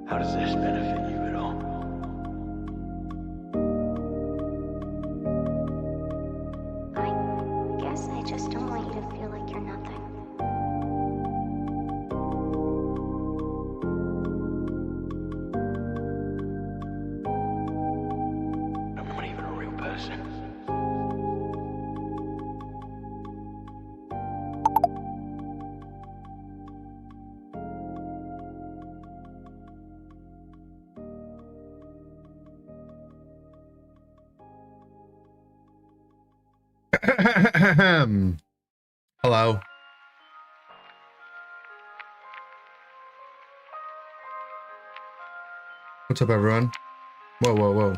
How does this benefit you at all? I guess I just don't want you to feel like you're nothing. I'm not even a real person. Hello. What's up, everyone? Whoa, whoa, whoa.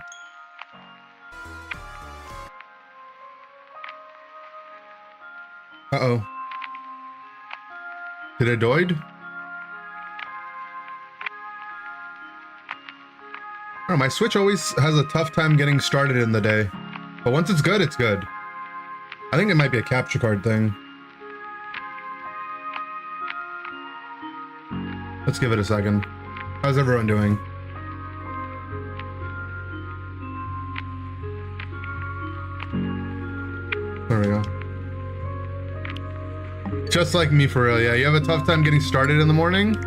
Uh-oh. Did I doid? Oh, my Switch always has a tough time getting started in the day. But once it's good, it's good. I think it might be a capture card thing. Let's give it a second. How's everyone doing? There we go. Just like me, for real. Yeah, you have a tough time getting started in the morning,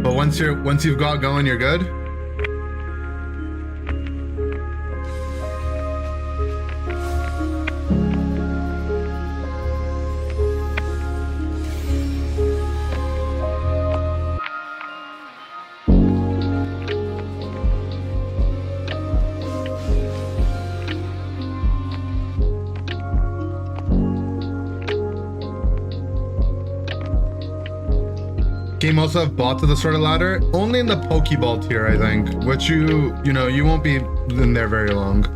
but once you've got going, you're good. Game also have bots of the sort of ladder, only in the Pokeball tier, I think, which you know, you won't be in there very long.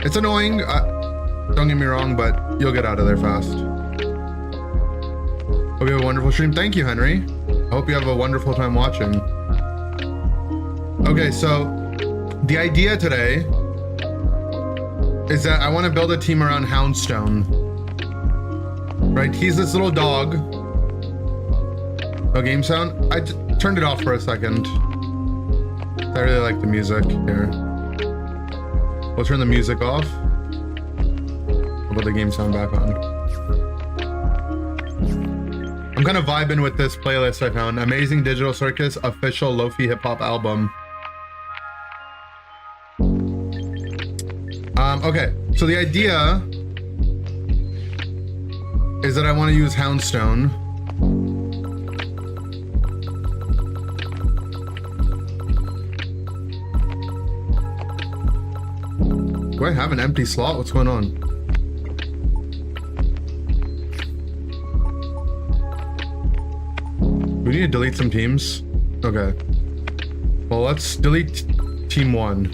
It's annoying, don't get me wrong, but you'll get out of there fast. Hope you have a wonderful stream. Thank you, Henry. I hope you have a wonderful time watching. Okay, so the idea today is that I want to build a team around Houndstone. Right, he's this little dog. No game sound? I turned it off for a second. I really like the music here. We'll turn the music off. We'll put the game sound back on. I'm kind of vibing with this playlist I found. Amazing Digital Circus official Lo-Fi hip hop album. Okay, so the idea is that I want to use Houndstone. Do I have an empty slot? What's going on? We need to delete some teams. Okay. Well, let's delete team 1.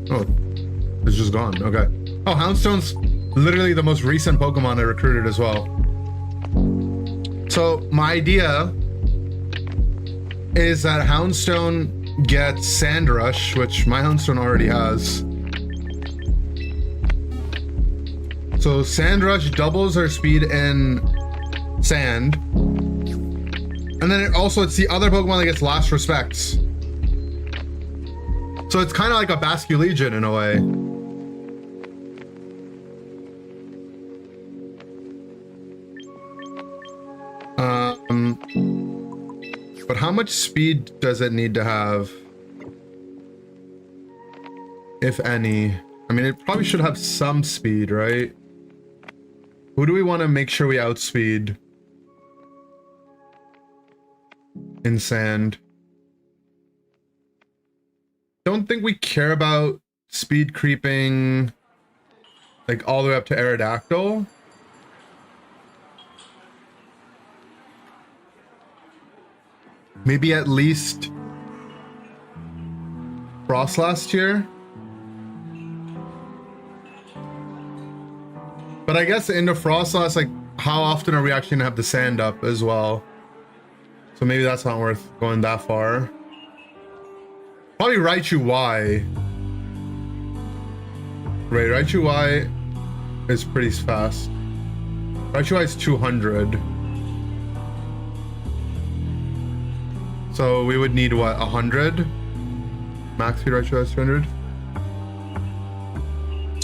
Oh, it's just gone. Okay. Oh, Houndstone's literally the most recent Pokemon I recruited as well. So my idea is that Houndstone gets Sand Rush, which my Houndstone already has. So Sand Rush doubles her speed in sand. And then it's the other Pokemon that gets Last Respects. So it's kind of like a Basculegion in a way. But how much speed does it need to have? If any. I mean, it probably should have some speed, right? Who do we want to make sure we outspeed? In sand. Don't think we care about speed creeping like all the way up to Aerodactyl. Maybe at least Frost last year. But I guess into Frost, like, how often are we actually gonna have the sand up as well? So maybe that's not worth going that far. Probably Raichu Y. Right, Raichu Y is pretty fast. Raichu Y is 200. So we would need what, 100? Max speed ratio is 200.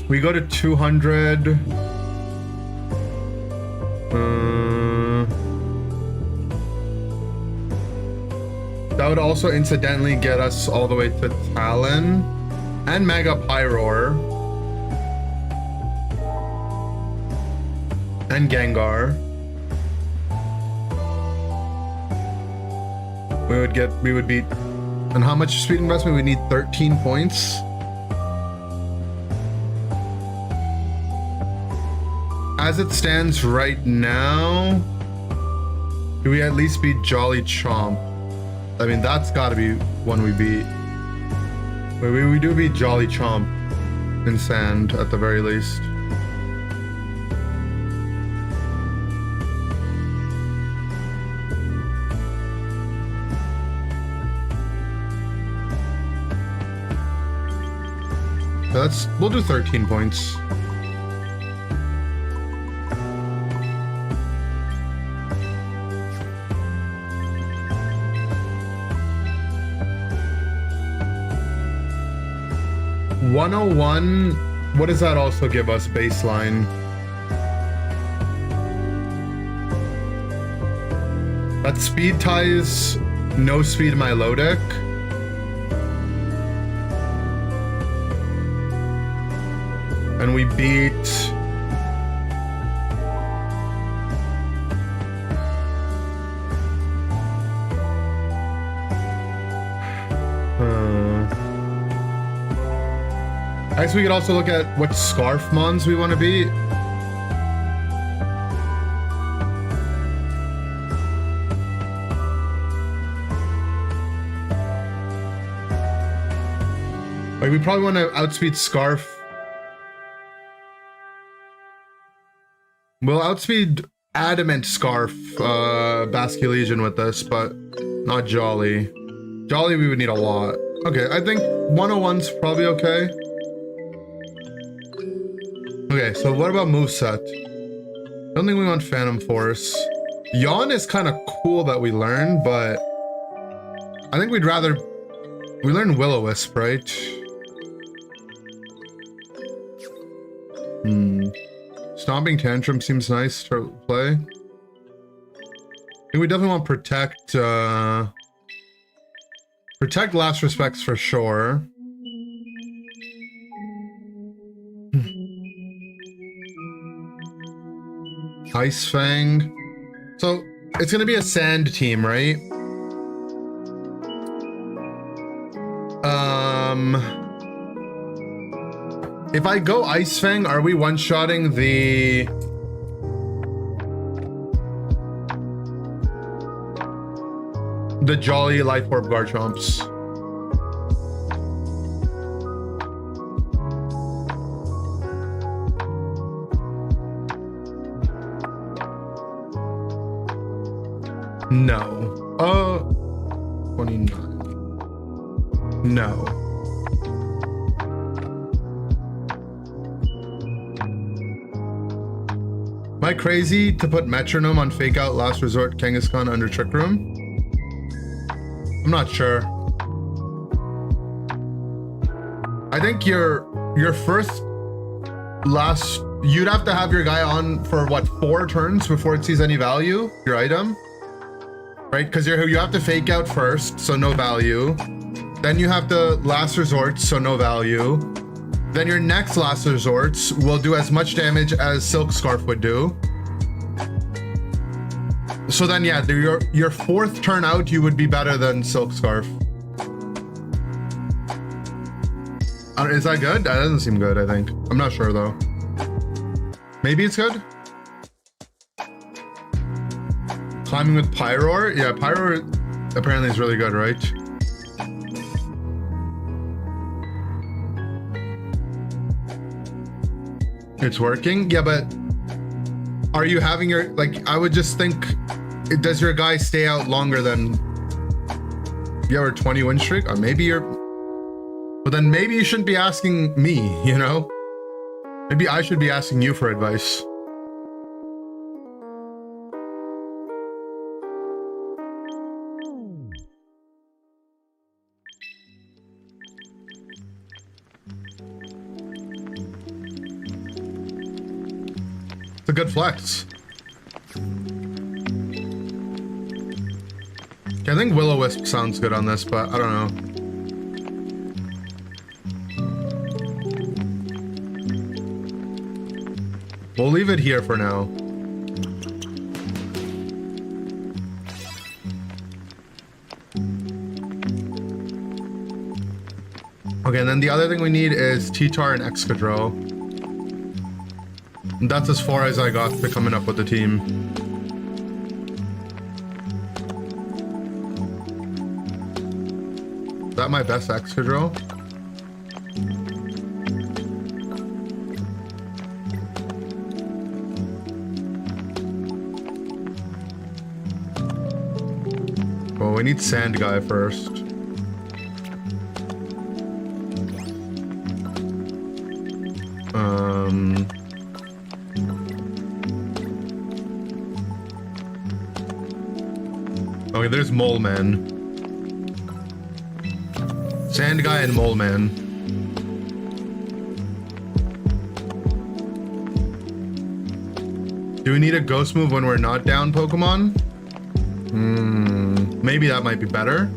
We go to 200. That would also incidentally get us all the way to Talon and Mega Pyroar and Gengar. We would beat. And how much speed investment? We need 13 points. As it stands right now, do we at least beat Jolly Chomp? I mean, that's gotta be one we beat. We do beat Jolly Chomp in Sand at the very least. We'll do 13 points. $101. What does that also give us baseline? That speed ties no speed Milotic. And we beat I guess we could also look at what Scarf Mons we want to beat. Like, we probably want to outspeed Scarf. We'll outspeed Adamant Scarf, Basque Legion with this, but not Jolly. Jolly, we would need a lot. Okay, I think 101's probably okay. Okay, so what about moveset? I don't think we want Phantom Force. Yawn is kind of cool that we learn, but I think we'd rather... We learn Will-O-Wisp, right? Stomping Tantrum seems nice to play. I think we definitely want Protect. Protect Last Respects for sure. Ice Fang. So it's gonna be a sand team, right? If I go Ice Fang, are we one-shotting the... Jolly Life Orb Garchomps? No. 29. No. Am I crazy to put Metronome on Fake Out, Last Resort, Kangaskhan under Trick Room? I'm not sure. I think your first last... You'd have to have your guy on for, what, 4 turns before it sees any value? Your item? Right? Because you have to Fake Out first, so no value. Then you have to Last Resort, so no value. Then your next Last Resorts will do as much damage as Silk Scarf would do. So then, yeah, your 4th turn out, you would be better than Silk Scarf. Is that good? That doesn't seem good, I think. I'm not sure, though. Maybe it's good? Climbing with Pyroar? Yeah, Pyroar apparently is really good, right? It's working? Yeah, but are you having your... Like, I would just think... Does your guy stay out longer than... You have a 20 win streak? Or maybe you're... But then maybe you shouldn't be asking me, you know? Maybe I should be asking you for advice. It's a good flex. Okay, I think Will-O-Wisp sounds good on this, but I don't know. We'll leave it here for now. Okay, and then the other thing we need is T-Tar and Excadrill. And that's as far as I got to coming up with the team. Is that my best Excadrill? Well, we need Sand Guy first. Okay, there's Mole Man. Sand Guy and Mole Man. Do we need a ghost move when we're not down Pokemon? Maybe that might be better.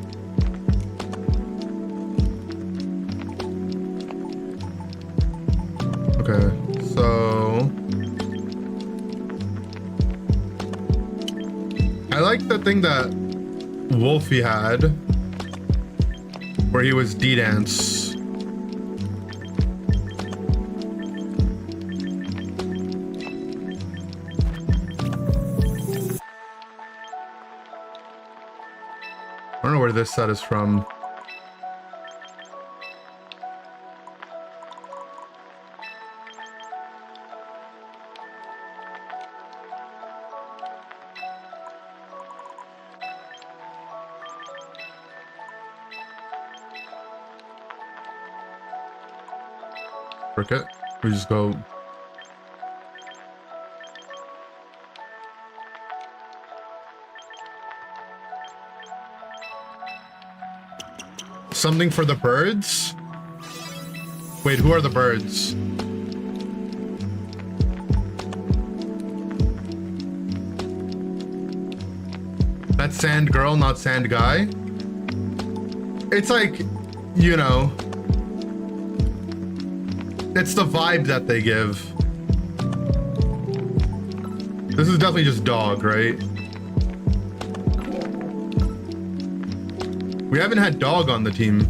Okay, so I like the thing that Wolfie had where he was D-Dance. I don't know where this set is from. Cricket. We just go. Something for the birds? Wait, who are the birds? That's Sand Girl, not Sand Guy. It's like, you know, it's the vibe that they give. This is definitely just dog, right? We haven't had dog on the team.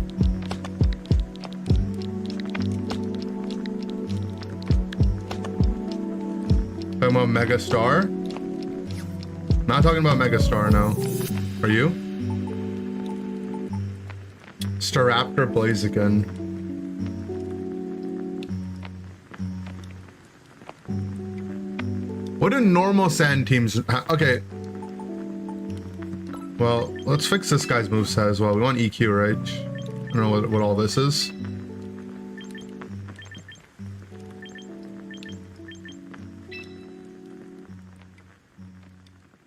Talking about Megastar? Not talking about Megastar, no. Are you? Staraptor Blaziken. What do normal sand teams... Okay. Well, let's fix this guy's moveset as well. We want EQ, right? I don't know what all this is.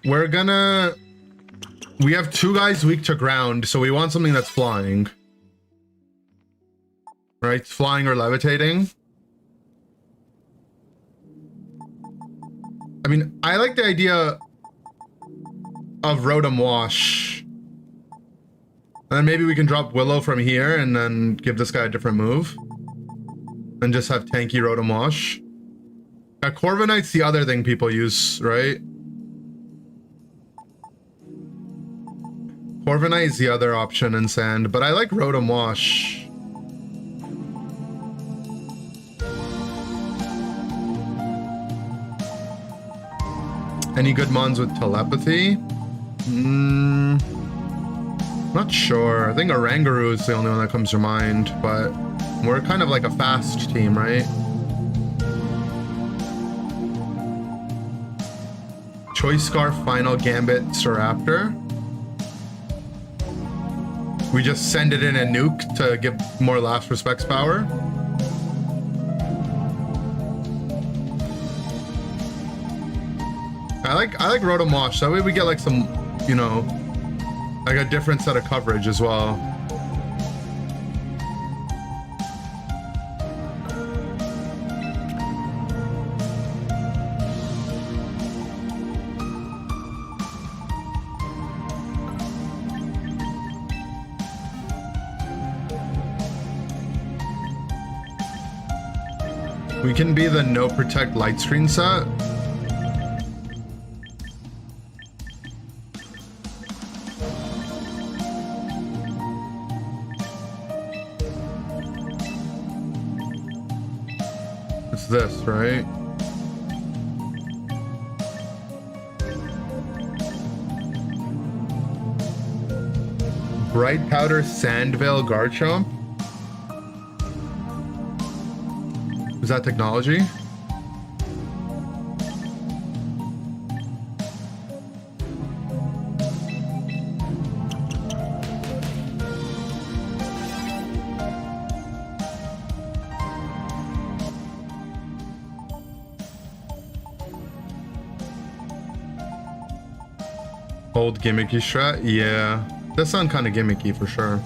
We're gonna... We have two guys weak to ground, so we want something that's flying. Right? Flying or levitating. I mean, I like the idea of Rotom Wash. And then maybe we can drop Willow from here and then give this guy a different move. And just have tanky Rotom Wash. Corviknight's the other thing people use, right? Corviknight is the other option in Sand, but I like Rotom Wash. Any good mons with telepathy? Not sure. I think Oranguru is the only one that comes to mind, but we're kind of like a fast team, right? Choice Scarf, Final Gambit, Staraptor. We just send it in a nuke to give more last respects power. I like Rotom Wash. That way we get like some, you know, like a different set of coverage as well. We can be the no protect light screen set. It's this, right? Bright Powder Sandvale Garchomp. Is that technology? Old gimmicky strat? Yeah. That sounds kind of gimmicky for sure.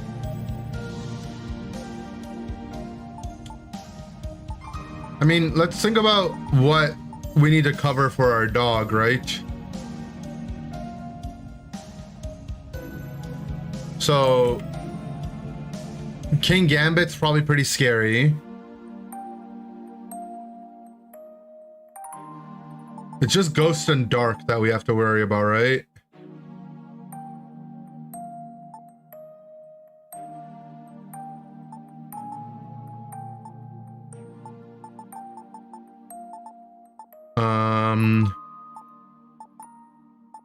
I mean, let's think about what we need to cover for our dog, right? So, King Gambit's probably pretty scary. It's just Ghost and Dark that we have to worry about, right?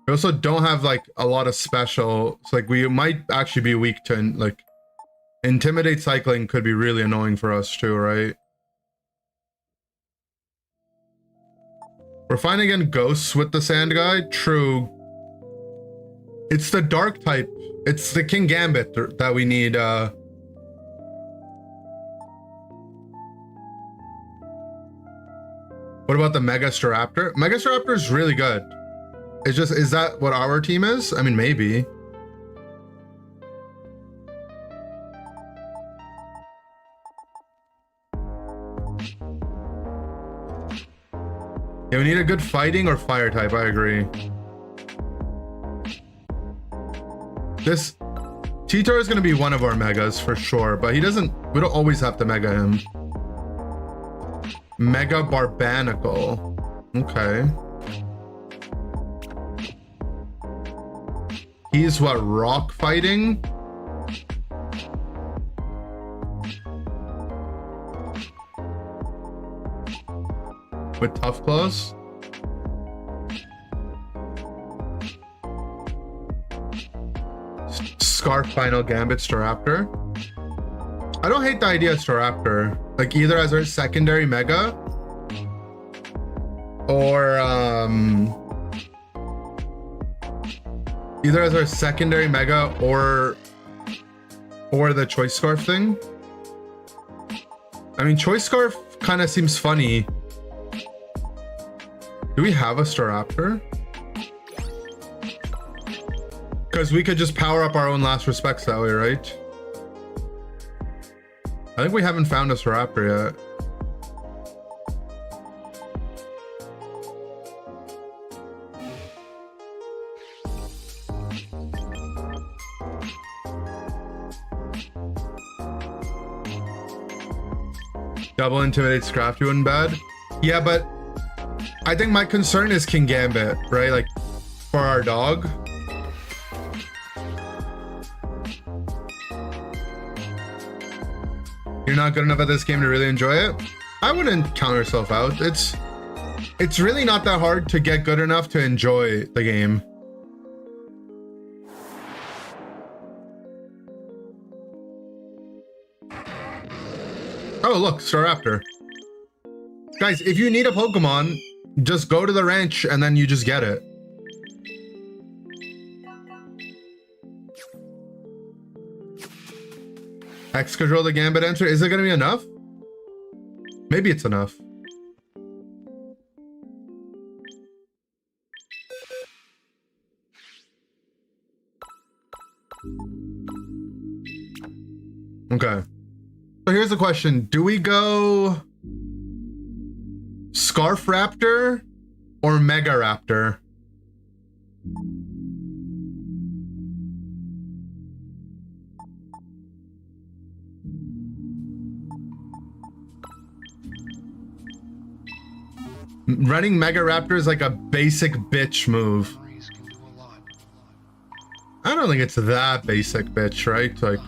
We also don't have like a lot of special. It's like we might actually be weak to like Intimidate Cycling could be really annoying for us too, right? We're fine against ghosts with the sand guy. True. It's the dark type. It's the King Gambit that we need. What about the Mega Staraptor? Mega Staraptor is really good. It's just, is that what our team is? I mean, maybe. Yeah, we need a good fighting or fire type, I agree. This Titor is going to be one of our megas for sure, but we don't always have to mega him. Mega Barbanacle. Okay. He's what, rock fighting? With tough claws? Scarf Final Gambit Staraptor. I don't hate the idea of Staraptor. Like either as our secondary mega or either as our secondary mega or the Choice Scarf thing. I mean, Choice Scarf kind of seems funny. Do we have a Staraptor? Because we could just power up our own last respects that way, right? I think we haven't found a Staraptor yet. Double Intimidate Scrafty wasn't bad. Yeah, but I think my concern is King Gambit, right? Like, for our dog. You're not good enough at this game to really enjoy it? I wouldn't count yourself out. It's really not that hard to get good enough to enjoy the game. Oh, look, Staraptor. Guys, if you need a Pokemon, just go to the ranch and then you just get it. X-Control the Gambit answer. Is it going to be enough? Maybe it's enough. Okay. So here's the question. Do we go Scarf Raptor or Mega Raptor? Running Mega Raptor is like a basic bitch move. I don't think it's that basic bitch, right? Like,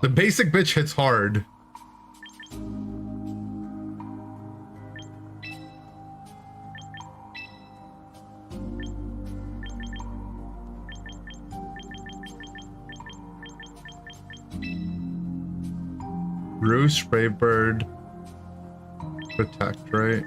the basic bitch hits hard. Roost, Spray Bird, Protect, right?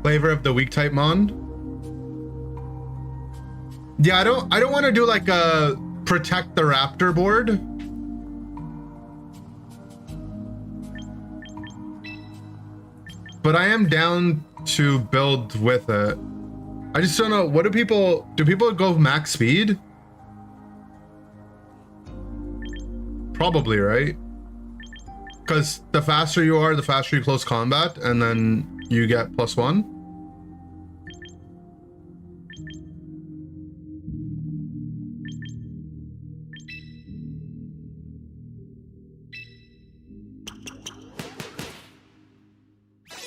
Flavor of the weak type mon. Yeah, I don't want to do like a Protect the Raptor board. But I am down to build with it. I just don't know. What do people go max speed? Probably, right? Because the faster you are, the faster you close combat, and then you get +1.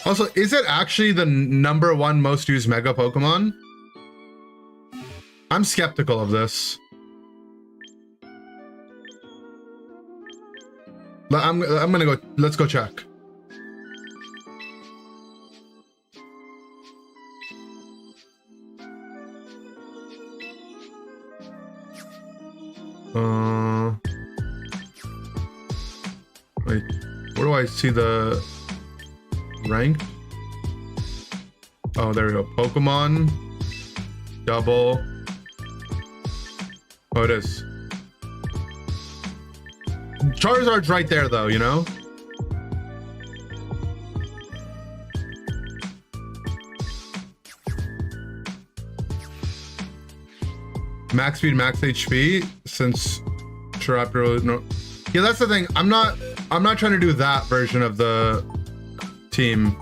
Also, is it actually the #1 most used Mega Pokemon? I'm skeptical of this. I'm gonna go. Let's go check. Wait, where do I see the ranked? Oh, there we go. Pokemon, double. Oh, it is. Charizard's right there, though, you know? Max speed, max HP, since Staraptor, no. Yeah, that's the thing. I'm not trying to do that version of the team.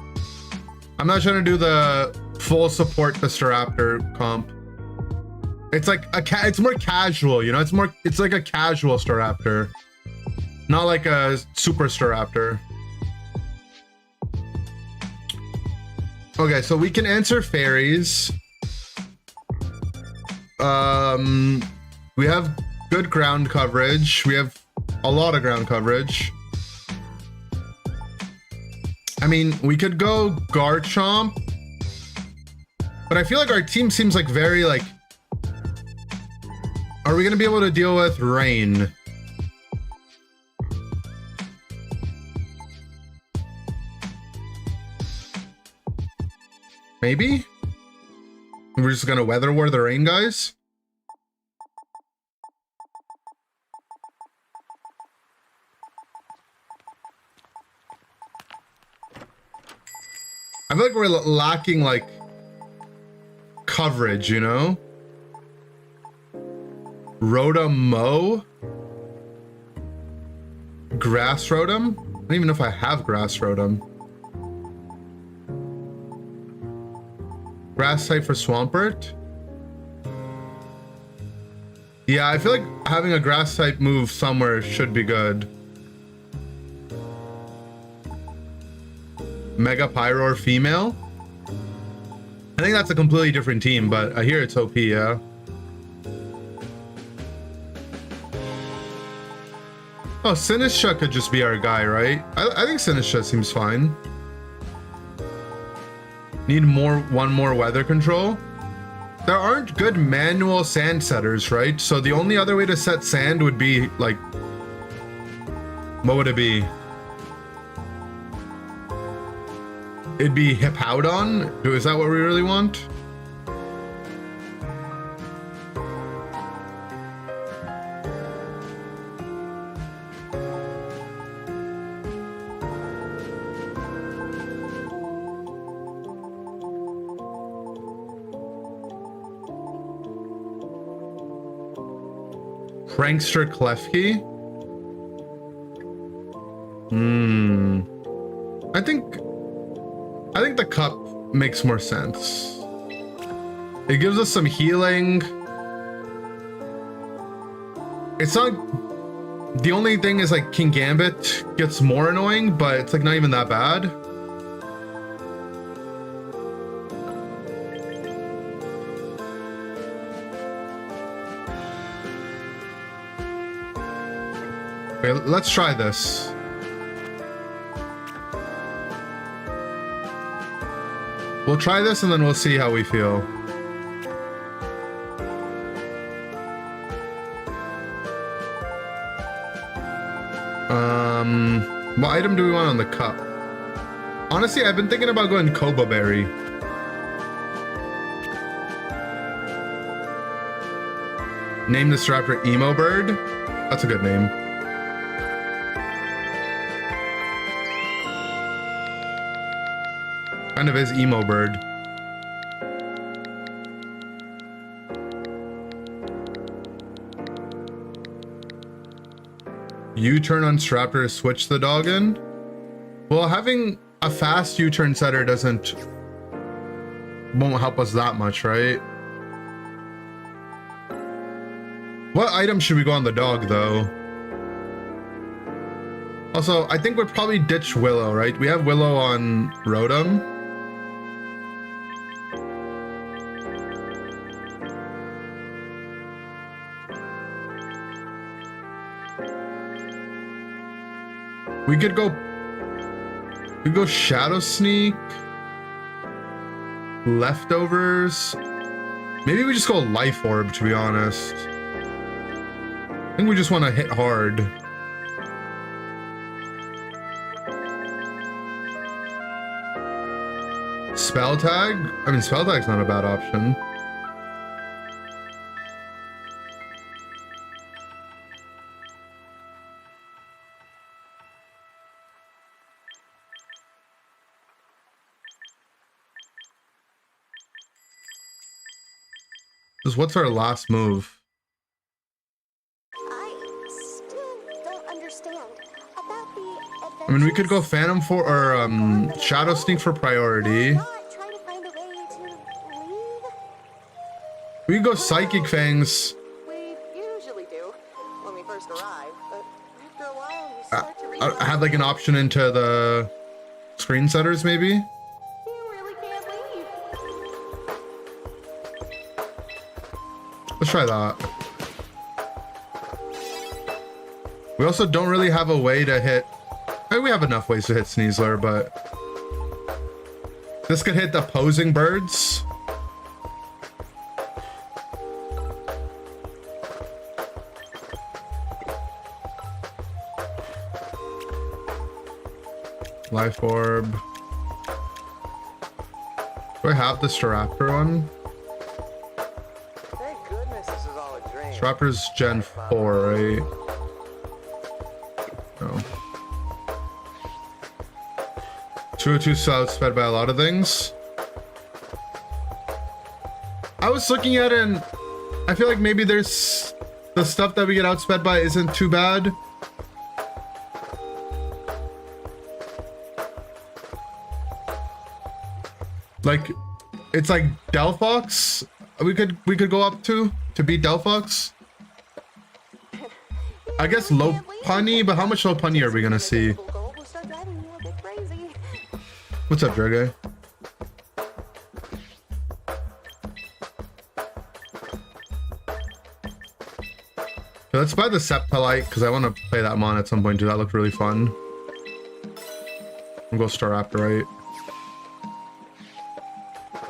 I'm not trying to do the full support the Staraptor comp. It's like it's more casual, you know? It's like a casual Staraptor. Not like a super Staraptor. Okay, so we can answer fairies. We have good ground coverage. We have a lot of ground coverage. I mean, we could go Garchomp, but I feel like our team seems like very like... Are we gonna be able to deal with rain? Maybe? We're just gonna weather war the rain, guys? I feel like we're lacking like coverage, you know? Rotom Mow? Grass Rotom? I don't even know if I have Grass Rotom. Grass type for Swampert? Yeah, I feel like having a grass type move somewhere should be good. Mega Pyroar female? I think that's a completely different team, but I hear it's OP, yeah. Oh, Sinistcha could just be our guy, right? I think Sinistcha seems fine. Need one more weather control. There aren't good manual sand setters, right? So the only other way to set sand would be like, what would it be? It'd be Hippowdon? Is that what we really want? Prankster Klefki. I think the cup makes more sense. It gives us some healing. It's not, the only thing is like King Gambit gets more annoying, but it's like not even that bad. Okay, let's try this. We'll try this and then we'll see how we feel. What item do we want on the cup? Honestly, I've been thinking about going Koba Berry. Name this rapper Emo Bird. That's a good name. Kind of is Emo Bird. U-turn on Strapper to switch the dog in? Well, having a fast U-turn setter won't help us that much, right? What item should we go on the dog, though? Also, I think we'd probably ditch Willow, right? We have Willow on Rotom. We could go Shadow Sneak, Leftovers. Maybe we just go Life Orb, to be honest. I think we just want to hit hard. Spell Tag? I mean, Spell Tag's not a bad option. What's our last move? I still don't understand about the I mean, we could go Phantom for or Shadow Sneak for priority. trying to find a way to leave. We could go Psychic Fangs. We usually do when we first arrive, but after a while you start to realize I have like an option into the screen setters, maybe. you really can't leave. Let's try that. We also don't really have a way to hit. We have enough ways to hit Sneasler, but this could hit the opposing birds. Life Orb. Do I have the Staraptor one? Thank goodness this is all a dream. Staraptor's Gen 4, right? No. 202 South sped by a lot of things. I was looking at it and I feel like maybe there's the stuff that we get outsped by isn't too bad. Like, it's like Delphox. We could go up to beat Delphox. I guess low punny, but how much low punny are we gonna see? Gold will start driving you a bit crazy. What's up, Dragay? Let's buy the Septolite because I want to play that mon at some point too. That looked really fun. We'll go Staraptor, right?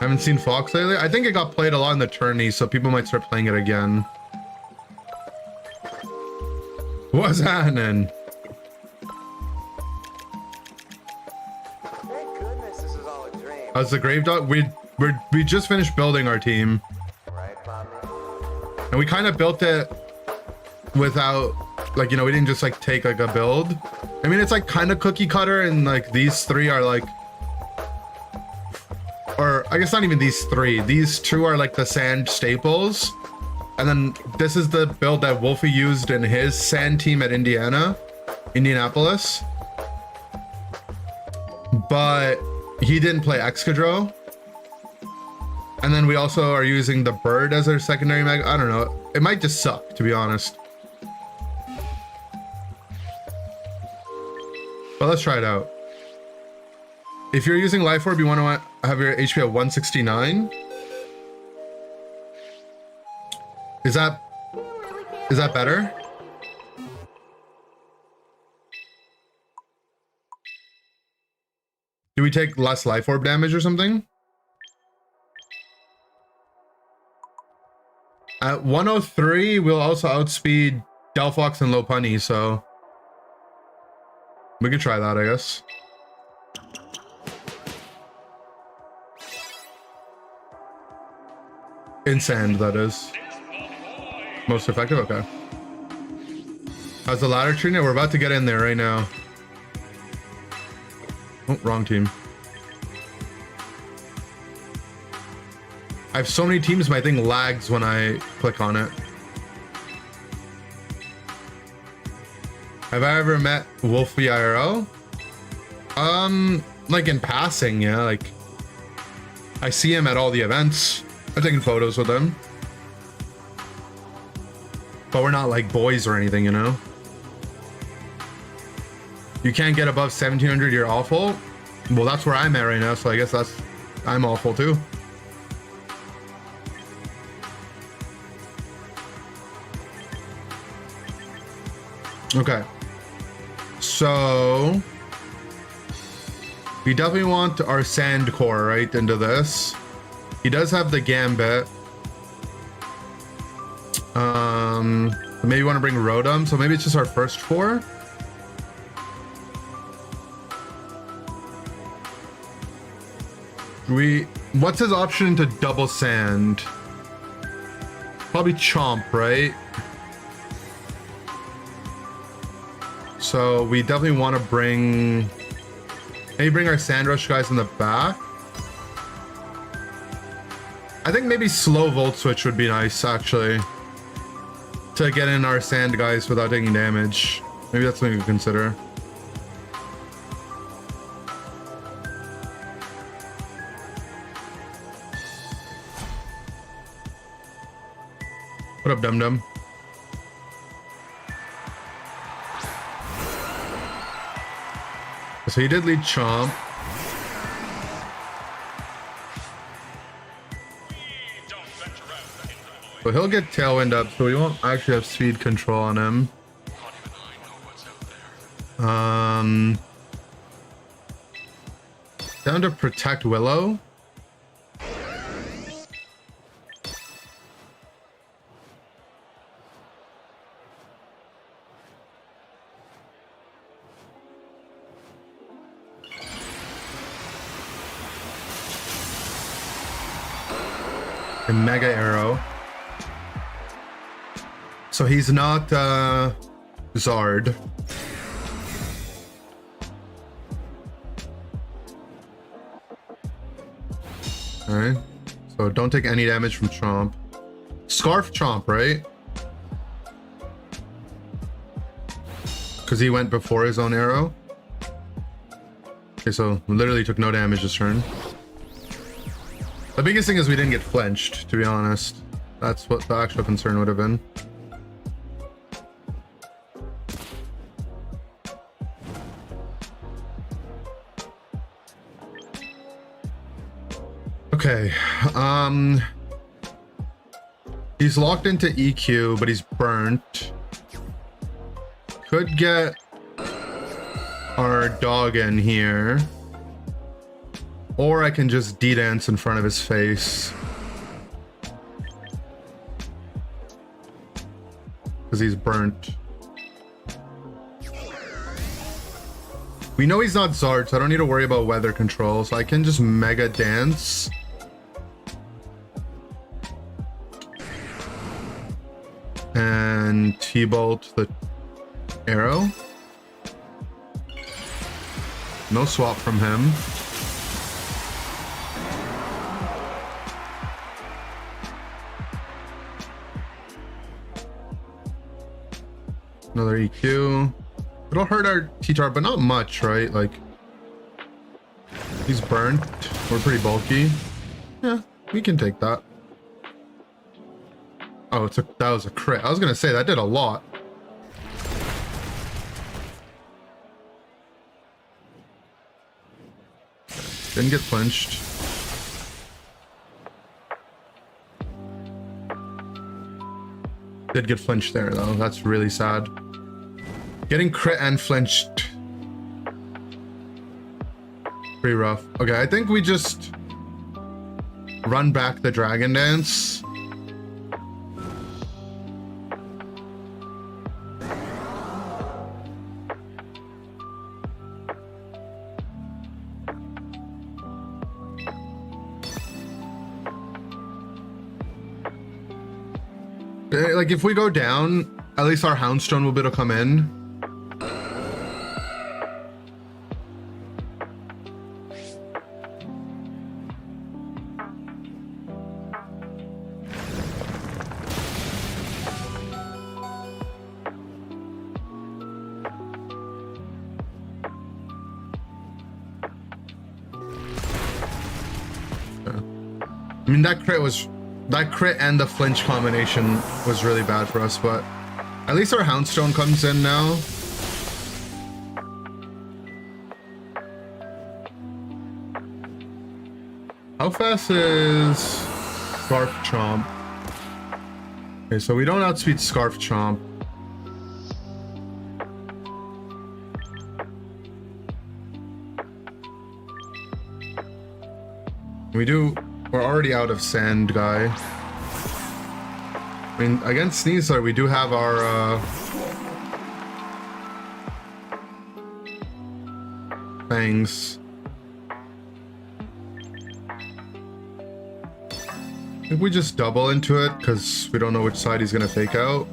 Haven't seen Fox lately. I think it got played a lot in the tourney, so people might start playing it again. What's happening? Thank goodness this is all a dream. How's the Grave Dog? We just finished building our team, Right, Bobby? and we kind of built it without, like, you know, we didn't just like take like a build. I mean, it's like kind of cookie cutter, and like these three are like, or I guess not even these three. These two are like the sand staples, And then this is the build that Wolfie used in his sand team at Indianapolis. But he didn't play Excadrill. And then we also are using the bird as our secondary mag. I don't know. It might just suck, to be honest. But let's try it out. If you're using Life Orb, you want to have your HP at 169. Is that better? Do we take less Life Orb damage or something? At 103, we'll also outspeed Delphox and Lopunny, so we could try that, I guess. In sand, that is. Most effective? Okay. How's the ladder treating it? We're about to get in there right now. Oh, wrong team. I have so many teams, my thing lags when I click on it. Have I ever met Wolfie IRL? Like in passing, yeah. Like, I see him at all the events. I've taken photos with him. But we're not like boys or anything, you know? You can't get above 1700, you're awful. Well, that's where I'm at right now, so I guess I'm awful too. Okay. So we definitely want our sand core right into this. He does have the Gambit. Maybe want to bring Rotom, so maybe it's just our first 4. What's his option to double sand? Probably Chomp, right? So we definitely want to maybe bring our Sand Rush guys in the back. I think maybe slow Volt Switch would be nice, actually, to get in our sand guys without taking damage. Maybe that's something to consider. What up, Dum Dum? So he did lead Chomp. So he'll get Tailwind up, so we won't actually have speed control on him. Down to protect Willow. A Mega Arrow. So he's not Zard. Alright. So don't take any damage from Chomp. Scarf Chomp, right? Because he went before his own arrow. Okay, so literally took no damage this turn. The biggest thing is we didn't get flinched, to be honest. That's what the actual concern would have been. Okay, he's locked into EQ, but he's burnt. Could get our dog in here. Or I can just D-dance in front of his face. Because he's burnt. We know he's not Zard, so I don't need to worry about weather control. So I can just Mega Dance. And T-Bolt the arrow. No swap from him. Another EQ. It'll hurt our T-Tar, but not much, right? Like, he's burnt. We're pretty bulky. Yeah, we can take that. Oh, that was a crit. I was gonna say that did a lot. Didn't get flinched. Did get flinched there though. That's really sad. Getting crit and flinched. Pretty rough. Okay, I think we just run back the dragon dance. Like, if we go down, at least our Houndstone will be able to come in. I mean, that crit and the flinch combination was really bad for us, but at least our Houndstone comes in now. How fast is Scarf Chomp? Okay, so we don't outspeed Scarf Chomp. We're already out of sand, guy. I mean, against Sneasler, we do have our fangs. I think we just double into it because we don't know which side he's gonna fake out.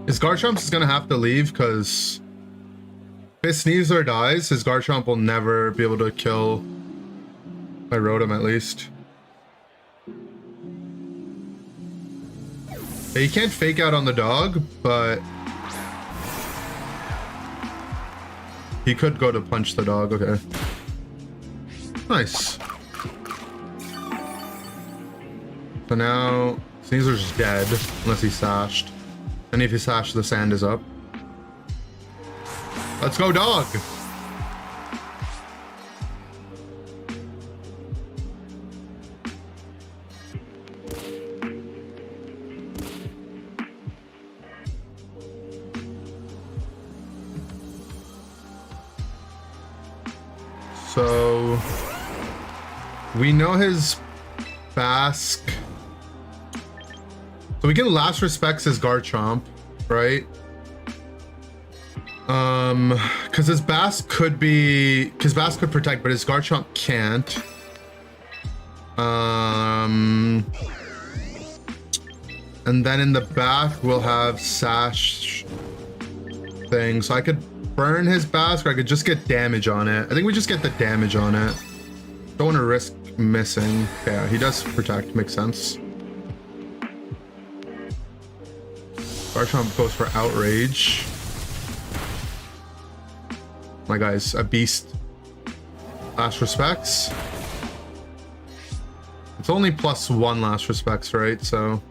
His Garchomp is gonna have to leave because if his Sneasler dies, his Garchomp will never be able to kill my Rotom at least. Yeah, he can't fake out on the dog, but he could go to punch the dog. Okay. Nice. So now Sneasler's dead unless he's sashed. And if he's sashed, the sand is up. Let's go, dog! So we know his Basque. So we can last respects his Garchomp, right? Because his Basque could be, because Basque could protect, but his Garchomp can't. And then in the back we'll have Sash thing, so I could burn his Basque, or I could just get damage on it. I think we just get the damage on it. Don't want to risk missing. Yeah, he does protect, makes sense. Garchomp goes for Outrage. My guy's a beast. Last respects. It's only +1 last respects, right? So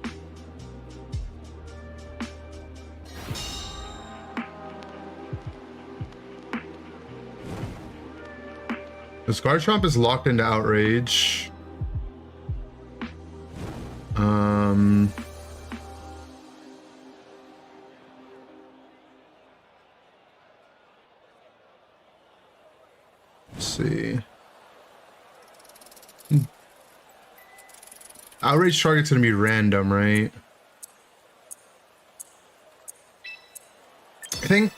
this Garchomp is locked into Outrage. Let's see. Outrage target's gonna be random, right? I think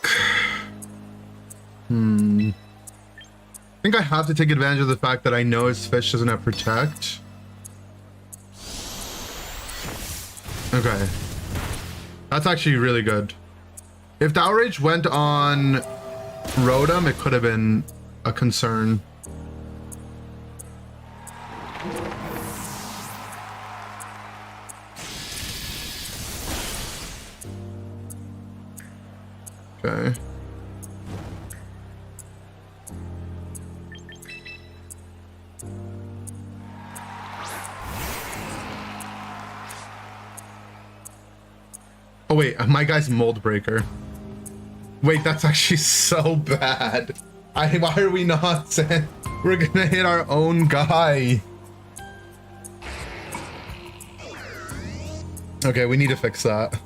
I have to take advantage of the fact that I know his fish doesn't have protect. Okay. That's actually really good. If the Outrage went on Rotom, it could have been a concern. Okay. Oh wait, my guy's Mold Breaker. Wait, that's actually so bad. Why are we not saying we're gonna hit our own guy? Okay, we need to fix that.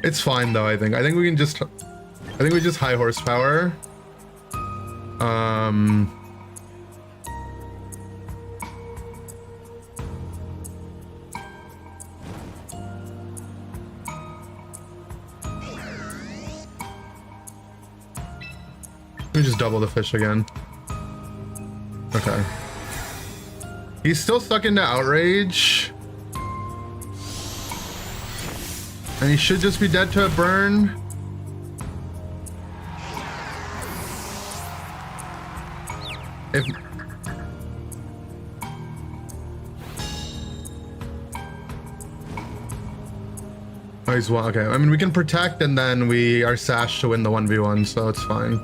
It's fine though, I think. I think we can just high horsepower. Let me just double the fish again. Okay. He's still stuck into Outrage. And he should just be dead to a burn. If... Oh, he's one. Okay, I mean, we can protect and then we are sashed to win the 1v1, so it's fine.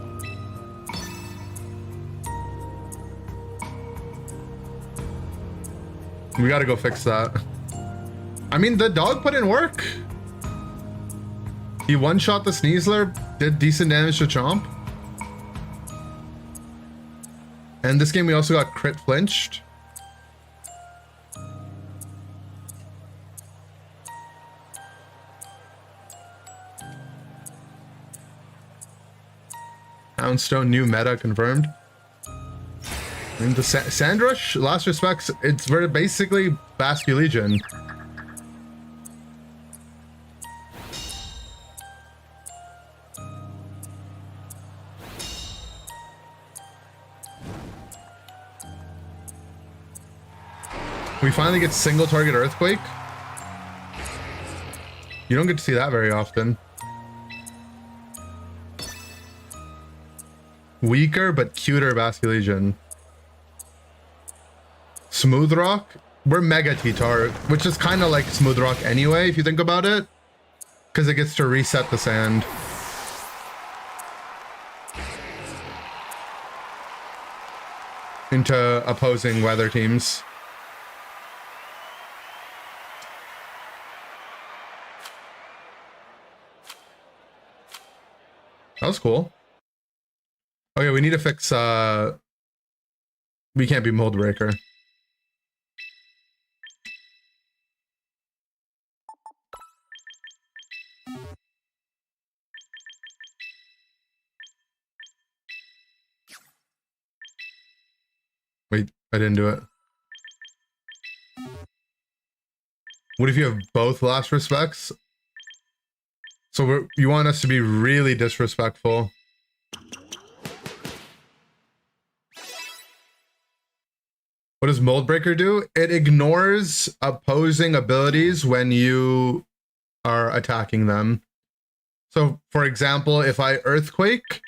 We gotta go fix that. I mean, the dog put in work. He one-shot the Sneasler, did decent damage to Chomp. And this game we also got crit flinched. Houndstone new meta confirmed. And the Sandrush, last respects, it's very basically Basculegion. We finally get single target Earthquake. You don't get to see that very often. Weaker but cuter Basculegion. Smooth Rock, we're Mega T-Tar, which is kind of like Smooth Rock anyway, if you think about it, because it gets to reset the sand. Into opposing weather teams. That was cool. Okay, we need to fix, we can't be Mold Breaker. Wait, I didn't do it. What if you have both last respects? So you want us to be really disrespectful. What does Mold Breaker do? It ignores opposing abilities when you are attacking them. So, for example, if I Earthquake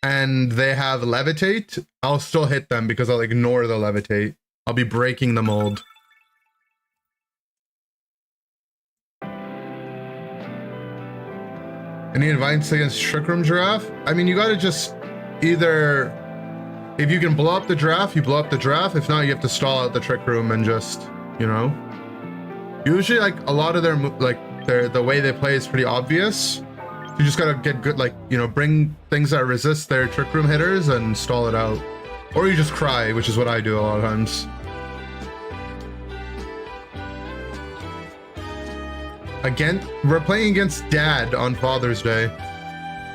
and they have Levitate, I'll still hit them because I'll ignore the Levitate. I'll be breaking the mold. Any advice against Trick Room Giraffe? I mean, you gotta just either, if you can blow up the giraffe, you blow up the giraffe. If not, you have to stall out the Trick Room and just, you know. Usually, like, a lot of the way they play is pretty obvious. You just gotta get good, like, you know, bring things that resist their Trick Room hitters and stall it out. Or you just cry, which is what I do a lot of times. Again, we're playing against Dad on Father's Day.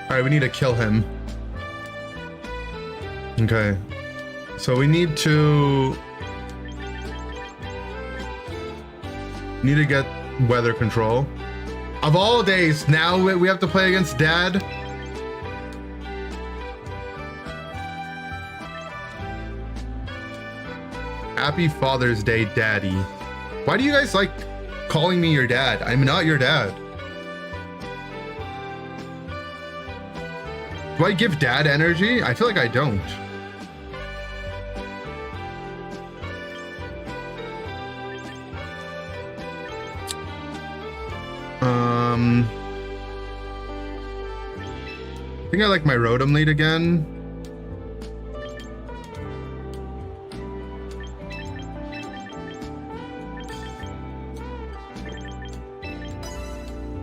Alright, we need to kill him. Okay. So we need to get weather control. Of all days, now we have to play against Dad. Happy Father's Day, Daddy. Why do you guys like calling me your dad? I'm not your dad. Do I give dad energy? I feel like I don't. I think I like my Rotom lead again.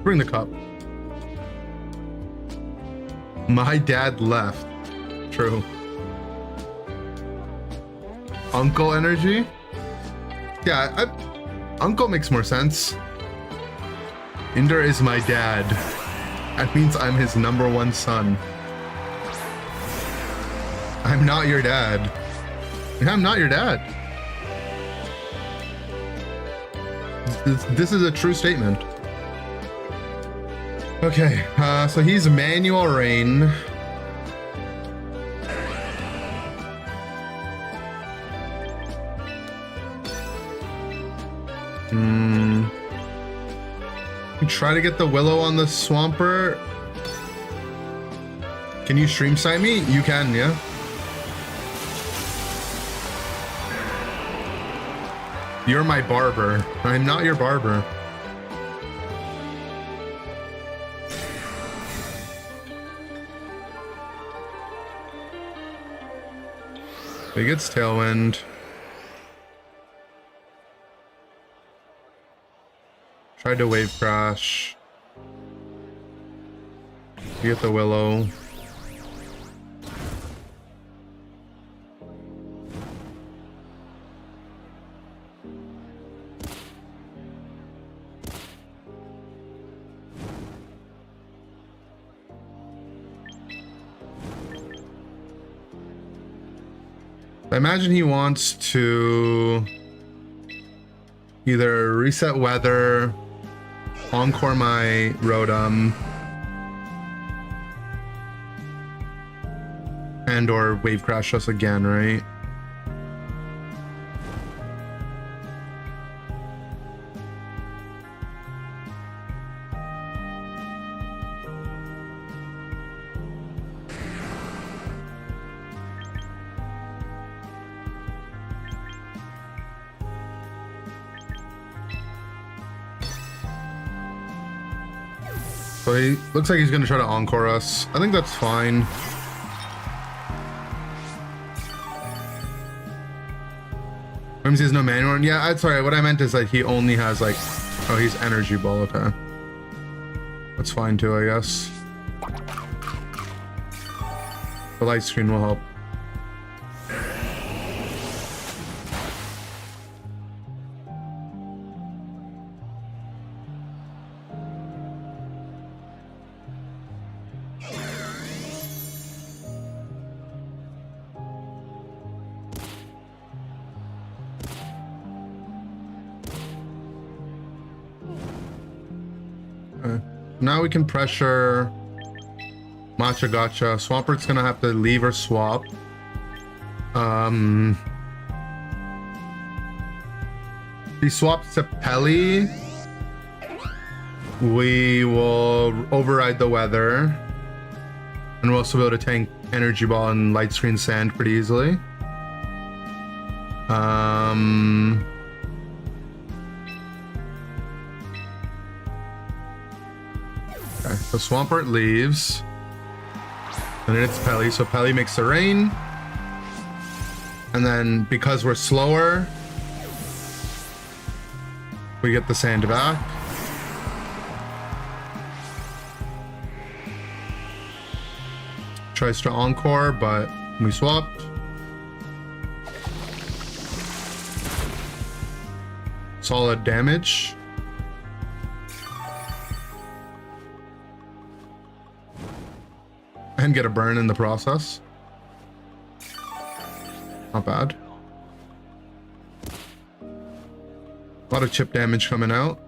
Bring the cup. My dad left. True. Uncle energy? Yeah, Uncle makes more sense. Inder is my dad. That means I'm his #1 son. I'm not your dad. I'm not your dad. This is a true statement. Okay, so he's Manual Rain. Try to get the Willow on the Swampert. Can you stream sight me? You can, yeah. You're my barber. I'm not your barber. He gets Tailwind. Tried to Wave Crash. You get the Willow. I imagine he wants to either reset weather, encore my Rotom, and or Wave Crash us again, right? So he looks like he's gonna try to encore us. I think that's fine. Means he has no manual. Yeah, I'm sorry. What I meant is that he only has like, oh, he's Energy Ball. Okay, that's fine too, I guess. The light screen will help. Now we can pressure Matcha Gotcha. Swampert's gonna have to leave or swap. He swaps to Pelly. We will override the weather. And we'll also be able to tank Energy Ball and Light Screen Sand pretty easily. Okay, so Swampert leaves. And then it's Pelly, so Pelly makes the rain. And then because we're slower, we get the sand back. Tries to encore, but we swapped. Solid damage. And get a burn in the process. Not bad. A lot of chip damage coming out.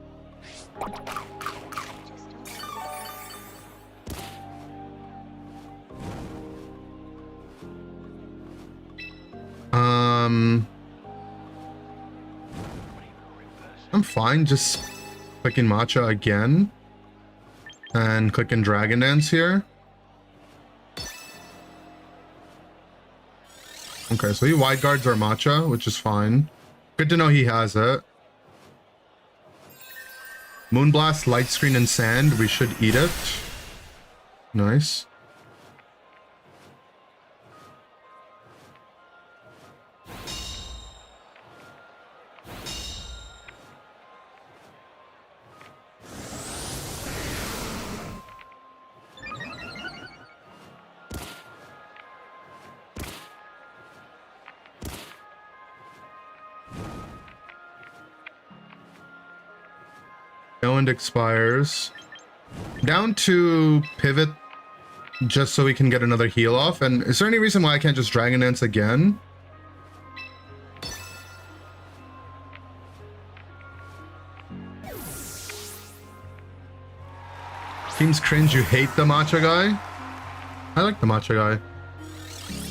I'm fine just clicking matcha again and clicking Dragon Dance here. Okay, so he wide guards our matcha, which is fine. Good to know he has it. Moonblast, Light Screen, and Sand. We should eat it. Nice. End expires. Down to pivot just so we can get another heal off. And is there any reason why I can't just Dragon Dance again? Teams cringe, you hate the matcha guy? I like the matcha guy.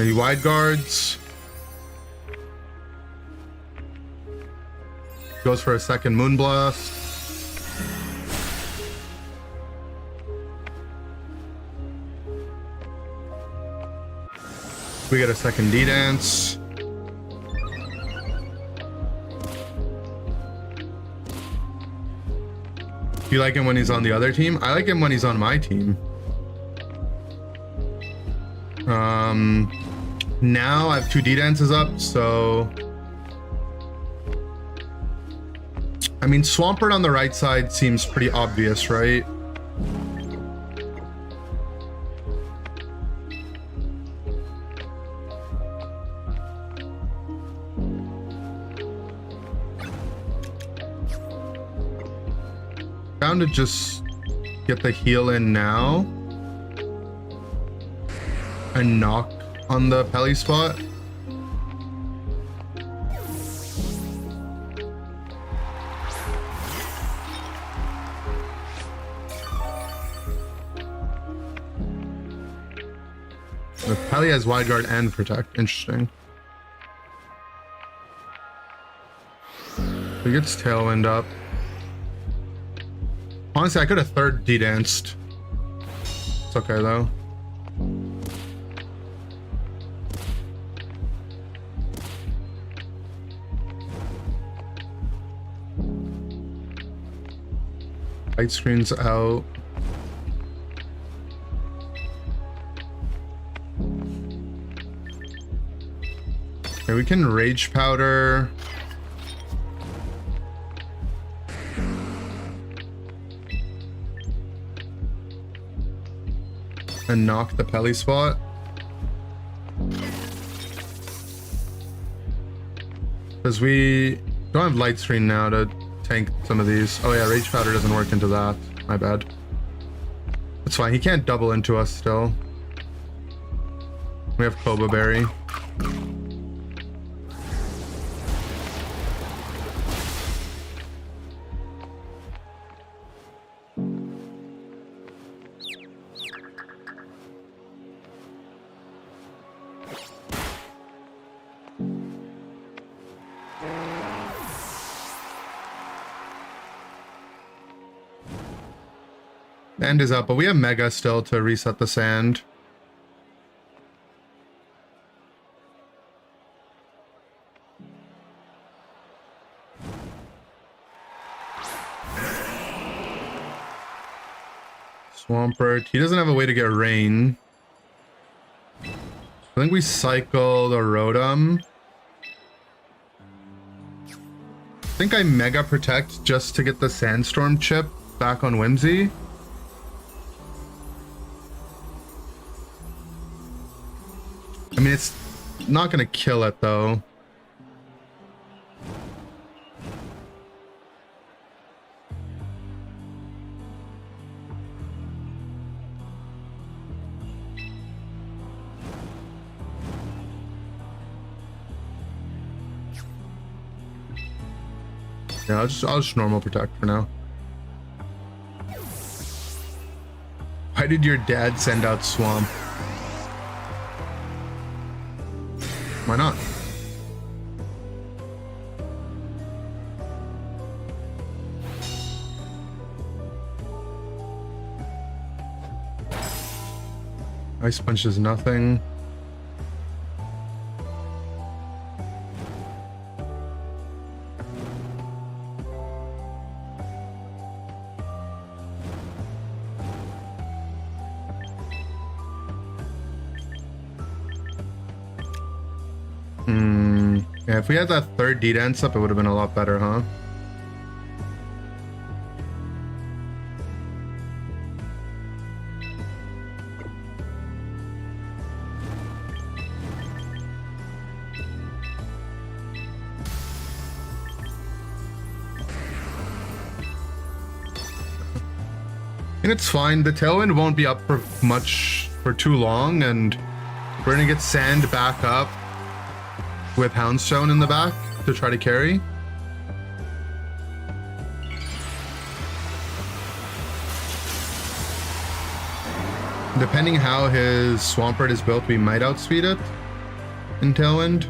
Any wide guards? Goes for a second Moonblast. We get a second D-Dance. Do you like him when he's on the other team? I like him when he's on my team. Now I have 2 D-Dances up, so... I mean, Swampert on the right side seems pretty obvious, right? Bound to just get the heal in now and knock on the Pelly spot. The Pelly has wide guard and protect. Interesting. He gets Tailwind up. Honestly, I could have third D-danced. It's okay though. Light screen's out. Okay, we can Rage Powder. And knock the Pelly spot. Because we don't have Light Screen now to tank some of these. Oh yeah, Rage Powder doesn't work into that. My bad. It's fine. He can't double into us still. We have Koba Berry. End is up, but we have Mega still to reset the sand. Swampert. He doesn't have a way to get rain. I think we cycle the Rotom. I think I Mega Protect just to get the Sandstorm chip back on Whimsy. I mean, it's not gonna kill it though. Yeah, I'll just normal protect for now. Why did your dad send out Swamp? Why not? Ice punch is nothing. Yeah, if we had that third D-Dance up, it would have been a lot better, huh? And it's fine. The Tailwind won't be up for much for too long, and we're gonna get Sand back up with Houndstone in the back to try to carry. Depending how his Swampert is built, we might outspeed it in Tailwind.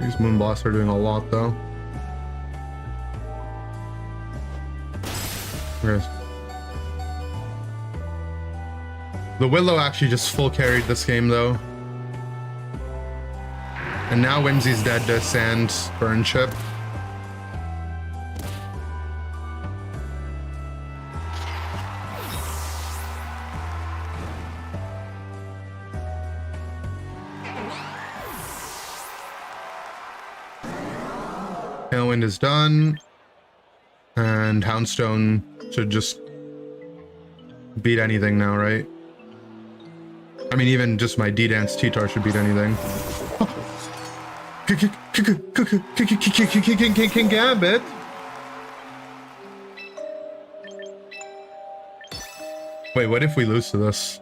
These Moonblasts are doing a lot though. Yes. The Willow actually just full carried this game though. And now Whimsy's dead to Sand Burn Chip. Tailwind is done. And Houndstone should just beat anything now, right? I mean, even just my D-Dance T-Tar should beat anything. King Gambit. Wait, what if we lose to this?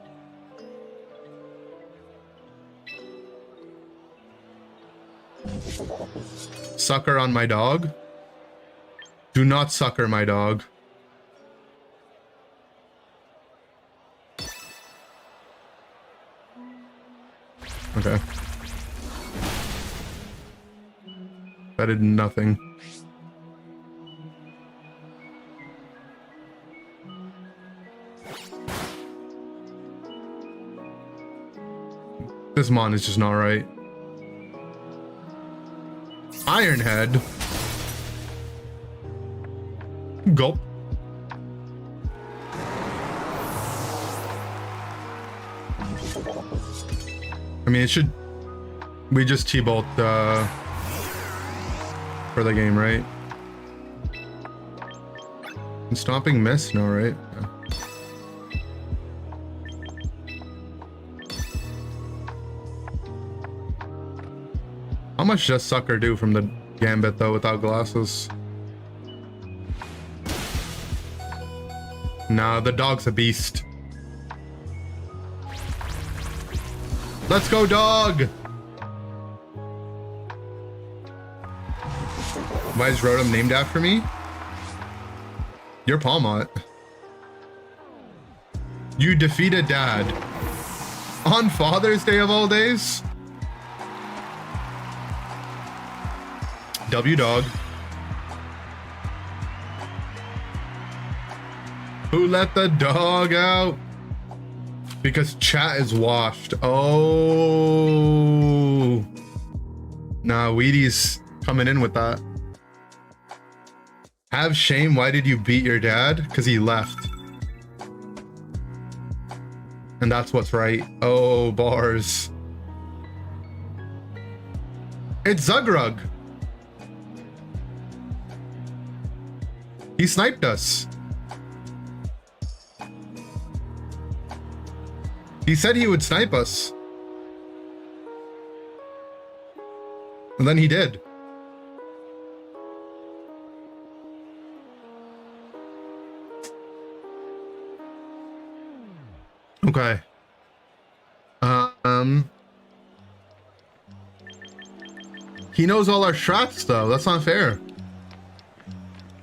Sucker on my dog? Do not sucker my dog. Okay. That did nothing. This Mon is just not right. Ironhead. Gulp. I mean, it should... We just T-bolt for the game, right? And Stomping Miss? No, right? Yeah. How much does Sucker do from the Gambit, though, without glasses? Nah, the dog's a beast. Let's go, dog! Why is Rotom named after me? You're Palmot. You defeated Dad. On Father's Day of all days? W dog. Who let the dog out? Because chat is washed. Oh. Nah, Wheaty's coming in with that. Have shame. Why did you beat your dad? Because he left. And that's what's right. Oh, bars. It's Zugrug. He sniped us. He said he would snipe us. And then he did. Okay. He knows all our strats though. That's not fair.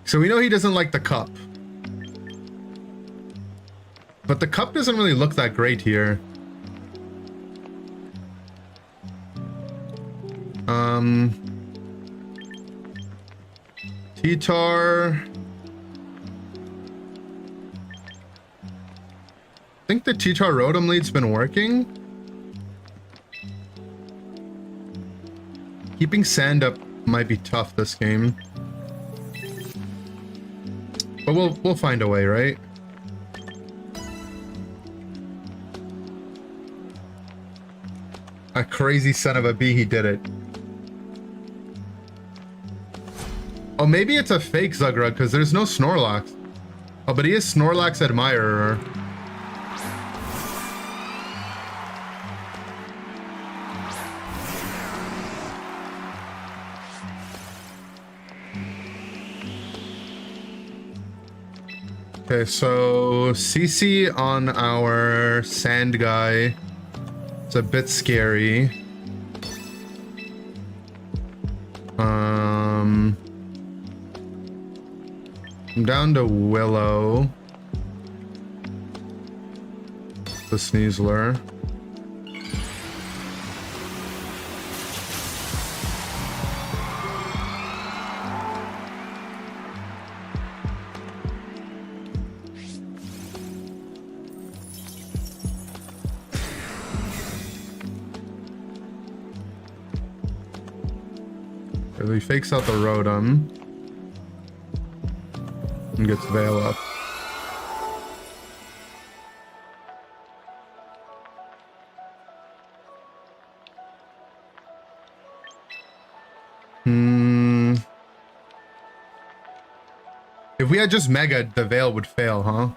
So we know he doesn't like the cup. But the cup doesn't really look that great here. T-tar. I think the T-tar Rotom lead's been working. Keeping sand up might be tough this game. But we'll find a way, right? A crazy son of a bee, he did it. Oh, maybe it's a fake Zugrug because there's no Snorlax. Oh, but he is Snorlax admirer. Okay, so CC on our sand guy. It's a bit scary. I'm down to Willow. The Sneasler. He fakes out the Rotom and gets Veil up. If we had just Mega, the Veil would fail, huh?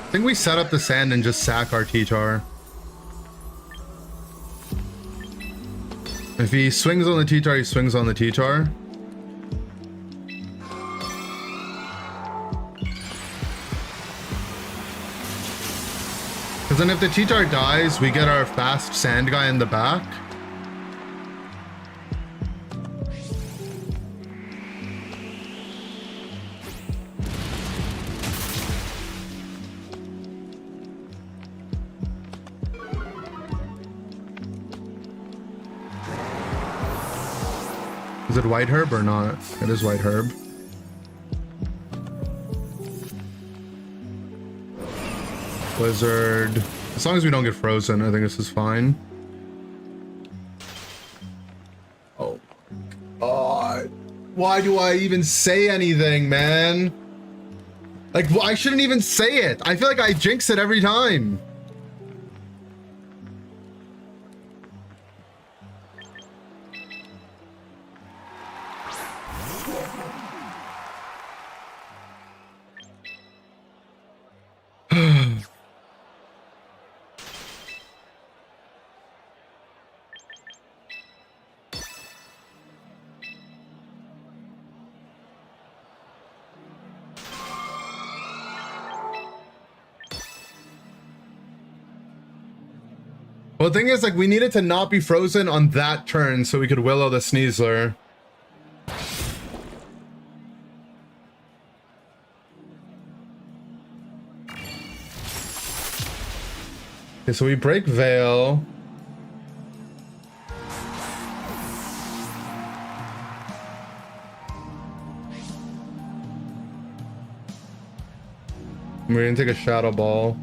I think we set up the sand and just sack our T-tar. If he swings on the T-tar, he swings on the T-tar. Because then if the T-tar dies, we get our fast sand guy in the back. Is it White Herb or not? It is White Herb. Blizzard. As long as we don't get frozen, I think this is fine. Oh God. Why do I even say anything, man? Like, I shouldn't even say it. I feel like I jinx it every time. Well, the thing is, like, we needed to not be frozen on that turn so we could Willow the Sneasler. Okay, so we break Veil. We're gonna take a Shadow Ball.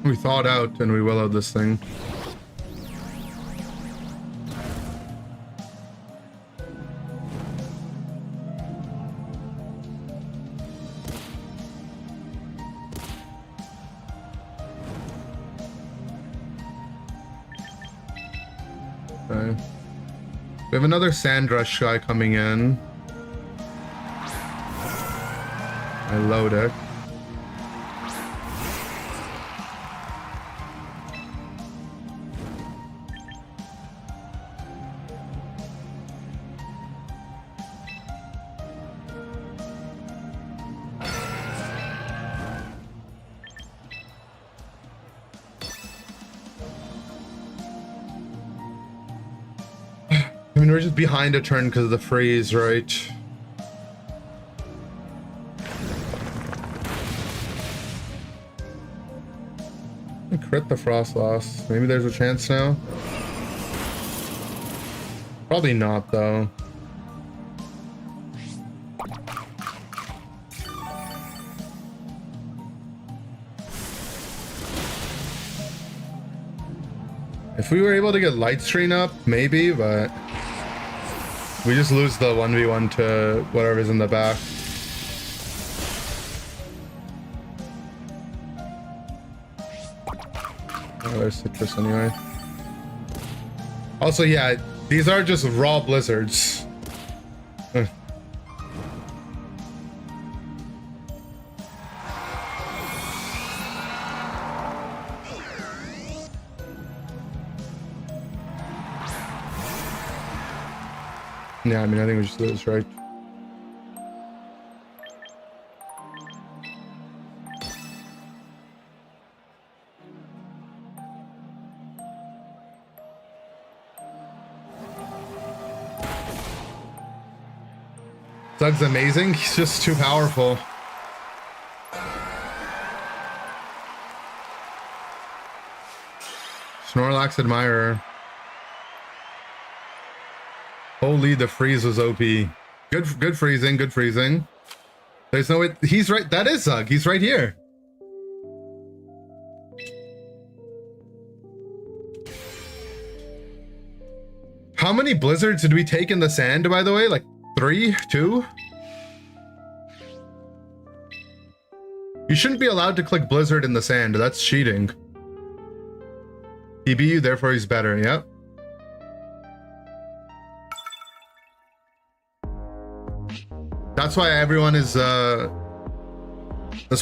We thawed out and we willowed this thing. Okay. We have another Sand Rush guy coming in. I load it. we're just behind a turn because of the freeze, right? I crit the frost loss. Maybe there's a chance now. Probably not though. If we were able to get light screen up, maybe, but we just lose the 1v1 to whatever's in the back. Oh, there's citrus anyway. Also, yeah, these are just raw blizzards. Yeah, I mean, I think we just lose, right? Zug's amazing. He's just too powerful. Snorlax admirer. Holy, the freeze was OP. Good freezing, good freezing. There's no way. He's right. That is Zug. He's right here. How many blizzards did we take in the sand, by the way? Like 3, 2? You shouldn't be allowed to click blizzard in the sand. That's cheating. He beat you, therefore he's better. Yep. That's why everyone is, that's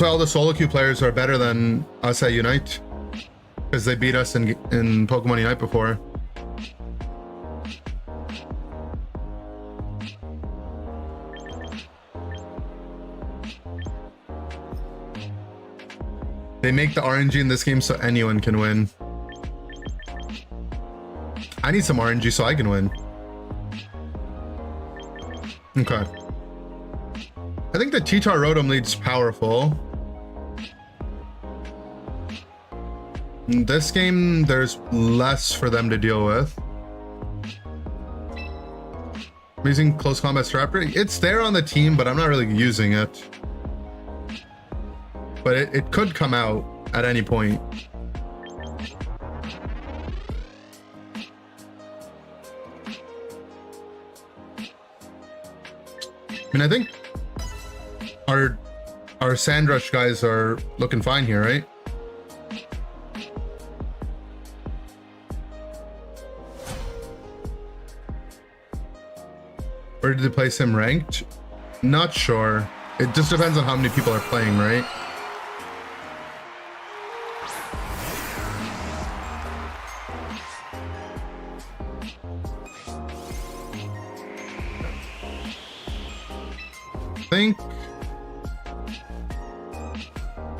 why all the solo queue players are better than us at Unite. Because they beat us in Pokemon Unite before. They make the RNG in this game so anyone can win. I need some RNG so I can win. Okay. I think the T-Tar Rotom lead's powerful. In this game, there's less for them to deal with. I'm using close combat strat. It's there on the team, but I'm not really using it. But it could come out at any point. I mean, I think our Sand Rush guys are looking fine here, right? Where did they place him ranked? Not sure. It just depends on how many people are playing, right?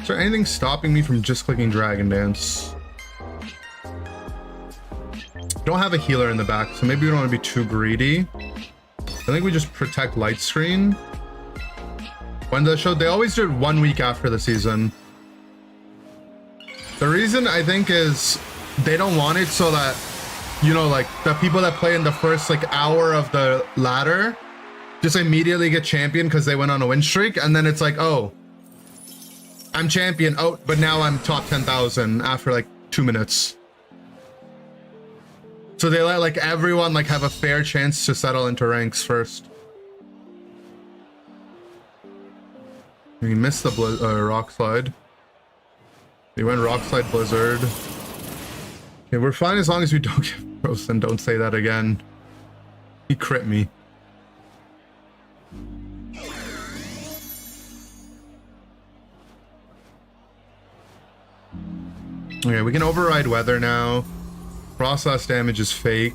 Is there anything stopping me from just clicking Dragon Dance? Don't have a healer in the back, so maybe we don't want to be too greedy. I think we just protect Light Screen. When the show, they always do it 1 week after the season. The reason I think is they don't want it so that, you know, like the people that play in the first like hour of the ladder just immediately get champion because they went on a win streak, and then it's like, oh, I'm champion, oh, but now I'm top 10,000 after like 2 minutes. So they let like everyone like have a fair chance to settle into ranks first. We missed the rock slide. We went rock slide blizzard. Okay, we're fine as long as we don't get frozen. Don't say that again. He crit me. Okay, we can override weather now. Frost loss damage is fake.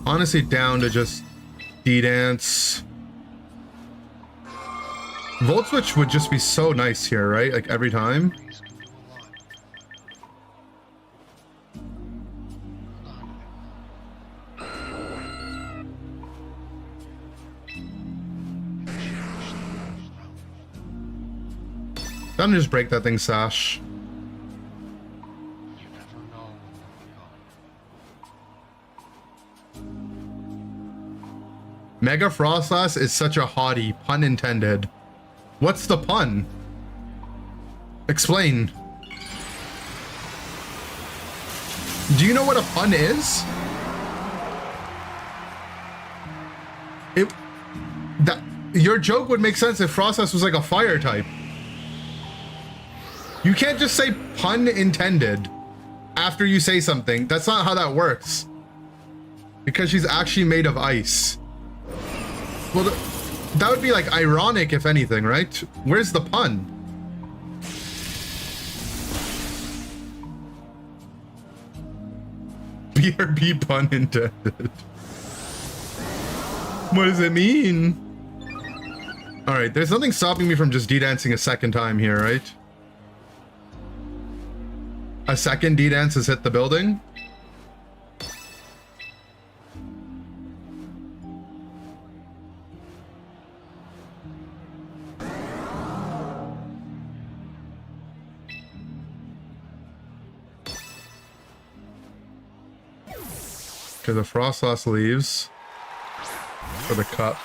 Honestly, down to just D-Dance. Volt Switch would just be so nice here, right? Like every time. Time to just break that thing, Sash. You never know. Mega Frostlass is such a hottie, pun intended. What's the pun? Explain. Do you know what a pun is? Your joke would make sense if Frostlass was like a fire type. You can't just say pun intended after you say something. That's not how that works. Because she's actually made of ice. Well, that would be like ironic if anything, right? Where's the pun? BRB pun intended. What does it mean? All right, there's nothing stopping me from just D-dancing a second time here, right? A second D-dance has hit the building. Okay, the Frostlass leaves for the cup.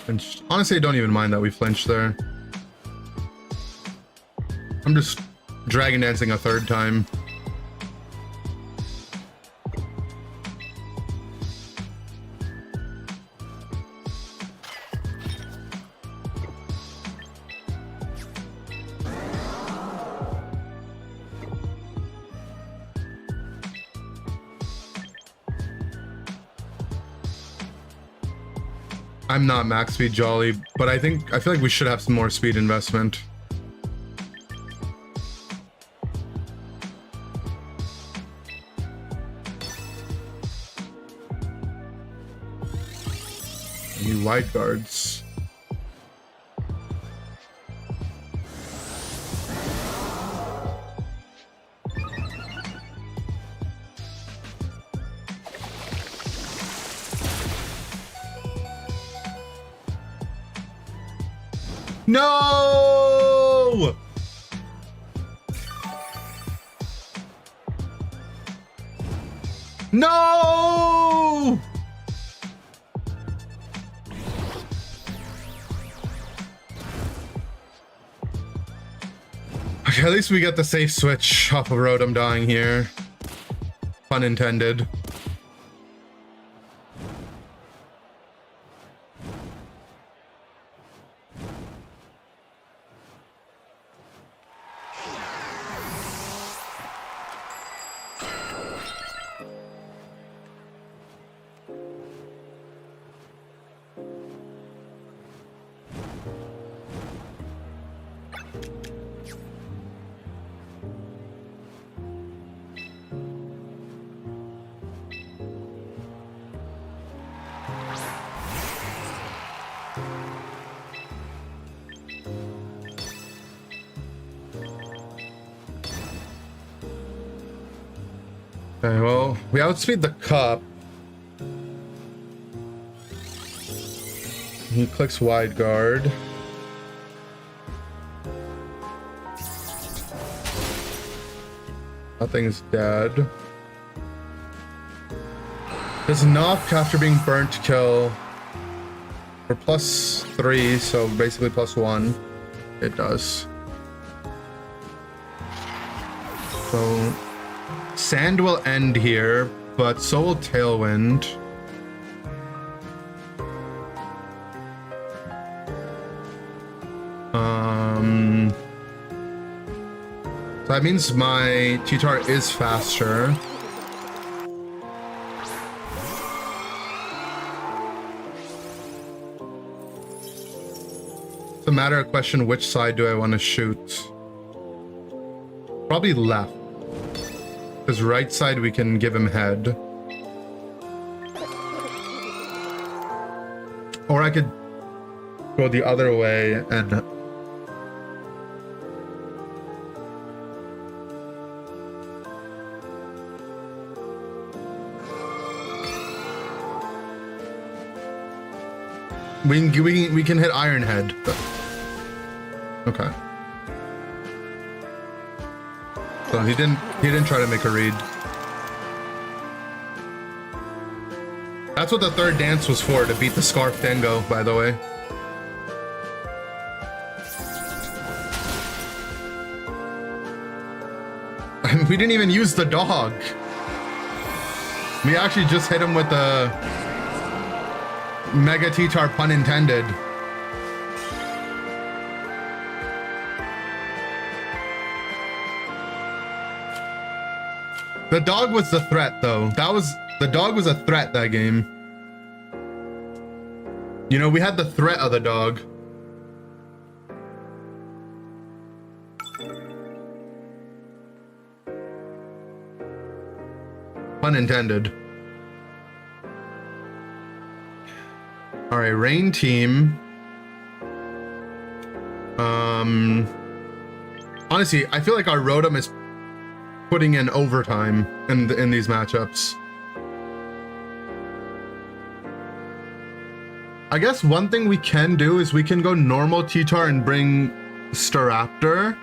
And honestly, I don't even mind that we flinched there. I'm just dragon dancing a third time. I'm not max speed jolly, but I feel like we should have some more speed investment. New wide guards. No! No! Okay, at least we get the safe switch off of Rotom dying here. Pun intended. Okay, well, we outspeed the cup. He clicks wide guard. Nothing's dead. Does knock after being burnt kill. For +3, so basically +1. It does. So Sand will end here, but so will Tailwind. So that means my T-Tar is faster. It's a matter of question, which side do I want to shoot? Probably left. Because right side we can give him head. Or I could go the other way and we can hit Ironhead. Okay. So he didn't try to make a read. That's what the third dance was for, to beat the Scarf Dango, by the way. And we didn't even use the dog. We actually just hit him with the Mega T-Tar, pun intended. The dog was the threat, though. The dog was a threat that game. You know, we had the threat of the dog. Pun intended. All right, Rain team. Honestly, I feel like our Rotom is putting in overtime in these matchups. I guess one thing we can do is we can go normal T-Tar and bring Staraptor,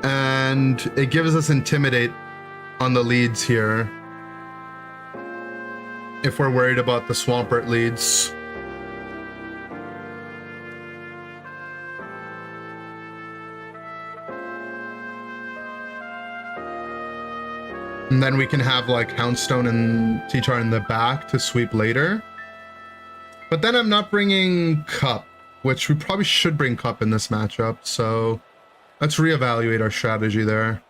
and it gives us Intimidate on the leads here if we're worried about the Swampert leads. And then we can have like Houndstone and T-Tar in the back to sweep later. But then I'm not bringing Cup, which we probably should bring Cup in this matchup. So let's reevaluate our strategy there.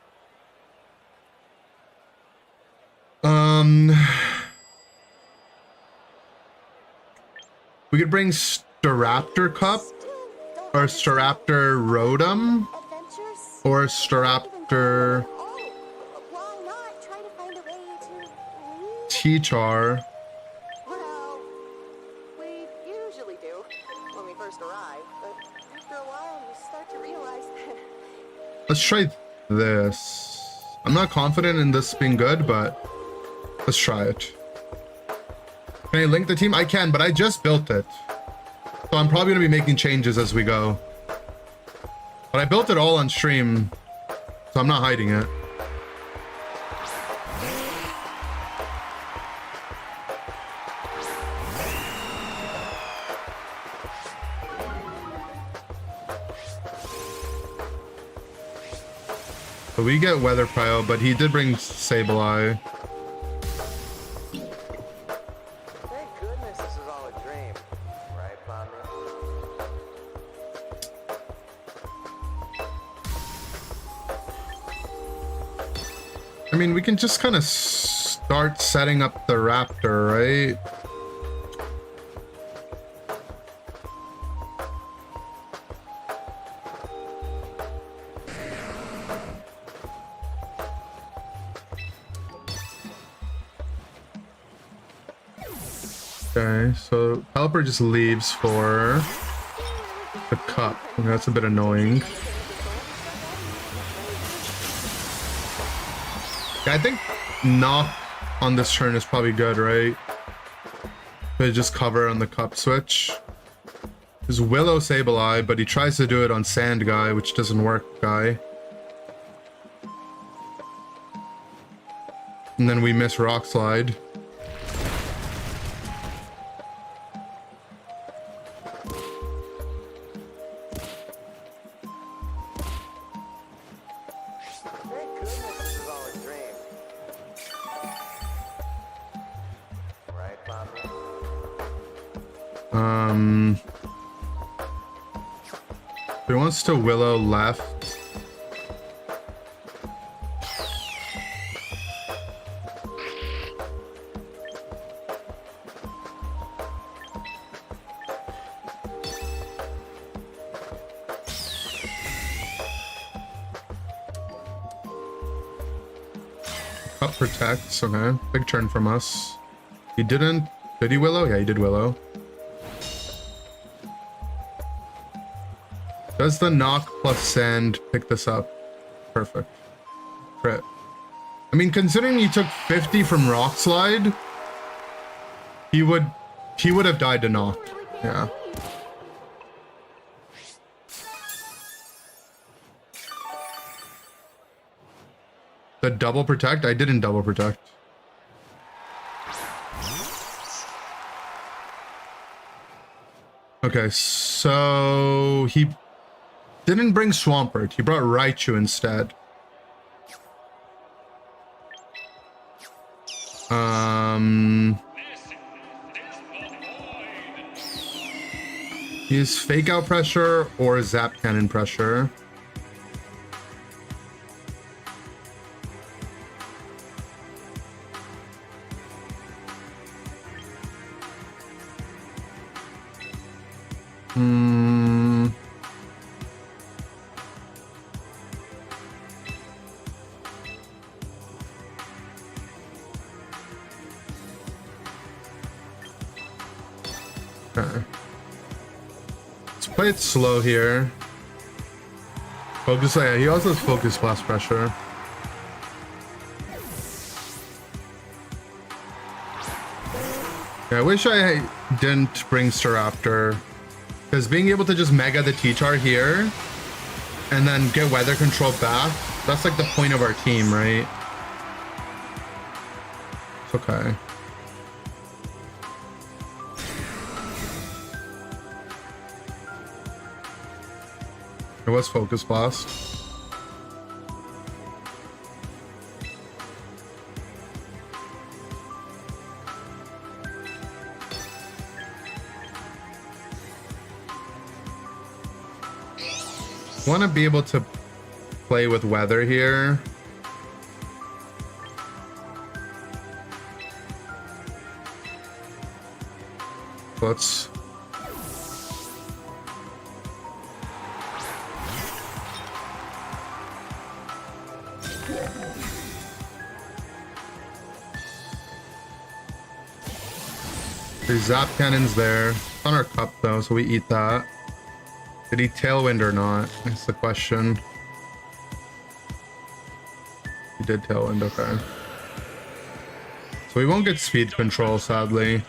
We could bring Staraptor Cup, or Staraptor Rotom, or Staraptor T-Tar. Well, we usually do when we first arrive, but after a while you start to realize that... Let's try this. I'm not confident in this being good, but let's try it. Can I link the team? I can, but I just built it. So I'm probably going to be making changes as we go. But I built it all on stream, so I'm not hiding it. So we get Weather Prio, but he did bring Sableye. Thank goodness this is all a dream, right, Pomni? I mean, we can just kind of start setting up the Raptor, right? Okay, so Pelipper just leaves for the Cup. Okay, that's a bit annoying. Yeah, I think Knock on this turn is probably good, right? To just cover on the Cup switch. There's Willow Sableye, but he tries to do it on Sand Guy, which doesn't work, Guy. And then we miss Rock Slide. Thank goodness this is all a dream. Right, Pomni? He wants to Willow left. Up protects, okay. Big turn from us. He didn't. Did he Willow? Yeah, he did Willow. Does the knock plus sand pick this up? Perfect. Crit. I mean, considering he took 50 from rock slide, he would have died to knock. Yeah. The double protect? I didn't double protect. Okay, so he didn't bring Swampert. He brought Raichu instead. He's fake out pressure or zap cannon pressure. Okay. Let's play it slow here. Focus, yeah, he also has focus blast pressure. Yeah, I wish I didn't bring Staraptor, because being able to just mega the T-Tar here and then get weather control back, that's like the point of our team, right? It's okay. It was focus blast. Want to be able to play with weather here. Let's there's zap cannons there. It's on our cup though, so we eat that. Did he tailwind or not? That's the question. He did tailwind, okay. So we won't get speed control, sadly.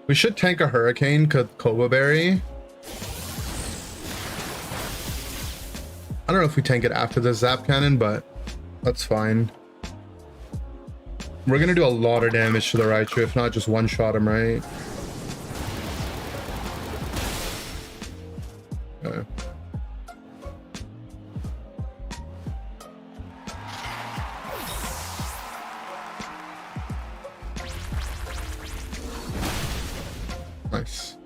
We should tank a Hurricane, Cobra Berry. I don't know if we tank it after the Zap Cannon, but that's fine. We're gonna do a lot of damage to the Raichu, if not just one-shot him, right? Okay. Nice.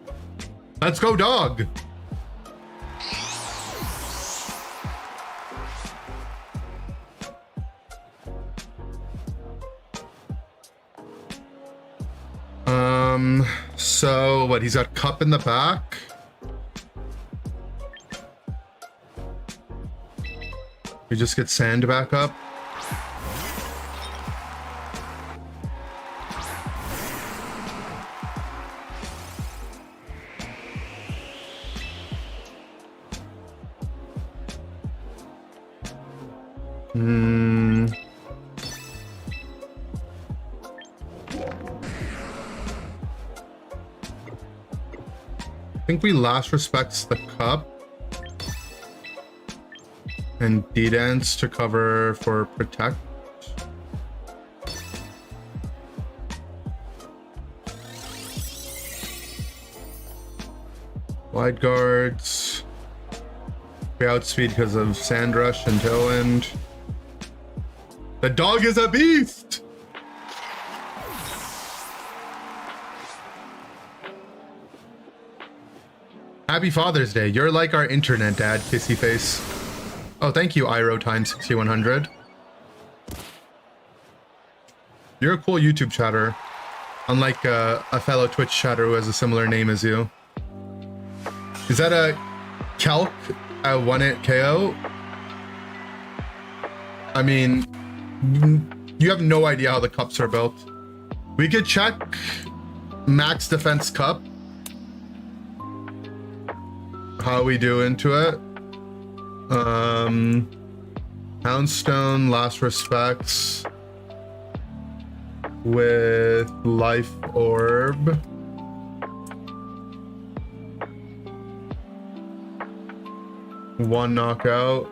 Let's go, dog. So what, he's got Cup in the back. We just get Sand back up. I think we last respects the Cup and D-Dance to cover for Protect. Wide guards. We outspeed because of Sand Rush and Tailwind. The dog is a beast! Happy Father's Day. You're like our internet dad, kissy face. Oh, thank you, Iro times 6100. You're a cool YouTube chatter, unlike a fellow Twitch chatter who has a similar name as you. Is that a Kelk at 1-hit KO? I mean, you have no idea how the cups are built. We could check max defense cup. How we do into it. Houndstone, last respects with life orb. One knockout.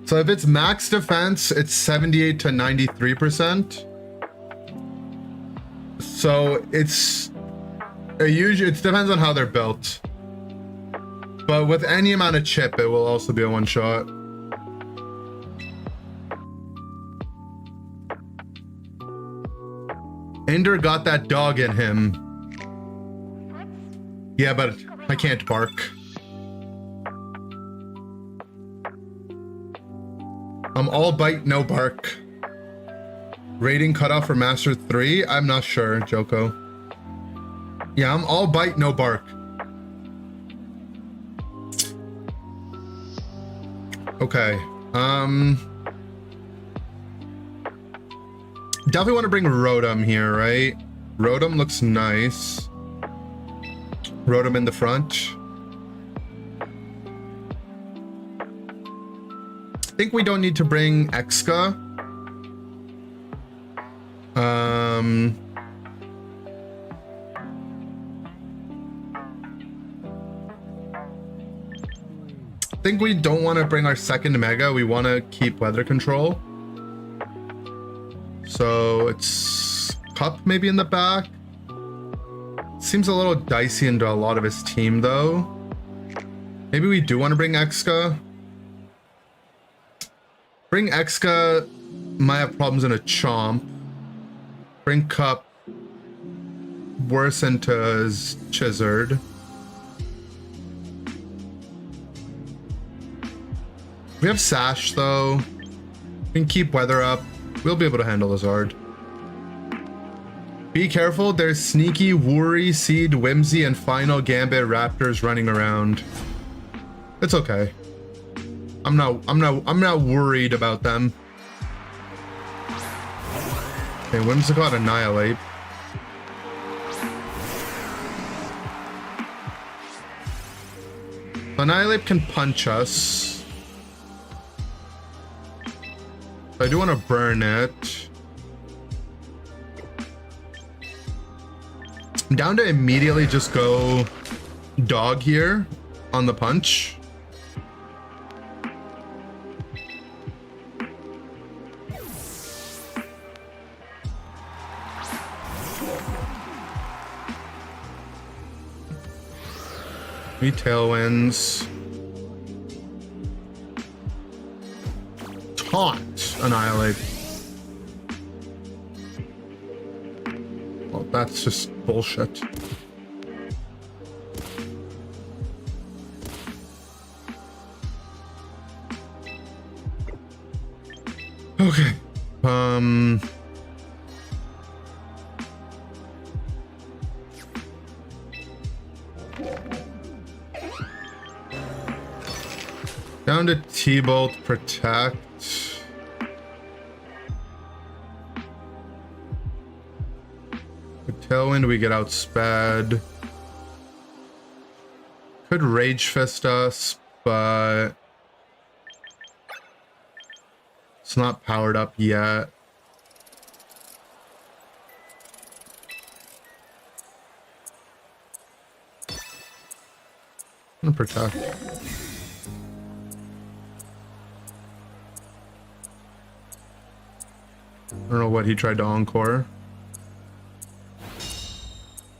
So if it's max defense, it's 78 to 93%. So it depends on how they're built. But with any amount of chip, it will also be a one shot. Ender got that dog in him. Yeah, but I can't bark. I'm all bite, no bark. Rating cutoff for Master 3? I'm not sure, Joko. Yeah, I'm all bite, no bark. Okay. Definitely want to bring Rotom here, right? Rotom looks nice. Rotom in the front. I think we don't need to bring Exca. I think we don't want to bring our second Mega. We want to keep weather control. So it's Cup maybe in the back. Seems a little dicey into a lot of his team though. Maybe we do want to bring Exca. Bring Exca, might have problems in a Chomp. Bring Cup, worse into his Chizard. We have Sash though. We can keep weather up. We'll be able to handle this hard. Be careful, there's Sneaky, Woory, Seed, Whimsy, and Final Gambit Raptors running around. It's okay. I'm not worried about them. Okay, Whimsicott Annihilate. Annihilate can punch us. I do want to burn it. I'm down to immediately just go dog here on the punch. Me tailwinds. Taunt Annihilate. Well, that's just bullshit. Okay. Down to T-Bolt, Protect. With Tailwind, we get outsped. Could Rage Fist us, but it's not powered up yet. I'm gonna Protect. I don't know what he tried to encore.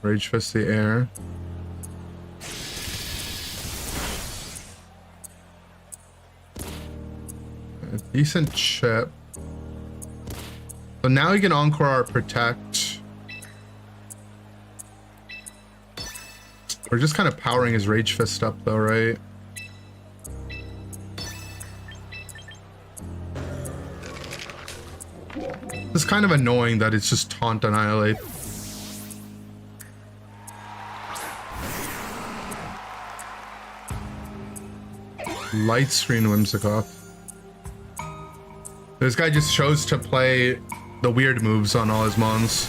Rage Fist the air. A decent chip. So now we can encore our Protect. We're just kind of powering his Rage Fist up though, right? It's kind of annoying that it's just taunt annihilate. Light screen Whimsicott. This guy just chose to play the weird moves on all his mons.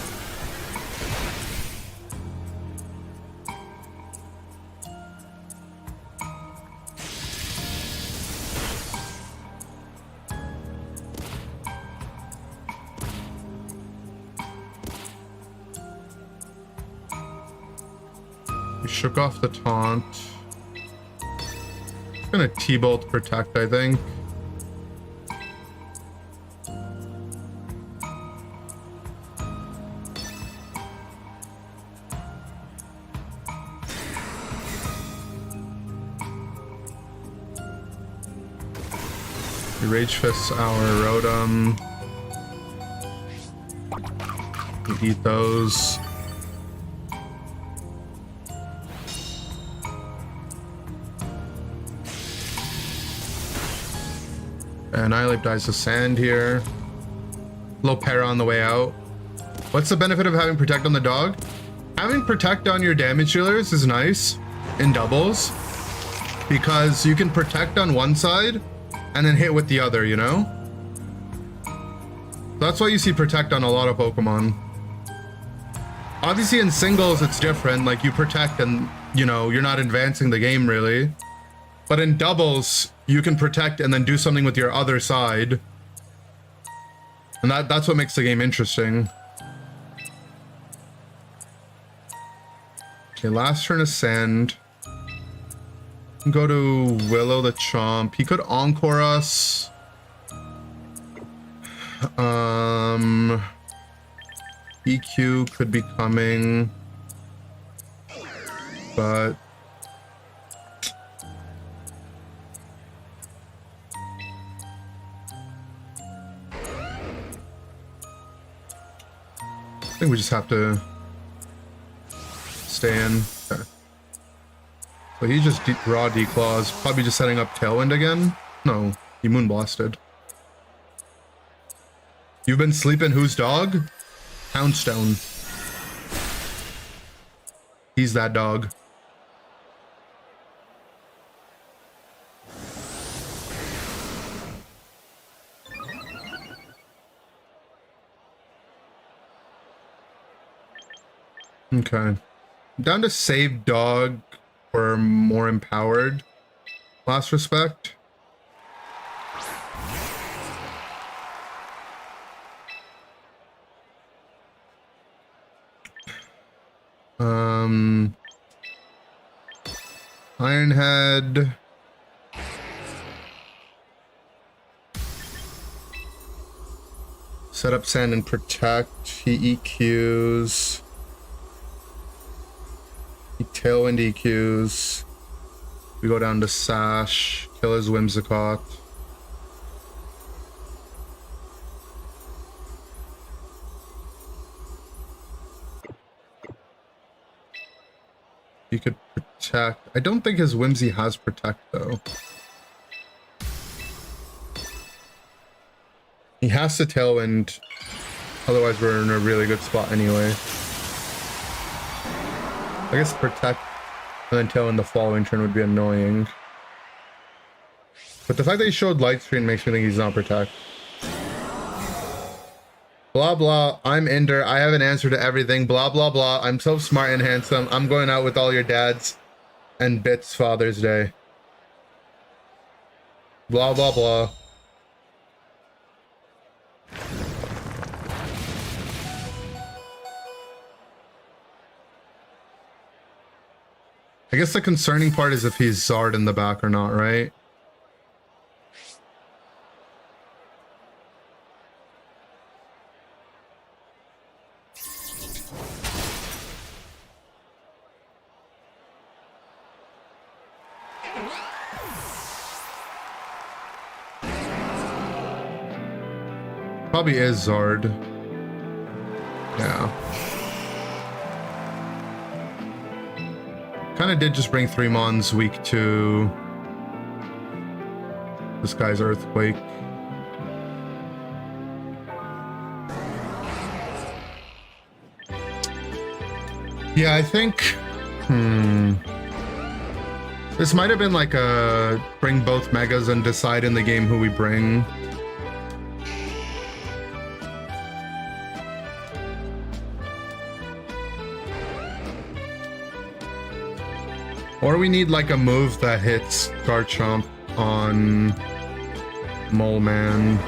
He shook off the taunt. He's gonna T-bolt protect, I think. He Rage Fists our Rotom. You eat those. Annihilate dies to sand here. Low para on the way out. What's the benefit of having Protect on the dog? Having Protect on your damage dealers is nice in doubles because you can Protect on one side and then hit with the other, you know? That's why you see Protect on a lot of Pokemon. Obviously in singles it's different, like you Protect and, you know, you're not advancing the game really. But in doubles, you can Protect and then do something with your other side. And that's what makes the game interesting. Okay, last turn Ascend. Go to Willow the Chomp. He could Encore us. EQ could be coming. But I think we just have to stay in. Okay. So he just raw declaws, probably just setting up Tailwind again. No, he Moonblasted. You've been sleeping whose dog? Houndstone. He's that dog. Okay. Down to save dog or more empowered. Last respect. Ironhead. Set up Sand and Protect. He EQs. He Tailwind EQs. We go down to Sash. Kill his Whimsicott. He could Protect. I don't think his Whimsy has Protect though. He has to Tailwind. Otherwise we're in a really good spot anyway. I guess Protect and then Tailwind the following turn would be annoying. But the fact that he showed Light Screen makes me think he's not Protect. Blah blah, I'm Ender, I have an answer to everything, blah blah blah, I'm so smart and handsome, I'm going out with all your dads and Bits Father's Day. Blah blah blah. I guess the concerning part is if he's Zard in the back or not, right? Probably is Zard. Yeah. Kind of did just bring 3 mons weak to this guy's Earthquake. Yeah, I think... This might have been like a bring both megas and decide in the game who we bring. Or we need like a move that hits Garchomp on Mole Man.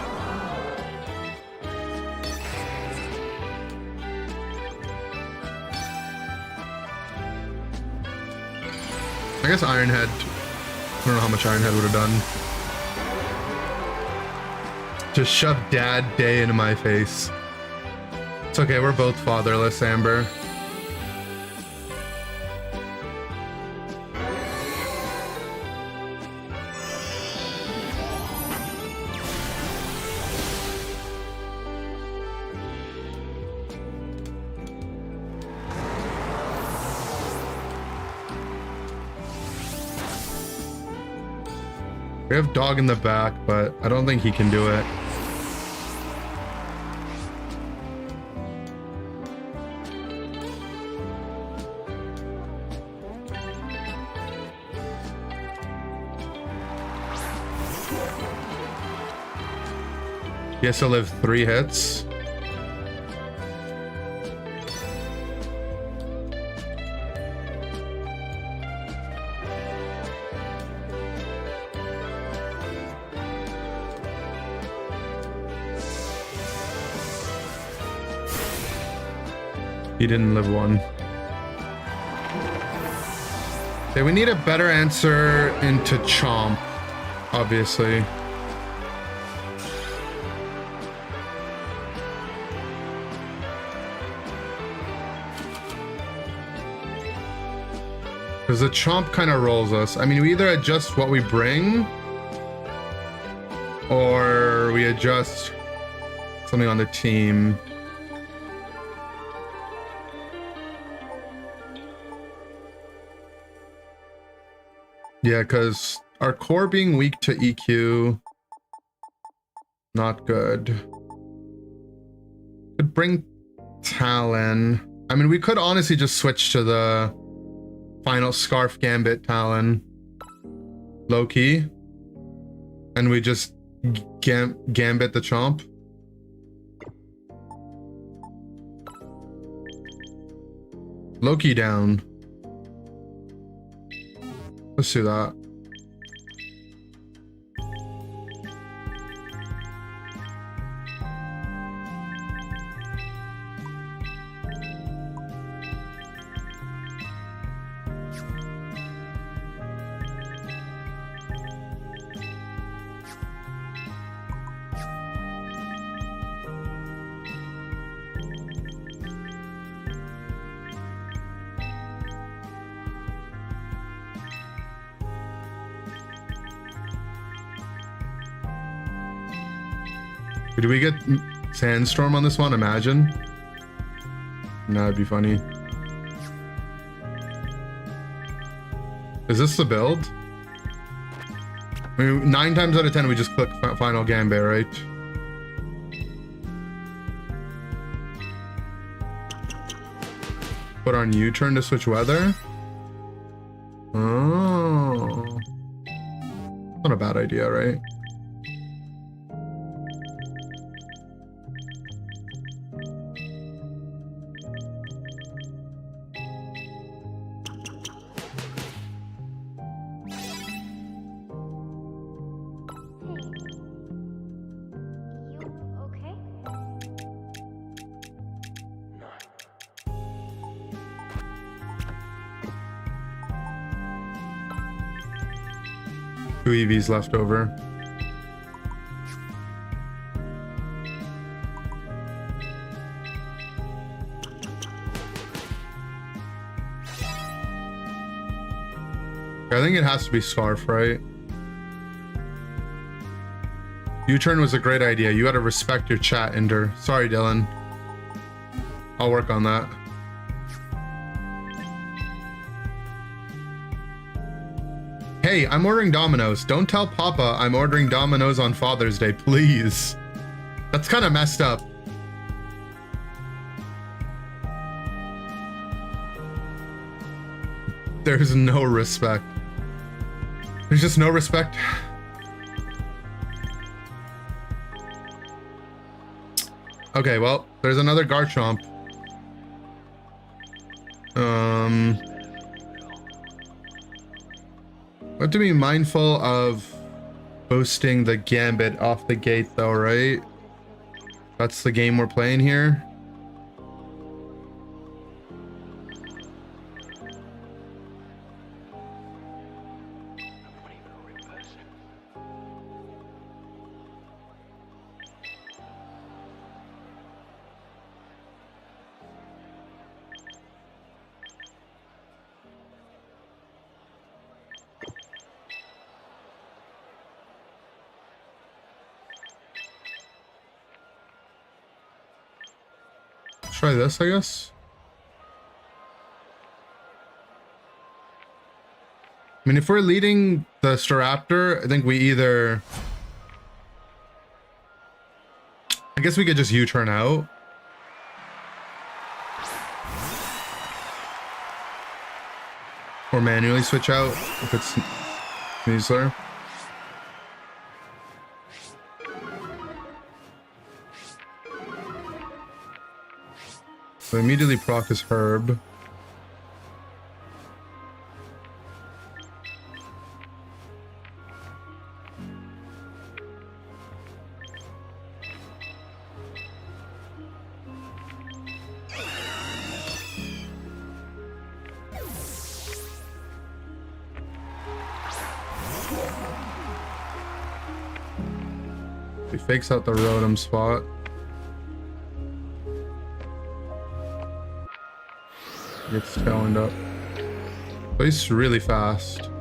I guess Iron Head. I don't know how much Iron Head would have done. Just shove Dad Day into my face. It's okay, we're both fatherless, Amber. We have Dog in the back, but I don't think he can do it. He has to live 3 hits. He didn't live 1. Okay, we need a better answer into Chomp, obviously. Because the Chomp kind of rolls us. I mean, we either adjust what we bring, or we adjust something on the team. Yeah, because our core being weak to EQ, not good. Could bring Talon. I mean, we could honestly just switch to the final Scarf Gambit Talon. Low key. And we just Gambit the Chomp. Low key down. Let's do that. Do we get Sandstorm on this one? Imagine. No, it'd be funny. Is this the build? I mean, 9 times out of 10 we just click Final Gambit, right? Put on U-turn to switch weather? Oh. Not a bad idea, right? Two EVs left over. I think it has to be Scarf, right? U-turn was a great idea. You gotta respect your chat, Ender. Sorry, Dylan. I'll work on that. Hey, I'm ordering Domino's. Don't tell Papa I'm ordering Domino's on Father's Day, please. That's kind of messed up. there's no respect. There's just no respect. Okay, well, there's another Garchomp. We have to be mindful of boosting the Gambit off the gate though, right? That's the game we're playing here. Try this, I guess. I mean, if we're leading the Staraptor, I think we either... I guess we could just U-turn out. Or manually switch out if it's Sneasler. So immediately proc his Herb. He fakes out the Rotom spot. Gets tailwind up. But he's really fast.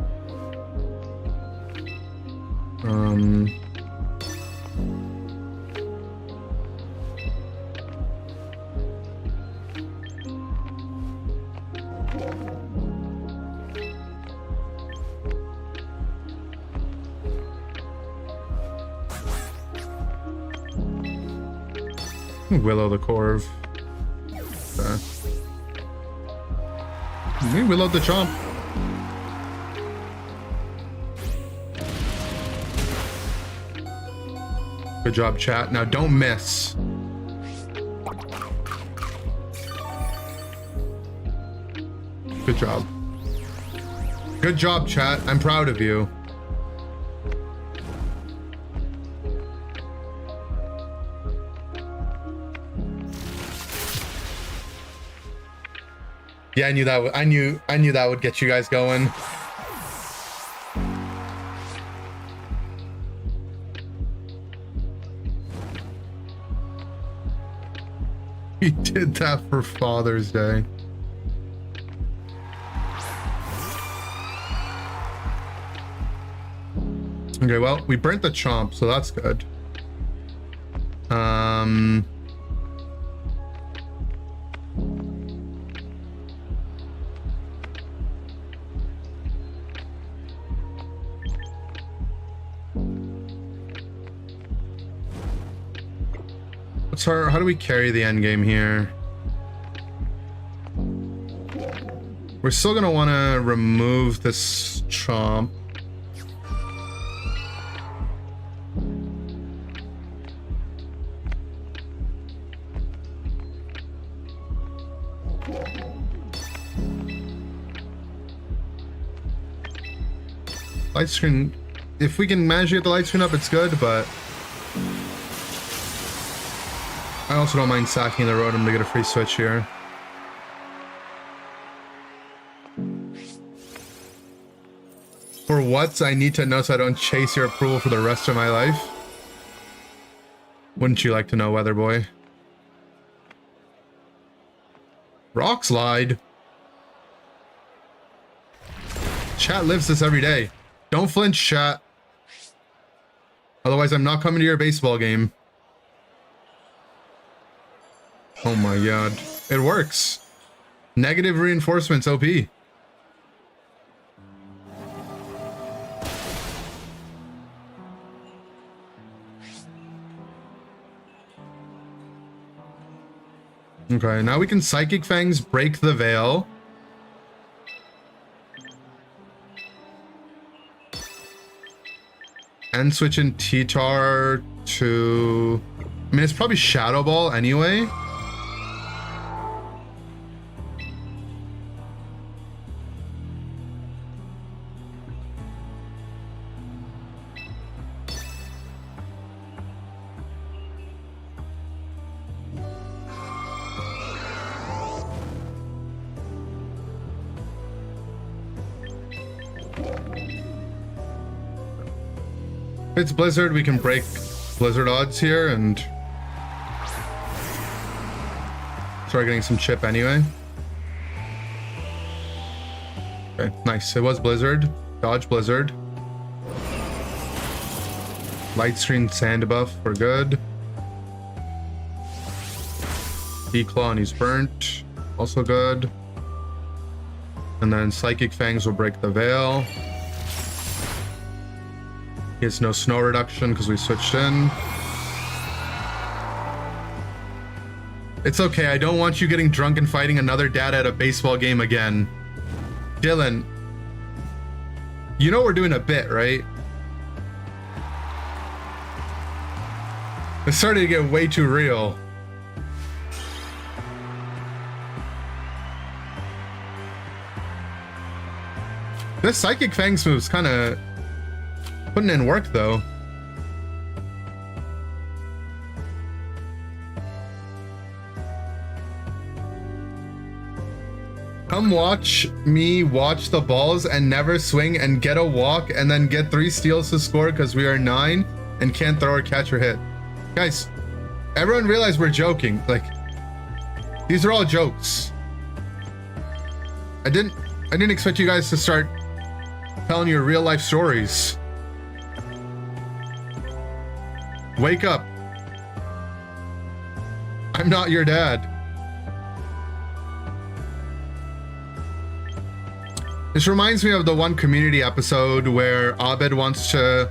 Willow the Corv. Okay. We Willow the Chomp. Good job, chat. Now don't miss. Good job. Good job, chat. I'm proud of you. Yeah, I knew that. I knew that would get you guys going. He did that for Father's Day. Okay, well, we burnt the Chomp, so that's good. How do we carry the end game here? We're still gonna want to remove this Chomp. Light screen. If we can manage to get the light screen up, it's good, but I also don't mind sacking the Rotom to get a free switch here. For what? I need to know so I don't chase your approval for the rest of my life. Wouldn't you like to know, Weather Boy? Rock Slide. Chat lives this every day. Don't flinch, chat. Otherwise, I'm not coming to your baseball game. Oh my god. It works. Negative reinforcements OP. Okay, now we can Psychic Fangs, break the veil. and switch in T-Tar to... I mean, it's probably Shadow Ball anyway. If it's Blizzard, we can break Blizzard odds here and start getting some chip anyway. Okay, nice. It was Blizzard. Dodge Blizzard. Light Screen Sand buff, we're good. D-Claw and he's burnt, also good. And then Psychic Fangs will break the Veil. He has no snow reduction because we switched in. It's okay, I don't want you getting drunk and fighting another dad at a baseball game again. Dylan, you know we're doing a bit, right? It's starting to get way too real. This Psychic Fangs move's kind of putting in work, though. Come watch me watch the balls and never swing and get a walk and then get 3 steals to score because we are 9 and can't throw or catch or hit. Guys, everyone realize we're joking. Like, these are all jokes. I didn't expect you guys to start telling your real life stories. Wake up. I'm not your dad. This reminds me of the one Community episode where Abed wants to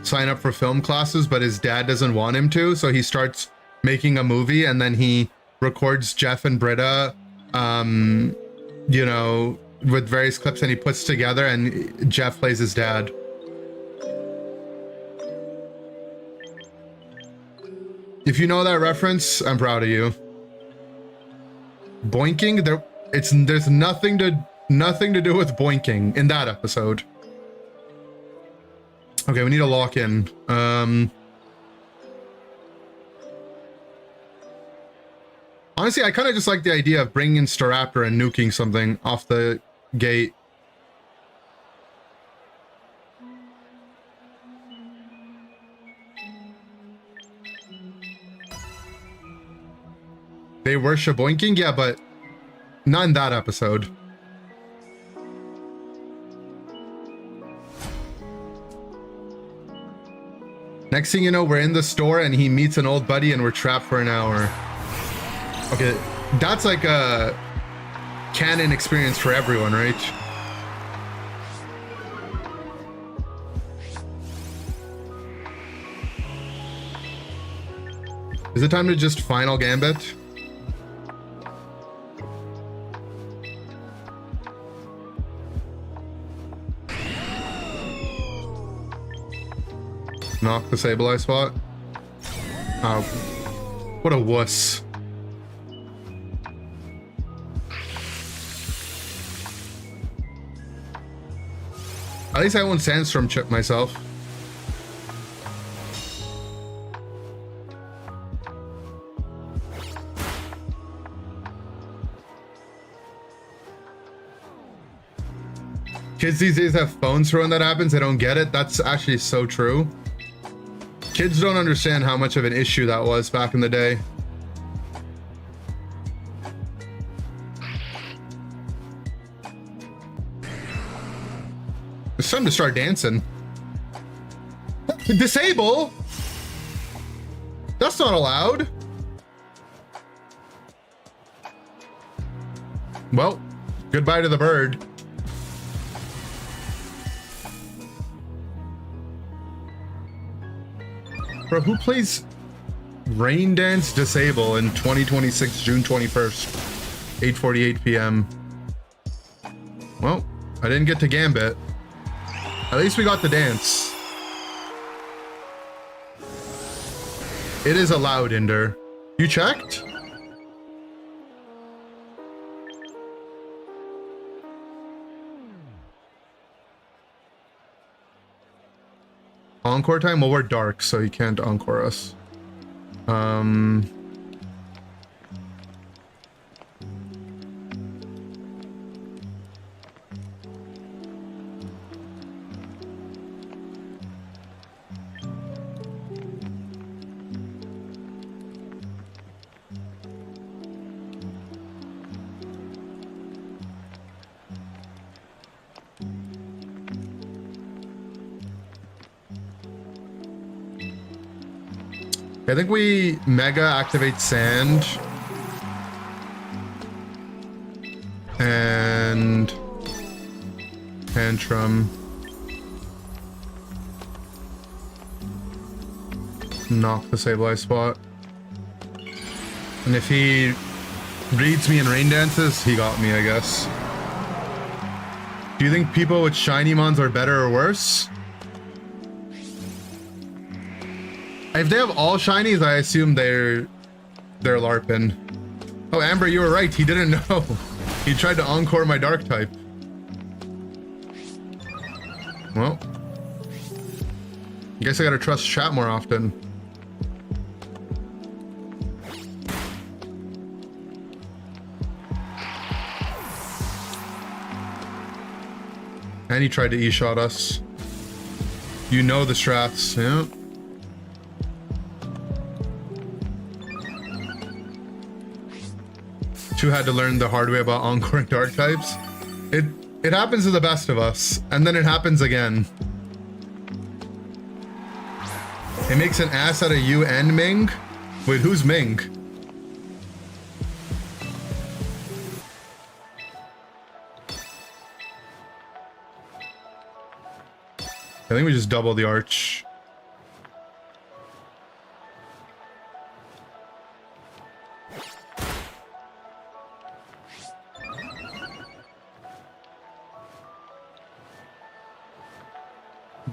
sign up for film classes, but his dad doesn't want him to, so he starts making a movie and then he records Jeff and Britta, you know, with various clips, and he puts together and Jeff plays his dad. If you know that reference, I'm proud of you. Boinking, there's nothing to do with boinking in that episode. Okay, we need to lock in. Honestly, I kind of just like the idea of bringing in Staraptor and nuking something off the gate. They were shaboinking? Yeah, but not in that episode. Next thing you know, we're in the store and he meets an old buddy and we're trapped for an hour. Okay, that's like a canon experience for everyone, right? Is it time to just final gambit? Knock the Sableye spot. Oh, what a wuss. At least I won't Sandstorm chip myself. Kids these days have phones for when that happens. They don't get it. That's actually so true. Kids don't understand how much of an issue that was back in the day. It's time to start dancing. Disable? That's not allowed. Well, goodbye to the bird. Bro, who plays Rain Dance Disable in 2026, June 21st, 8:48 p.m. Well, I didn't get to Gambit. At least we got the dance. It is allowed, Inder. You checked? Encore time? Well, we're dark, so you can't encore us. I think we mega activate sand and tantrum. Knock the stabilize spot. And if he reads me in rain dances, he got me, I guess. Do you think people with shiny mons are better or worse? If they have all shinies, I assume they're LARPing. Oh, Amber, you were right. He didn't know. He tried to encore my dark type. Well, I guess I gotta trust chat more often. And he tried to E-shot us. You know the strats, yeah. Chu had to learn the hard way about encoring dark types. It happens to the best of us, and then it happens again. It makes an ass out of you and Ming? Wait, who's Ming? I think we just double the arch.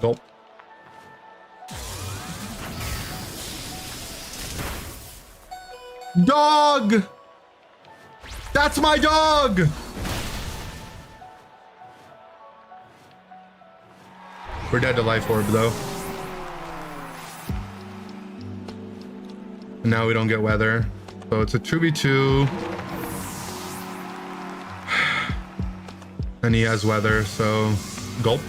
Gulp. Dog! That's my dog! We're dead to life orb though. And now we don't get weather. So it's a 2v2. And he has weather, so gulp.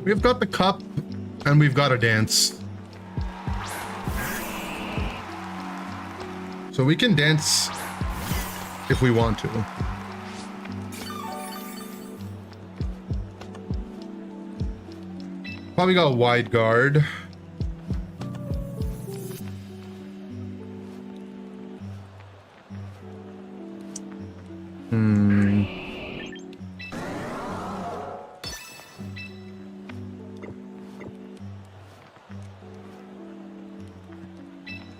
We've got the cup and we've got a dance. So we can dance if we want to. Probably got wide guard.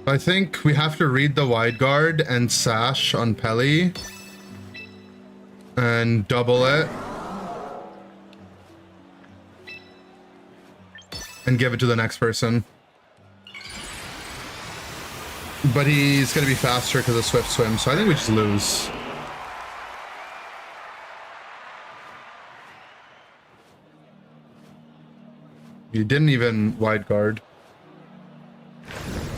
I think we have to read the wide guard and sash on Pelly and double it and give it to the next person. But he's gonna be faster because of Swift Swim, so I think we just lose. He didn't even wide guard.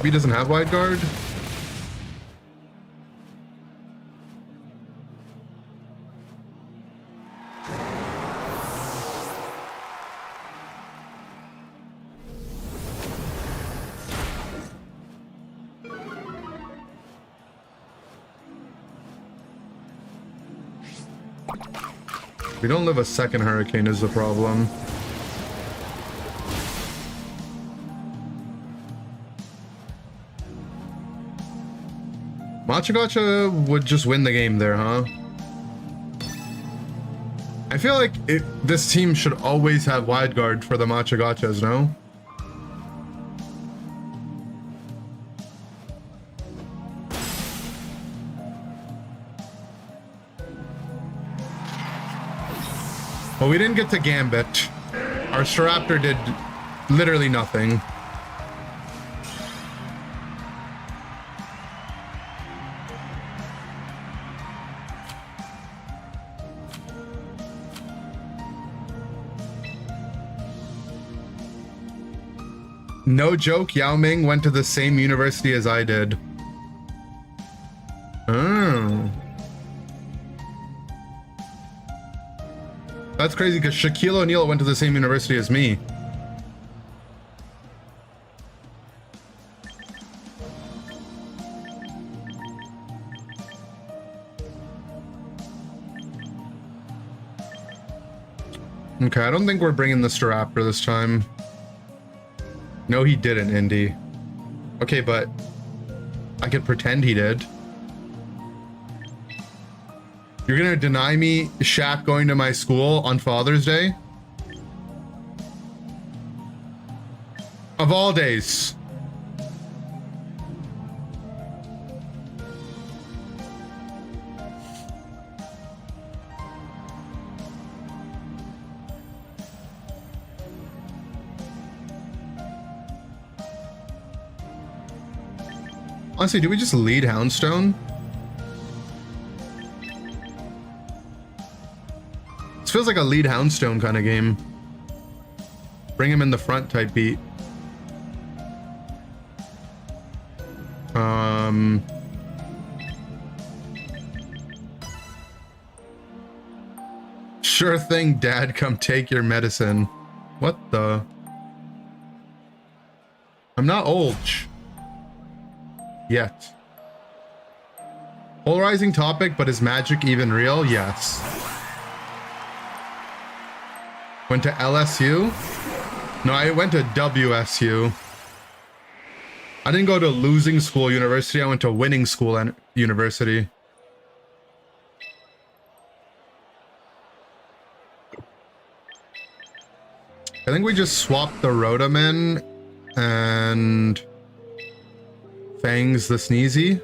He doesn't have wide guard. We don't live a second hurricane is the problem. Machagacha would just win the game there, huh? I feel like this team should always have wide guard for the Machagachas, no? But we didn't get to Gambit. Our Staraptor did literally nothing. No joke, Yao Ming went to the same university as I did. Oh. That's crazy because Shaquille O'Neal went to the same university as me. Okay, I don't think we're bringing the Staraptor this time. No, he didn't, Indy. Okay, but I could pretend he did. You're gonna deny me Shaq going to my school on Father's Day? Of all days. Honestly, do we just lead Houndstone? This feels like a lead Houndstone kind of game. Bring him in the front type beat. Sure thing, Dad, come take your medicine. What the? I'm not old. Yet. Polarizing topic, but is magic even real? Yes. Went to LSU? No, I went to WSU. I didn't go to losing school university, I went to winning school and university. I think we just swapped the Rotoman and Fangs the Sneezy.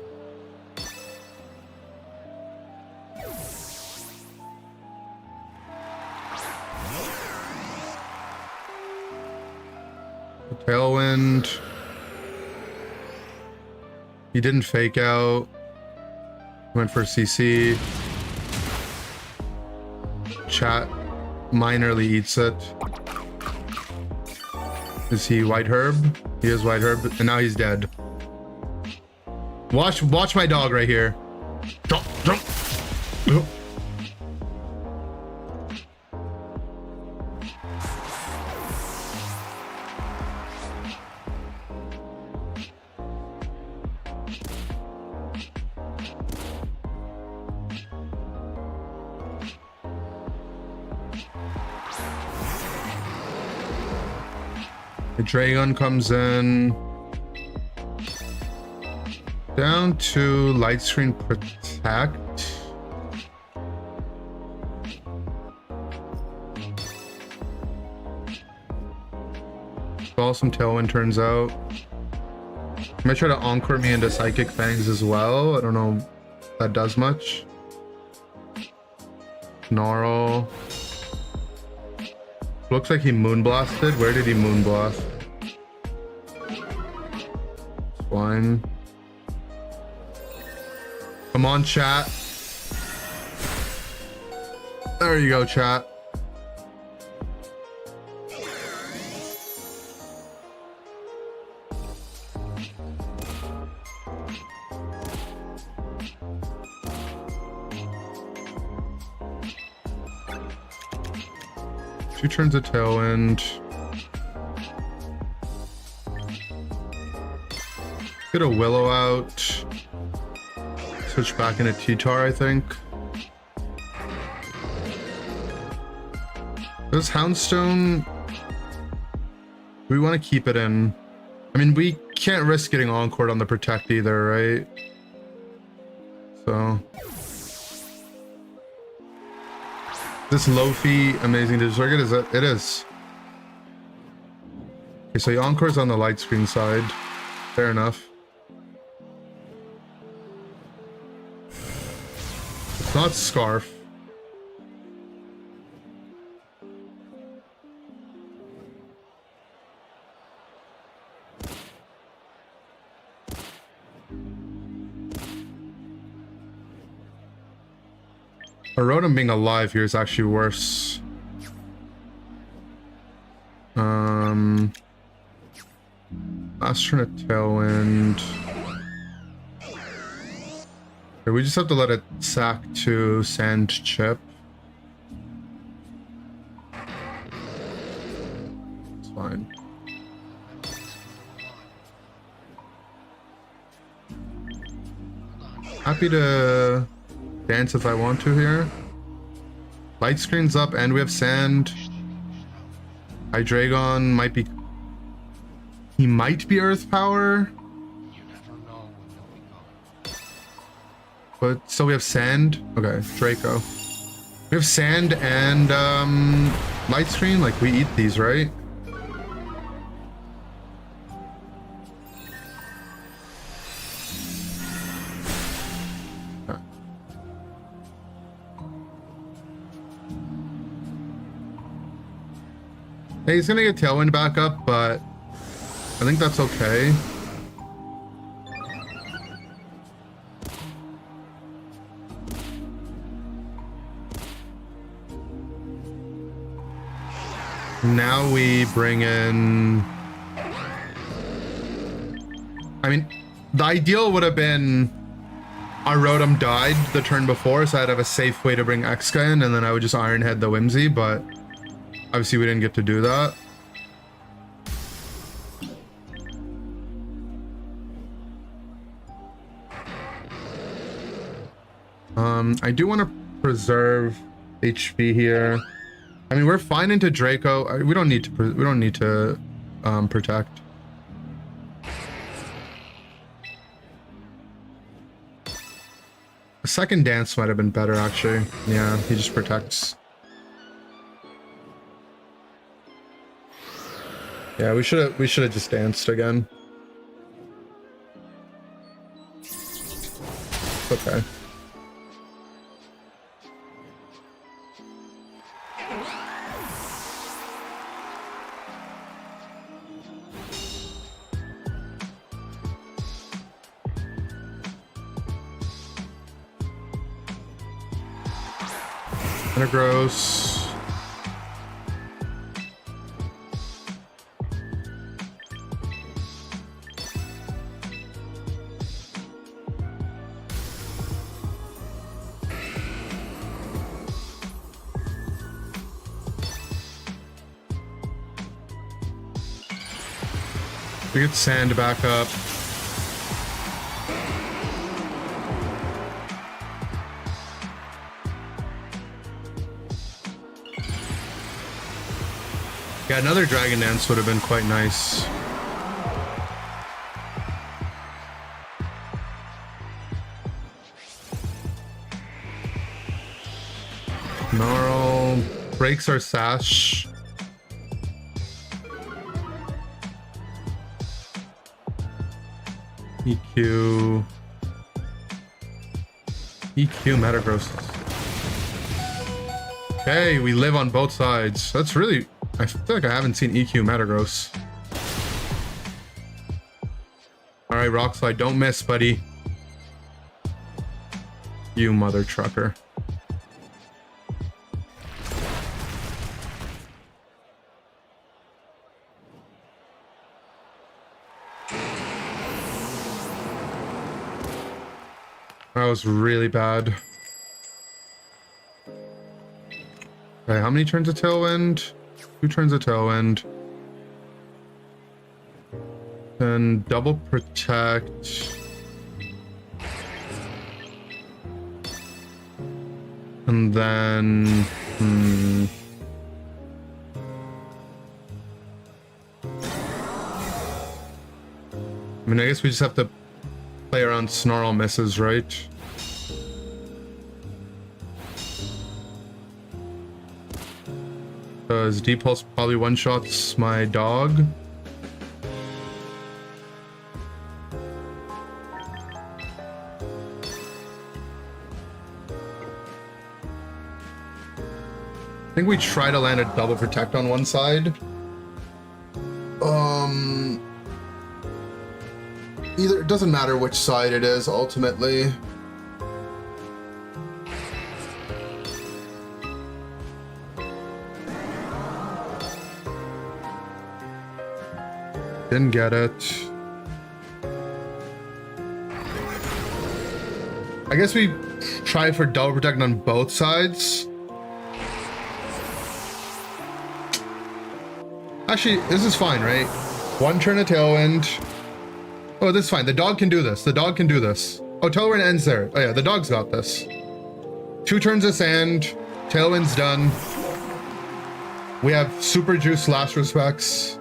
The Tailwind. He didn't fake out. Went for CC. Chat minorly eats it. Is he White Herb? He is White Herb, and now he's dead. Watch my dog right here. Jump, jump. Oh. The Dragon comes in. Down to light screen protect. Well, some Tailwind turns out. I might try to Encore me into Psychic Fangs as well. I don't know if that does much. Snarl. Looks like he Moonblasted. Where did he Moonblast? Fine. Come on, chat. There you go, chat. Two turns of Tailwind. Get a Willow out. Switch back into T-Tar, I think. This Houndstone, we want to keep it in. I mean, we can't risk getting Encored on the Protect either, right? So. This low-fee amazing digital circuit, is it? It is. Okay, so Encore's on the light screen side. Fair enough. It's not Scarf. Rotom being alive here is actually worse. Last turn of Tailwind. Okay, we just have to let it sack to Sand Chip. It's fine. Happy to dance if I want to here. Light screen's up and we have Sand. Hydreigon might be... He might be Earth Power. But so we have Sand. Okay, Draco. We have Sand and Light Screen. Like we eat these, right? Okay. Hey, he's gonna get Tailwind back up, but I think that's okay. Now we bring in... I mean, the ideal would have been our Rotom died the turn before, so I'd have a safe way to bring Exca in, and then I would just Iron Head the Whimsy, but obviously we didn't get to do that. I do want to preserve HP here. I mean, we're fine into Draco. We don't need to protect. A second dance might have been better, actually. Yeah, he just protects. Yeah, we should have just danced again. Okay. Kinda gross. We get Sand back up. Yeah, another Dragon Dance would have been quite nice. Gnarl breaks our Sash. EQ Metagross. Okay, we live on both sides. That's really... I feel like I haven't seen EQ Metagross. Alright, Rock Slide, don't miss, buddy. You mother trucker. That was really bad. Okay, how many turns of Tailwind? 2 turns of Tailwind. Then double protect. And then... I mean, I guess we just have to play around Snarl misses, right? Because D-Pulse probably one-shots my dog. I think we try to land a double protect on one side. Either, it doesn't matter which side it is ultimately. Didn't get it. I guess we try for double protect on both sides. Actually, this is fine, right? One turn of Tailwind. Oh, this is fine. The dog can do this. The dog can do this. Oh, Tailwind ends there. Oh yeah, the dog's got this. 2 turns of Sand. Tailwind's done. We have Super Juice Last Respects.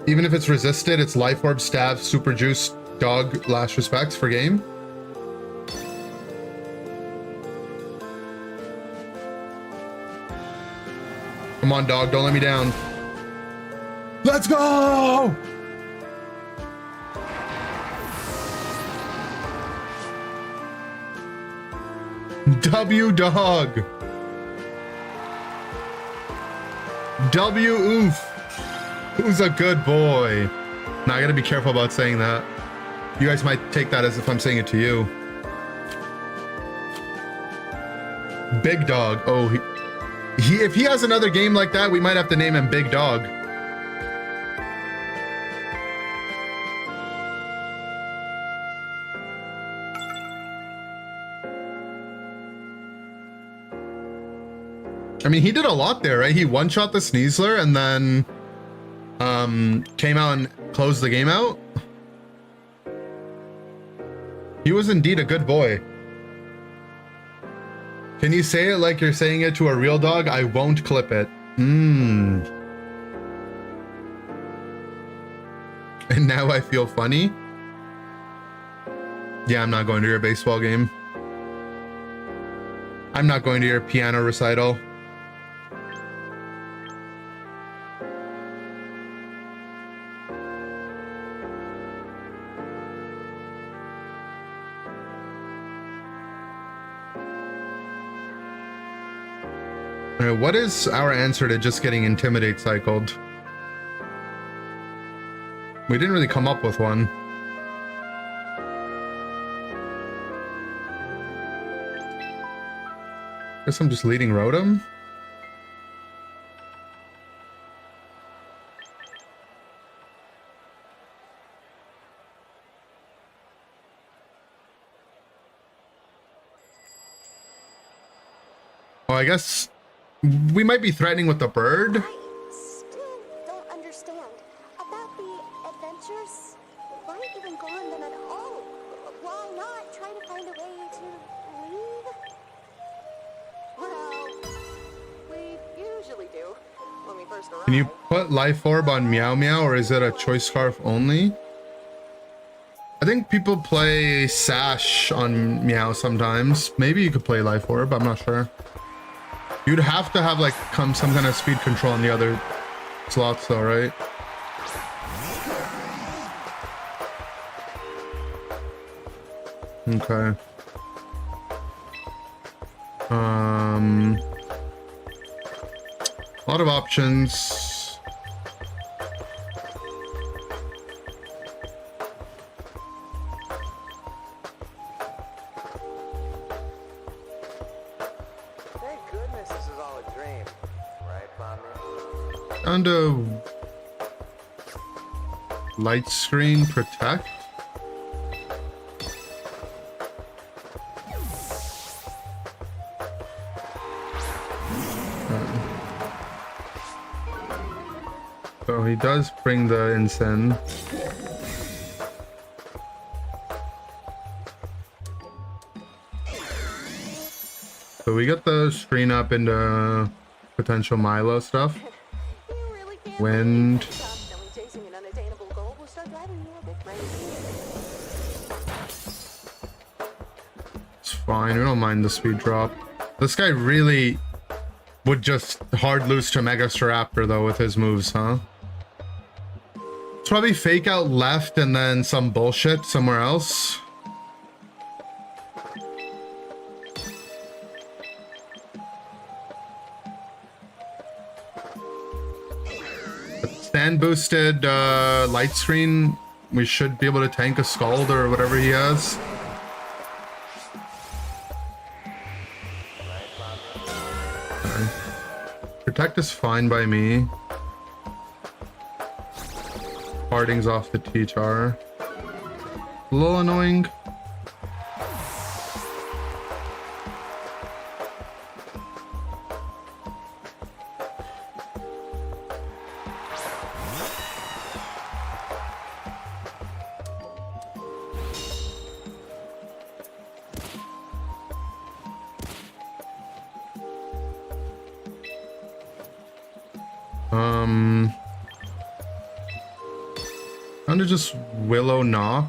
Even if it's resisted, it's Life Orb, Stab, Super Juice, Dog, Last Respects for game. Come on, dog, don't let me down. Let's go! W dog. W oof. Who's a good boy? Now I gotta be careful about saying that. You guys might take that as if I'm saying it to you. Big dog. Oh, if he has another game like that, we might have to name him Big Dog. I mean, he did a lot there, right? He one-shot the Sneasler and then came out and closed the game out. He was indeed a good boy. Can you say it like you're saying it to a real dog? I won't clip it. And now I feel funny. Yeah, I'm not going to your baseball game. I'm not going to your piano recital. What is our answer to just getting Intimidate cycled? We didn't really come up with one. Guess I'm just leading Rotom. Well, I guess we might be threatening with the bird. I still don't understand. About the adventures, why even go on them at all? Why not try to find a way to leave? Well, we usually do when we first arrive. Can you put Life Orb on Meow Meow, or is it a Choice Scarf only? I think people play Sash on Meow sometimes. Maybe you could play Life Orb, I'm not sure. You'd have to have like some kind of speed control on the other slots though, right? Okay. A lot of options. Thank goodness this is all a dream. Right, Pomni? Down to Light Screen Protect. So he does bring the Incense. So we got the screen up into potential Milo stuff. You really can't Wind. constantly chasing an unattainable goal will start driving you a bit crazy. It's fine, we don't mind the speed drop. This guy really would just hard lose to Mega Staraptor though with his moves, huh? It's probably fake out left and then some bullshit somewhere else. Stand boosted light screen. We should be able to tank a Scald or whatever he has. Okay. Protect is fine by me. Parting's off the T-Char. A little annoying. I'm gonna just Willow knock.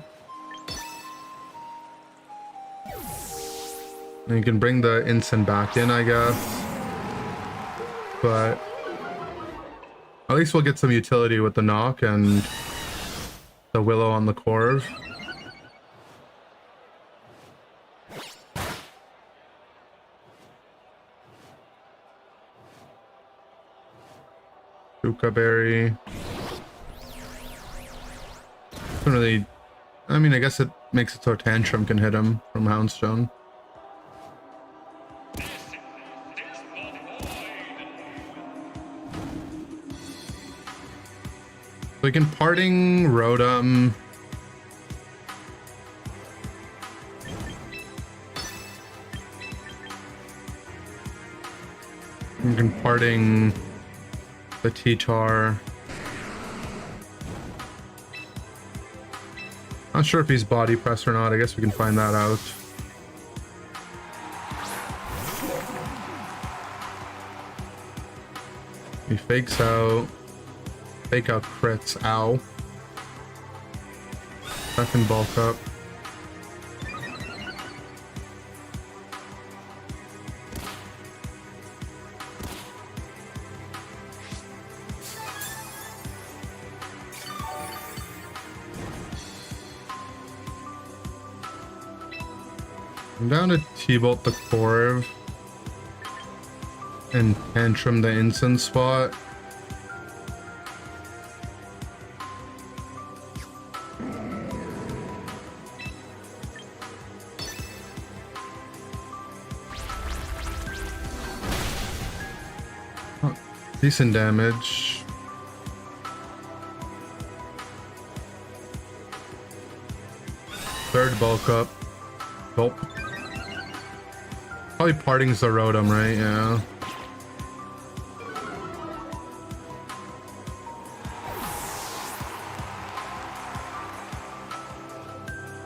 And you can bring the Ensign back in, I guess. But at least we'll get some utility with the knock and the Willow on the Corv. Yucca Berry. Doesn't really... I mean, I guess it makes it so Tantrum can hit him from Houndstone. We can Parting Rotom. We can Parting the T-Tar. Not sure if he's body press or not. I guess we can find that out. He fakes out. Fake out crits. Ow. Second bulk up. I'm down to T-Bolt the Corv and Tantrum the Ensign spot. Oh, decent damage. Third bulk up. Gulp. Probably Parting's the Rotom, right? Yeah.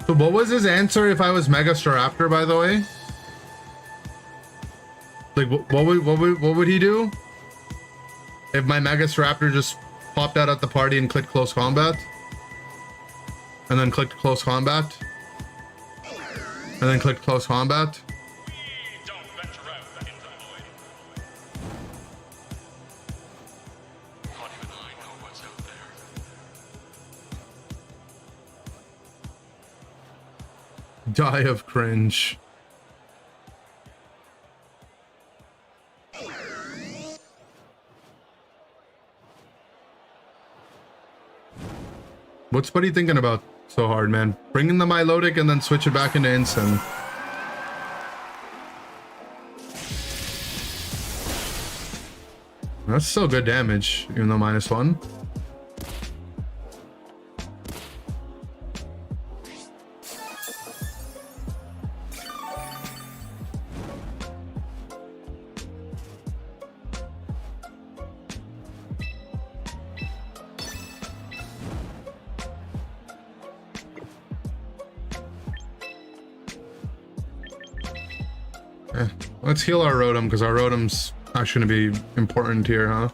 So what was his answer if I was Mega Staraptor, by the way? Like, what would he do? If my Mega Staraptor just popped out at the party and clicked Close Combat? And then clicked Close Combat? And then clicked Close Combat? Die of cringe. What's Buddy thinking about so hard, man? Bring in the Milotic and then switch it back into Ensign. That's still good damage, even though -1. Let's heal our Rotom, because our Rotom's actually going to be important here, huh?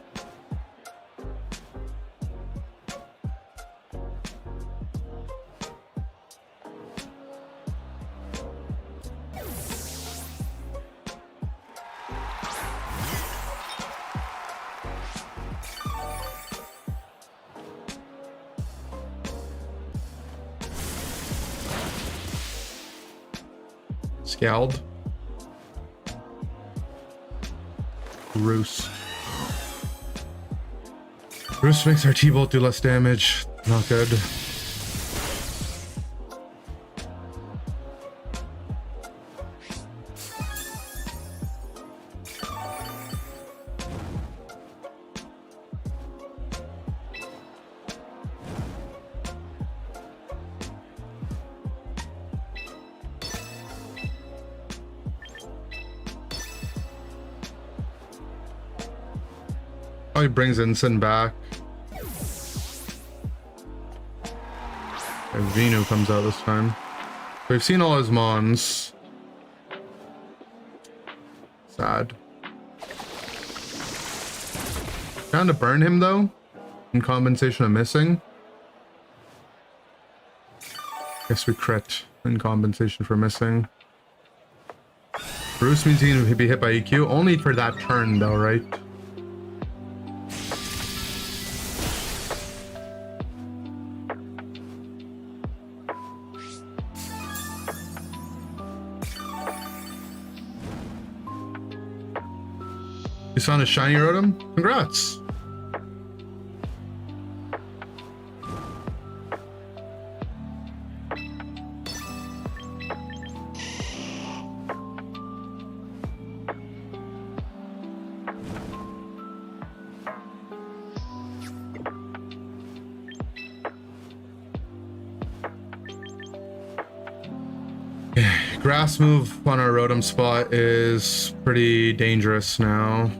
Scald. Roost. Roost makes our T-Bolt do less damage. Not good. Oh, he brings Ensign back. And Venu comes out this time. We've seen all his mons. Sad. Trying to burn him though, in compensation of missing. Guess we crit in compensation for missing. Bruce means he can be hit by EQ only for that turn though, right? You found a shiny Rotom? Congrats! Grass move on our Rotom spot is pretty dangerous now.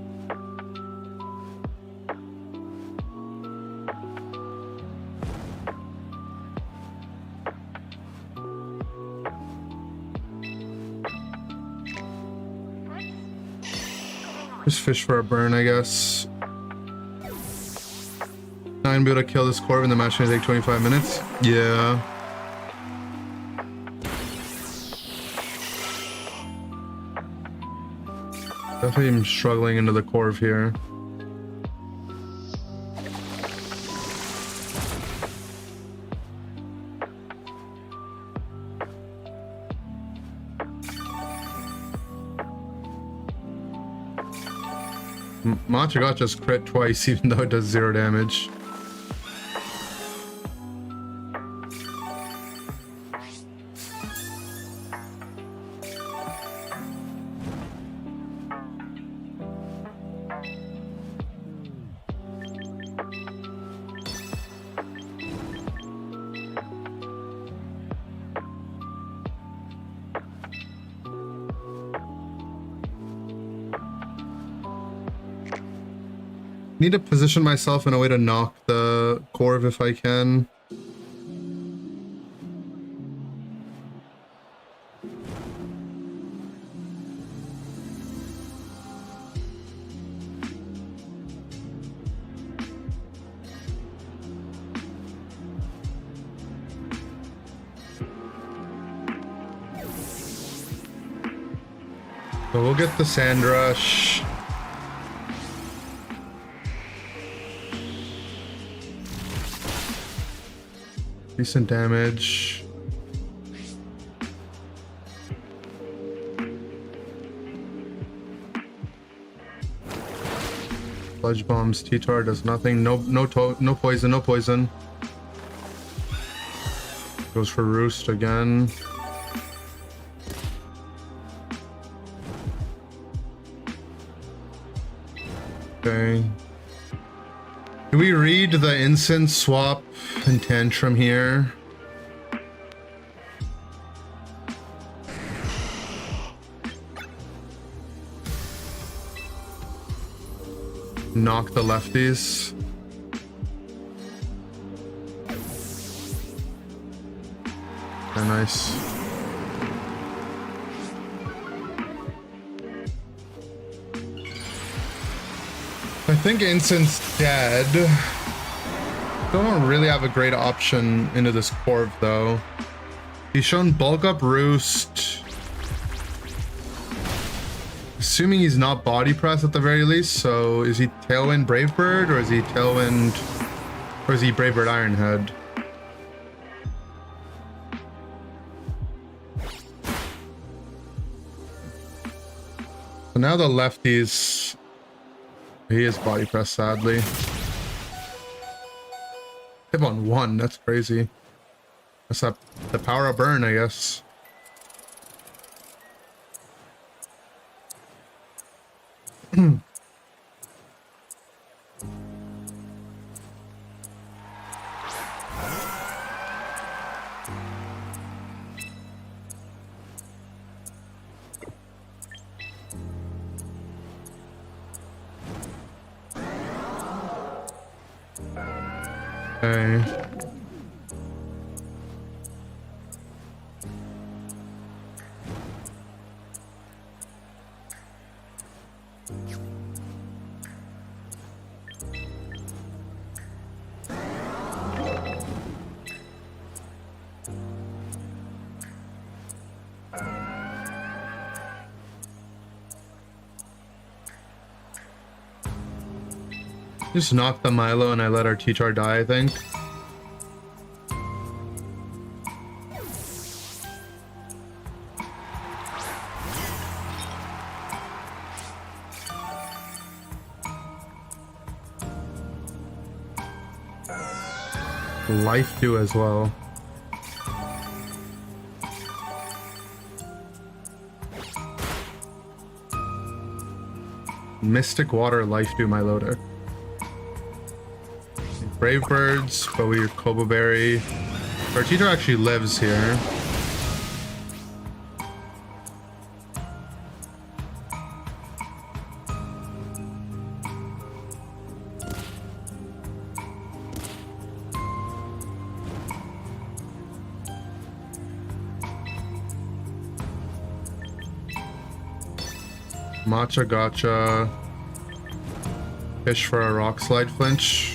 Just fish for a burn, I guess. Not gonna be able to kill this Corv in the match gonna take 25 minutes. Yeah. Definitely am struggling into the Corv here. Machagot just crit twice even though it does 0 damage. Need to position myself in a way to knock the Corv if I can. So we'll get the Sand Rush. Decent damage. Sludge bombs. T-Tar does nothing. No poison. No poison. Goes for Roost again. Okay. Do we read the Instant Swap and Tantrum here? Knock the lefties. Okay, nice. I think Instant's dead. Don't really have a great option into this Corv though. He's shown Bulk Up Roost. Assuming he's not Body Press at the very least, so is he Tailwind Brave Bird or is he Tailwind or is he Brave Bird Ironhead? So now the lefties. He is Body Press, sadly. Hit on 1, that's crazy. That's the power of burn, I guess. Okay. Just knock the Milo and I let our T-Char die, I think. Life do as well. Mystic Water Life do my loader. Brave Birds, but we Kobo Berry. Our teacher actually lives here. Matcha Gotcha. Fish for a Rock Slide Flinch.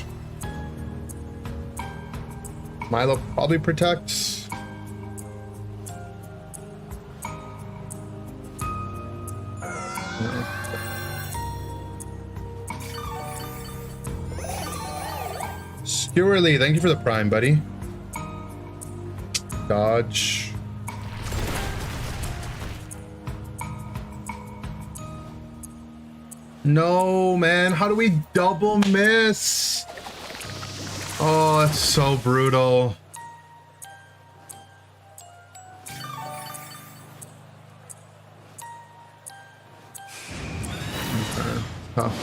Milo probably protects. No. Skewerly, thank you for the prime, buddy. Dodge. No, man. How do we double miss? Oh, that's so brutal. Okay. Tough.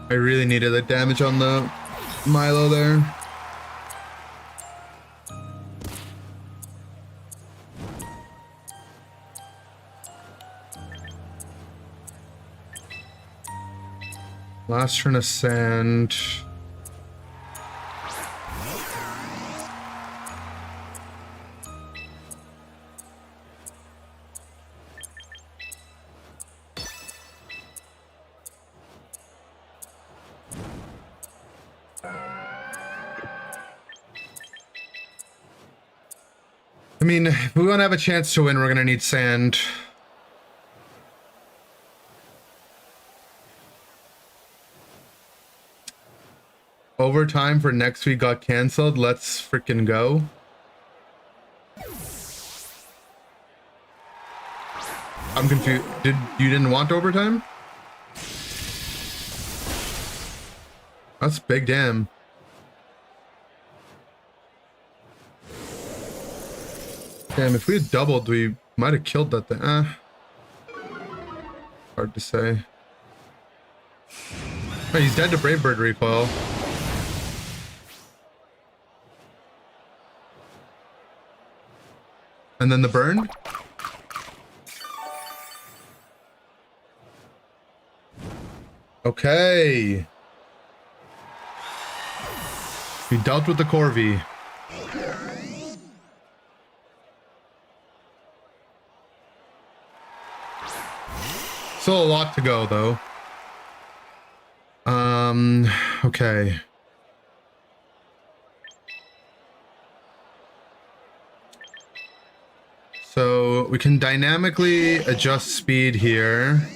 I really needed the damage on the Milo there. Last turn of sand. I mean, if we want to have a chance to win, we're going to need sand. Overtime for next week got canceled. Let's freaking go. I'm confused. You didn't want overtime? That's big damn. Damn, if we had doubled, we might have killed that thing. Hard to say. Oh, he's dead to Brave Bird recoil. And then the burn? Okay. We dealt with the Corvi. Still a lot to go, though. Okay. So we can dynamically adjust speed here.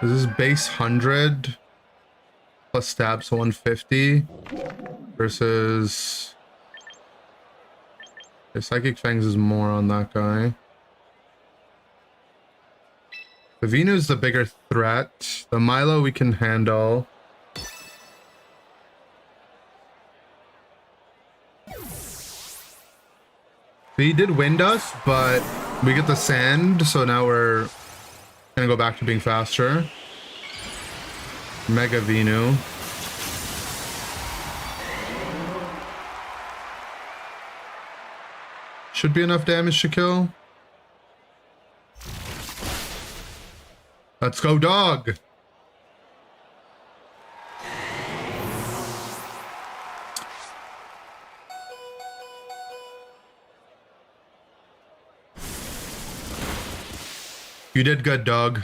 This is base 100 plus stab, so 150 versus the Psychic Fangs is more on that guy. The Venu is the bigger threat. The Milo we can handle. He did wind us, but we get the sand, so now we're gonna go back to being faster. Mega Venu. Should be enough damage to kill. Let's go, dog. You did good, dog.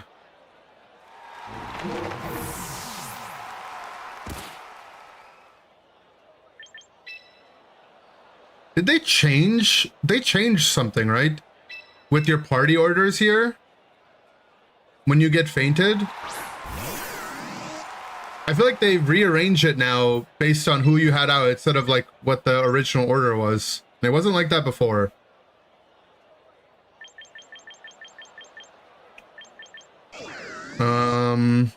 Did they change? They changed something, right? With your party orders here? When you get fainted? I feel like they rearrange it now based on who you had out instead of like what the original order was. It wasn't like that before. I'm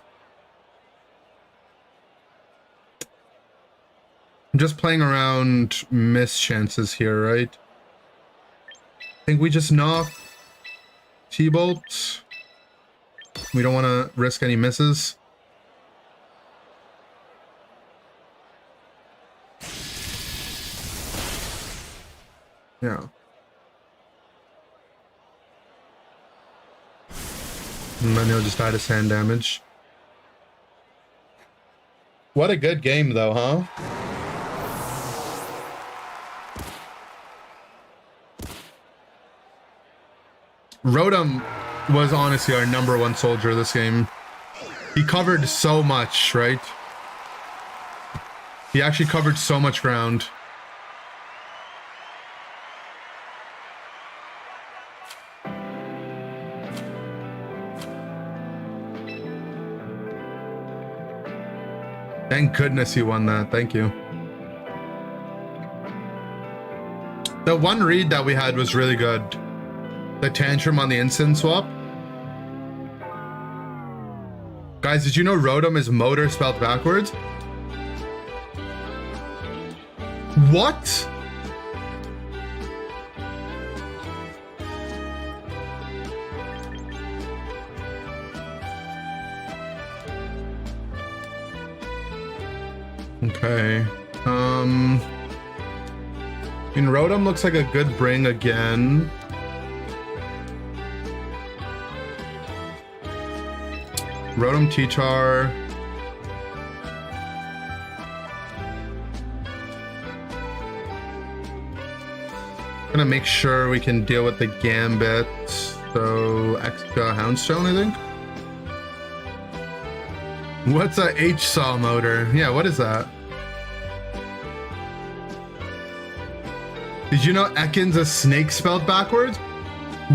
just playing around miss chances here, right? I think we just knock T-bolt. We don't want to risk any misses. Yeah. And then he'll just die to sand damage. What a good game though, huh? Rotom was honestly our #1 soldier this game. He covered so much, right? He actually covered so much ground. Thank goodness you won that. Thank you. The one read that we had was really good. The tantrum on the instant swap. Guys, did you know Rotom is motor spelled backwards? What? Okay. Rotom looks like a good bring again. Rotom T-Tar. Gonna make sure we can deal with the Gambit. So, extra Houndstone, I think. What's a H-Saw motor? Yeah, what is that? Did you know Ekans a snake spelled backwards?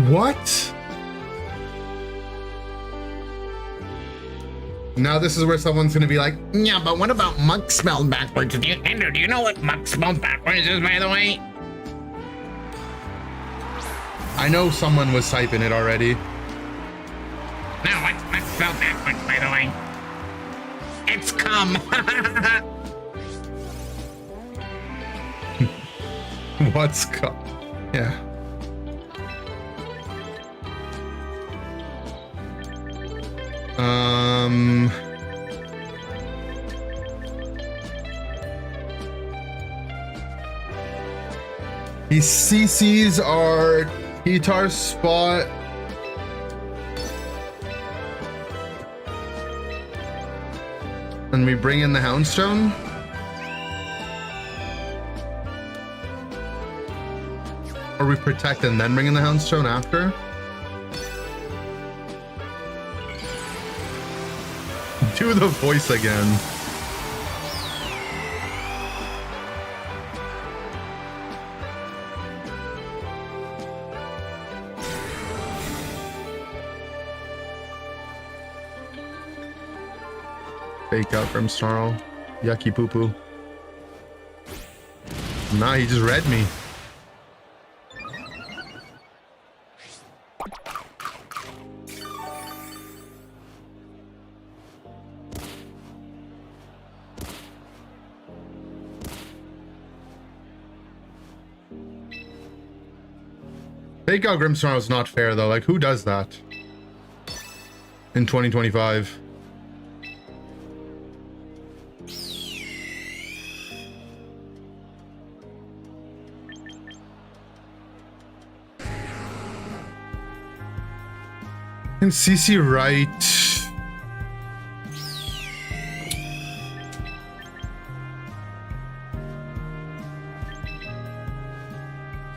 What? Now this is where someone's gonna be like, Yeah, but what about muck spelled backwards? Andrew, do you know what muck spelled backwards is, by the way? I know someone was typing it already. No, what's muck spelled backwards, by the way? It's cum. What's yeah. He CCs our T-Tar spot. And we bring in the Houndstone. Or we protect and then bring in the Houndstone after. Do the voice again. Fake out from Snarl. Yucky poo poo. Nah, he just read me. Fake out Grimmsnarl is not fair though. Like, who does that in 2025? And CC right.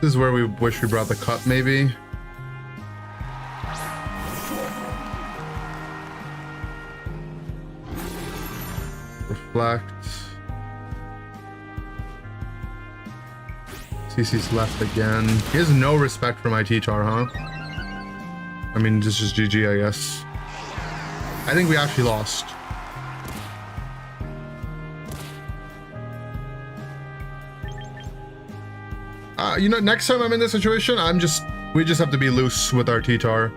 This is where we wish we brought the cup, maybe. Reflect. CC's left again. He has no respect for my T-Tar, huh? I mean, this is GG, I guess. I think we actually lost. You know, next time I'm in this situation, we just have to be loose with our T-Tar.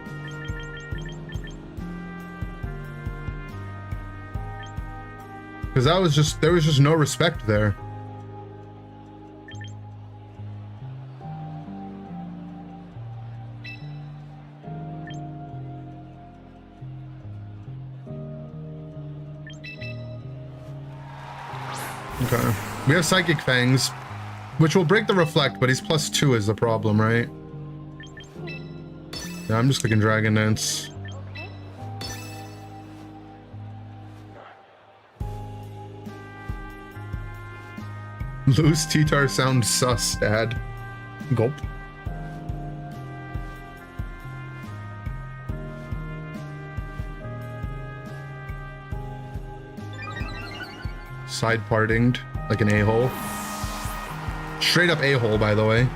Because there was just no respect there. Okay. We have Psychic Fangs, which will break the Reflect, but he's +2 is the problem, right? Yeah, I'm just clicking Dragon Dance. Loose T-Tar sounds sus, Dad. Gulp. Side partinged like an a-hole. Straight up a-hole, by the way.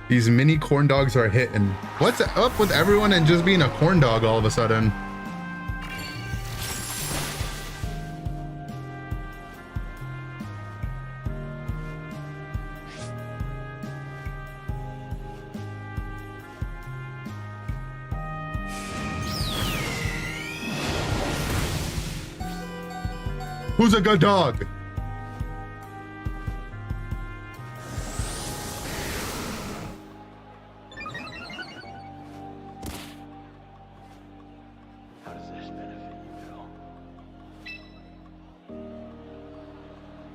These mini corn dogs are hitting. What's up with everyone and just being a corn dog all of a sudden? Who's a good dog? How does this benefit you at all?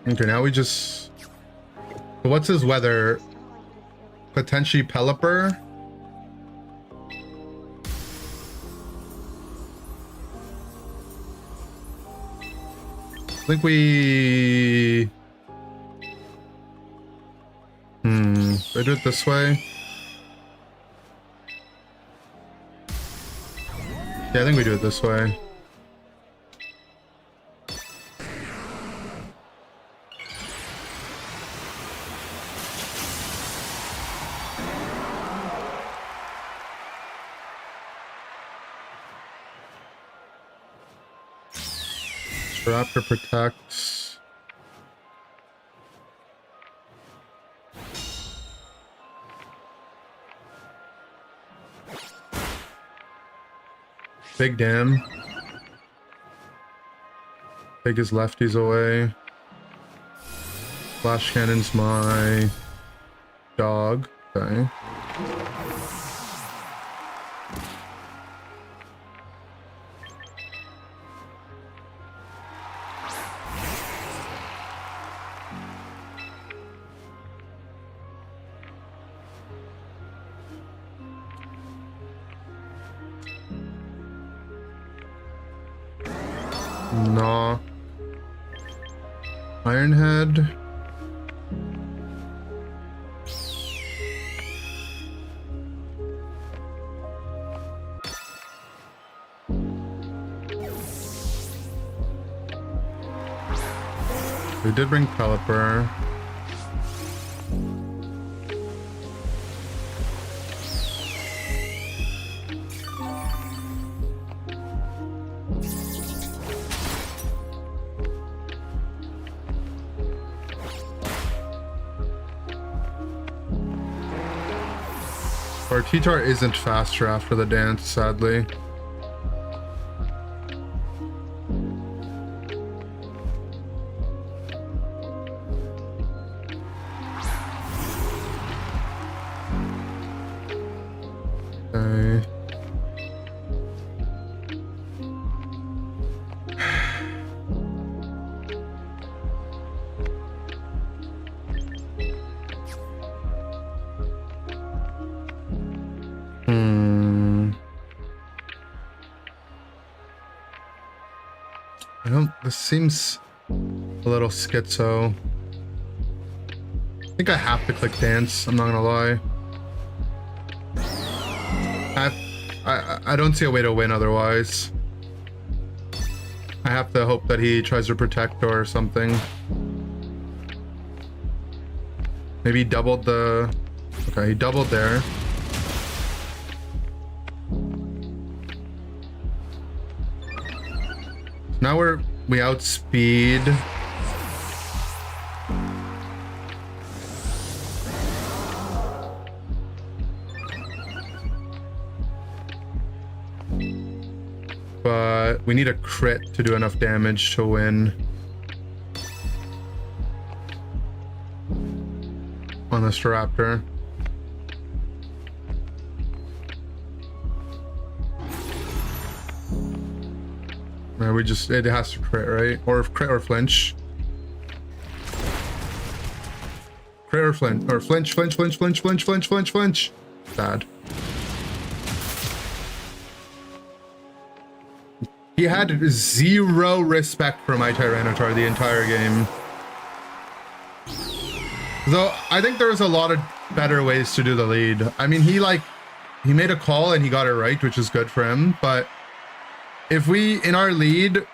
Okay, now we just... What's his weather? Potentially Pelipper? I think we... Should I do it this way? Yeah, I think we do it this way. Raptor protects. Big Dam. Take his lefties away. Flash Cannon's my dog. Okay. Nah. Ironhead. We did bring Pelipper. Our T-Tar isn't faster after the dance, sadly. Okay. This seems a little schizo. I think I have to click dance, I'm not gonna lie. I don't see a way to win otherwise. I have to hope that he tries to protect or something. Maybe he doubled the... Okay, he doubled there. Now we outspeed. But we need a crit to do enough damage to win. On this Raptor. Yeah, it has to crit, right? Or crit or flinch. Crit or flinch. Or flinch. Bad. He had zero respect for my Tyranitar the entire game. Though I think there's a lot of better ways to do the lead. I mean, he made a call and he got it right, which is good for him. But if we, in our lead,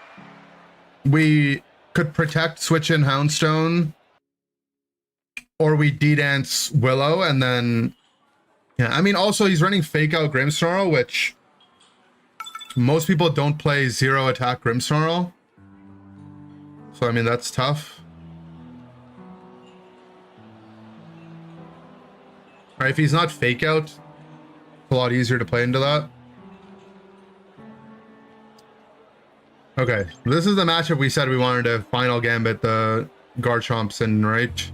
we could protect, switch in Houndstone, or we D-dance Willow, and then, yeah, I mean, also he's running fake out Grimmsnarl, which most people don't play zero attack Grimmsnarl. So, I mean, that's tough. Right, if he's not fake out, it's a lot easier to play into that. Okay, this is the matchup we said we wanted to final gambit the Garchomps in, right?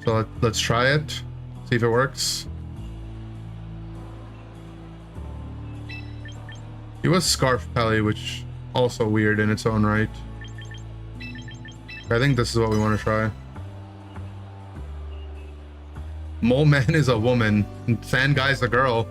So let's try it, see if it works. He was Scarf Pelly, which also weird in its own right. I think this is what we want to try. Mole Man is a woman, and Sand Guy's a girl.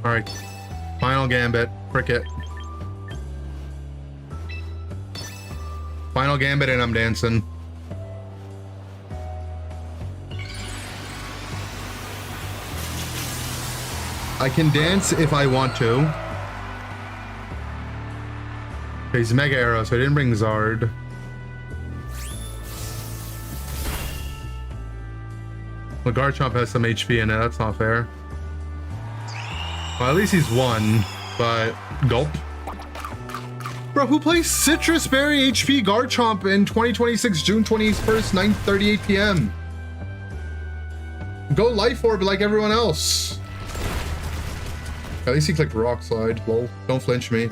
All right. Final gambit, cricket. Final gambit and I'm dancing. I can dance if I want to. Okay, he's Mega Arrow, so I didn't bring Zard. Well, Garchomp has some HP in it, that's not fair. Well, at least he's won, but gulp. Bro, who plays Citrus Berry HP Garchomp in 2026, June 21st, 9:38 p.m.? Go Life Orb like everyone else. At least he clicked Rock Slide. Lol. Don't flinch me.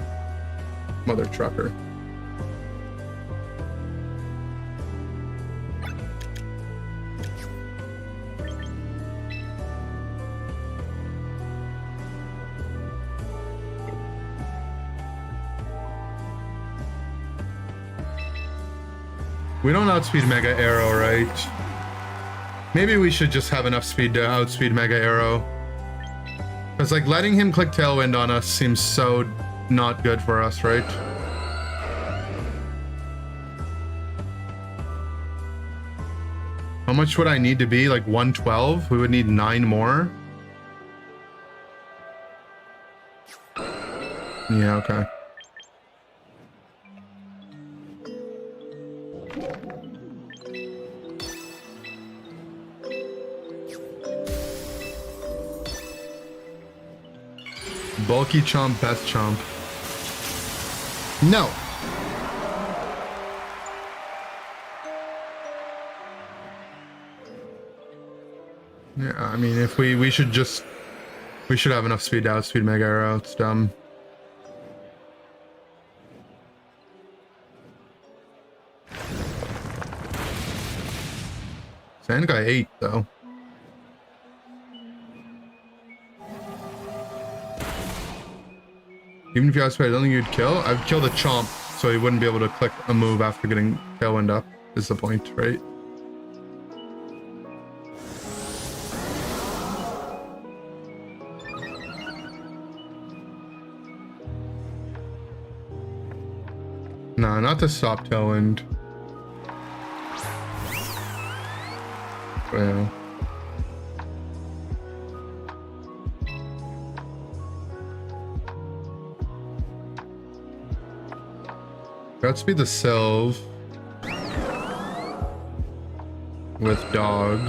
Mother trucker. We don't outspeed Mega Arrow, right? Maybe we should just have enough speed to outspeed Mega Arrow. Because, like, letting him click Tailwind on us seems so not good for us, right? How much would I need to be? Like 112? We would need 9 more? Yeah, okay. Bulky Chomp, best Chomp. No. Yeah, I mean, if we should just... We should have enough speed to outspeed Mega Arrow. It's dumb. Sand guy 8 though. Even if you outspeed, I don't think you'd kill. I'd kill the chomp so he wouldn't be able to click a move after getting tailwind up, is the point, right? Nah, not to stop tailwind. Well. Outspeed the Sylve with dog.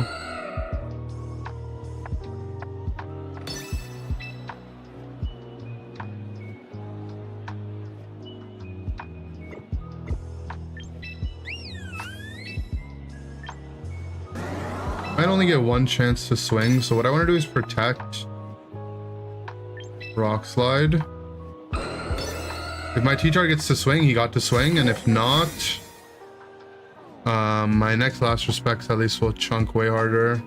Might only get one chance to swing, so what I want to do is protect Rock Slide. If my T-Tar gets to swing, he got to swing, and if not, my next last respects at least will chunk way harder.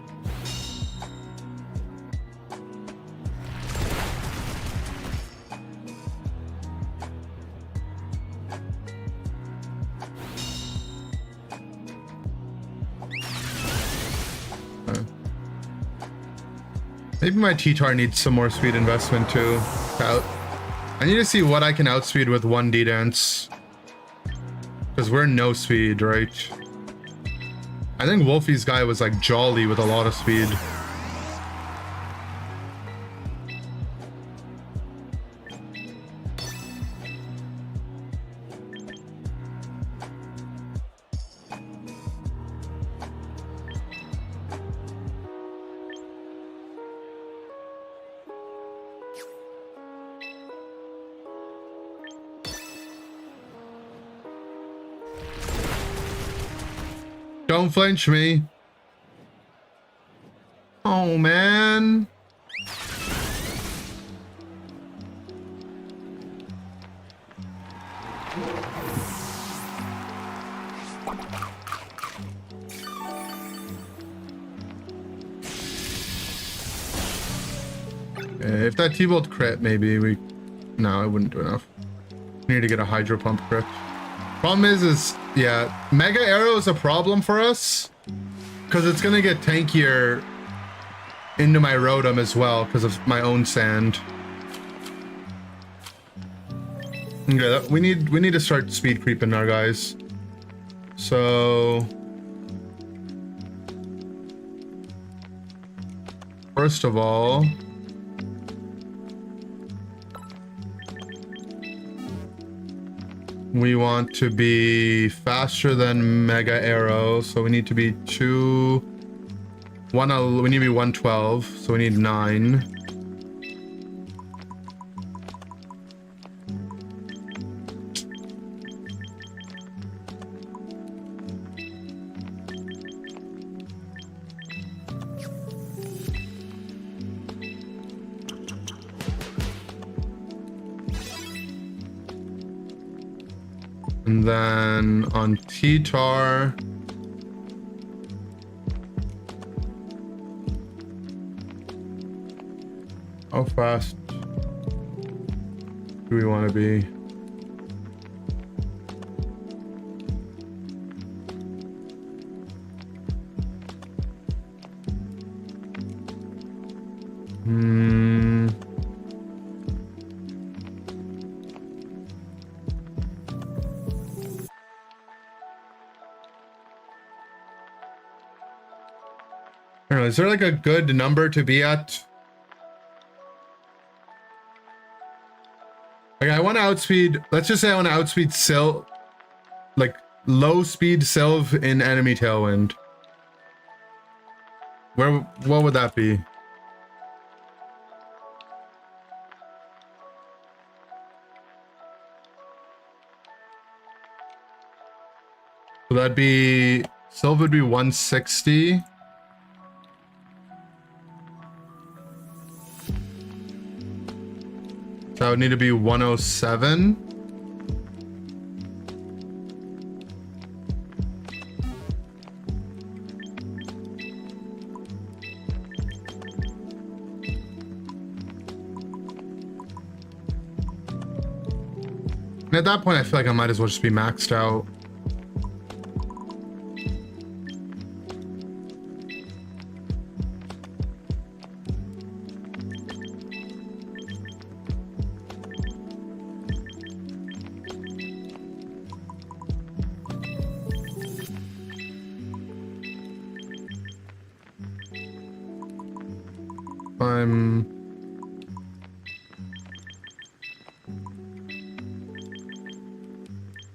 Maybe my T-Tar needs some more speed investment too. I need to see what I can outspeed with one D-Dance. Because we're no speed, right? I think Wolfie's guy was like jolly with a lot of speed. Don't flinch me. Oh, man. If that T-Bolt crit, maybe we... No, it wouldn't do enough. We need to get a Hydro Pump crit. Problem is yeah, Mega Arrow is a problem for us because it's gonna get tankier into my Rotom as well because of my own sand. Okay, we need to start speed creeping our guys. So first of all, we want to be faster than Mega Arrow, so we need to be we need to be 112, so we need 9. And then on T-Tar, how fast do we want to be? I don't know, is there like a good number to be at? Like I want to outspeed, let's just say I want to outspeed Sylve, like low speed Sylve in enemy tailwind. What would that be? So that'd be, Sylve would be 160. That would need to be 107. And at that point, I feel like I might as well just be maxed out.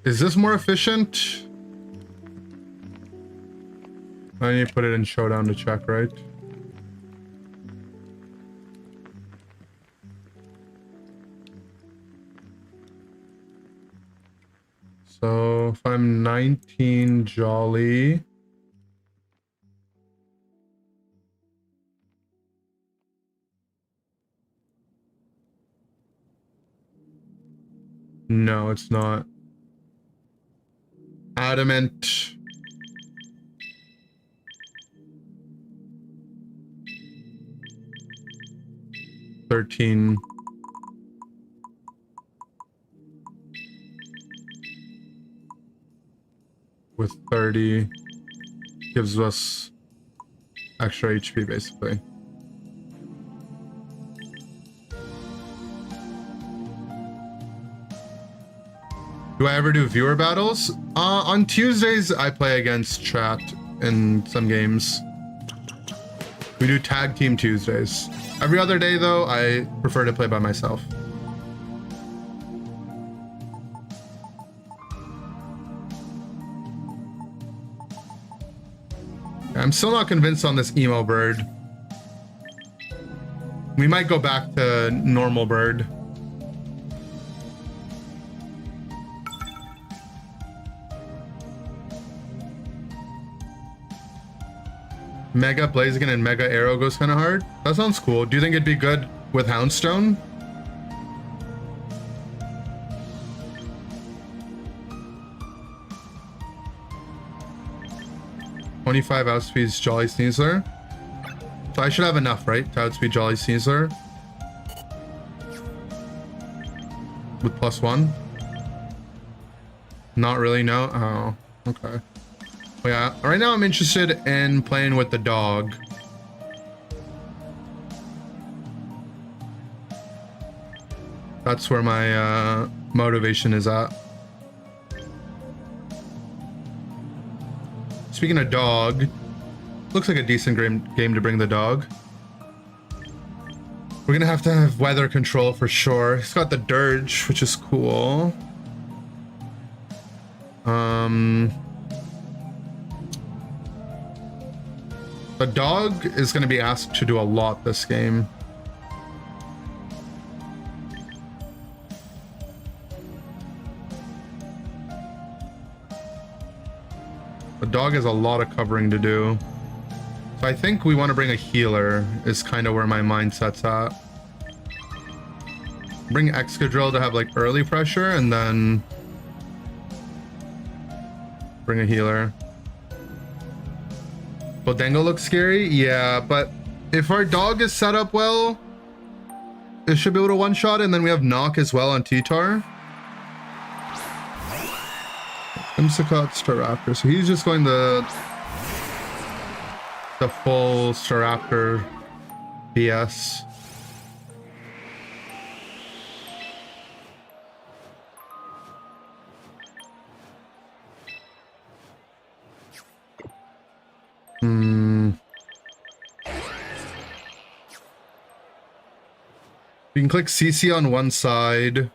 Is this more efficient? I need to put it in showdown to check, right? So if I'm 19 jolly. No, it's not. Adamant. $13. With 30 gives us extra HP basically. Do I ever do viewer battles? On Tuesdays, I play against chat in some games. We do tag team Tuesdays. Every other day, though, I prefer to play by myself. I'm still not convinced on this emo bird. We might go back to normal bird. Mega Blaziken and Mega Arrow goes kind of hard. That sounds cool. Do you think it'd be good with Houndstone? $25 outspeeds Jolly Sneasler. So I should have enough, right? To outspeed Jolly Sneasler. With +1. Not really, no? Oh, okay. Well, yeah, right now I'm interested in playing with the dog. That's where my motivation is at. Speaking of dog, looks like a decent game to bring the dog. We're gonna have to have weather control for sure. He's got the dirge, which is cool. The dog is gonna be asked to do a lot this game. The dog has a lot of covering to do. So I think we want to bring a healer is kind of where my mindset's at. Bring Excadrill to have like early pressure and then bring a healer. Bodengo looks scary? Yeah, but if our dog is set up well, it should be able to one-shot, and then we have Knock as well on T-Tar. Whimsicott, Staraptor. So he's just going the full Staraptor BS. You can click CC on one side.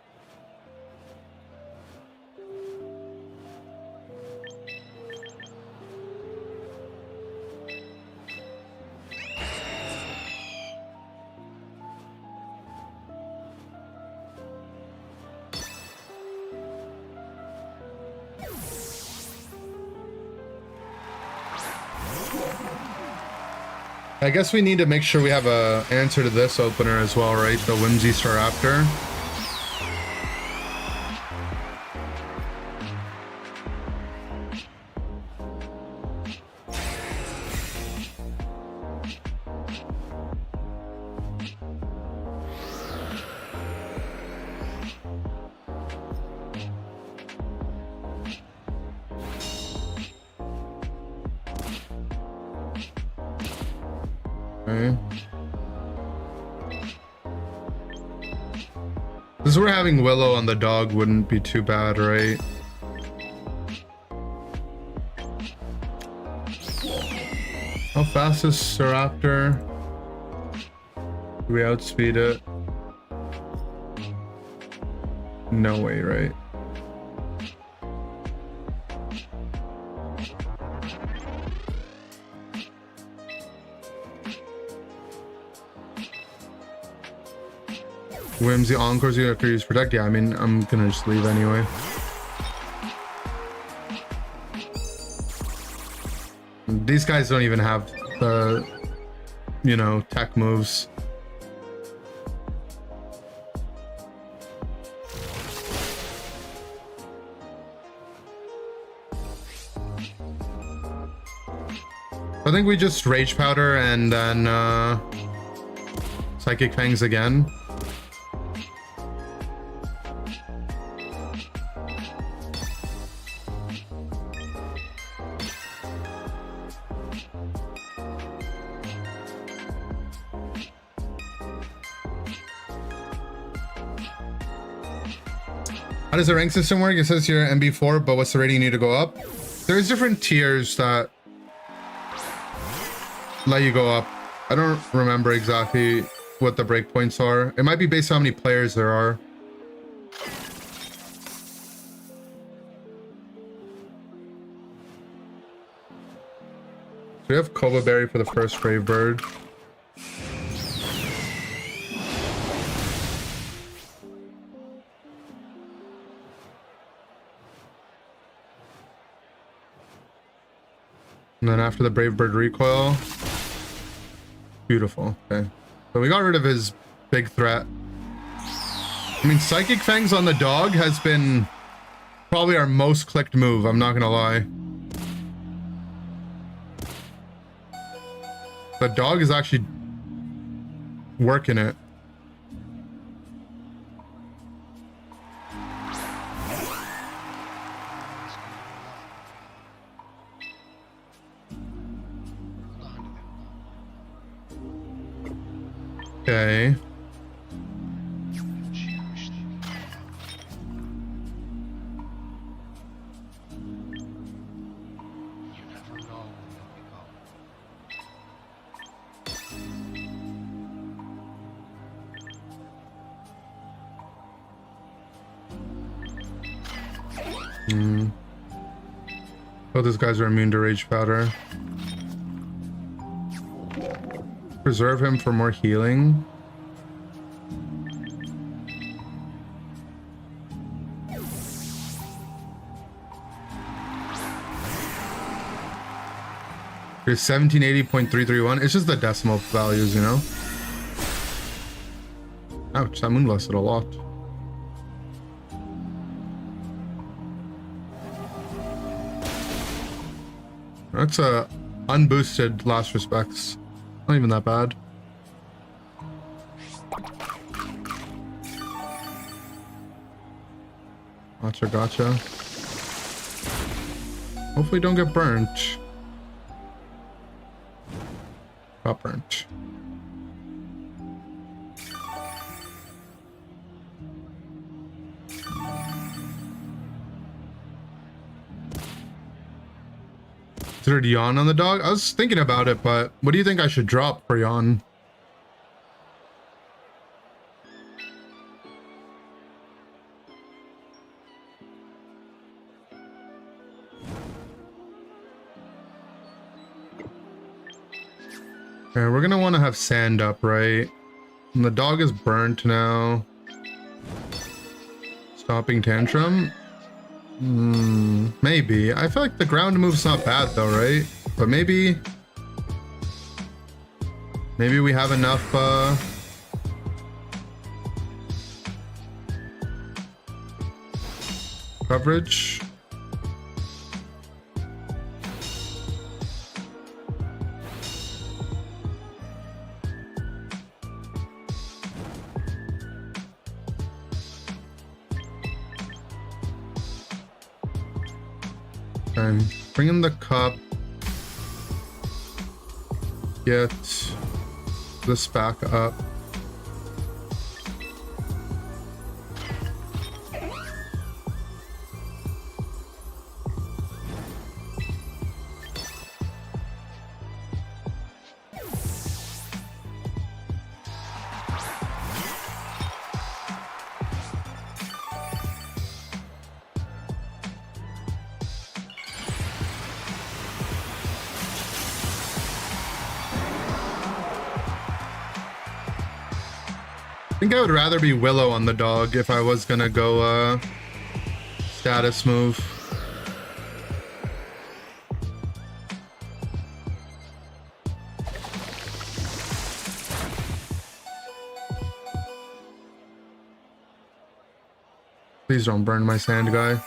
I guess we need to make sure we have a answer to this opener as well, right? The Whimsy Staraptor. Okay. Since we're having Willow on the dog wouldn't be too bad, right? How fast is Staraptor? Do we outspeed it? No way, right? Whimsy Encores, you have to use Protect. Yeah, I mean, I'm gonna just leave anyway. These guys don't even have the, you know, tech moves. I think we just Rage Powder and then Psychic Fangs again. How does the rank system work? It says you're MB4, but what's the rating you need to go up? There's different tiers that let you go up. I don't remember exactly what the breakpoints are. It might be based on how many players there are. So we have Kova Berry for the first Brave Bird. And then after the Brave Bird recoil. Beautiful. Okay. So we got rid of his big threat. I mean, Psychic Fangs on the dog has been probably our most clicked move, I'm not gonna lie. The dog is actually working it. Okay. Oh, these guys are immune to Rage Powder. Preserve him for more healing. Here's 1780.331. It's just the decimal values, you know? Ouch, that moon lasted a lot. That's a unboosted Last Respects. Not even that bad. Gotcha, gotcha. Hopefully don't get burnt. Got burnt. Is there a yawn on the dog? I was thinking about it, but what do you think I should drop for yawn? Okay, we're gonna want to have sand up, right? And the dog is burnt now. Stopping tantrum? Maybe. I feel like the ground move's not bad though, right? But maybe we have enough coverage. Okay, bring in the cup. Get this back up. I think I would rather be Willow on the dog if I was gonna go status move. Please don't burn my sand guy.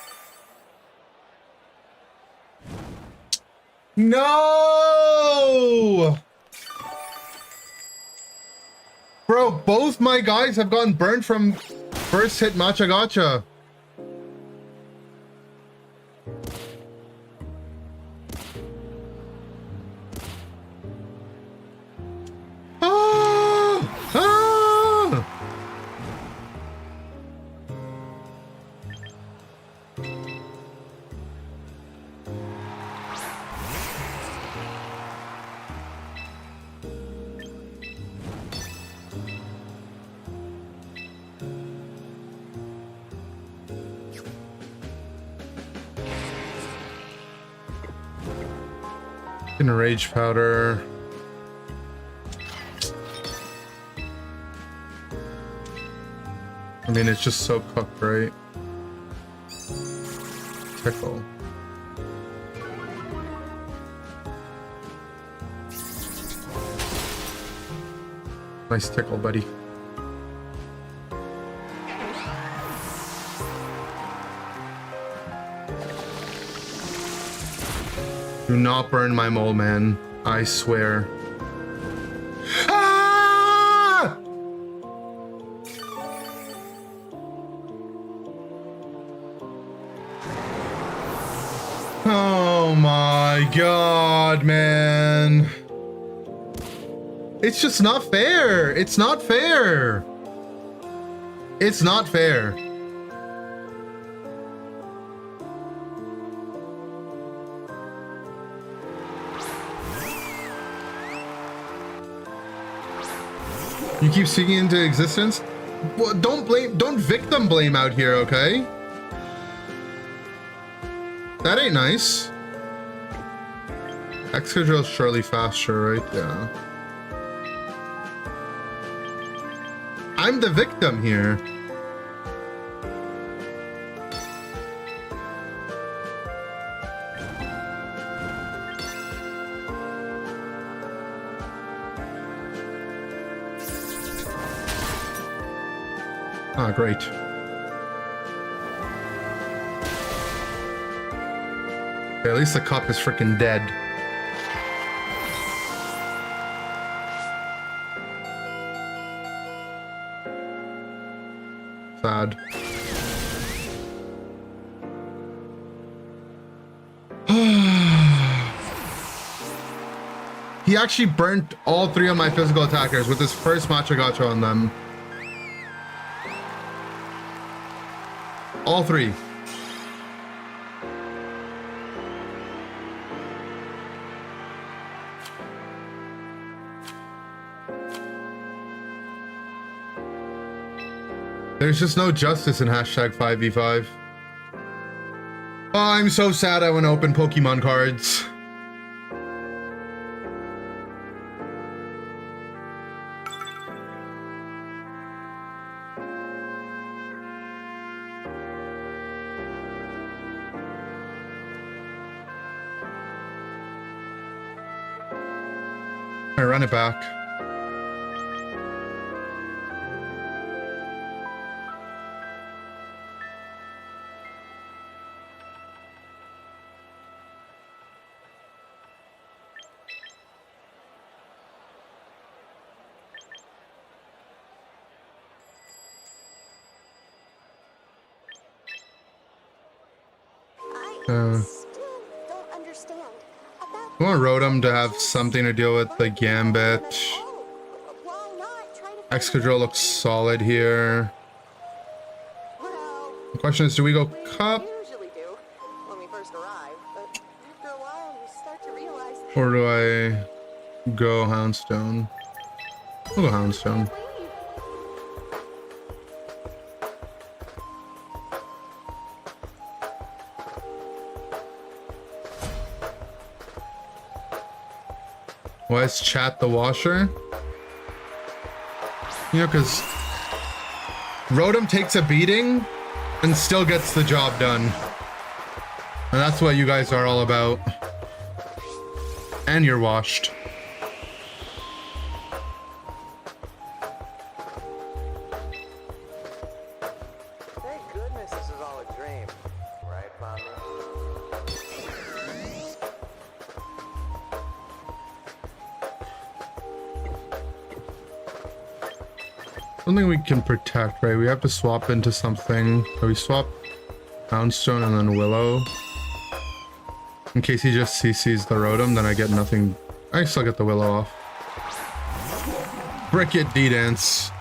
No! Bro, both my guys have gotten burned from first hit Matcha Gotcha. Ah! Ah! In a rage powder. I mean, it's just so cooked, right? Tickle. Nice tickle, buddy. Do not burn my mole, man. I swear. Ah! Oh my god, man. It's just not fair. It's not fair. It's not fair. You keep speaking into existence? Well, don't victim blame out here, okay? That ain't nice. Excadrill's surely faster, right? Yeah. I'm the victim here. Ah, great. Okay, at least the cup is freaking dead. Sad. He actually burnt all three of my physical attackers with his first Matcha Gotcha on them. All three. There's just no justice in hashtag 5v5. Oh, I'm so sad I went to open Pokemon cards. I run it back. Still don't understand about I want Rotom to have something to deal with the Gambit. why Excadrill looks solid here. Well, The question is, do we go Cup we usually do when we first arrive, but after a while you start to realize or do I go Houndstone? We'll go Houndstone. Why is chat the washer? You know, because Rotom takes a beating and still gets the job done. And that's what you guys are all about. And you're washed. Thank goodness this is all a dream. Right, Pomni? Something we can protect, right? We have to swap into something. So we swap Houndstone and then Willow. In case he just CCs the Rotom, then I get nothing. I still get the Willow off. Brick it, D-Dance.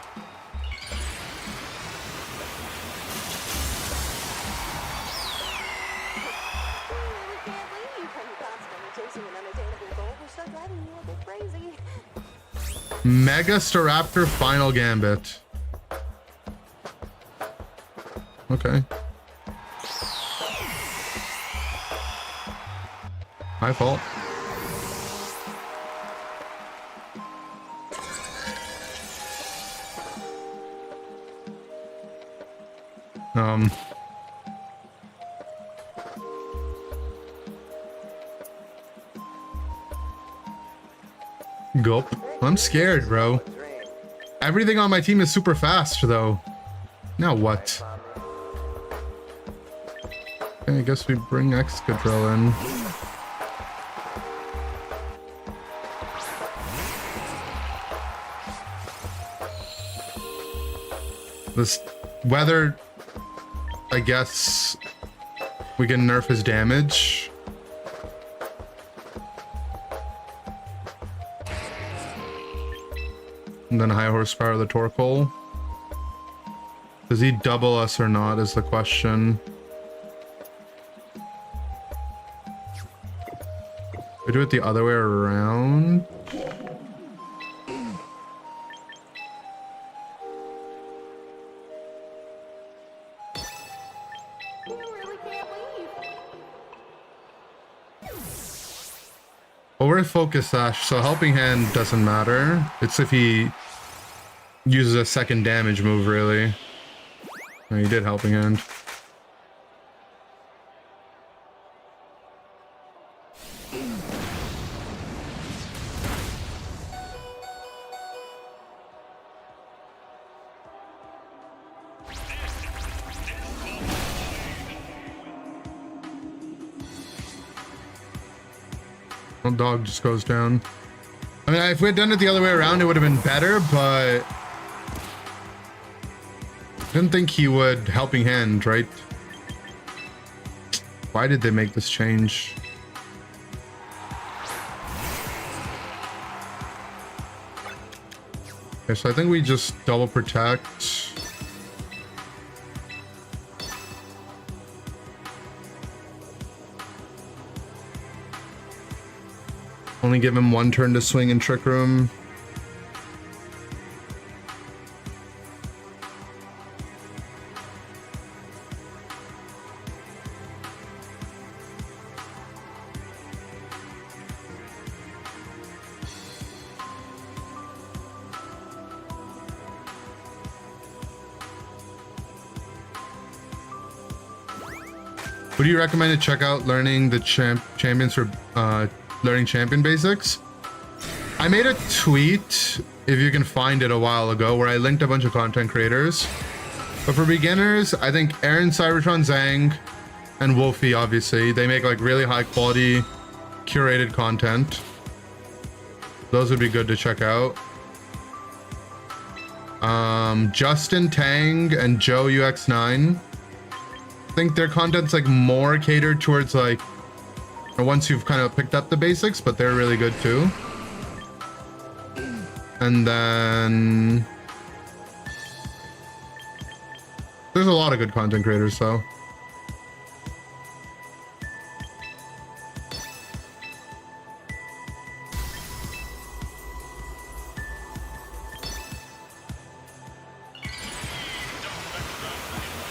we can't leave when you're constantly chasing an unattainable goal. We start driving you a bit crazy. Mega Staraptor Final Gambit. Okay. My fault. Gulp. I'm scared, bro. Everything on my team is super fast, though. Now what? Okay, I guess we bring Excadrill in. This weather, I guess we can nerf his damage. And then high horsepower the Torkoal. Does he double us or not is the question. We do it the other way around. You really can't leave. Well, we're Focus Sash, so Helping Hand doesn't matter. It's if he uses a second damage move, really. No, he did Helping Hand. Well, dog just goes down. I mean, if we had done it the other way around, it would have been better, but I didn't think he would Helping Hand, right? Why did they make this change? Okay, so I think we just double protect. Only give him one turn to swing in Trick Room. Would you recommend to check out learning the champions for learning champion basics? I made a tweet, if you can find it, a while ago where I linked a bunch of content creators. But for beginners, I think Aaron, Cybertron, Zhang, and Wolfie, obviously, they make like really high quality curated content. Those would be good to check out. Justin, Tang, and Joe UX9. I think their content's like more catered towards like once you've kind of picked up the basics, but they're really good too. And then There's a lot of good content creators, so.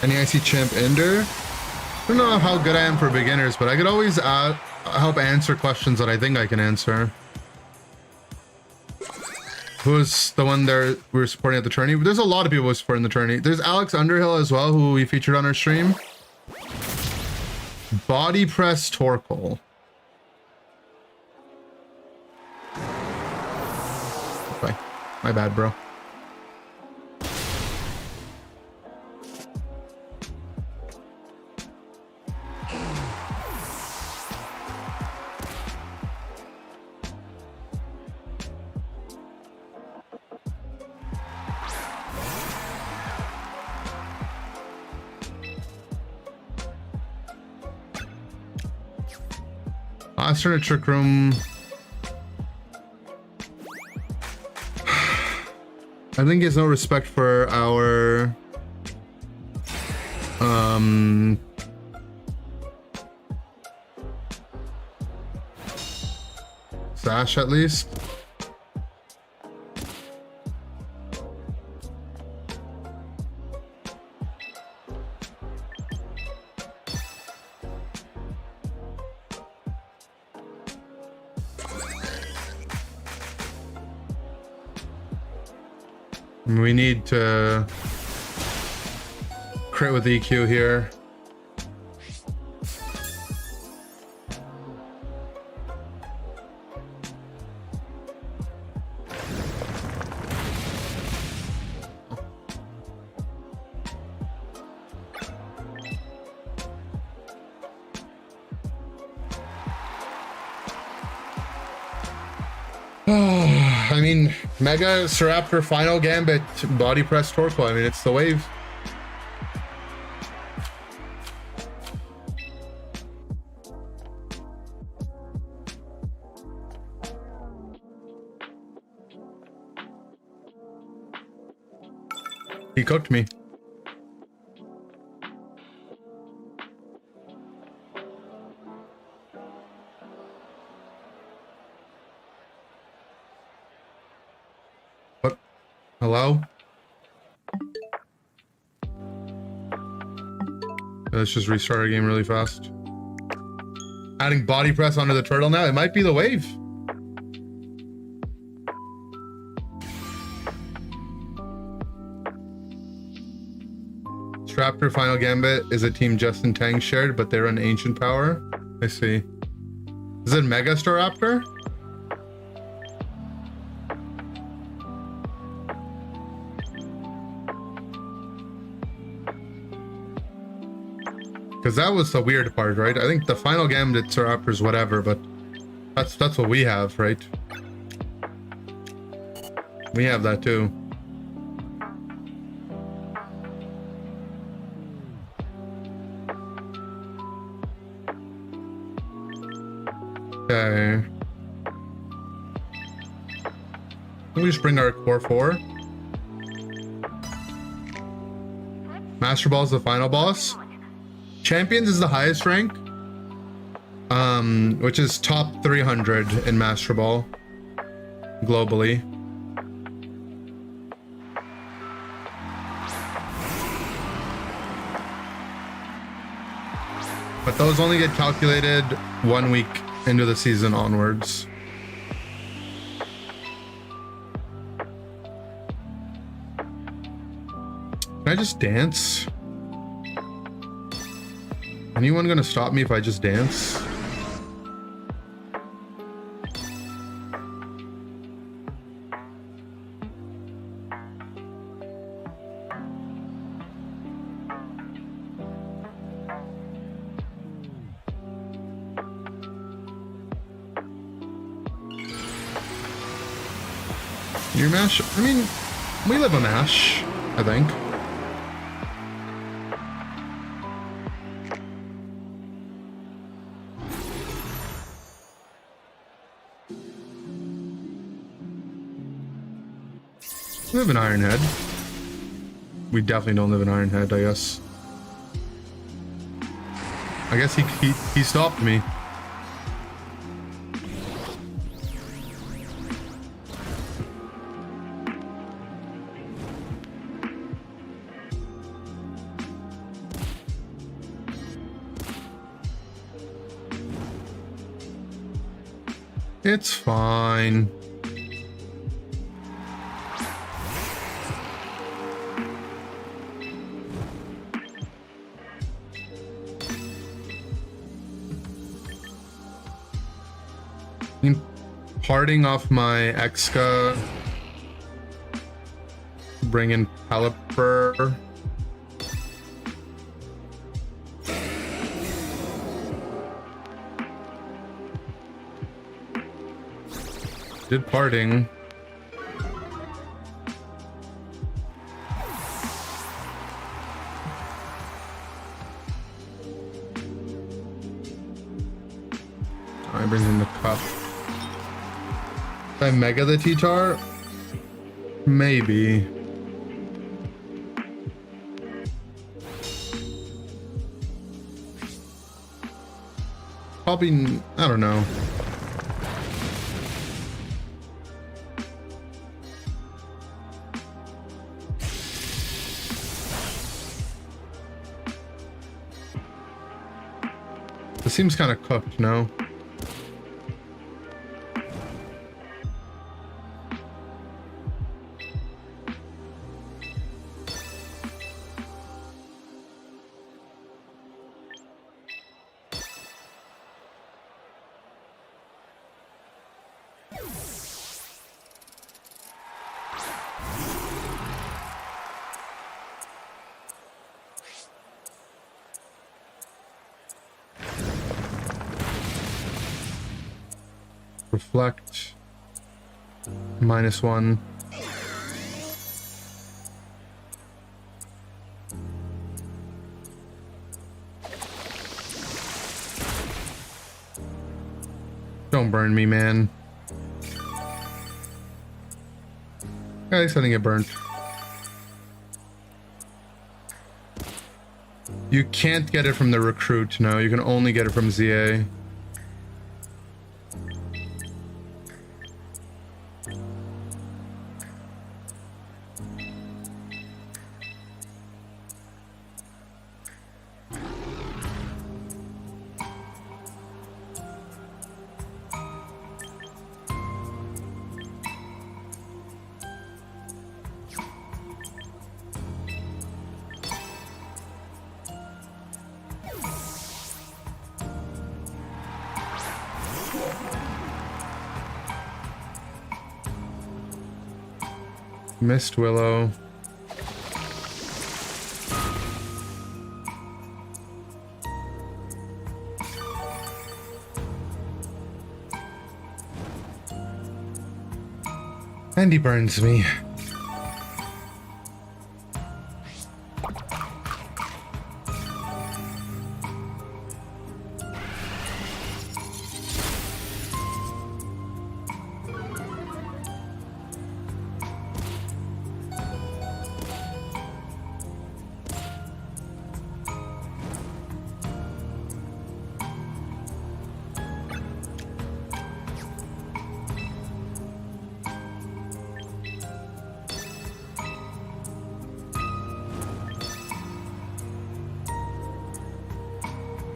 NEIC Champ Ender. I don't know how good I am for beginners, but I could always help answer questions that I think I can answer. Who's the one there we were supporting at the tourney? There's a lot of people supporting the tourney. There's Alex Underhill as well, who we featured on our stream. Body Press Torkoal. Okay. My bad, bro. Last turn at Trick Room. I think he has no respect for our Sash at least. We need to crit with EQ here. I mean, Mega Staraptor Final Gambit Body Press Torkoal. I mean, it's the wave. He cooked me. What? Hello? Let's just restart our game really fast. Adding body press onto the turtle now. It might be the wave. Raptor Final Gambit is a team Justin Tang shared, but they run Ancient Power. I see. Is it Mega Staraptor? Because that was the weird part, right? I think the Final Gambit Staraptor's whatever, but that's what we have, right? We have that too. Okay. Can we just bring our core 4? Master Ball is the final boss. Champions is the highest rank. Which is top 300 in Master Ball globally. But those only get calculated 1 week into the season onwards. Can I just dance? Anyone gonna stop me if I just dance? Your mash? I mean, we live a mash, I think. We have an Iron Head. we definitely don't live in Ironhead, I guess. I guess he stopped me. It's fine. Parting off my Exca. Bring in Caliper. Did parting. I bring in the cup. Did I mega the T-Tar? Maybe. Probably, I don't know. This seems kind of cooked, no? Reflect. -1. Don't burn me, man. At least I didn't get burnt. You can't get it from the recruit, no. You can only get it from ZA. Missed Willow. And he burns me.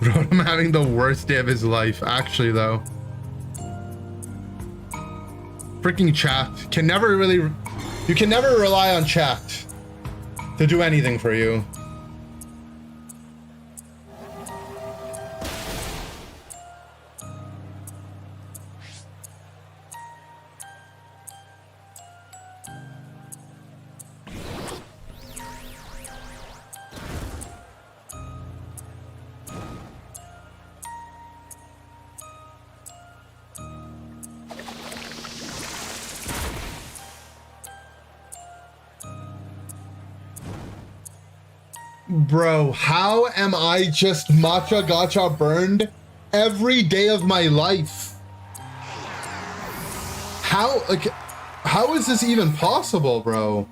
Bro, I'm having the worst day of his life, actually, though. Freaking chat. Can never really... You can never rely on chat to do anything for you. Bro, how am I just matcha gacha burned every day of my life? How is this even possible, bro?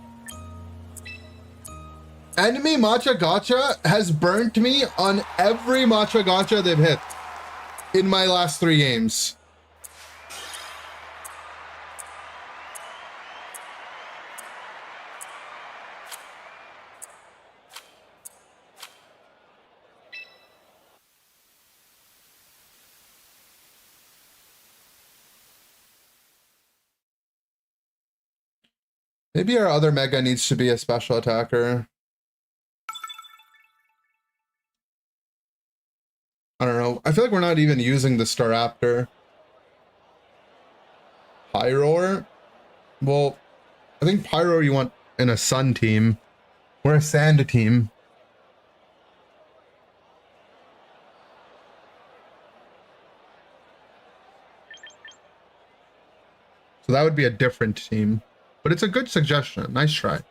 Enemy Matcha Gotcha has burnt me on every Matcha Gotcha they've hit in my last 3 games. Maybe our other Mega needs to be a special attacker. I don't know. I feel like we're not even using the Staraptor. Pyroar? Well, I think Pyroar you want in a Sun team. We're a Sand team. So that would be a different team. But it's a good suggestion. Nice try.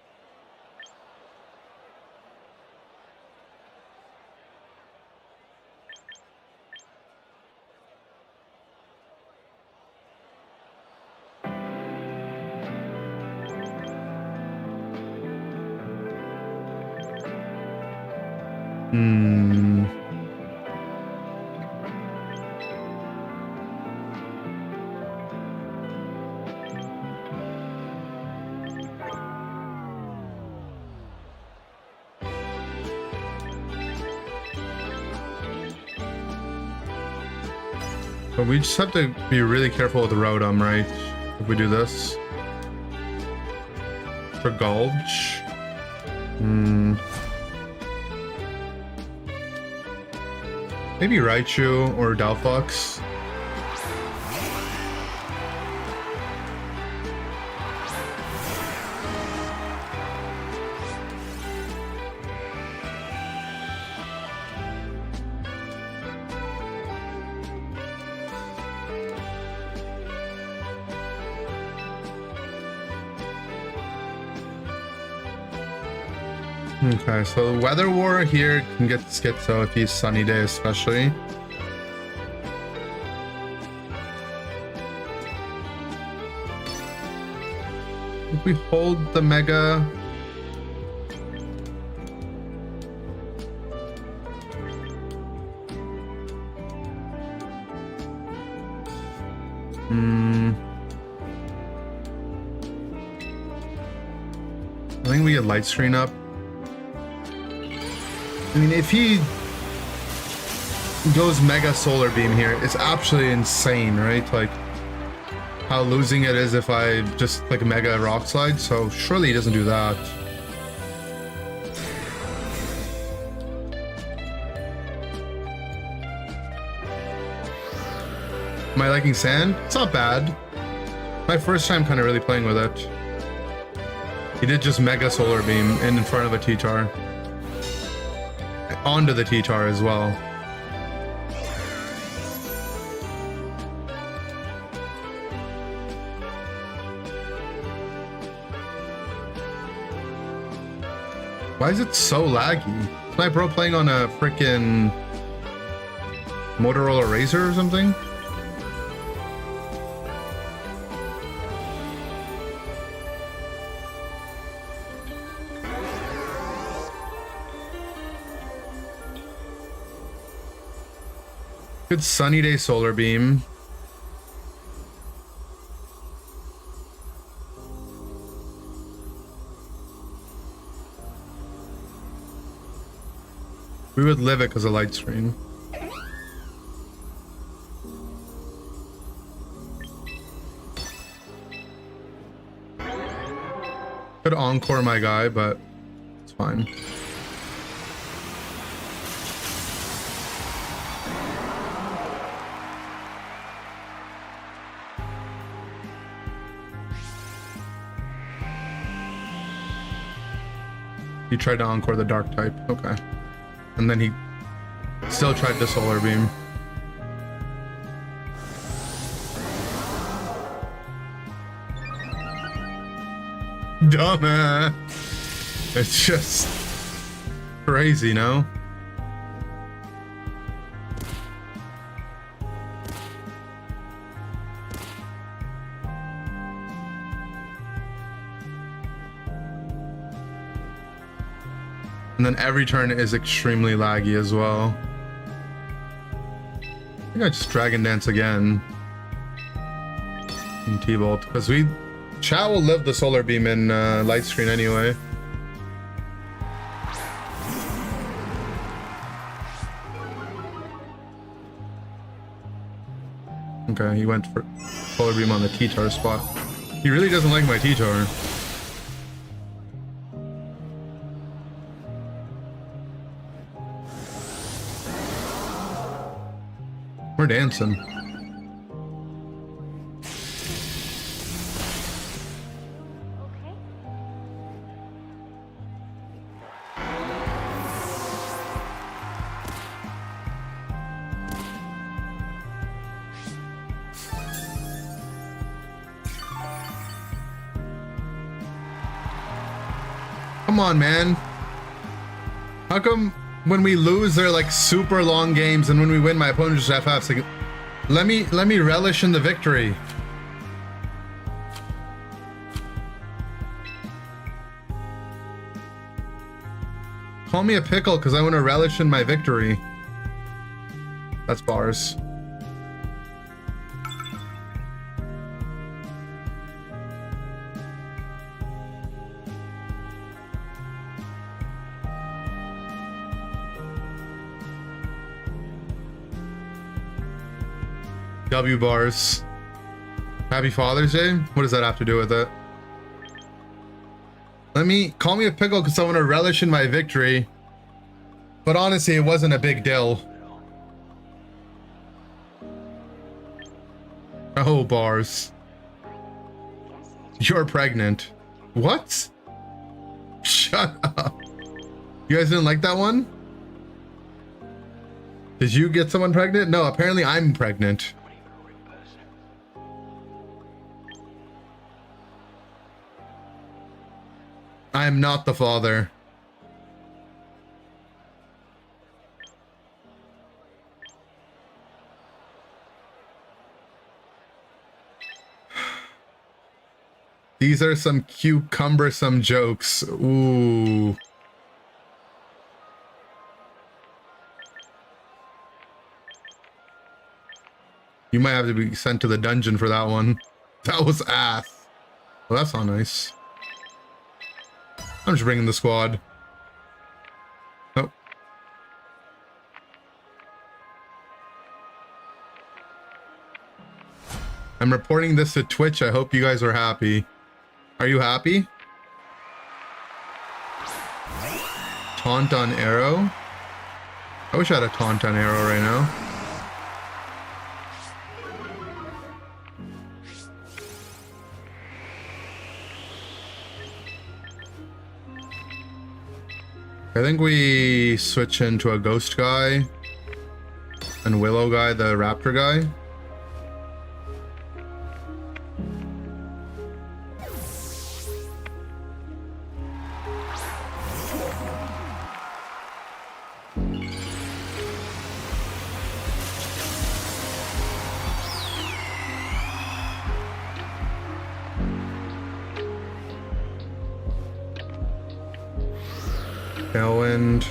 But we just have to be really careful with the Rotom, right? If we do this. For Gulch. Maybe Raichu or Delphox. Okay, so Weather War here can get Schizo if he's Sunny Day especially. If we hold the Mega... I think we get Light Screen up. I mean, if he goes Mega Solar Beam here, it's absolutely insane, right? Like, how losing it is if I just, like, Mega Rock Slide, so surely he doesn't do that. Am I liking Sand? It's not bad. My first time kind of really playing with it. He did just Mega Solar Beam in front of a T-Tar. Onto the T-Tar as well. Why is it so laggy? Is my bro playing on a freaking Motorola Razr or something? Good Sunny Day Solar Beam. We would live it because of Light Screen. Could Encore my guy, but it's fine. He tried to Encore the Dark type. Okay. And then he still tried the Solar Beam. Dumbass. It's just crazy, no? And then every turn is extremely laggy as well. I think I just Dragon Dance again. And T-Bolt, because Chat will live the Solar Beam in Light Screen anyway. Okay, he went for Solar Beam on the T-Tar spot. He really doesn't like my T-Tar. We're dancing. Okay. Come on, man. How come when we lose they're like super long games, and when we win my opponent just FFs? Like, let me relish in the victory. Call me a pickle because I want to relish in my victory. That's bars. W bars. Happy Father's Day? What does that have to do with it? Call me a pickle because I want to relish in my victory. But honestly, it wasn't a big deal. Oh, bars. You're pregnant. What? Shut up. You guys didn't like that one? Did you get someone pregnant? No, apparently I'm pregnant. I am not the father. These are some cucumbersome jokes. Ooh. You might have to be sent to the dungeon for that one. That was ass. Well, that's not nice. I'm just bringing the squad. Oh. I'm reporting this to Twitch. I hope you guys are happy. Are you happy? Taunt on arrow? I wish I had a taunt on arrow right now. I think we switch into a ghost guy and Willow guy, the raptor guy. Tailwind.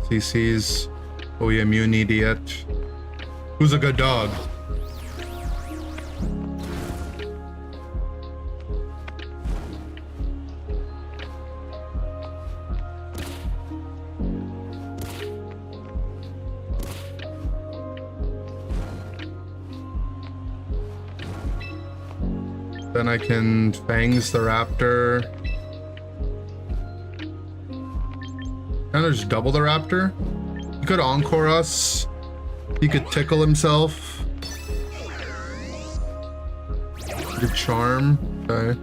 CC's. Oh, yeah, immune idiot. Who's a good dog? Then I can Fangs the Raptor. Kind of just double the Raptor. He could Encore us. He could tickle himself. The Charm. Okay.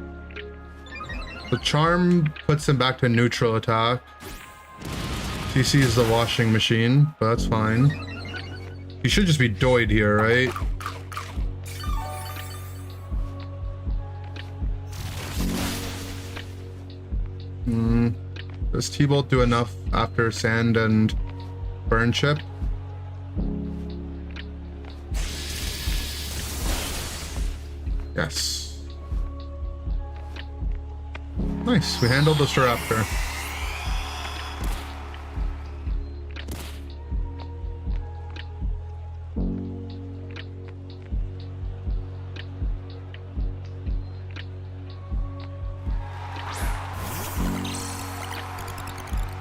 The Charm puts him back to neutral attack. CC is the washing machine, but that's fine. He should just be doyed here, right? Does T-Bolt do enough after Sand and Burn Chip? Yes. Nice, we handled the Staraptor.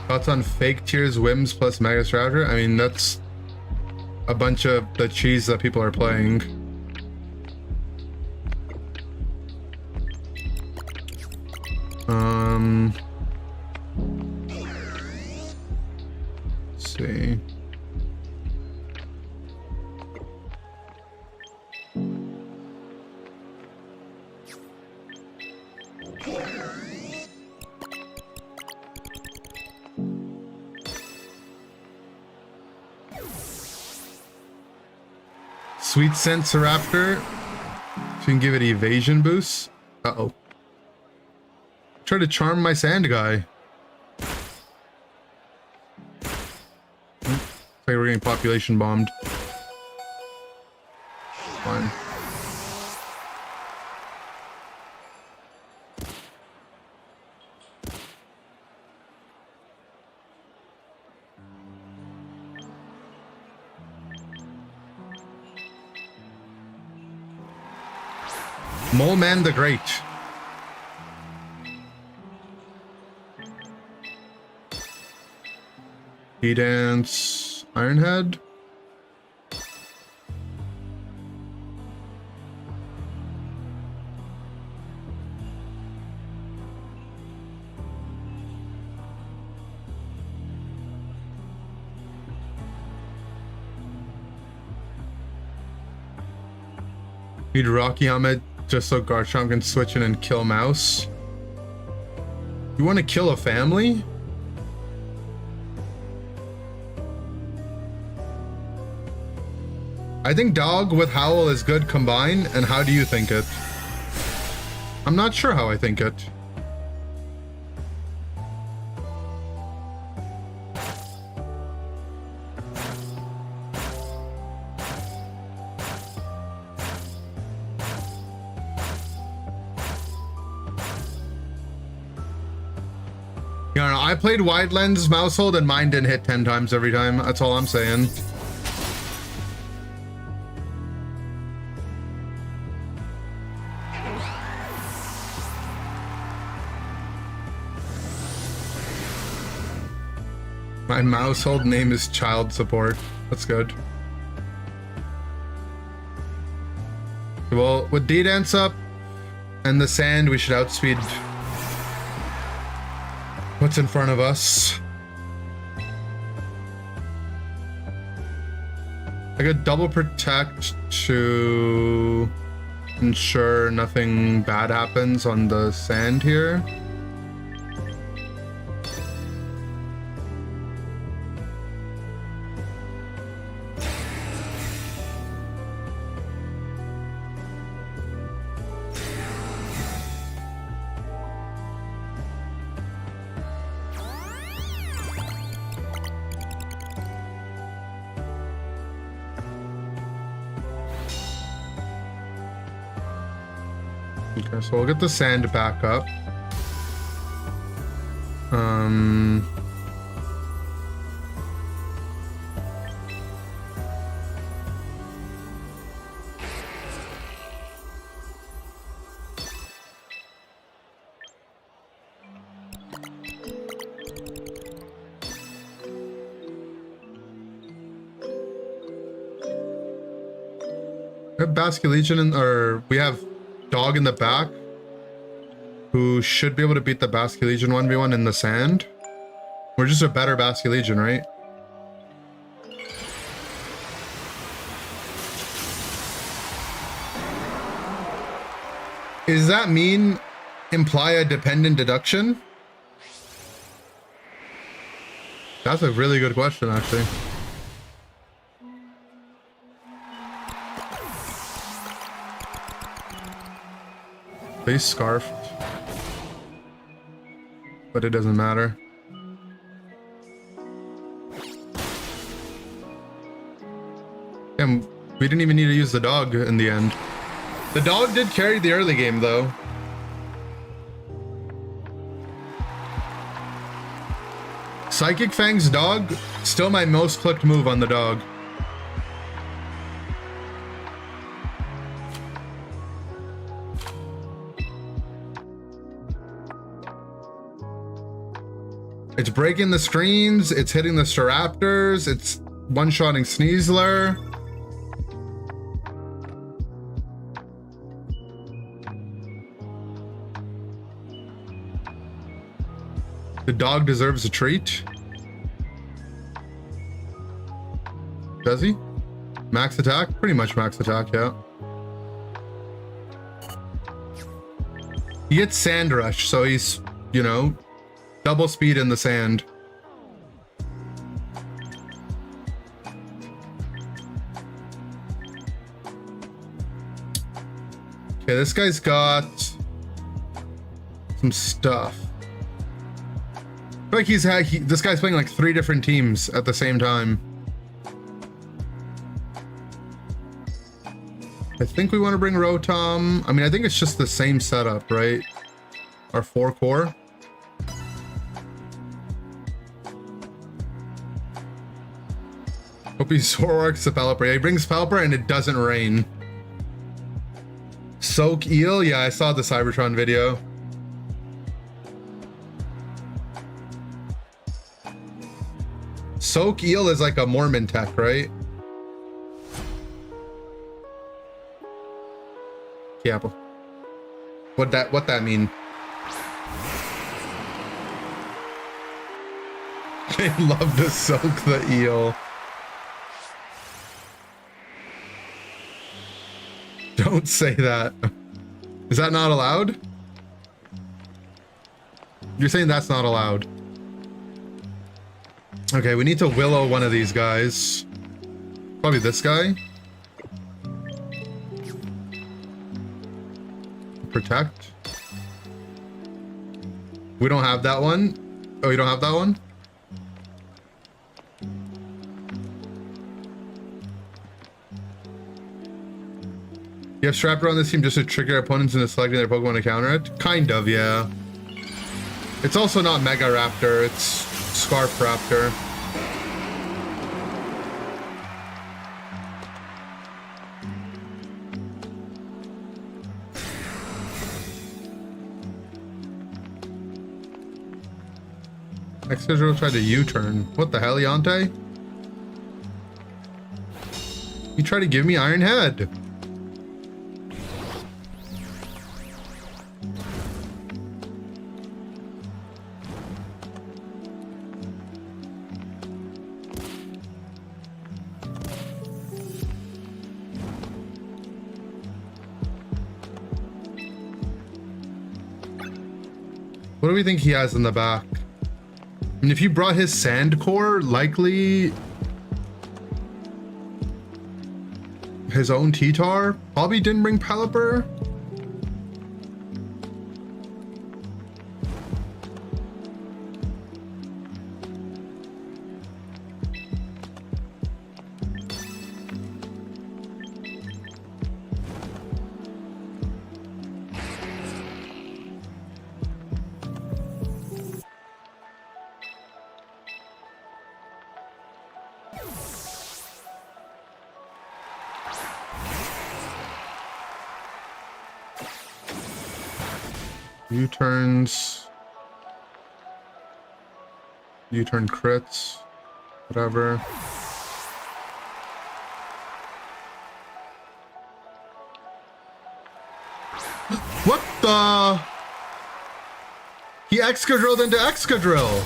Thoughts on fake tiers, whims plus Mega Staraptor? I mean, that's a bunch of the cheese that people are playing. Let's see. Sweet Sense Raptor. So you can give it evasion boost. Uh-oh. Try to charm my sand guy. Looks like we're getting population bombed. Fine. Mole Man the Great. Dance Ironhead. Need Rocky Helmet just so Garchomp can switch in and kill Mouse. You want to kill a family? I think Dog with Howl is good combined, and how do you think it? I'm not sure how I think it. You know, I played Wide Lens Mousehold and mine didn't hit 10 times every time. That's all I'm saying. My Mousehold name is Child Support. That's good. Well, with D-Dance up and the sand, we should outspeed what's in front of us. I could double protect to ensure nothing bad happens on the sand here. Okay, so we'll get the sand back up. We have Basculegion in, or we have Dog in the back who should be able to beat the Basculegion 1v1 in the sand. We're just a better Basculegion, right? Is that mean imply a dependent deduction? That's a really good question, actually. They scarfed, but it doesn't matter. Damn, we didn't even need to use the dog in the end. The dog did carry the early game, though. Psychic Fang's dog, still my most clicked move on the dog. It's breaking the screens, it's hitting the Staraptors, it's one-shotting Sneasler. The dog deserves a treat. Does he? Max attack? Pretty much max attack, yeah. He gets Sand Rush, so he's, you know, double speed in the sand. Okay, this guy's got some stuff. I feel like this guy's playing like 3 different teams at the same time. I think we want to bring Rotom. I mean, I think it's just the same setup, right? Our 4 core. Hope he Zoroarks the Pelipper. Yeah, he brings Pelipper and it doesn't rain. Soak Eel? Yeah, I saw the Cybertron video. Soak Eel is like a Mormon tech, right? Yeah. What that mean? They love to soak the eel. Don't say that. Is that not allowed? You're saying that's not allowed. Okay, we need to willow one of these guys. Probably this guy. Protect. We don't have that one. Oh, you don't have that one? You have Strapper on this team just to trick your opponents into selecting their Pokemon to counter it? Kind of, yeah. It's also not Mega Raptor, it's Scarf Raptor. Excadrill tried to U-turn. What the hell, Yante? You tried to give me Iron Head. What do we think he has in the back? And if you brought his Sand Core, likely his own T-Tar. Probably didn't bring Pelipper. U-turns. U-turn crits. Whatever. What the? He Excadrilled into Excadrill.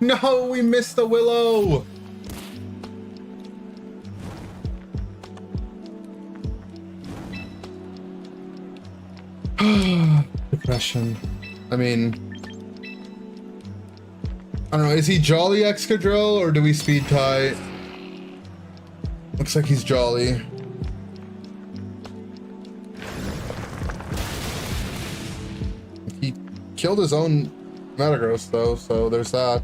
No, we missed the Willow. Depression. I mean, I don't know. Is he Jolly Excadrill or do we speed tie? Looks like he's Jolly. He killed his own Metagross though, so there's that.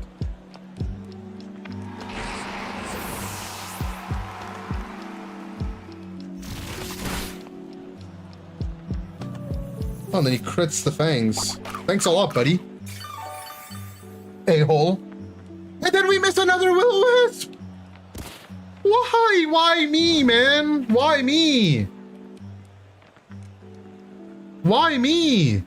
Oh, and then he crits the fangs. Thanks a lot, buddy. A-hole. And then we miss another will-o-wisp! Why? Why me, man? Why me? Why me?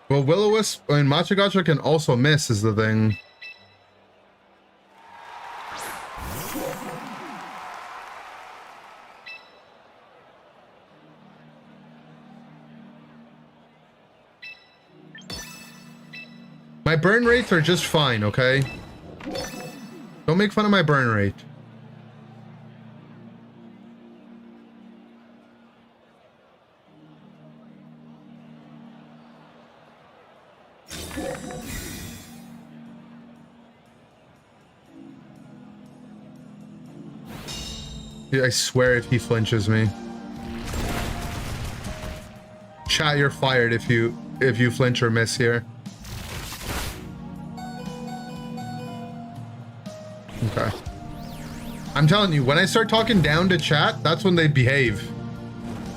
Well, will-o-wisp and Machagacha can also miss is the thing. My burn rates are just fine, okay? Don't make fun of my burn rate. I swear if he flinches me. Chat, you're fired if you flinch or miss here. Okay. I'm telling you, when I start talking down to chat, that's when they behave.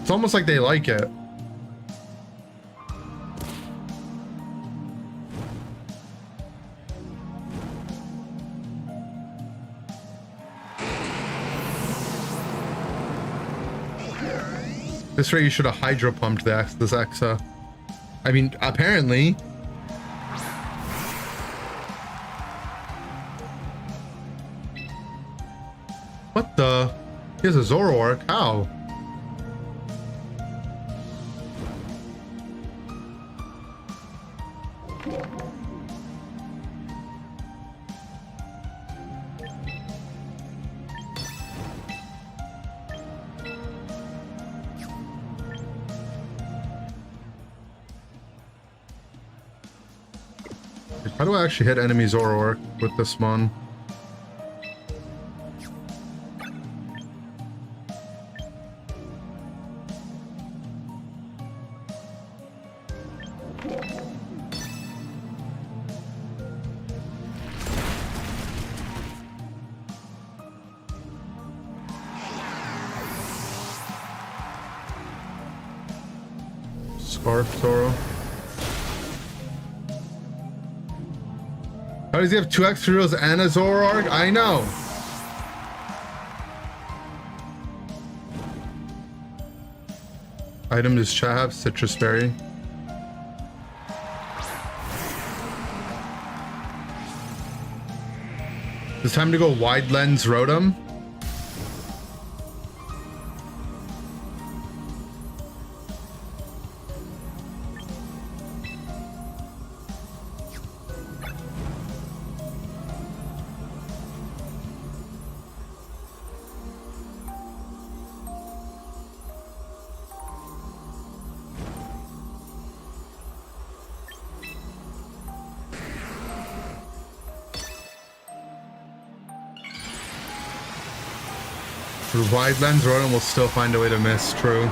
It's almost like they like it. This way you should have hydro pumped this Exa. I mean, apparently. What the? He has a Zoroark? How? How do I actually hit enemy Zoroark with this mon? Scarf Zoro. How does he have 2 extra heroes and a Zoroark? I know. Item does chat have? Citrus Berry. It's time to go wide lens Rotom. Wide lens Rotom will still find a way to miss, true.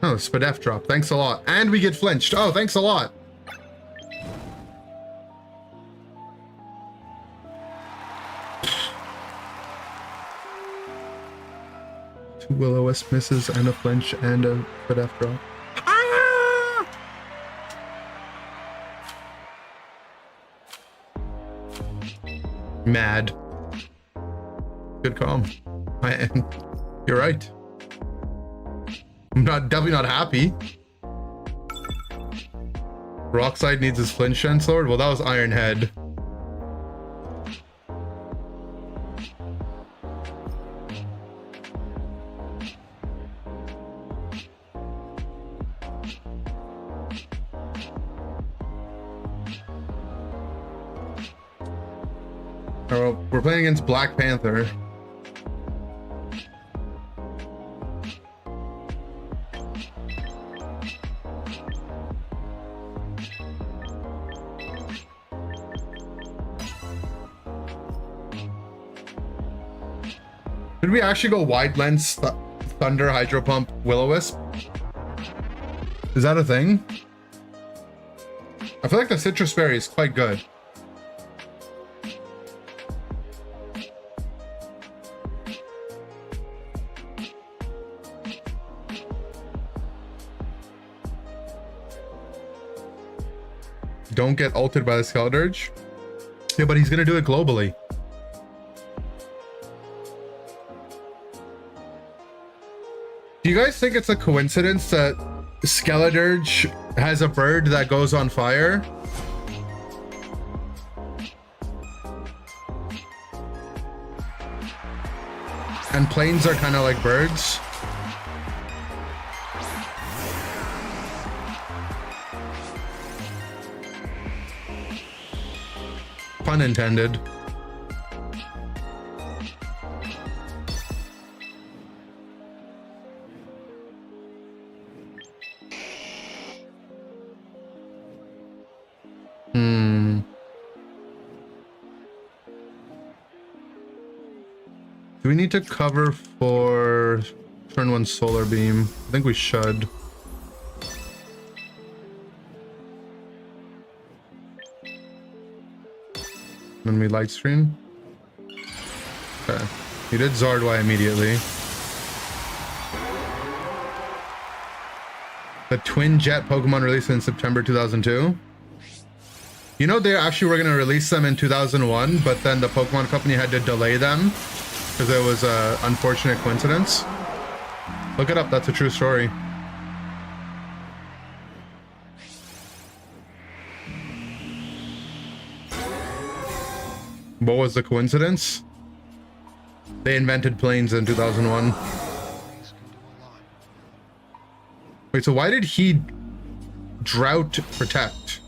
Oh, Spadef drop. Thanks a lot. And we get flinched. Oh, thanks a lot. Will-o-wisp misses and a flinch and a Spadef drop. Ah! Mad. Good call. You're right. I'm definitely not happy. Rockside needs his flinch Chancellor. Well, that was Iron Head. Oh, we're playing against Black Panther. Did we actually go wide lens thunder hydro pump Will-O-Wisp? Is that a thing? I feel like the citrus berry is quite good. Don't get ulted by the Skeledirge. Yeah, but he's gonna do it globally. Do you guys think it's a coincidence that Skeledirge has a bird that goes on fire? And planes are kind of like birds. Pun intended. Do we need to cover for turn 1 solar beam? I think we should. Then we light screen. Okay. He did Zardwai immediately. The Twin Jet Pokemon released in September 2002. You know, they actually were going to release them in 2001, but then the Pokemon Company had to delay them because it was an unfortunate coincidence. Look it up, that's a true story. What was the coincidence? They invented planes in 2001. Wait, so why did he drought protect?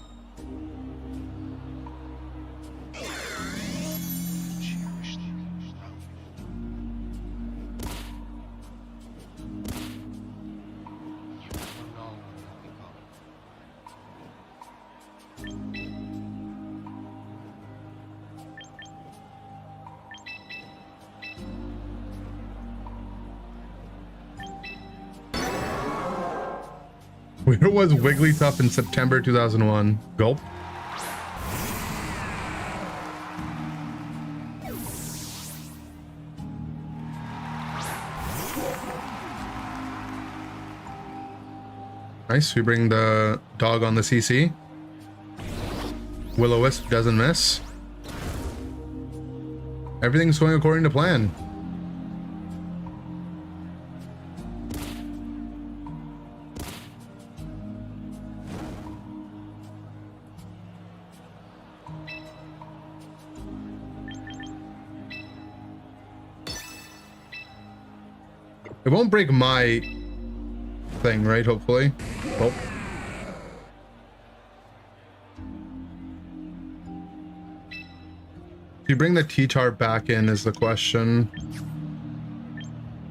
Where was Wigglytuff in September 2001? Gulp. Nice, we bring the dog on the CC. Will-O-Wisp doesn't miss. Everything's going according to plan. It won't break my thing, right? Hopefully. Oh. Do you bring the T-Tar back in is the question.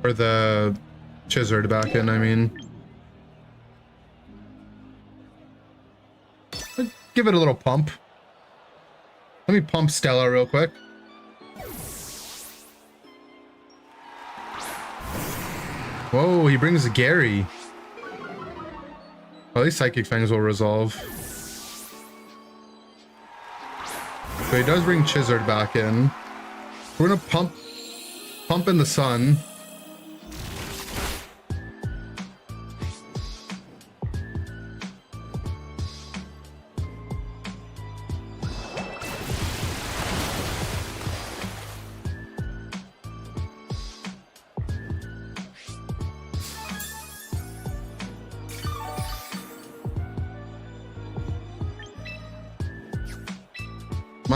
Or the Chizard back in, I mean. Give it a little pump. Let me pump Stella real quick. Whoa, he brings Gary. Well, these Psychic Fangs will resolve. So he does bring Chizard back in. We're gonna pump in the sun.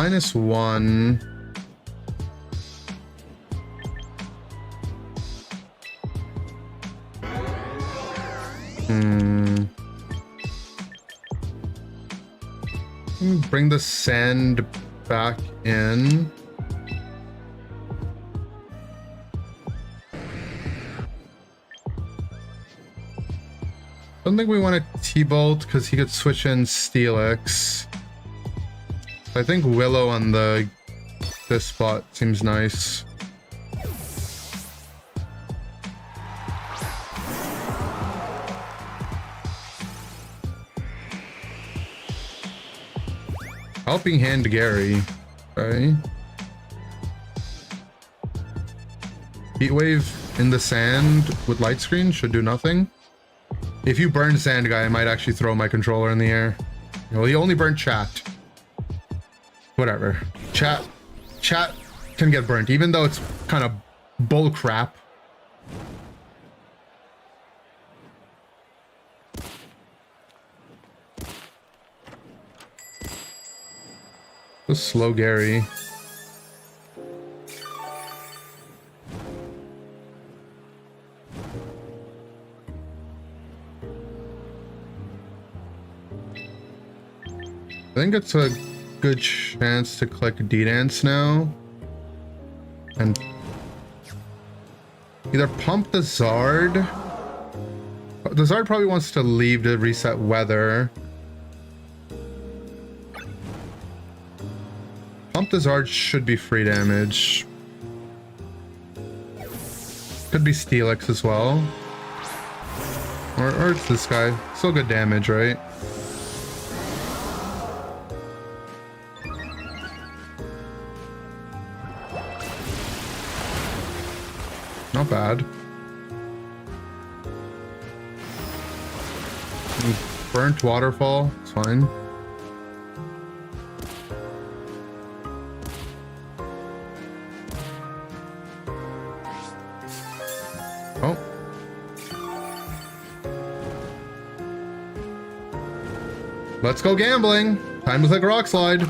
-1. Bring the sand back in. I don't think we want to T-Bolt because he could switch in Steelix. I think Willow on this spot seems nice. Helping Hand Gary. Okay. Heatwave in the sand with light screen should do nothing. If you burn Sand Guy, I might actually throw my controller in the air. Well, he only burnt chat. Whatever. Chat can get burnt, even though it's kind of bull crap. Just slow Gary. I think it's a good chance to click D-Dance now. And either pump the Zard. The Zard probably wants to leave to reset weather. Pump the Zard should be free damage. Could be Steelix as well. Or it's this guy. Still good damage, right? Not bad. Burnt waterfall, it's fine. Oh. Let's go gambling. Time to click Rock Slide.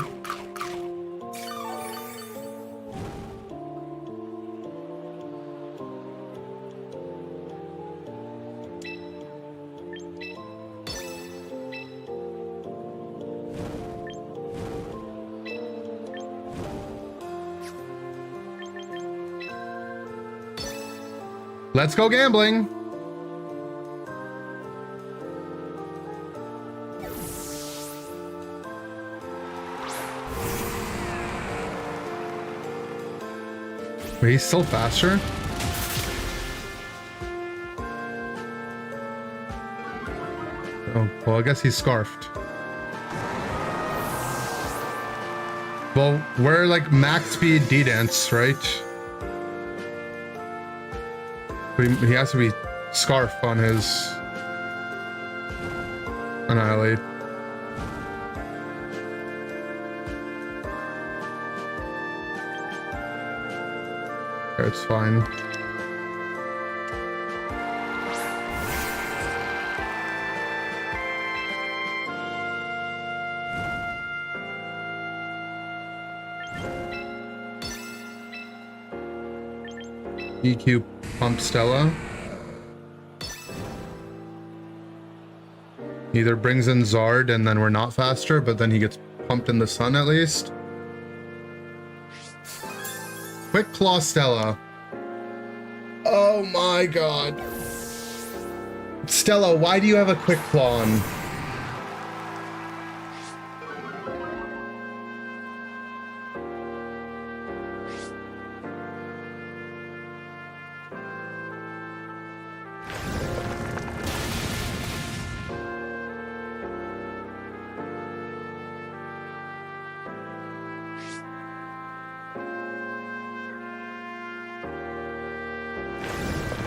Let's go gambling. Wait, he's still faster? Oh, well, I guess he's scarfed. Well, we're like max speed D-Dance, right? He has to be Scarf on his Annihilate. Okay, it's fine. EQ Pump Stella. Either brings in Zard and then we're not faster, but then he gets pumped in the sun at least. Quick Claw Stella. Oh my god. Stella, why do you have a Quick Claw on?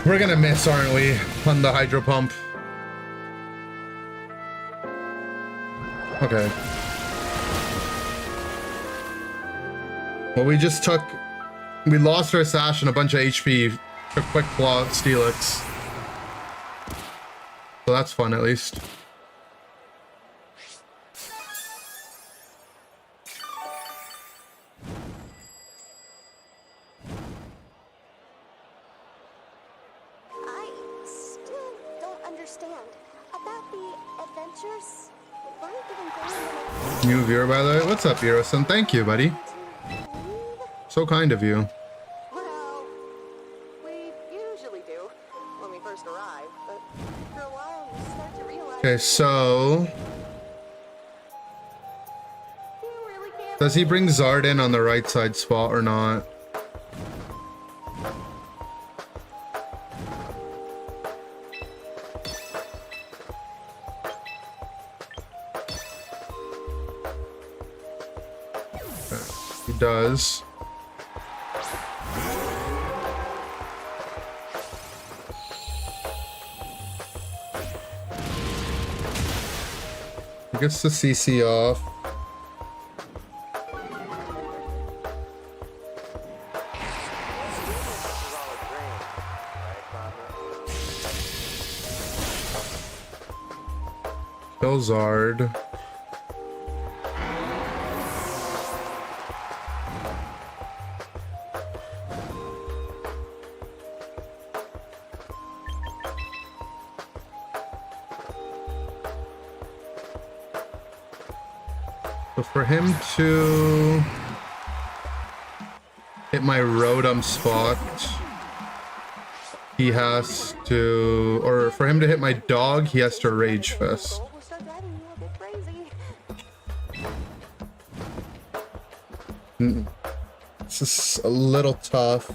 We're gonna miss, aren't we, on the Hydro Pump? Okay. Well, we lost our Sash and a bunch of HP for Quick Claw Steelix. So that's fun, at least. New viewer, by the way. What's up, Eroson? Thank you, buddy. So kind of you. Well, we usually do when we first arrive, but after a while you start to realize. Okay, so You really can't. does he bring Zard in on the right side spot or not? It does. Gets the CC off. Kill Zard. So for him to hit my Rotom spot, he has to, or for him to hit my dog, he has to Rage Fist. We'll start driving you a bit crazy. This is a little tough.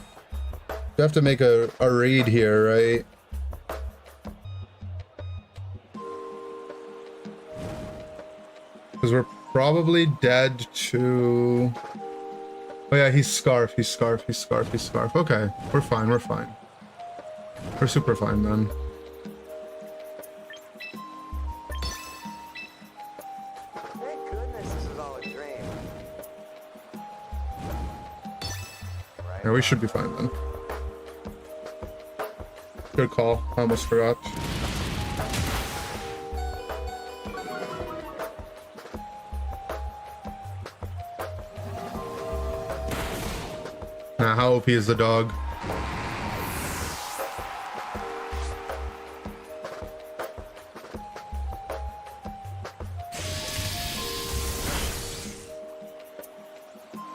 You have to make a read here, right? Because we're probably dead to... Oh yeah, he's Scarf, he's Scarf, he's Scarf, he's Scarf. Okay, we're fine, we're fine. We're super fine then. Thank goodness this is all a dream. Right? Yeah, we should be fine then. Good call, I almost forgot. Now, how OP is the dog?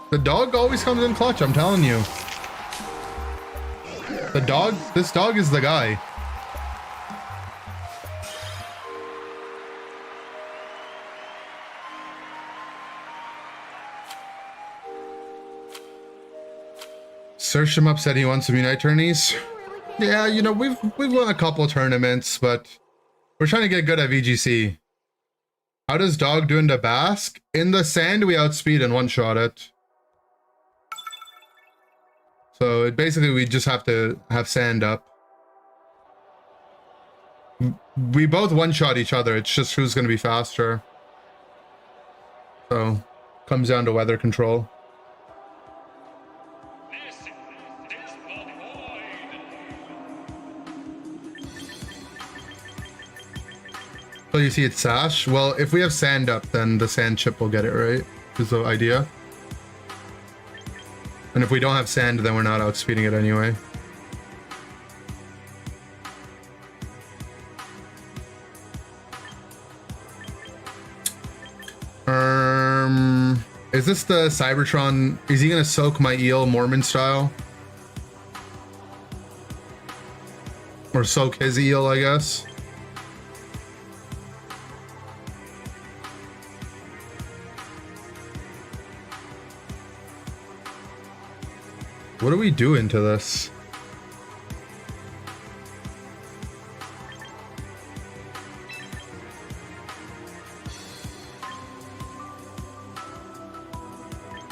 The dog always comes in clutch, I'm telling you. The dog, this dog is the guy. Search him up, said he wants some Unite tourneys. Yeah, you know, we've won a couple tournaments, but we're trying to get good at VGC. How does dog do into Basque? In the sand, we outspeed and one-shot it. So it basically, we just have to have sand up. We both one-shot each other. It's just who's going to be faster. So, comes down to weather control. So you see it's Sash? Well, if we have sand up, then the sand chip will get it, right? Is the idea. And if we don't have sand, then we're not outspeeding it anyway. Is this the Cybertron? Is he gonna soak my eel Mormon style? Or soak his eel, I guess. What do we do into this?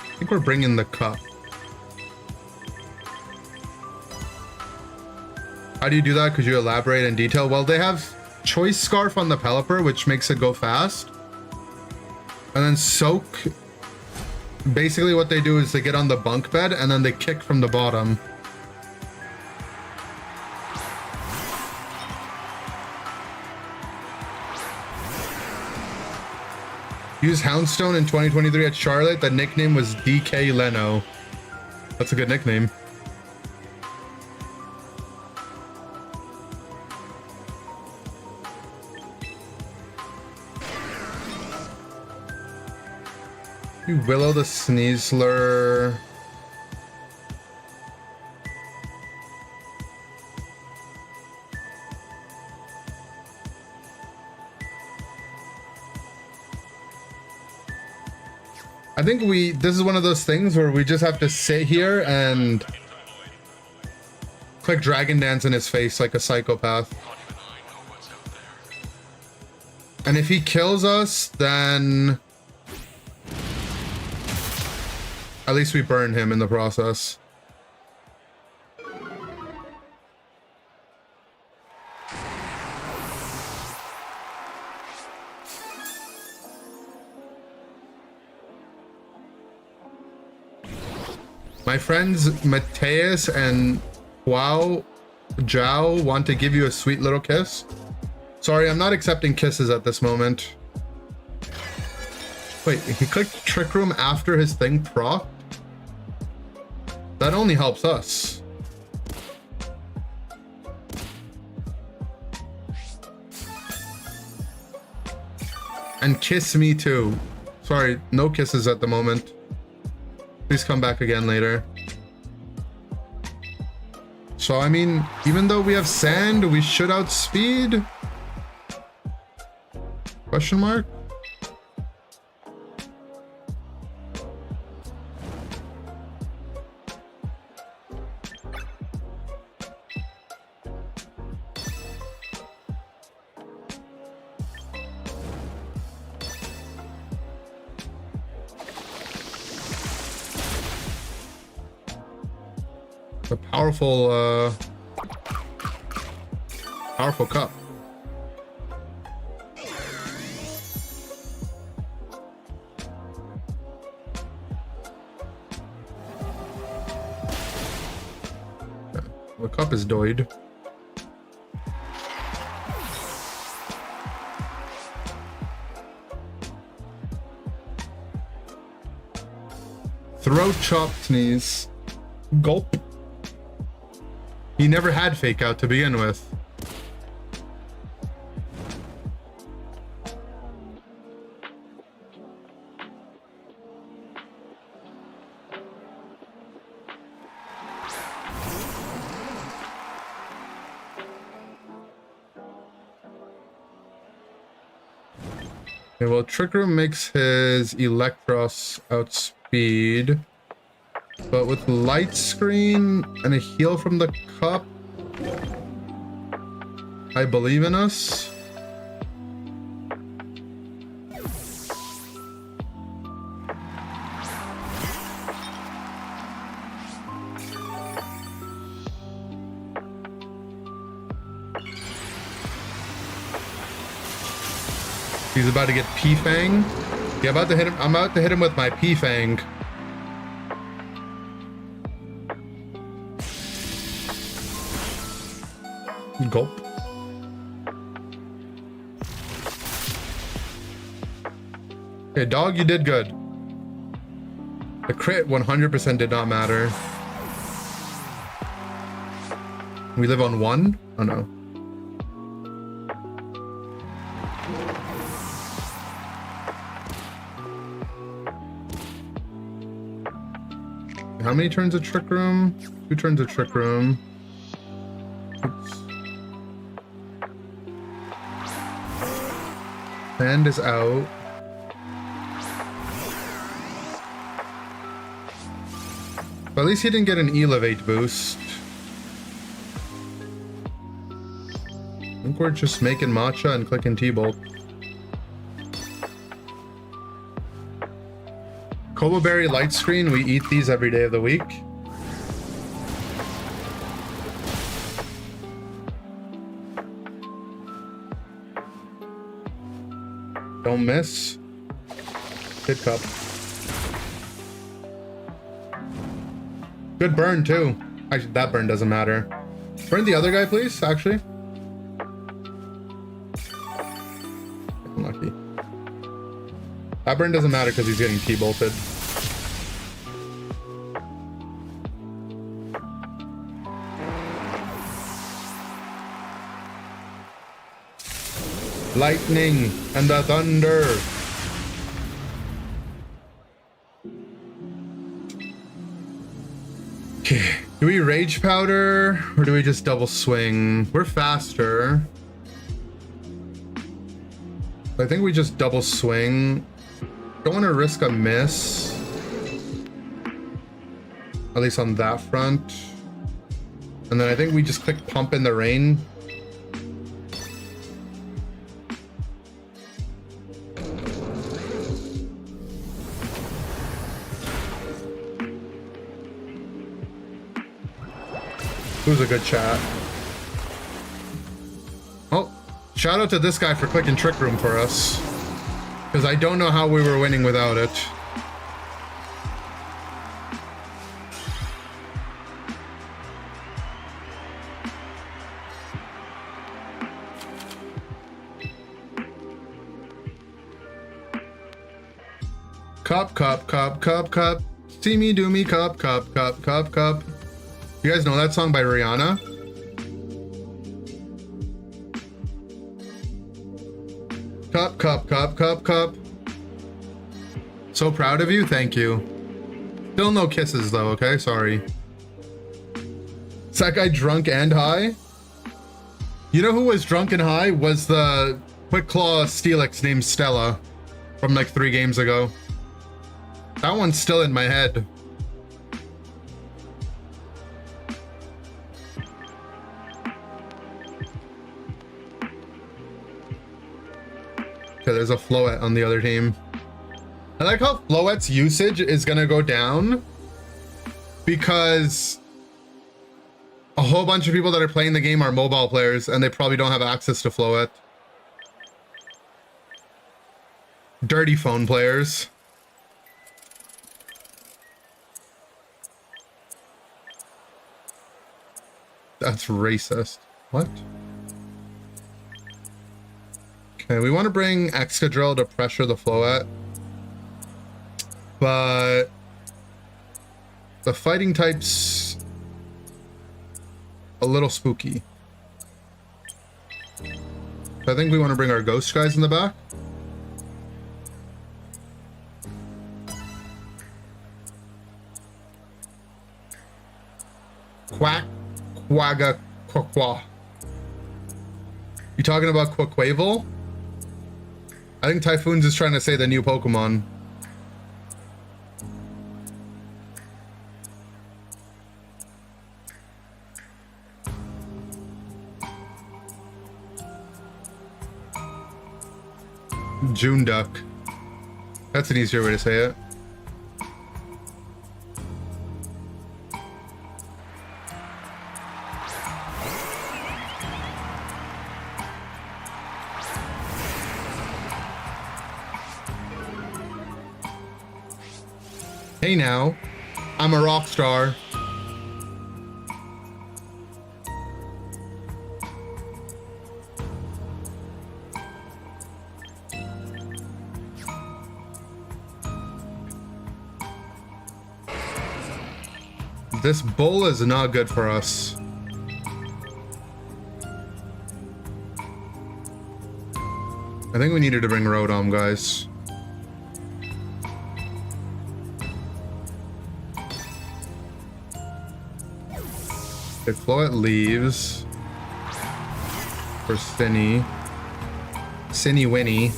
I think we're bringing the cup. How do you do that? Could you elaborate in detail? Well, they have Choice Scarf on the Pelipper, which makes it go fast. And then Soak... Basically what they do is they get on the bunk bed and then they kick from the bottom. Used Houndstone in 2023 at Charlotte. The nickname was DK Leno. That's a good nickname. Willow the Sneasler. I think this is one of those things where we just have to sit here and click Dragon Dance in his face like a psychopath. And if he kills us, then... At least we burn him in the process. My friends Mateus and Zhao want to give you a sweet little kiss. Sorry, I'm not accepting kisses at this moment. Wait, he clicked Trick Room after his thing proc? That only helps us. And kiss me too. Sorry, no kisses at the moment. Please come back again later. So, I mean, even though we have sand, we should outspeed? Question mark? A powerful cup. The cup is doid. Throat chop sneeze. Gulp. He never had fake out to begin with. Okay, well, Trick Room makes his Electros outspeed. But with light screen and a heal from the cup, I believe in us. He's about to get P-Fang. Yeah, about to hit him. I'm about to hit him with my P-Fang. Gulp. Okay, dog, you did good. The crit 100% did not matter. We live on 1? Oh no. How many turns of Trick Room? 2 turns of Trick Room. Oops. Sand is out. But at least he didn't get an elevate boost. I think we're just making matcha and clicking T-Bolt. Kobo Berry light screen, we eat these every day of the week. Don't miss. Good cup. Good burn too. Actually, that burn doesn't matter. Burn the other guy, please, actually. Unlucky. That burn doesn't matter because he's getting T-bolted. Lightning and the thunder. Okay, do we rage powder or do we just double swing? We're faster. I think we just double swing. Don't want to risk a miss. At least on that front. And then I think we just click pump in the rain. Who's a good chat? Oh, shout out to this guy for clicking Trick Room for us. Because I don't know how we were winning without it. Cup, cup, cup, cup, cup. See me, do me, cup, cup, cup, cup, cup. You guys know that song by Rihanna? Cup, cup, cup, cup, cup. So proud of you, thank you. Still no kisses though, okay? Sorry. Is that guy drunk and high? You know who was drunk and high? Was the Quick Claw Steelix named Stella from like 3 games ago. That one's still in my head. Okay, there's a Floette on the other team. I like how Floette's usage is gonna go down because a whole bunch of people that are playing the game are mobile players and they probably don't have access to Floette. Dirty phone players. That's racist. What? Okay, we want to bring Excadrill to pressure the Floette. But the fighting type's a little spooky. I think we want to bring our ghost guys in the back. Quack, quagga, quaquaw. You talking about Quaquavel? I think Typhoons is trying to say the new Pokemon. June Duck. That's an easier way to say it. Hey now, I'm a rock star. This bull is not good for us. I think we needed to bring Rotom, guys. If Floette leaves for Cinny Winnie.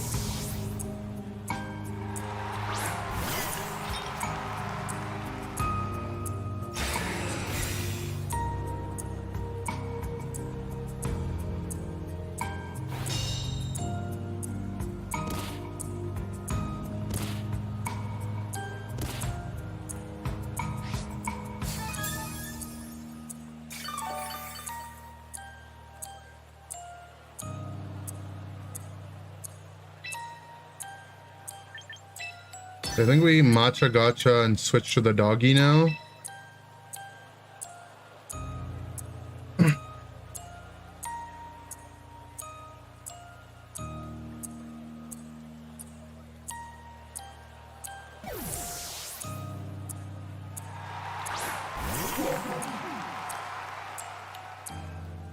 I think we matcha gacha and switch to the doggy now.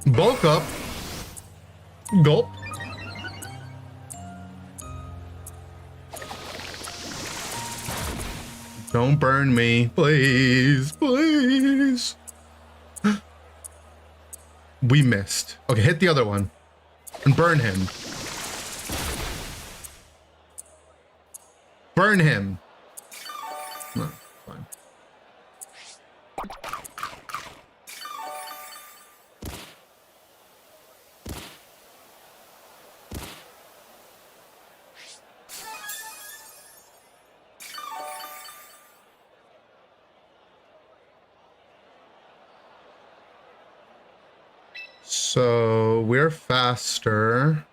Bulk up. Gulp. Don't burn me, please, please. We missed. Okay, hit the other one and burn him. Burn him. No, fine. So we're faster.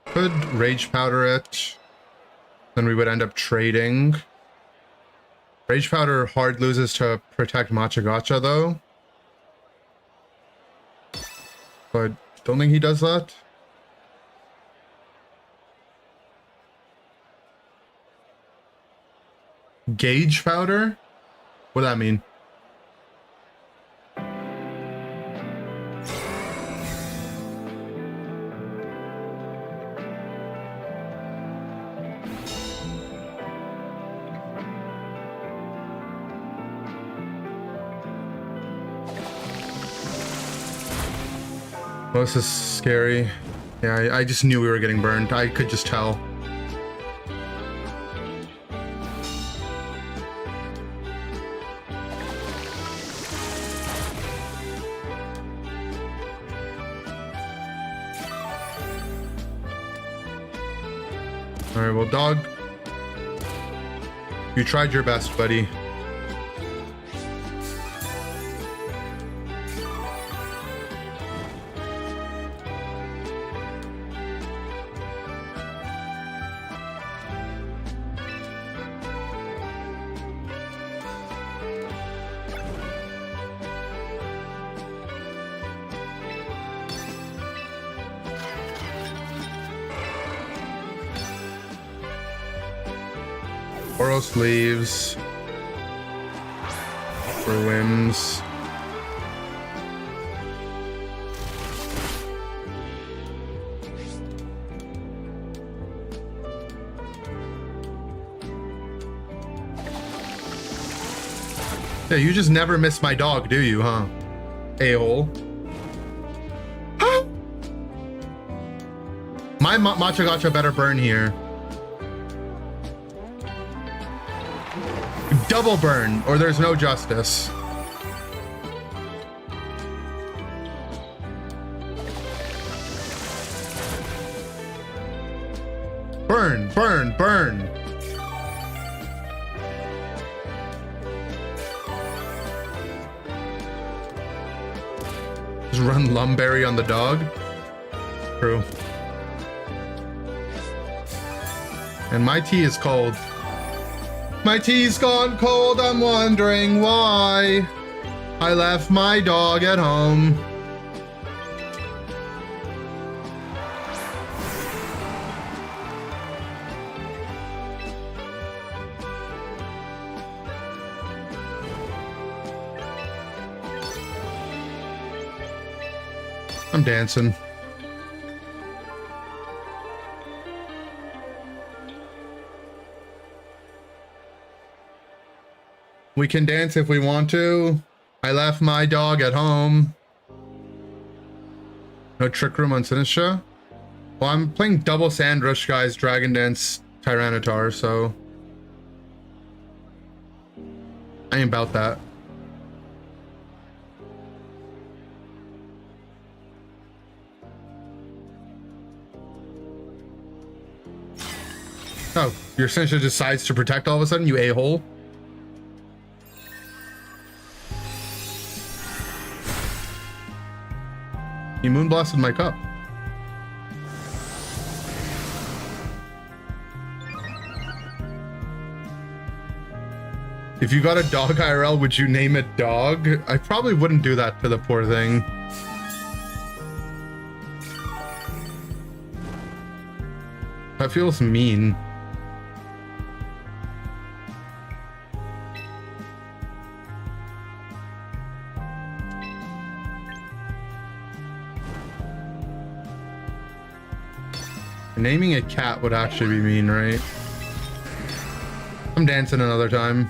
Could rage powder it. Then we would end up trading. Rage powder hard loses to protect Machagacha though. But don't think he does that. Gauge powder? What does that mean? Oh, this is scary. Yeah, I just knew we were getting burned. I could just tell. Alright, well, dog. You tried your best, buddy. Boros leaves for whims. Yeah, you just never miss my dog, do you, huh? A-hole. My Machagacha better burn here. Double burn, or there's no justice. Burn, burn, burn. Just run Lumberry on the dog. True. And my tea is cold. My tea's gone cold, I'm wondering why. I left my dog at home. I'm dancing. We can dance if we want to. I left my dog at home. No trick room on Sinistra. Well, I'm playing double Sandrush guys, Dragon Dance, Tyranitar, so I ain't about that. Oh, your Sinistra decides to protect all of a sudden, you a-hole. You moonblasted my cup. If you got a dog IRL, would you name it Dog? I probably wouldn't do that to the poor thing. That feels mean. Naming a cat would actually be mean, right? I'm dancing another time.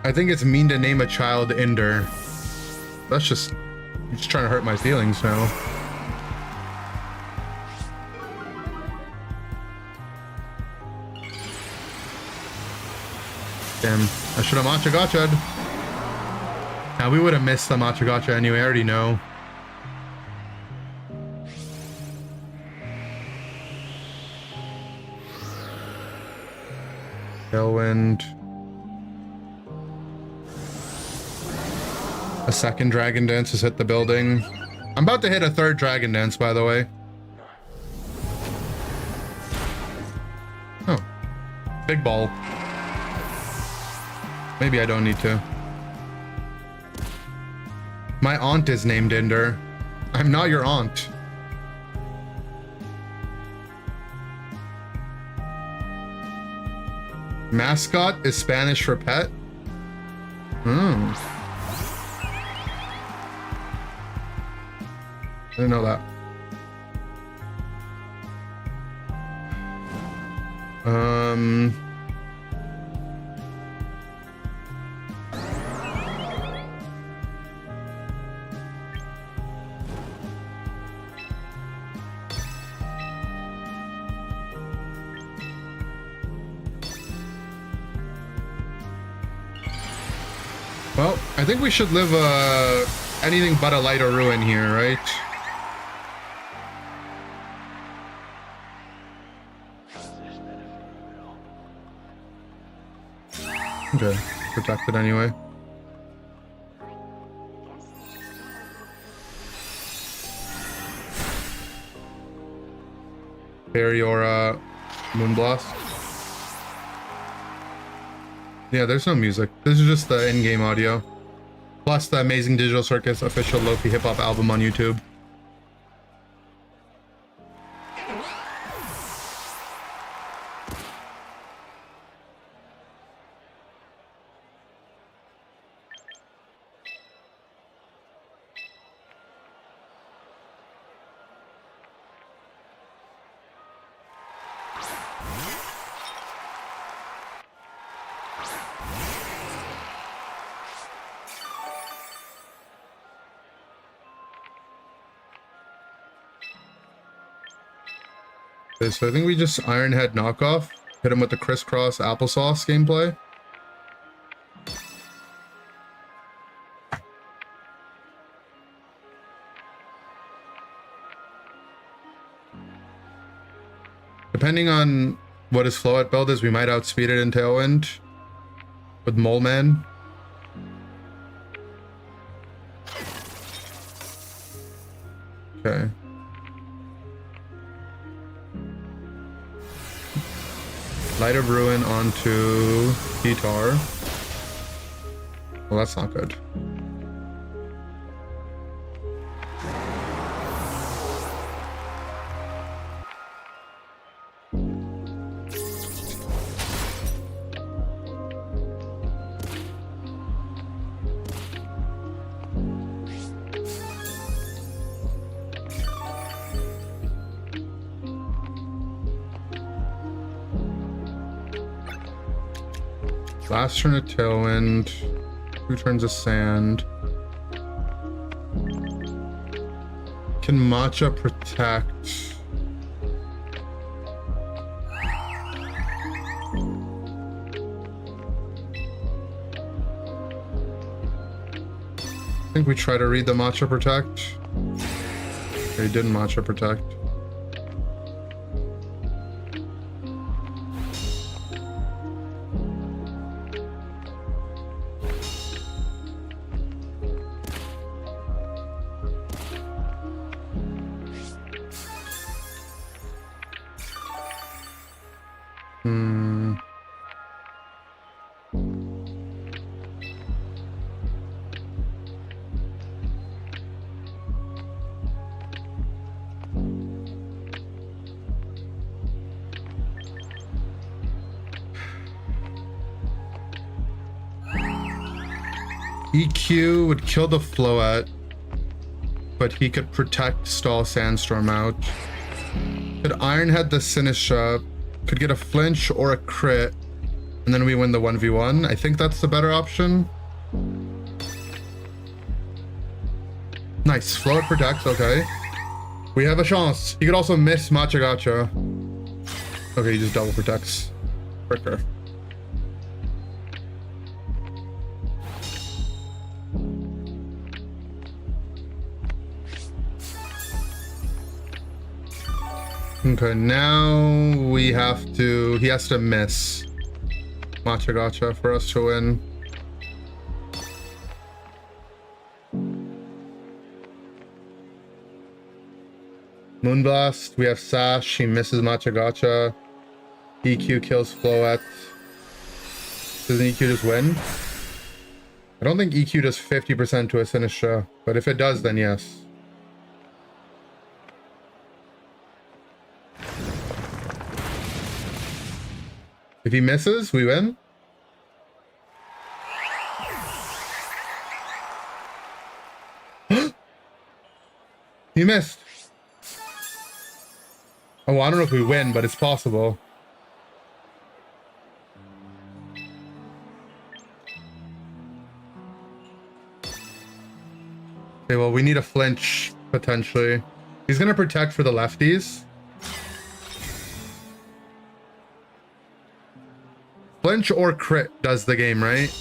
I think it's mean to name a child Ender. That's just trying to hurt my feelings now. Damn, I should have Machagacha'd. Now we would have missed the Machagacha anyway, I already know. Tailwind. A second Dragon Dance has hit the building. I'm about to hit a third Dragon Dance, by the way. Oh. Big ball. Maybe I don't need to. My aunt is named Ender. I'm not your aunt. Mascot is Spanish for pet? Hmm. I didn't know that. Well, I think we should live anything but a lighter ruin here, right? Okay, protected anyway. Parry or Moonblast. Yeah, there's no music. This is just the in-game audio. Plus the Amazing Digital Circus official Lofi hip-hop album on YouTube. Okay, so I think we just Ironhead knockoff. Hit him with the crisscross applesauce gameplay. Depending on what his flow at build is, we might outspeed it in Tailwind with Mole Man. Okay. Light of Ruin onto Guitar. Well, that's not good. Last turn of Tailwind, 2 turns of Sand. Can Matcha protect? I think we try to read the Matcha protect. Okay, he didn't Matcha protect. EQ would kill the Floette, but he could protect stall Sandstorm out. Could Ironhead the Sinistra, could get a flinch or a crit, and then we win the 1v1. I think that's the better option. Nice, Floette protects, okay. We have a chance. He could also miss Matcha Gotcha. Okay, he just double protects. Fricker. Okay, now we have to... He has to miss. Matcha Gotcha for us to win. Moonblast, we have Sash, she misses Matcha Gotcha. EQ kills Floette. Doesn't EQ just win? I don't think EQ does 50% to a Sinistra, but if it does, then yes. If he misses, we win. He missed. Oh, I don't know if we win, but it's possible. Okay, well, we need a flinch, potentially. He's gonna protect for the lefties. Flinch or crit does the game, right?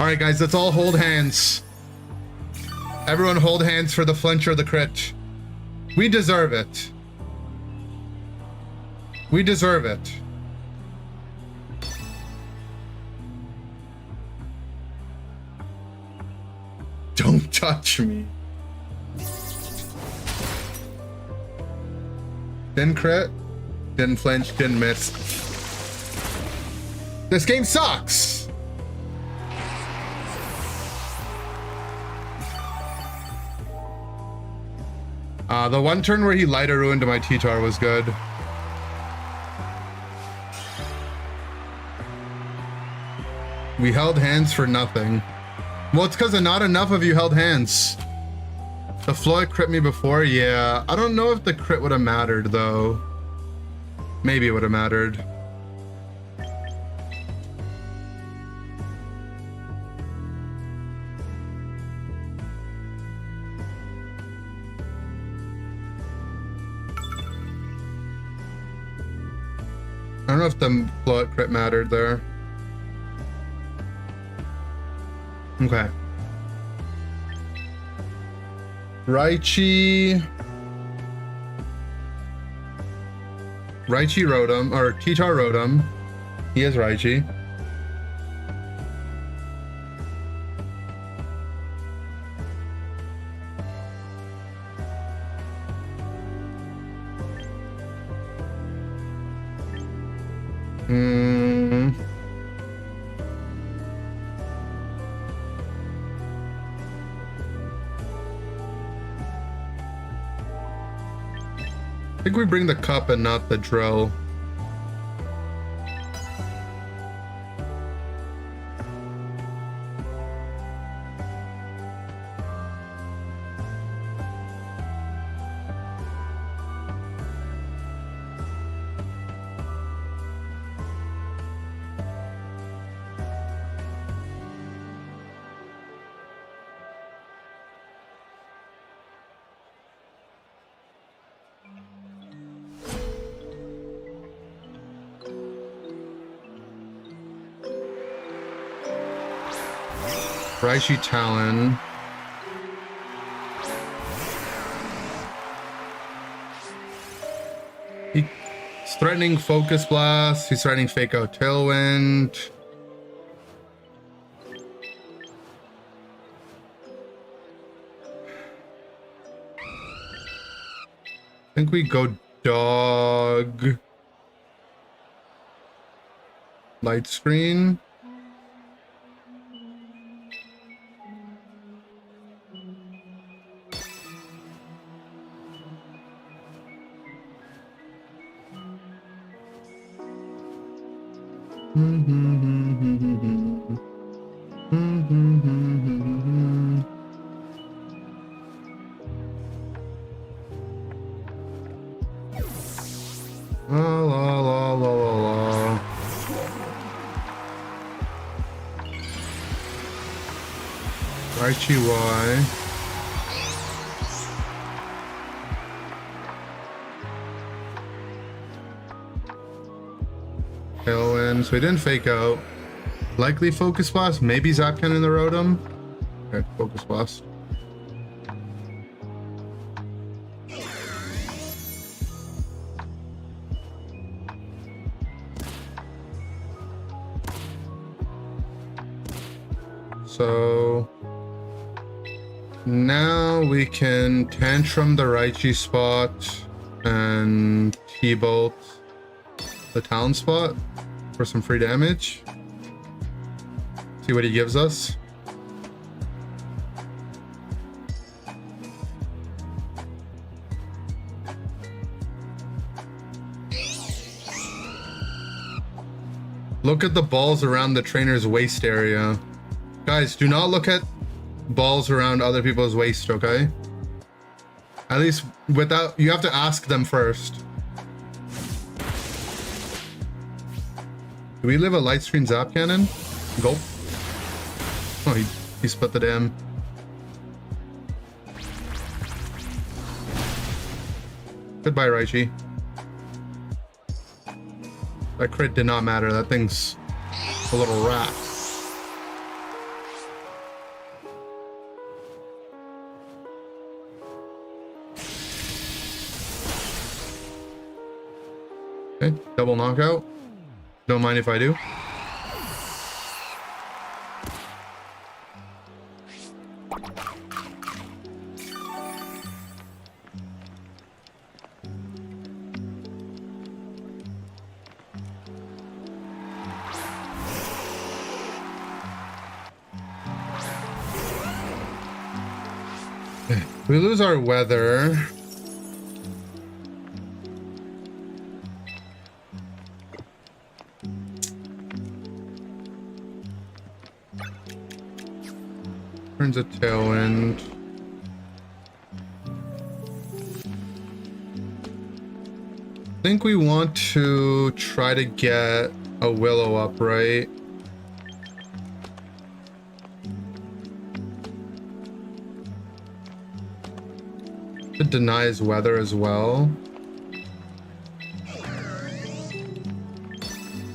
All right, guys, let's all hold hands. Everyone hold hands for the flinch or the crit. We deserve it. We deserve it. Don't touch me. Didn't crit, didn't flinch, didn't miss. This game sucks. The one turn where he lighter ruined my T-Tar was good. We held hands for nothing. Well, it's because not enough of you held hands. The Floyd crit me before, yeah. I don't know if the crit would have mattered, though. Maybe it would have mattered. I don't know if the Floyd crit mattered there. Okay. Raichi rode him, or T-Tar rode him. He is Raichi. I think we bring the cup and not the drill. Raichi Talon. He's threatening Focus Blast. He's threatening Fake Out Tailwind. I think we go dog. Light screen. Raichi Y. Tailwind, so he didn't fake out. Likely Focus Blast, maybe Zapcan in the Rotom. Okay, Focus Blast. So now we can tantrum the Raichi spot and T-bolt the town spot for some free damage. See what he gives us. Look at the balls around the trainer's waist area. Guys, do not look at balls around other people's waist, okay? At least without, you have to ask them first. Do we live a light screen zap cannon? Gulp. Oh, he split the dam. Goodbye, Raichi. That crit did not matter. That thing's a little rat. Okay, double knockout. Don't mind if I do. We lose our weather. Turns a tailwind. I think we want to try to get a willow up, right? It denies weather as well.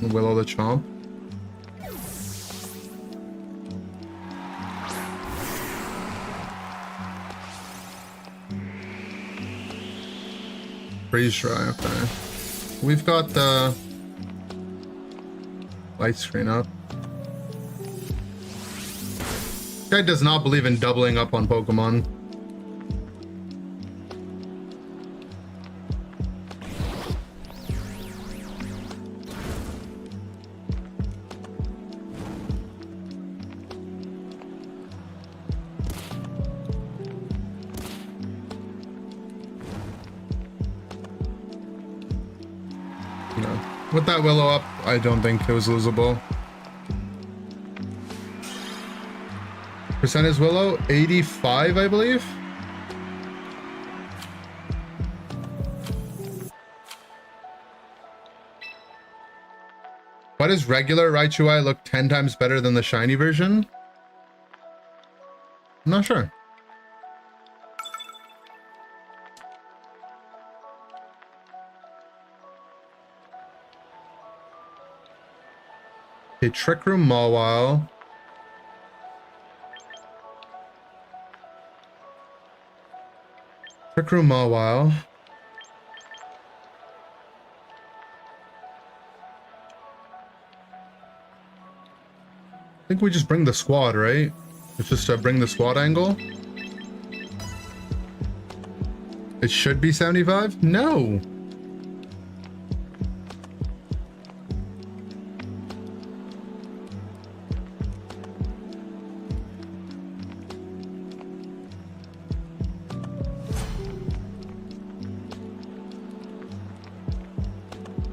Willow the chomp. Freeze dry, okay. We've got the light screen up. This guy does not believe in doubling up on Pokemon. With that willow up, I don't think it was losable. Percent is willow? 85, I believe. Why does regular Raichu look 10 times better than the shiny version? I'm not sure. Okay, Trick Room Mawile. Trick Room Mawile. I think we just bring the squad, right? It's just bring the squad angle. It should be 75? No!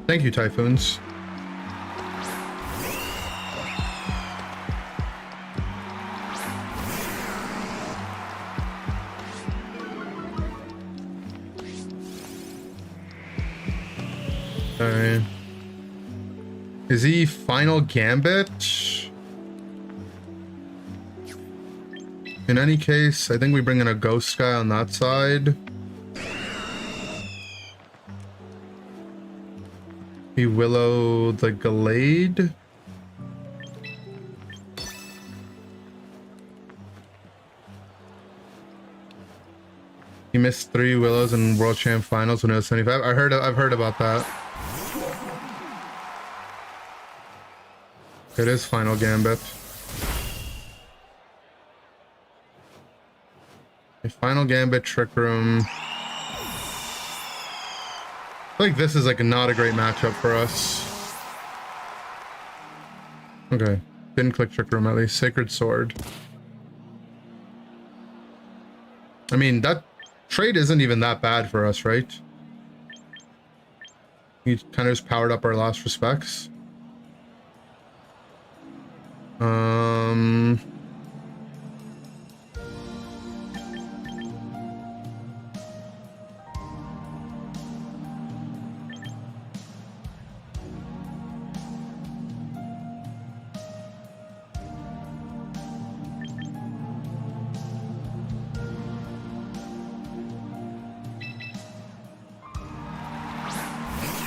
Thank you, Typhoons. Alright. Is he Final Gambit? In any case, I think we bring in a Ghost guy on that side. He willowed the Gallade. He missed 3 willows in World Champ Finals when it was 75. I've heard about that. It is Final Gambit. A final gambit, trick room. I feel like this is like not a great matchup for us. Okay, didn't click trick room at least. Sacred sword. I mean, that trade isn't even that bad for us, right? We kind of just powered up our last respects.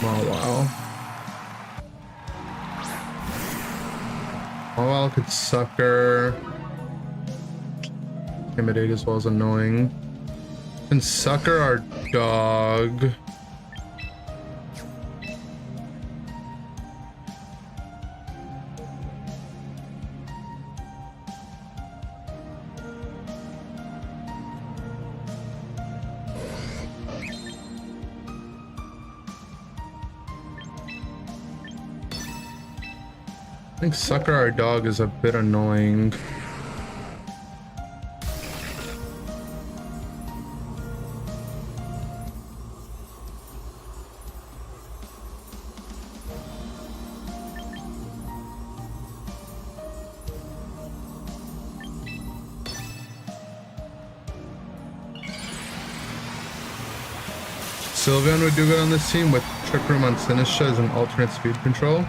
Oh, wow. Oh, well, could sucker. Intimidate as well as annoying. Can sucker our dog. I think sucker our dog is a bit annoying. Sylveon would do good on this team with Trick Room on Sinistra as an alternate speed control.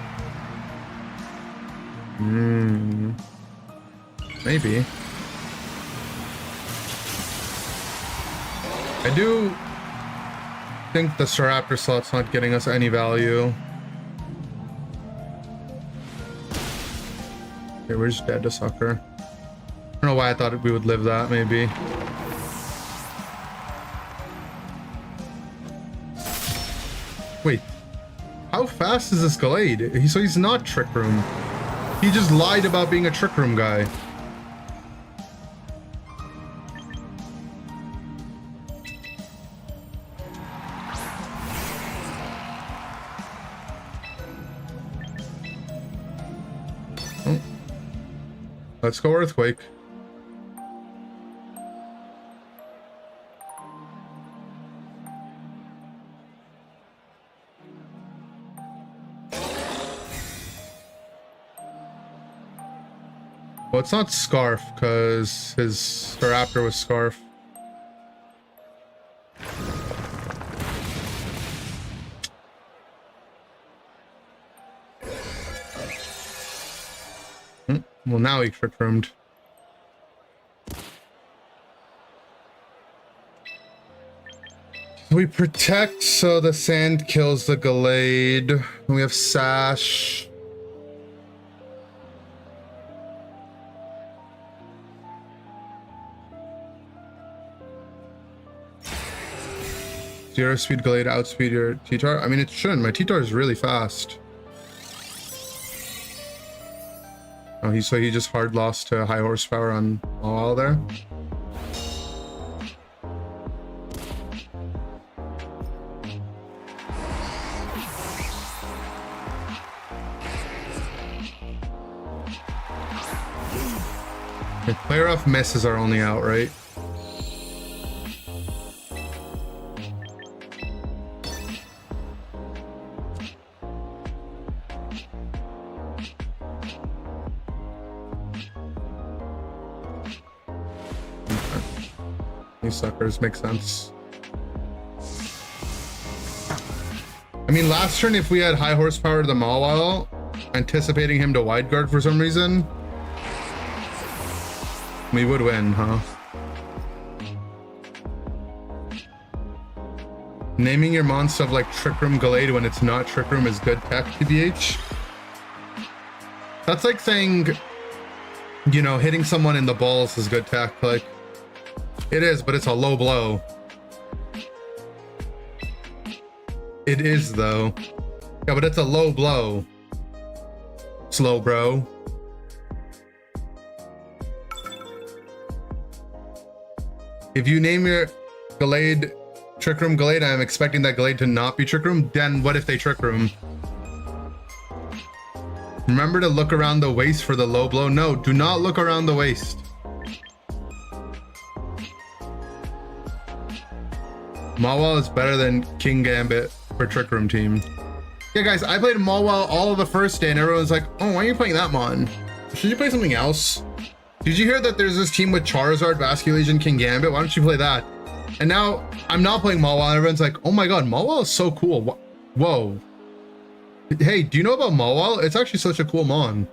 Maybe. I do think the Staraptor slot's not getting us any value. Okay, we're just dead to sucker. I don't know why I thought we would live that, maybe. Wait, how fast is this Gallade? So he's not Trick Room. He just lied about being a Trick Room guy. Oh. Let's go Earthquake. Well, it's not Scarf, because his Staraptor was Scarf. Well, now he Trick Roomed. We protect, so the sand kills the Gallade. We have Sash. Zero speed Gallade outspeed your T-Tar? I mean, it shouldn't. My T-Tar is really fast. Oh, he just hard lost to high horsepower on all there. Okay, player off miss is our only out, right? These suckers make sense. I mean, last turn, if we had high horsepower to the Mawile, anticipating him to wide guard for some reason, we would win, huh? Naming your mon stuff like Trick Room Gallade when it's not Trick Room is good tech, TBH. That's like saying, you know, hitting someone in the balls is good tech. Like, it is, but it's a low blow. It is, though. Yeah, but it's a low blow. Slow, bro. If you name your Gallade Trick Room Gallade, I'm expecting that Gallade to not be Trick Room. Then what if they Trick Room? Remember to look around the waist for the low blow. No, do not look around the waist. Mawal is better than King Gambit for Trick Room team. Yeah, guys, I played Mawal all of the first day, and everyone's like, "Oh, why are you playing that mon? Should you play something else? Did you hear that there's this team with Charizard, Vasculation, King Gambit? Why don't you play that?" And now I'm not playing Mawal, and everyone's like, "Oh my god, Mawal is so cool." Whoa. Hey, do you know about Mawal? It's actually such a cool mon.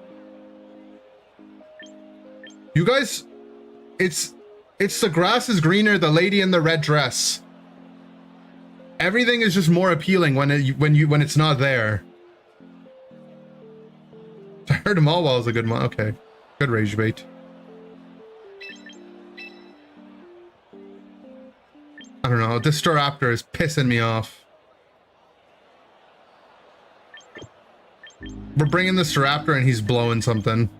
You guys, it's the grass is greener, the lady in the red dress. Everything is just more appealing when it's not there. I heard Mawal is a good mon. Okay, good rage bait. I don't know. This Staraptor is pissing me off. We're bringing the Staraptor and he's blowing something.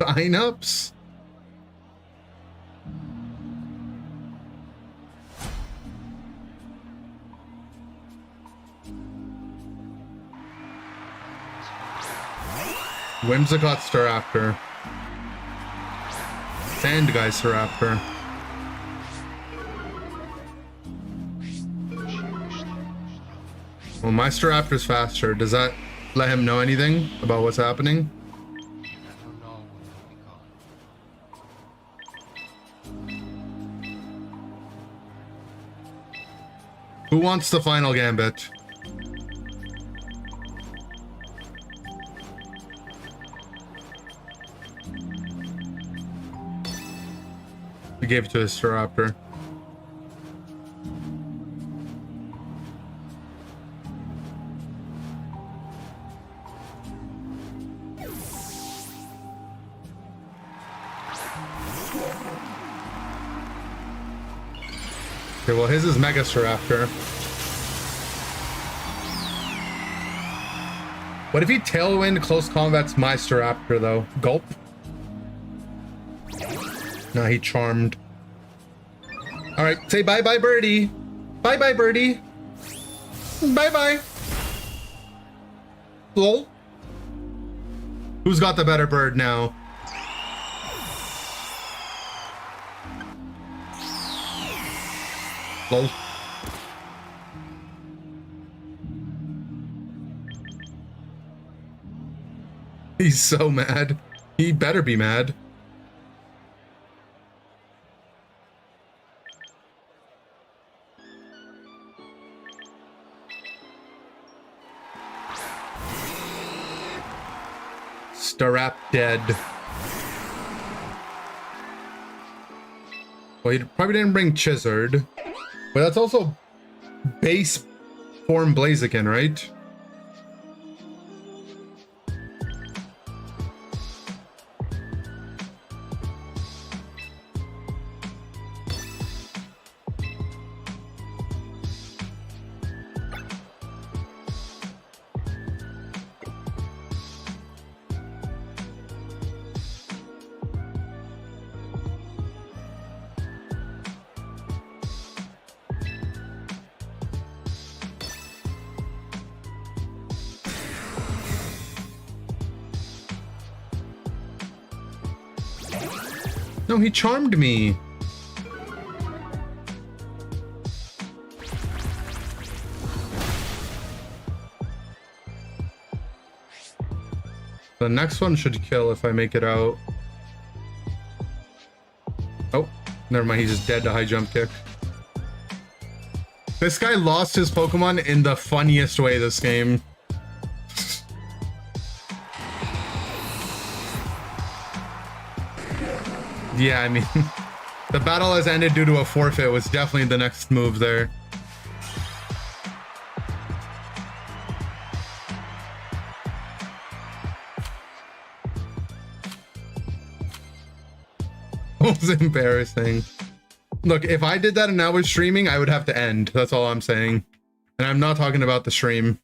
Lineups? Whimsicott Staraptor. Sand Guy Staraptor. Well, my Staraptor's faster. Does that let him know anything about what's happening? Who wants the final Gambit? We gave it to his Staraptor. Okay, well, his is Mega Staraptor. What if he Tailwind close combat's my Staraptor, though? Gulp? No, he Charmed. Alright, say bye-bye, birdie. Bye-bye, birdie. Bye-bye. Lol. Who's got the better bird now? Lol. He's so mad. He better be mad. Starap dead. Well, he probably didn't bring Chizard, but that's also base form Blaziken, right? No, he charmed me. The next one should kill if I make it out. Oh, never mind. He's just dead to high jump kick. This guy lost his Pokemon in the funniest way this game. Yeah, I mean, the battle has ended due to a forfeit was definitely the next move there. It was embarrassing. Look, if I did that and I was streaming, I would have to end. That's all I'm saying. And I'm not talking about the stream.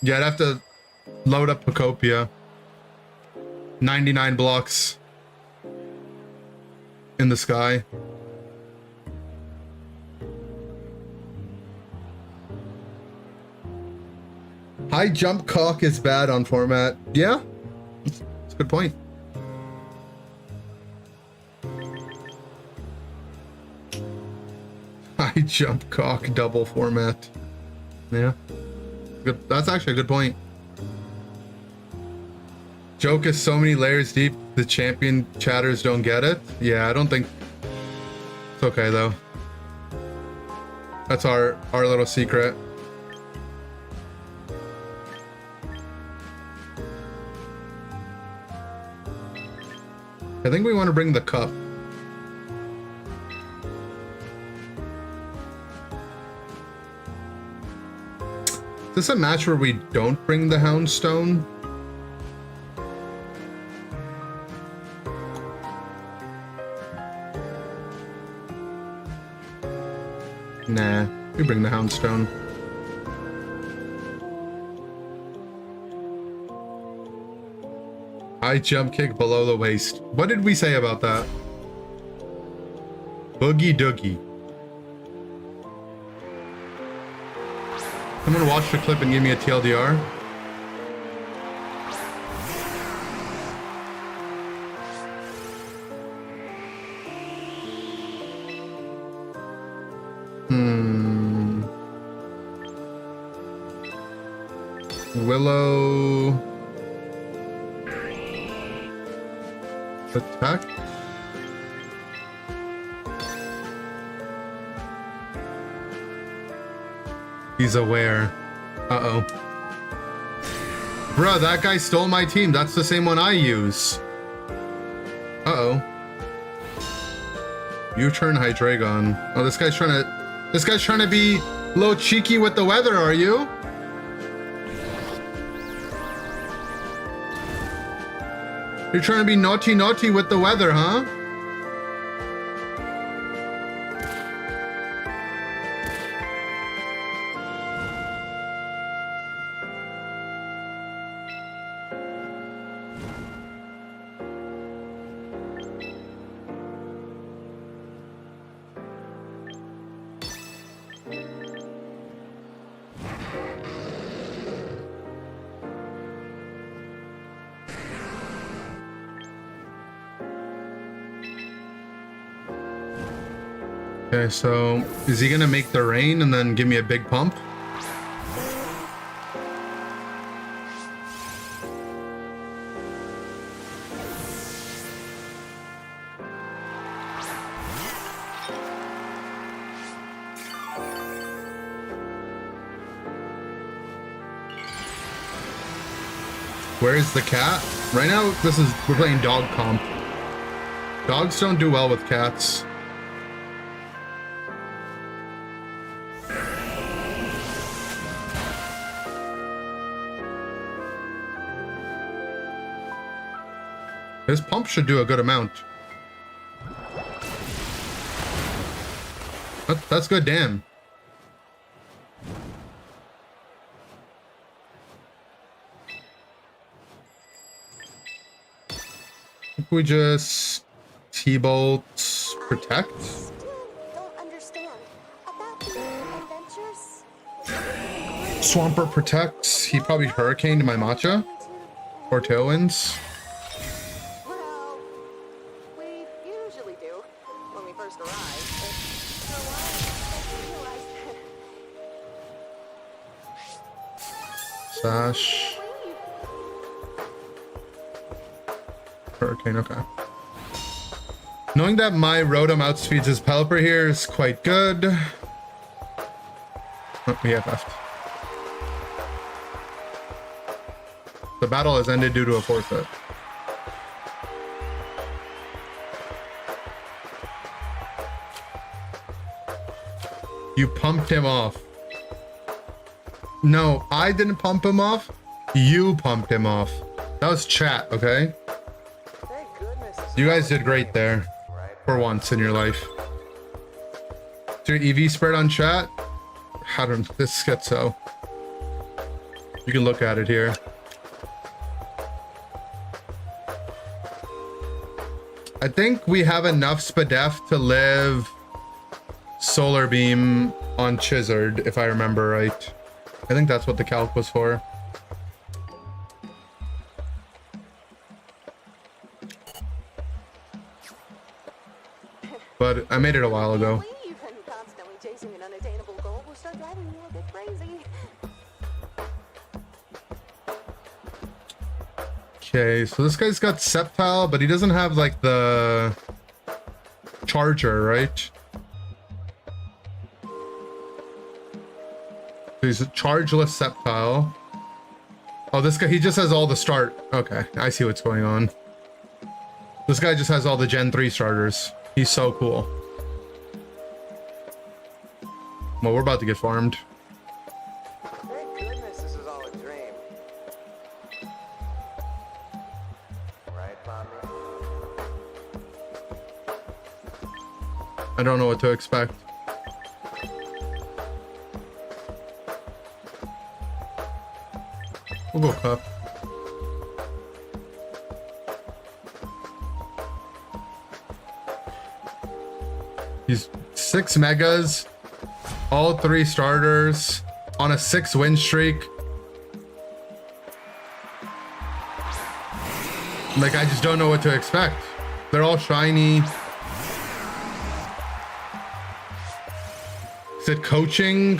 Yeah, I'd have to load up Pocopia. 99 blocks in the sky. High jump cock is bad on format. Yeah, that's a good point. High jump cock double format. Yeah, good. That's actually a good point. Joke is so many layers deep, the champion chatters don't get it. Yeah, I don't think it's okay though. That's our little secret. I think we want to bring the cup. Is this a match where we don't bring the Houndstone? Nah, we bring the Houndstone. High jump kick below the waist. What did we say about that? Boogie Doogie. I'm gonna watch the clip and give me a TLDR. Willow attack. He's aware. Uh-oh. Bruh, that guy stole my team. That's the same one I use. Uh-oh. U-turn Hydreigon. Oh, this guy's trying to be a little cheeky with the weather, are you? You're trying to be naughty with the weather, huh? Okay, so is he gonna make the rain and then give me a big pump? Where is the cat? Right now, we're playing dog comp. Dogs don't do well with cats. His pump should do a good amount. That's good, damn. We just T-bolt protect. Don't understand about the adventures. Swampert protects. He probably hurricaned my matcha or tailwinds. Well, we usually do when we first arrive, but for a while I realized that. Sash. Hurricane, okay. Knowing that my Rotom outspeeds his Pelipper here is quite good. Oh, we have left. The battle has ended due to a forfeit. You pumped him off. No, I didn't pump him off. You pumped him off. That was chat, okay? You guys did great there. For once in your life. Is your EV spread on chat? How did this get so? You can look at it here. I think we have enough SPDEF to live Solar Beam on Chizard, if I remember right. I think that's what the calc was for. But I made it a while ago. Leave, and constantly chasing an unattainable goal will start driving you a bit crazy. Okay, so this guy's got Sceptile, but he doesn't have like the charger, right? So he's a chargeless Sceptile. Oh, this guy, he just has all the start. Okay, I see what's going on. This guy just has all the Gen 3 starters. He's so cool. Well, we're about to get farmed. Thank goodness this is all a dream. Right, Pomni? I don't know what to expect. We'll go cup. He's 6 megas, all 3 starters on a 6 win streak. Like, I just don't know what to expect. They're all shiny. Is it coaching?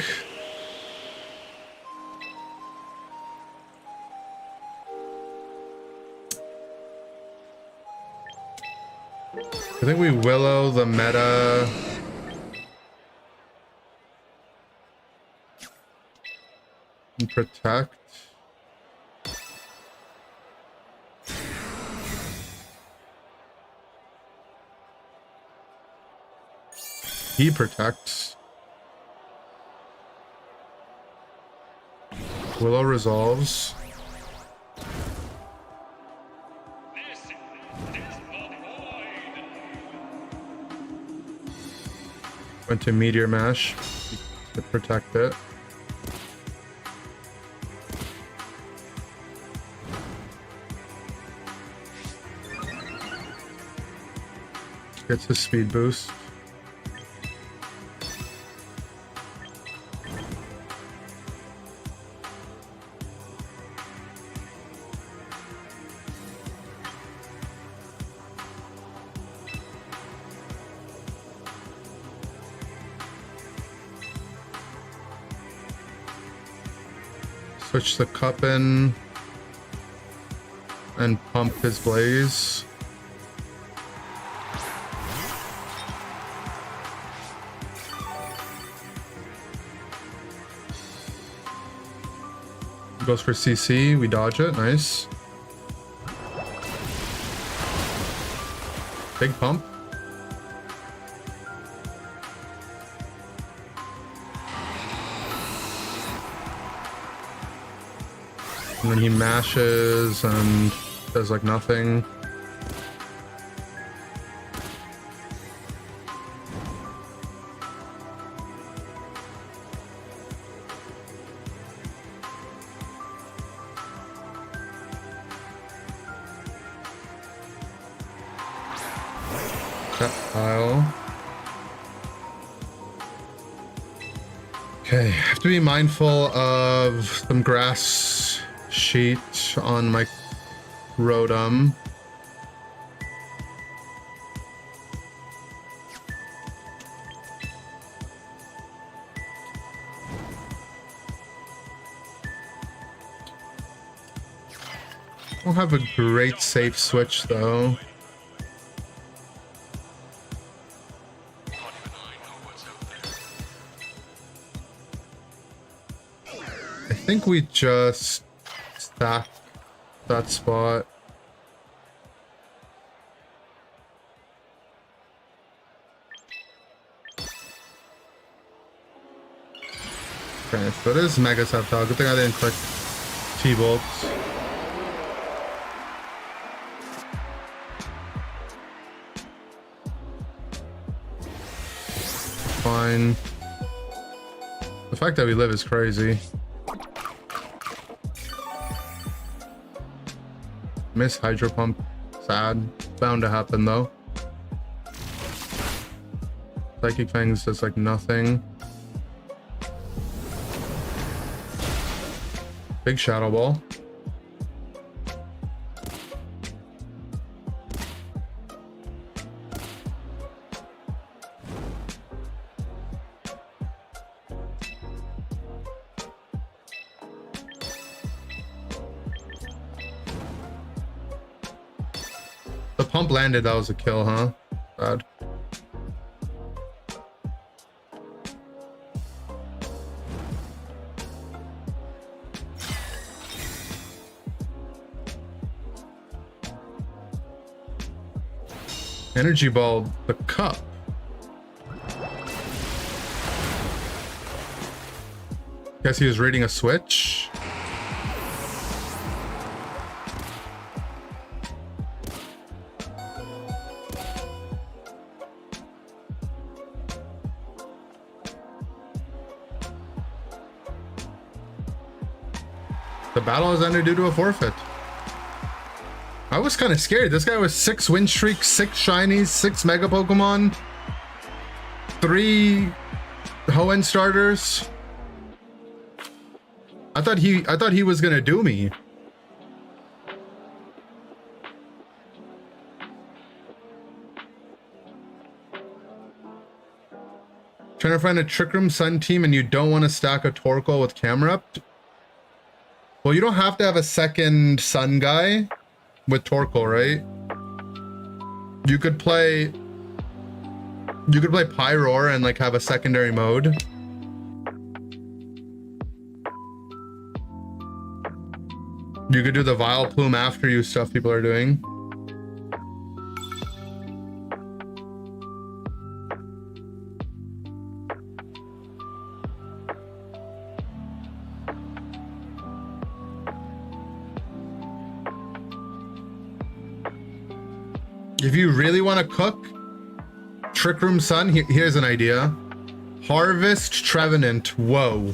I think we Willow the meta. And protect. He protects. Willow resolves. Went to Meteor Mash to protect it. Gets a speed boost. Switch the cup in and pump his blaze. Goes for CC, we dodge it, nice. Big pump. And then he mashes and does like nothing. That pile. Okay, I have to be mindful of some grass sheet on my Rotom. I don't have a great safe switch though. I think we just stack that spot. Okay, so it is Mega Sceptile. Good thing I didn't click T-Bolts. fine. The fact that we live is crazy. Miss hydro pump. Sad. Bound to happen though. Psychic Fangs does like nothing. Big Shadow Ball. The pump landed, that was a kill, huh? Bad. Energy ball, the cup. Guess he was reading a switch. The battle has ended due to a forfeit. I was kind of scared. This guy was 6 win streaks, 6 shinies, 6 mega Pokemon, 3 Hoenn starters. I thought he was gonna do me. Trying to find a Trick Room Sun team and you don't want to stack a Torkoal with camera up? Well, you don't have to have a second Sun guy with Torkoal, right? You could play Pyroar and like have a secondary mode. You could do the Vileplume after you stuff people are doing. If you really want to cook Trick Room Sun, here's an idea. Harvest Trevenant. Whoa.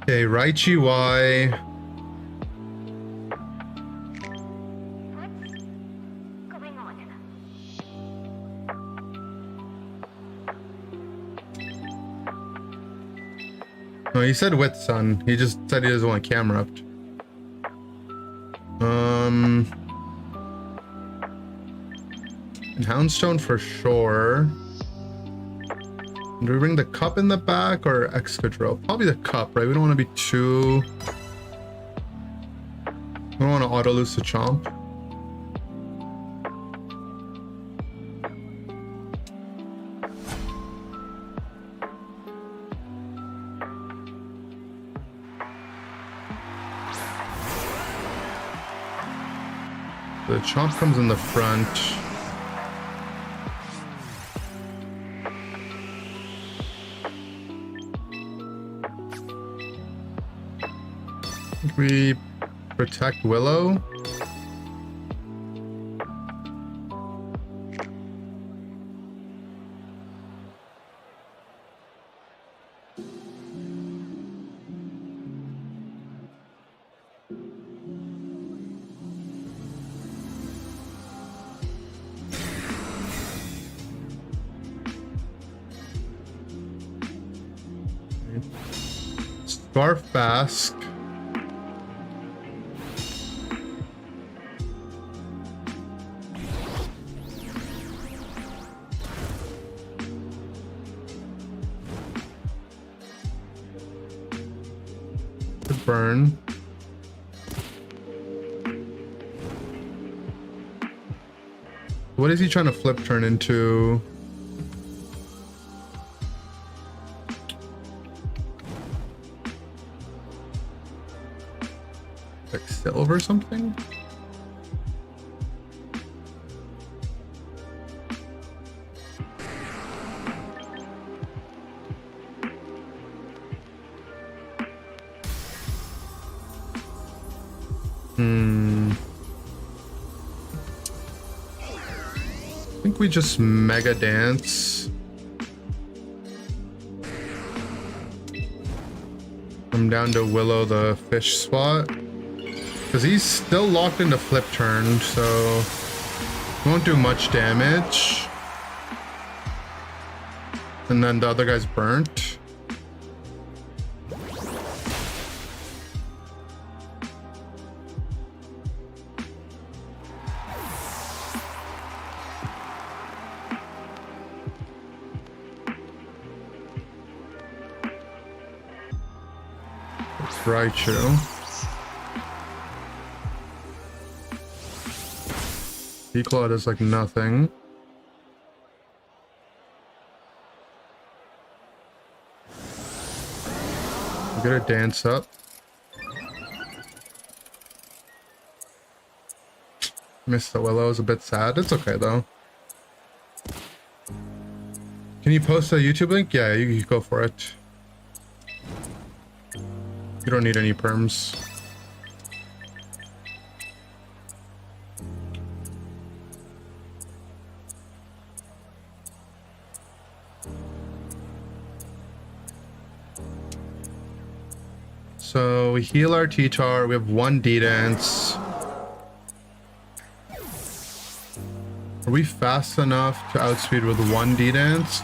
Okay, Raichi Y. No, he said with Sun. He just said he doesn't want camera up. And Houndstone for sure. Do we bring the cup in the back or Excadrill? Probably the cup, right? We don't want to be too... We don't want to auto-loose the Chomp. The Chomp comes in the front. We protect Willow. Scarfask. Burn. What is he trying to flip turn into? Like silver or something? I think we just mega dance. I'm down to Willow the fish spot. Because he's still locked into flip turn, so he won't do much damage. And then the other guy's burnt. It's Raichu. Declaw does like nothing. Get a dance up. Missed the Willow, is a bit sad. It's okay though. Can you post a YouTube link? Yeah, you go for it. You don't need any perms. So we heal our T-Tar, we have one D-Dance. Are we fast enough to outspeed with one D-Dance?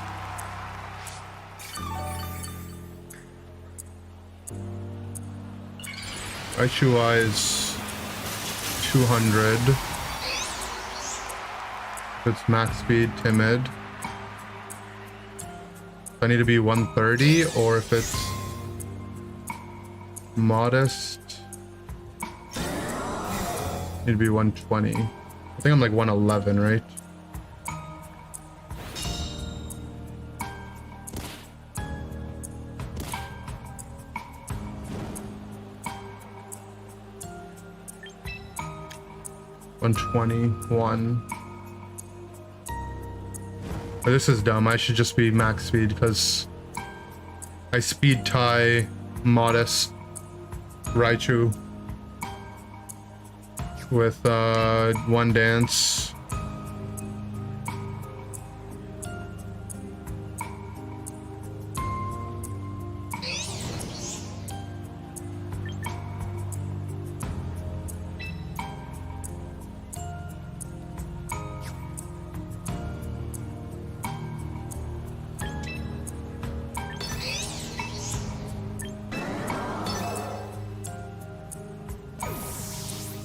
Raichu is 200. It's max speed, timid. I need to be 130, or if it's modest, need to be 120. I think I'm like 111, right? $121. But this is dumb. I should just be max speed because I speed tie modest Raichu with one dance.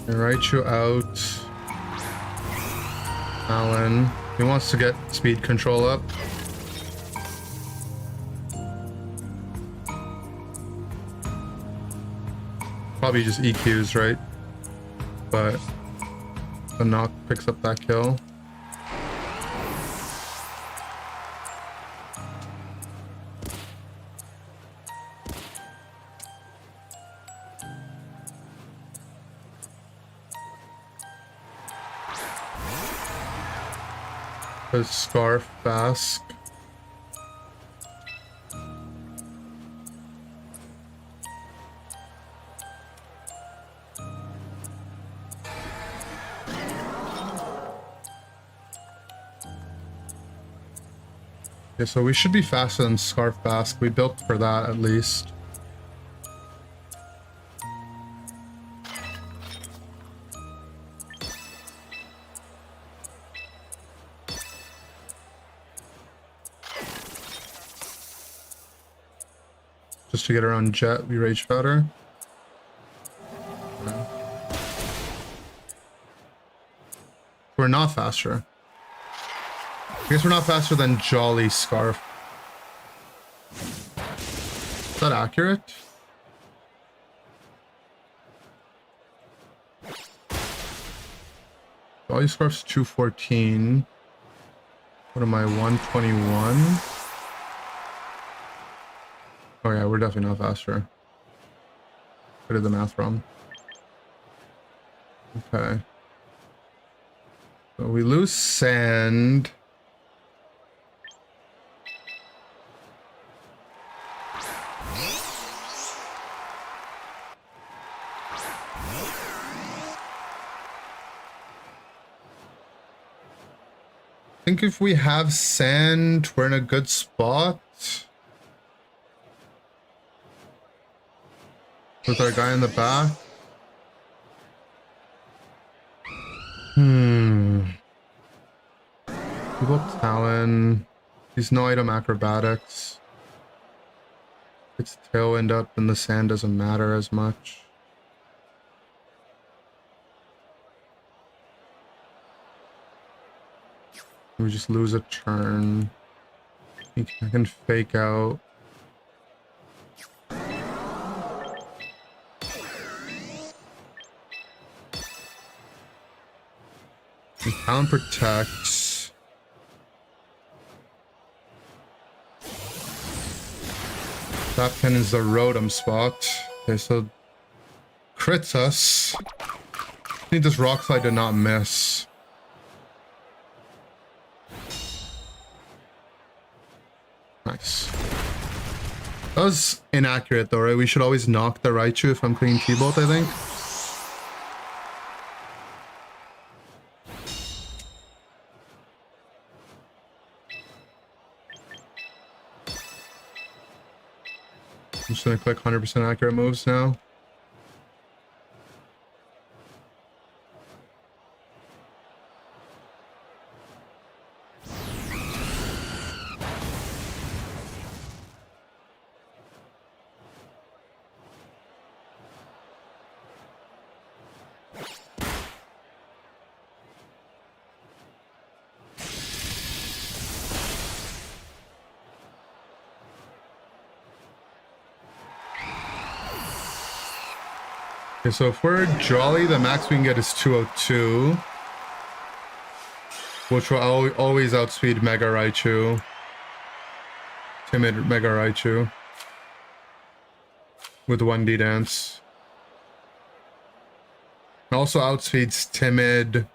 Raichu out. Alan. He wants to get speed control up. Probably just EQs, right? But the knock picks up that kill. Scarf Bask. Okay, so we should be faster than Scarf Bask. We built for that at least. Just to get around Jet, we Rage Powder. Okay. We're not faster. I guess we're not faster than Jolly Scarf. Is that accurate? Jolly Scarf's 214. What am I, 121? Oh yeah, we're definitely not faster. I did the math wrong. Okay. So we lose Sand. think if we have sand, we're in a good spot. With our guy in the back. People Talon. He's no item acrobatics. It's tailwind up and the sand doesn't matter as much. We just lose a turn. I can fake out. Talon protects. That pin is the Rotom spot. Okay, so crits us. I think this rock slide did not miss. Nice. That was inaccurate though, right? We should always knock the Raichu if I'm cleaning T-Bolt, I think. I'm just gonna click 100% accurate moves now. Okay, so if we're Jolly, the max we can get is 202. Which will always outspeed Mega Raichu. Timid Mega Raichu. With 1D Dance. It also outspeeds Timid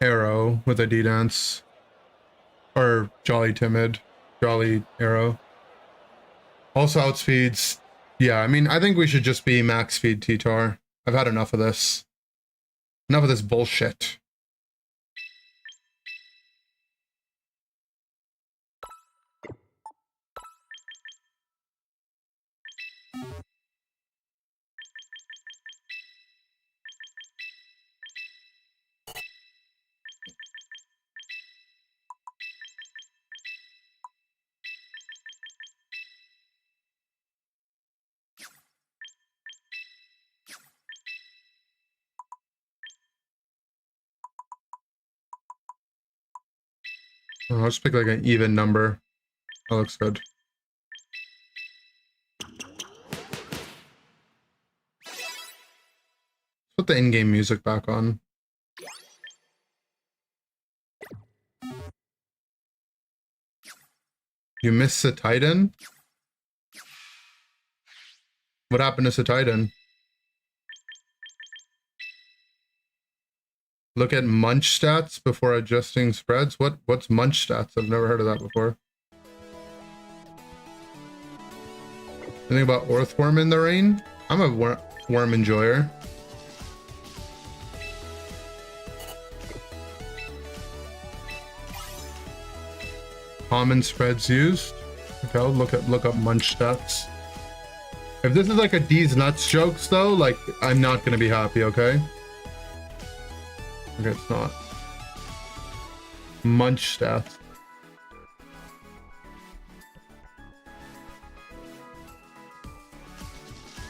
Arrow with a D-Dance. Or Jolly Timid. Jolly Arrow. Also outspeeds... Yeah, I mean, I think we should just be max speed T-Tar. I've had enough of this. Enough of this bullshit. Oh, I'll just pick like an even number. That looks good. Put the in-game music back on. You missed the Titan? What happened to Titan? Look at munch stats before adjusting spreads. What's munch stats? I've never heard of that before. Anything about Orthworm in the rain? I'm a worm enjoyer. Common spreads used. Okay, I'll look up munch stats. If this is like a D's nuts jokes though, like I'm not gonna be happy, okay? Okay, it's not. Munch stats.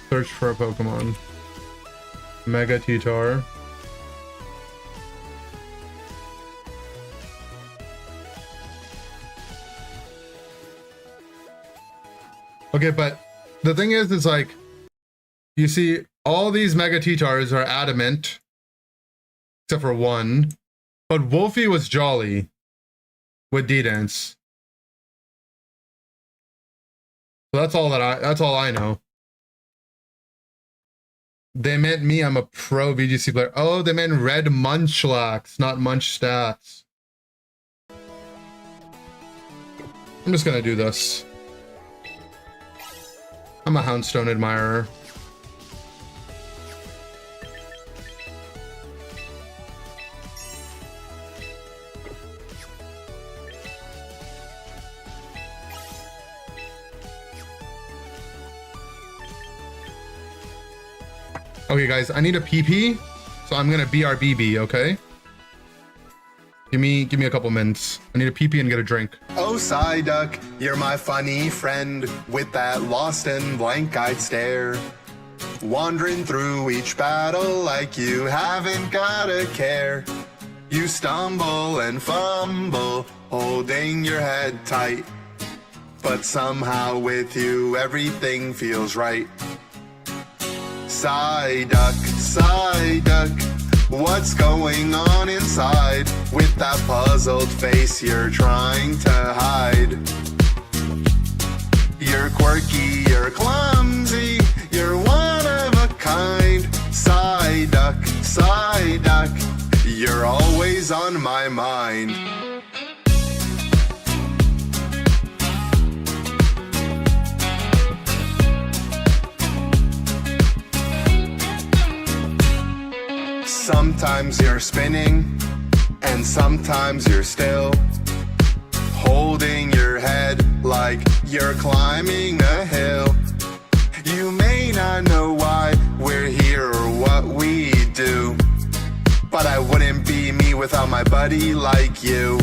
Search for a Pokemon. Mega T-Tar. Okay, but the thing is like, you see all these Mega T-Tars are adamant. Except for one. But Wolfie was Jolly. With D-Dance. So that's all I know. They meant me, I'm a pro VGC player. Oh, they meant Red Munchlax, not Munch Stats. I'm just gonna do this. I'm a Houndstone admirer. Okay, guys, I need a PP, so I'm gonna BRBB, okay? Give me a couple minutes. I need a PP and get a drink. Oh, Psyduck, you're my funny friend with that lost and blank-eyed stare. Wandering through each battle like you haven't got a care. You stumble and fumble, holding your head tight. But somehow with you, everything feels right. Psyduck, Psyduck, what's going on inside? With that puzzled face you're trying to hide. You're quirky, you're clumsy, you're one of a kind. Psyduck, Psyduck, you're always on my mind. Sometimes you're spinning, and sometimes you're still, holding your head like you're climbing a hill. You may not know why we're here or what we do, but I wouldn't be me without my buddy like you.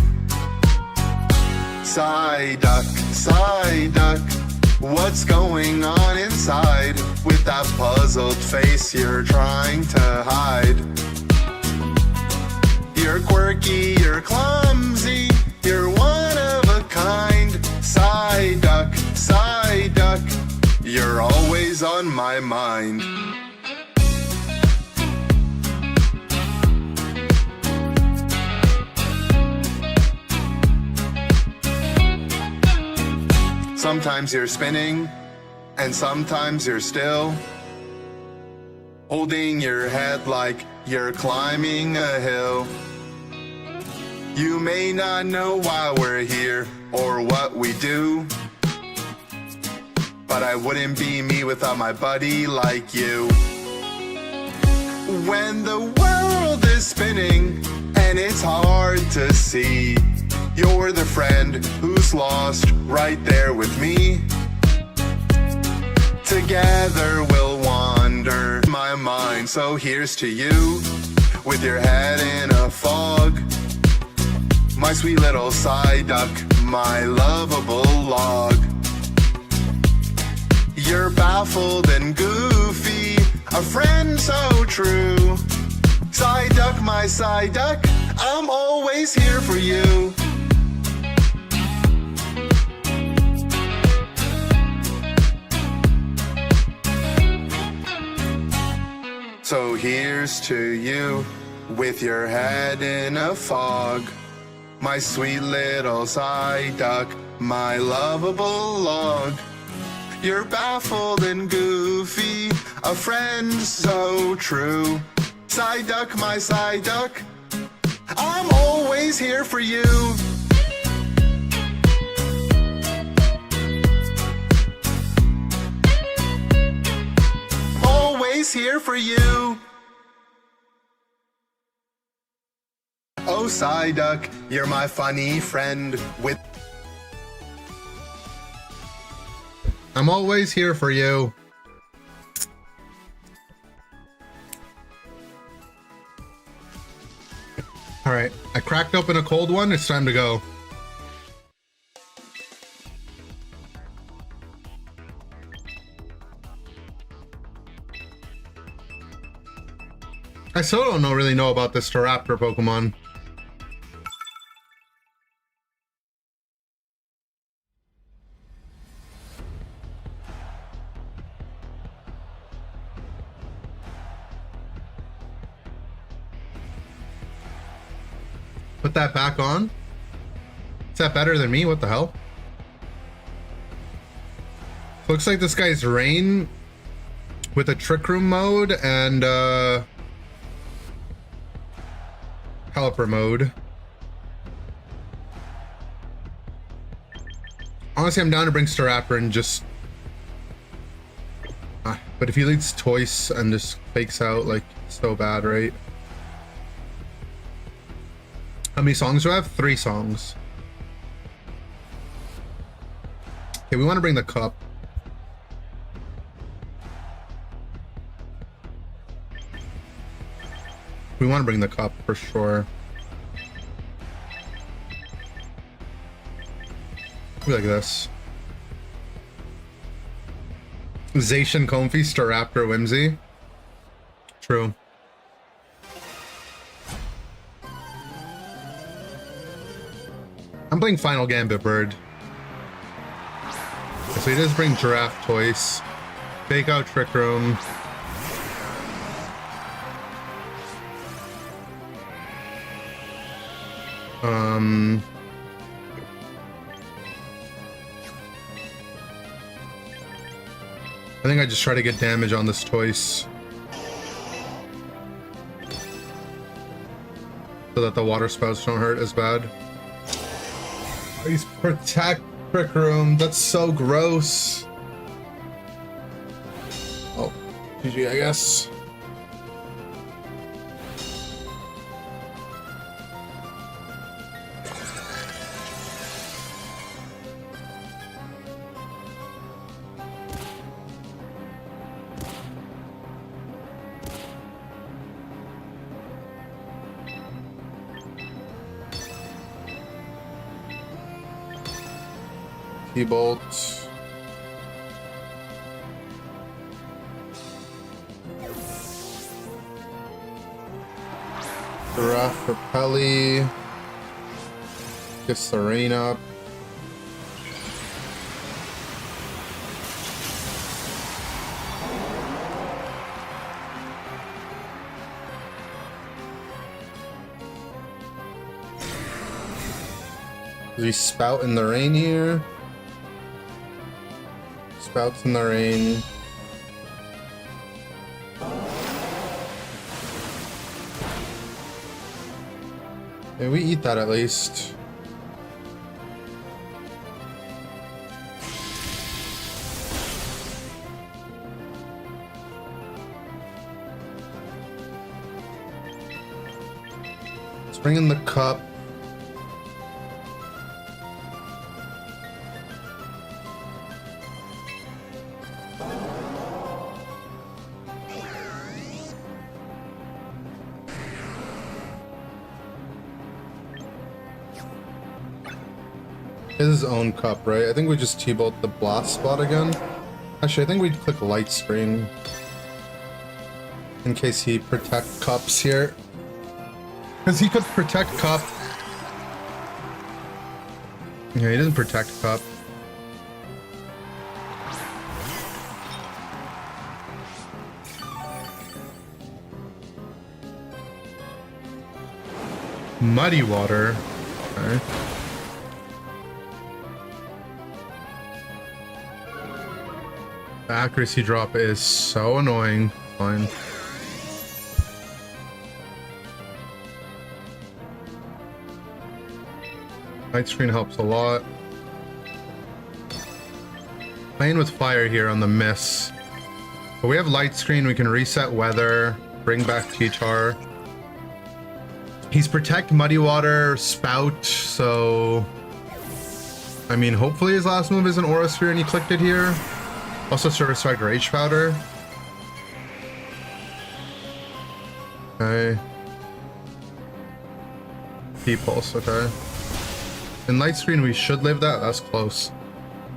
Psyduck, Psyduck, what's going on inside? With that puzzled face you're trying to hide. You're quirky, you're clumsy, you're one of a kind. Psyduck, Psyduck, you're always on my mind. Sometimes you're spinning, and sometimes you're still, holding your head like you're climbing a hill. You may not know why we're here or what we do, but I wouldn't be me without my buddy like you. When the world is spinning and it's hard to see, you're the friend who's lost right there with me. Together we'll wander my mind, so here's to you with your head in a fog. My sweet little Psyduck, my lovable log. You're baffled and goofy, a friend so true. Psyduck, my Psyduck, I'm always here for you. So here's to you with your head in a fog. My sweet little Psyduck, my lovable log. You're baffled and goofy, a friend so true. Psyduck, my Psyduck, I'm always here for you. Always here for you. Oh, Psyduck, you're my funny friend with... I'm always here for you. All right, I cracked open a cold one. It's time to go. I still don't really know about this Staraptor Pokemon. Put that back on? Is that better than me? What the hell? Looks like this guy's Rain with a Trick Room mode and Caliper mode. Honestly, I'm down to bring Staraptor and just... but if he leads Toys and just fakes out, like, so bad, right? How many songs do I have? 3 songs. Okay, we want to bring the cup. We want to bring the cup for sure. Be like this. Zacian Comfy, Staraptor Whimsy. True. I'm playing Final Gambit Bird. So he does bring Giraffe Toys. Fake out Trick Room. I think I just try to get damage on this Toys. So that the water spouts don't hurt as bad. Please protect Trick Room. That's so gross. Oh, GG, I guess. Bolt. Giraffe for Pelly. Gets the rain up. Does he spout in the rain here? Spouts in the rain. Yeah, we eat that at least. Let's bring in the cup. His own cup, right? I think we just T-bolt the blast spot again. Actually, I think we'd click light screen in case he protect cups here. Because he could protect cup. Yeah, he doesn't protect cup. Muddy water. Okay. The accuracy drop is so annoying. Fine. Light screen helps a lot. Playing with fire here on the miss. But we have light screen, we can reset weather, bring back T-Tar. He's protect muddy water, spout, so I mean hopefully his last move is an Aura Sphere and he clicked it here. Also Service Strike Rage Powder. Okay. T-Pulse, okay. In light screen we should live that. That's close.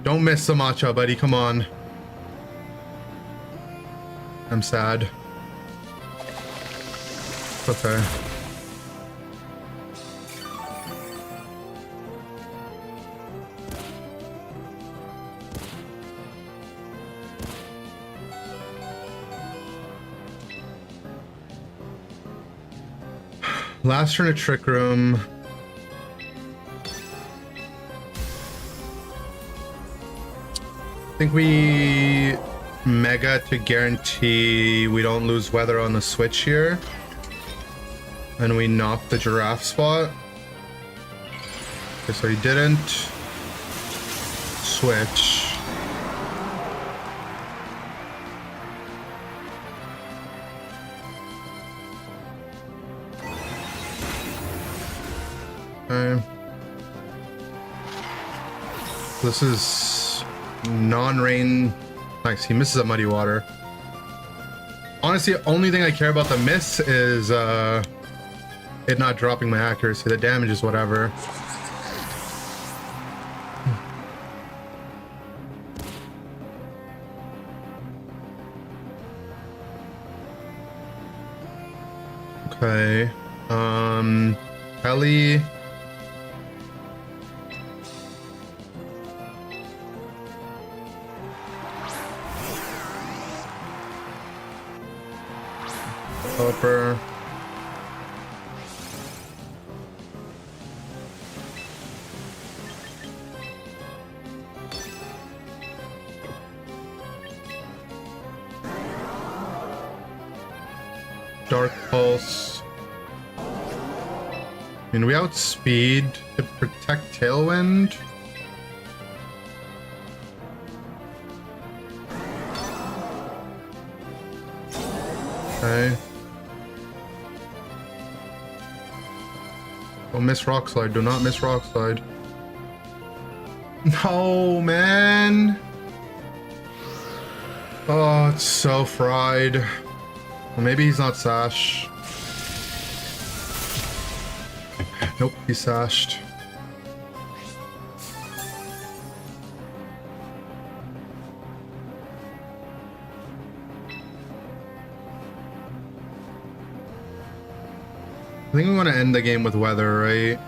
Don't miss the matcha, buddy. Come on. I'm sad. Okay. Last turn of Trick Room. I think we mega to guarantee we don't lose weather on the switch here. And we knock the giraffe spot. Okay, so he didn't switch. Okay. This is non-rain. Nice, he misses that muddy water. Honestly, the only thing I care about the miss is it not dropping my accuracy. The damage is whatever. Okay. Ellie. Developer. Dark Pulse. I mean, we outspeed to protect Tailwind. Okay. Oh, miss Rock Slide. Do not miss Rock Slide. No, man. Oh, it's so fried. Well, maybe he's not Sash. Nope, he's Sashed. I think we want to end the game with Weather, right?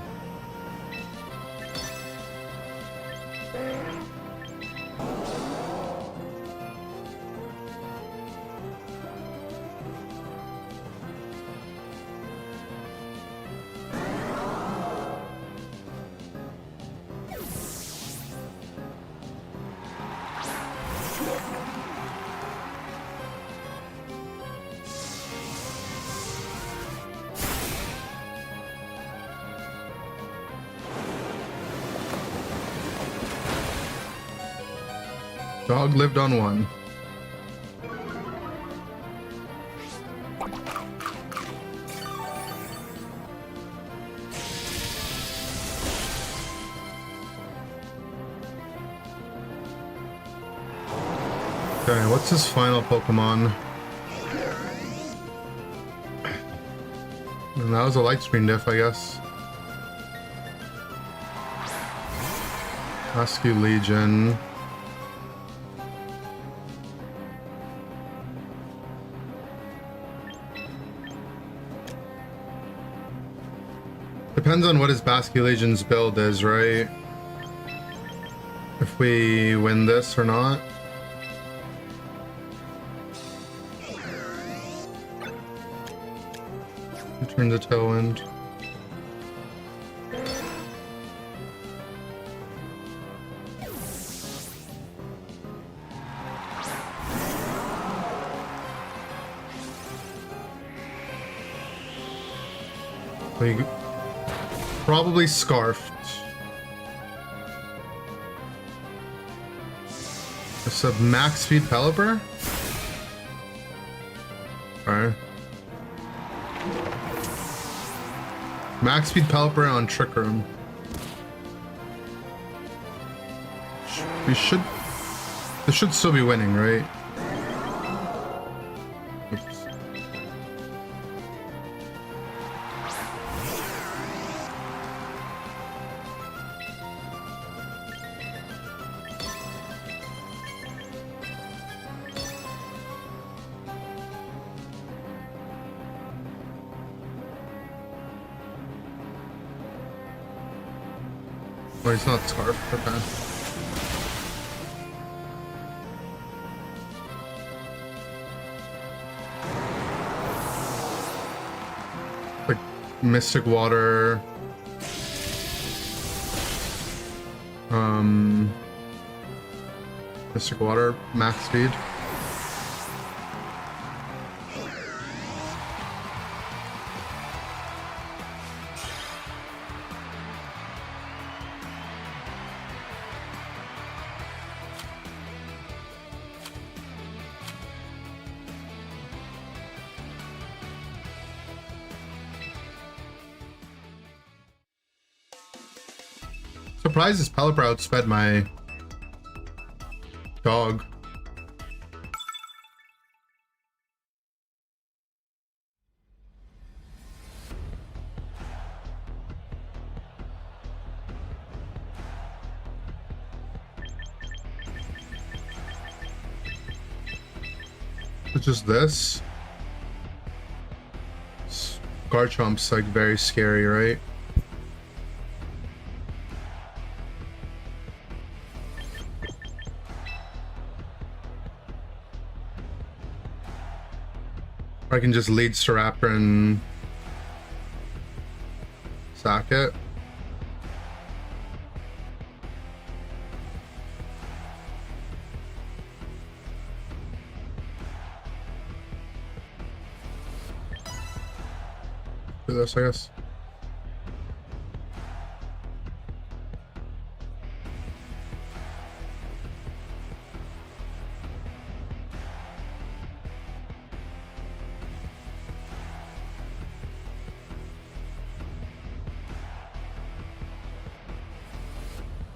Dog lived on one. Okay, what's his final Pokemon? And that was a light screen diff, I guess. Rescue Legion. Depends on what his Basque Legion's build is, right? If we win this or not. Return to Tailwind. We probably Scarfed. It's a max speed Pelipper? Alright. Max speed Pelipper on Trick Room. We should... This should still be winning, right? Oops. Oh, he's not Scarf. Okay. Like Mystic Water. Mystic Water, max speed. Surprised this Pelipper outsped my dog. It's just this. Garchomp's like very scary, right? Or I can just lead Staraptor and sack it. Do this, I guess.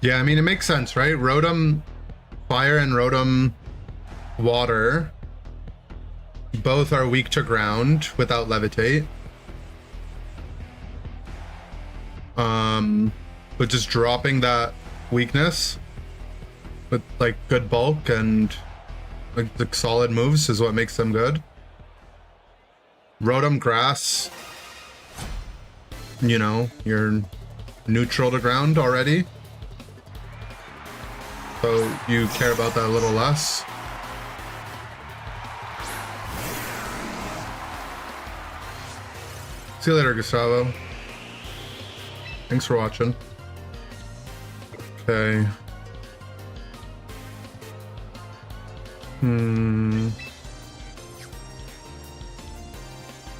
Yeah, I mean, it makes sense, right? Rotom Fire and Rotom Water both are weak to ground without Levitate. But just dropping that weakness with like good bulk and like the solid moves is what makes them good. Rotom Grass, you know, you're neutral to ground already, so you care about that a little less. See you later, Gustavo. Thanks for watching. Okay.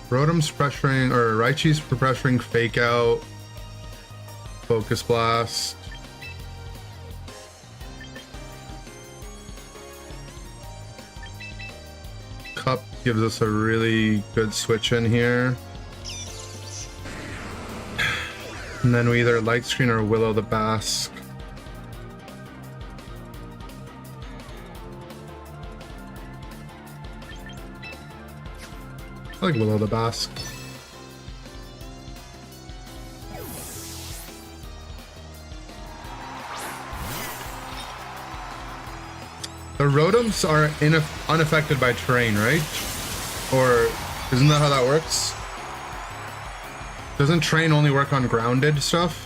Rotom's pressuring, or Raichi's pressuring Fake Out. Focus Blast. Cup gives us a really good switch in here. And then we either Light Screen or Willow the Bask. I like Willow the Bask. The Rotoms are unaffected by terrain, right? Or isn't that how that works? Doesn't terrain only work on grounded stuff?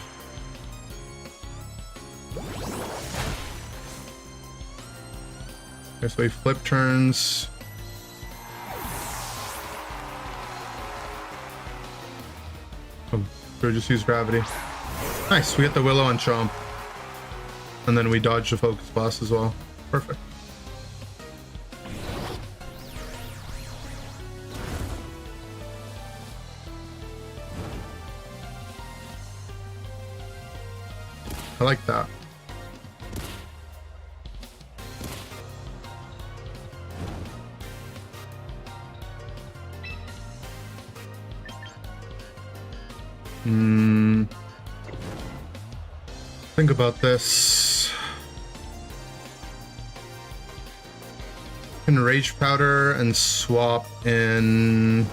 Okay, so we flip turns. Oh, we just use gravity. Nice, we get the Willow and Chomp. And then we dodge the Focus Blast as well. Perfect. I like that. Think about this. Can Rage Powder and swap in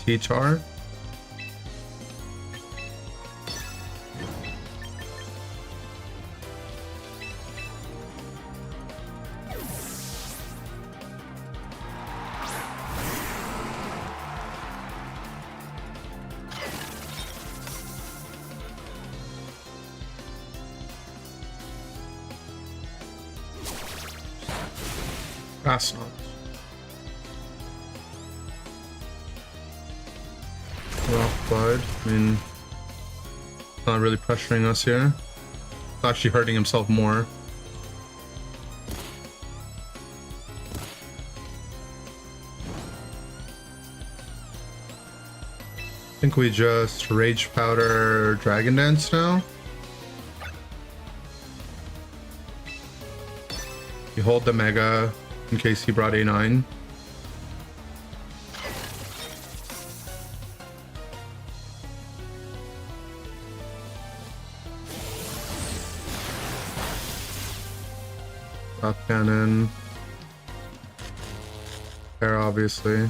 THR. Pass on. Rock Slide. I mean, not really pressuring us here. It's actually hurting himself more. I think we just Rage Powder Dragon Dance now. You hold the Mega in case he brought A9. Rock Cannon. Air, obviously.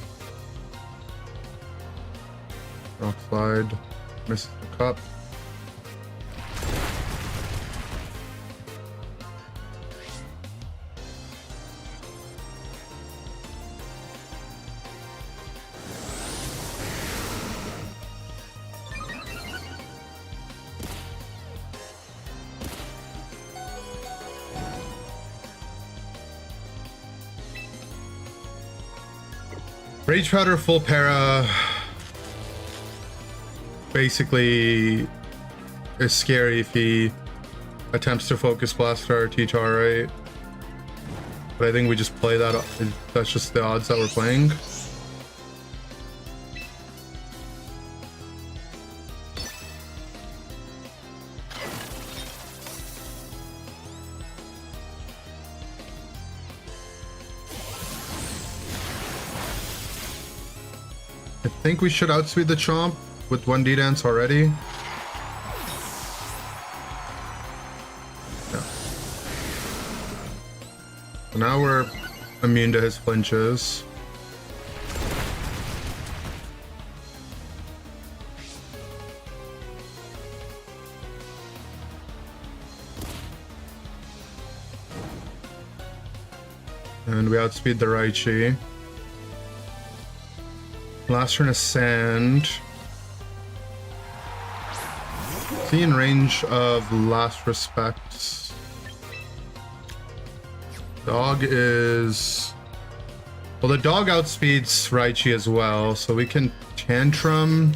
Rock Slide. Misses the cup. Rage Powder full para basically is scary if he attempts to focus blast our T-Tar, right? But I think we just play that. That's just the odds that we're playing. I think we should outspeed the Chomp with 1D Dance already. Yeah. So now we're immune to his flinches. And we outspeed the Raichi. Last turn is Sand. Is he in range of Last Respect? Dog is... Well, the dog outspeeds Raichi as well, so we can Tantrum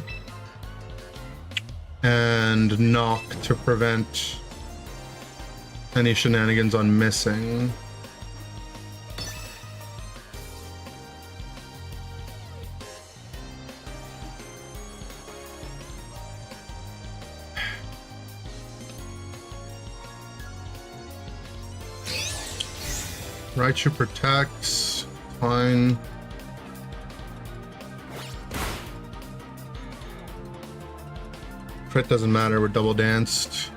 and Knock to prevent any shenanigans on missing. Raichu protects, fine. Crit doesn't matter, we're double danced.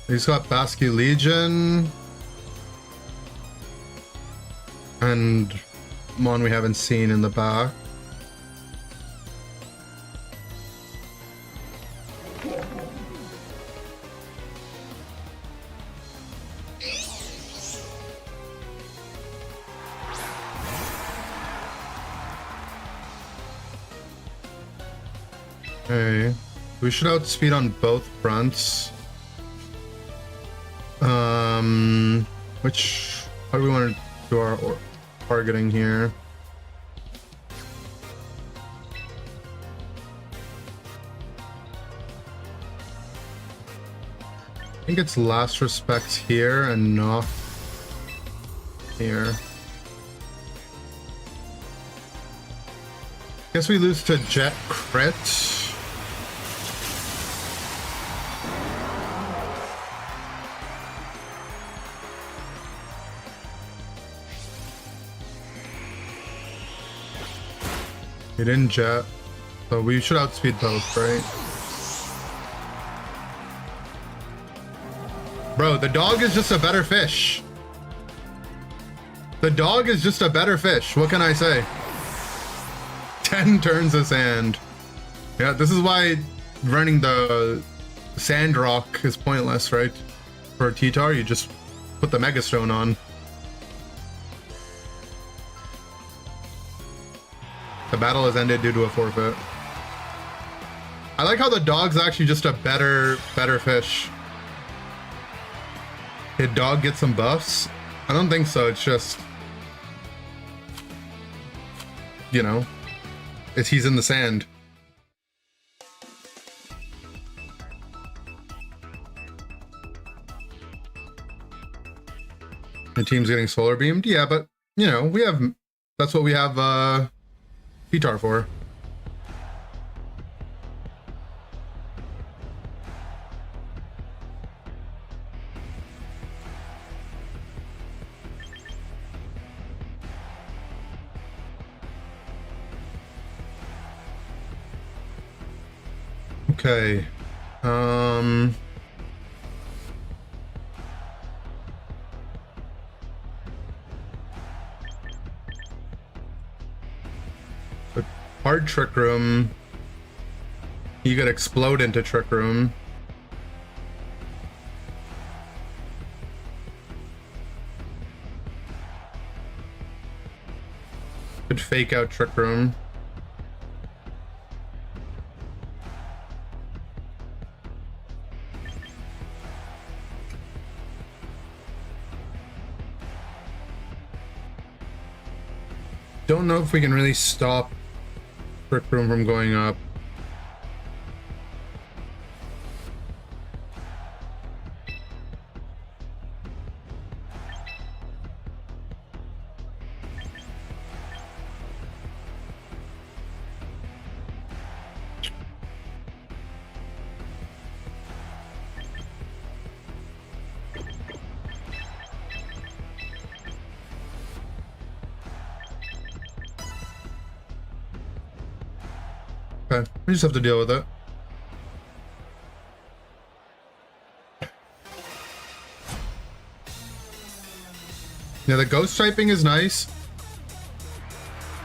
He's got Basque Legion and Mon we haven't seen in the back. Okay, we should outspeed on both fronts. How do we want to do our targeting here? I think it's Last Respect here and Knock here. Guess we lose to Jet Crit. He didn't jet, so we should outspeed both, right? Bro, the dog is just a better fish. The dog is just a better fish. What can I say? 10 turns of sand. Yeah, this is why running the sand rock is pointless, right? For a T-Tar, you just put the Mega Stone on. The battle has ended due to a forfeit. I like how the dog's actually just a better fish. Did dog get some buffs? I don't think so. It's just, you know, he's in the sand. The team's getting solar beamed. Yeah, but you know, that's what we have T-Tar for. Okay. Hard Trick Room. You could explode into Trick Room. fake out Trick Room. Don't know if we can really stop Trick Room from going up. Okay, we just have to deal with it. Yeah, the ghost typing is nice.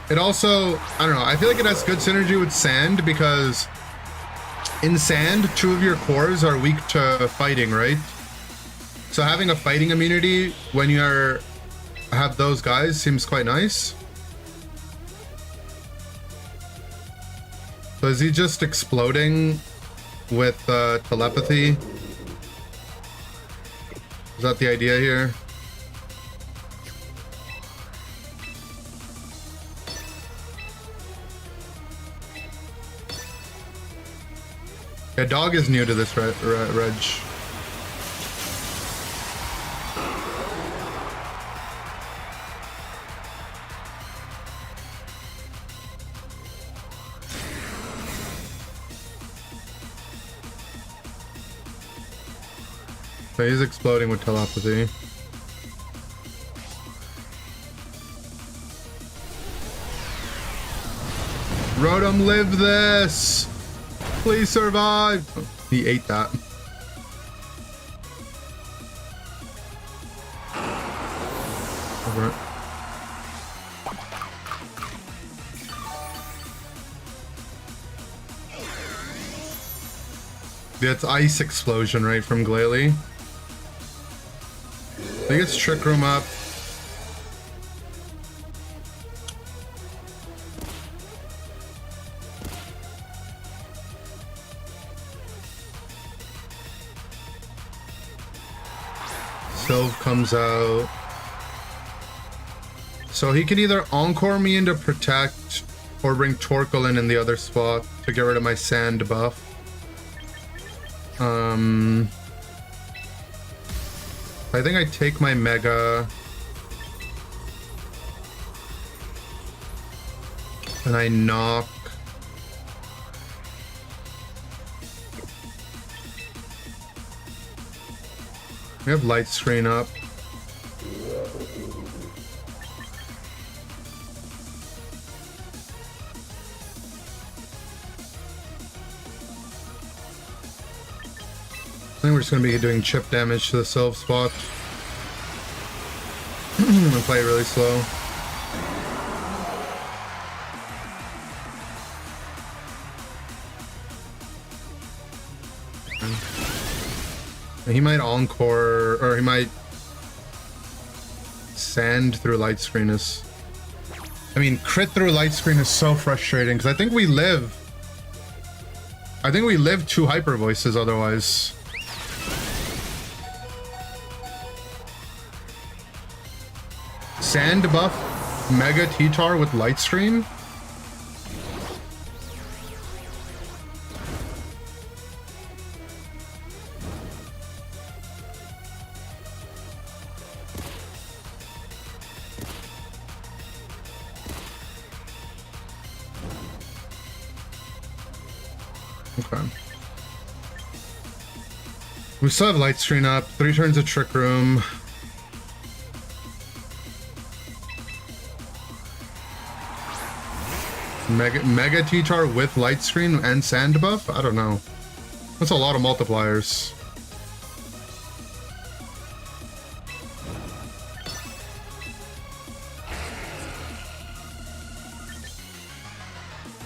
It also, I don't know, I feel like it has good synergy with sand because in sand, 2 of your cores are weak to fighting, right? So having a fighting immunity when you have those guys seems quite nice. So is he just exploding with telepathy? Is that the idea here? Yeah, dog is new to this reg. So he's exploding with telepathy. Rotom, live this! Please survive! Oh, he ate that. Over it. Yeah, it's ice explosion, right, from Glalie. I think it's Trick Room up. Sylve comes out. So he can either Encore me into Protect or bring Torkoal in the other spot to get rid of my sand buff. I think I take my Mega and I knock. We have light screen up. I think we're just going to be doing chip damage to the Sylve spot. I'm going to play it really slow. He might Encore, or he might sand through light screen is... I mean, crit through light screen is so frustrating, because I think we live 2 hyper voices otherwise. Sand buff Mega T-Tar with light screen? Okay. We still have light screen up, 3 turns of Trick Room. Mega T-Tar with light screen and sand buff? I don't know. That's a lot of multipliers.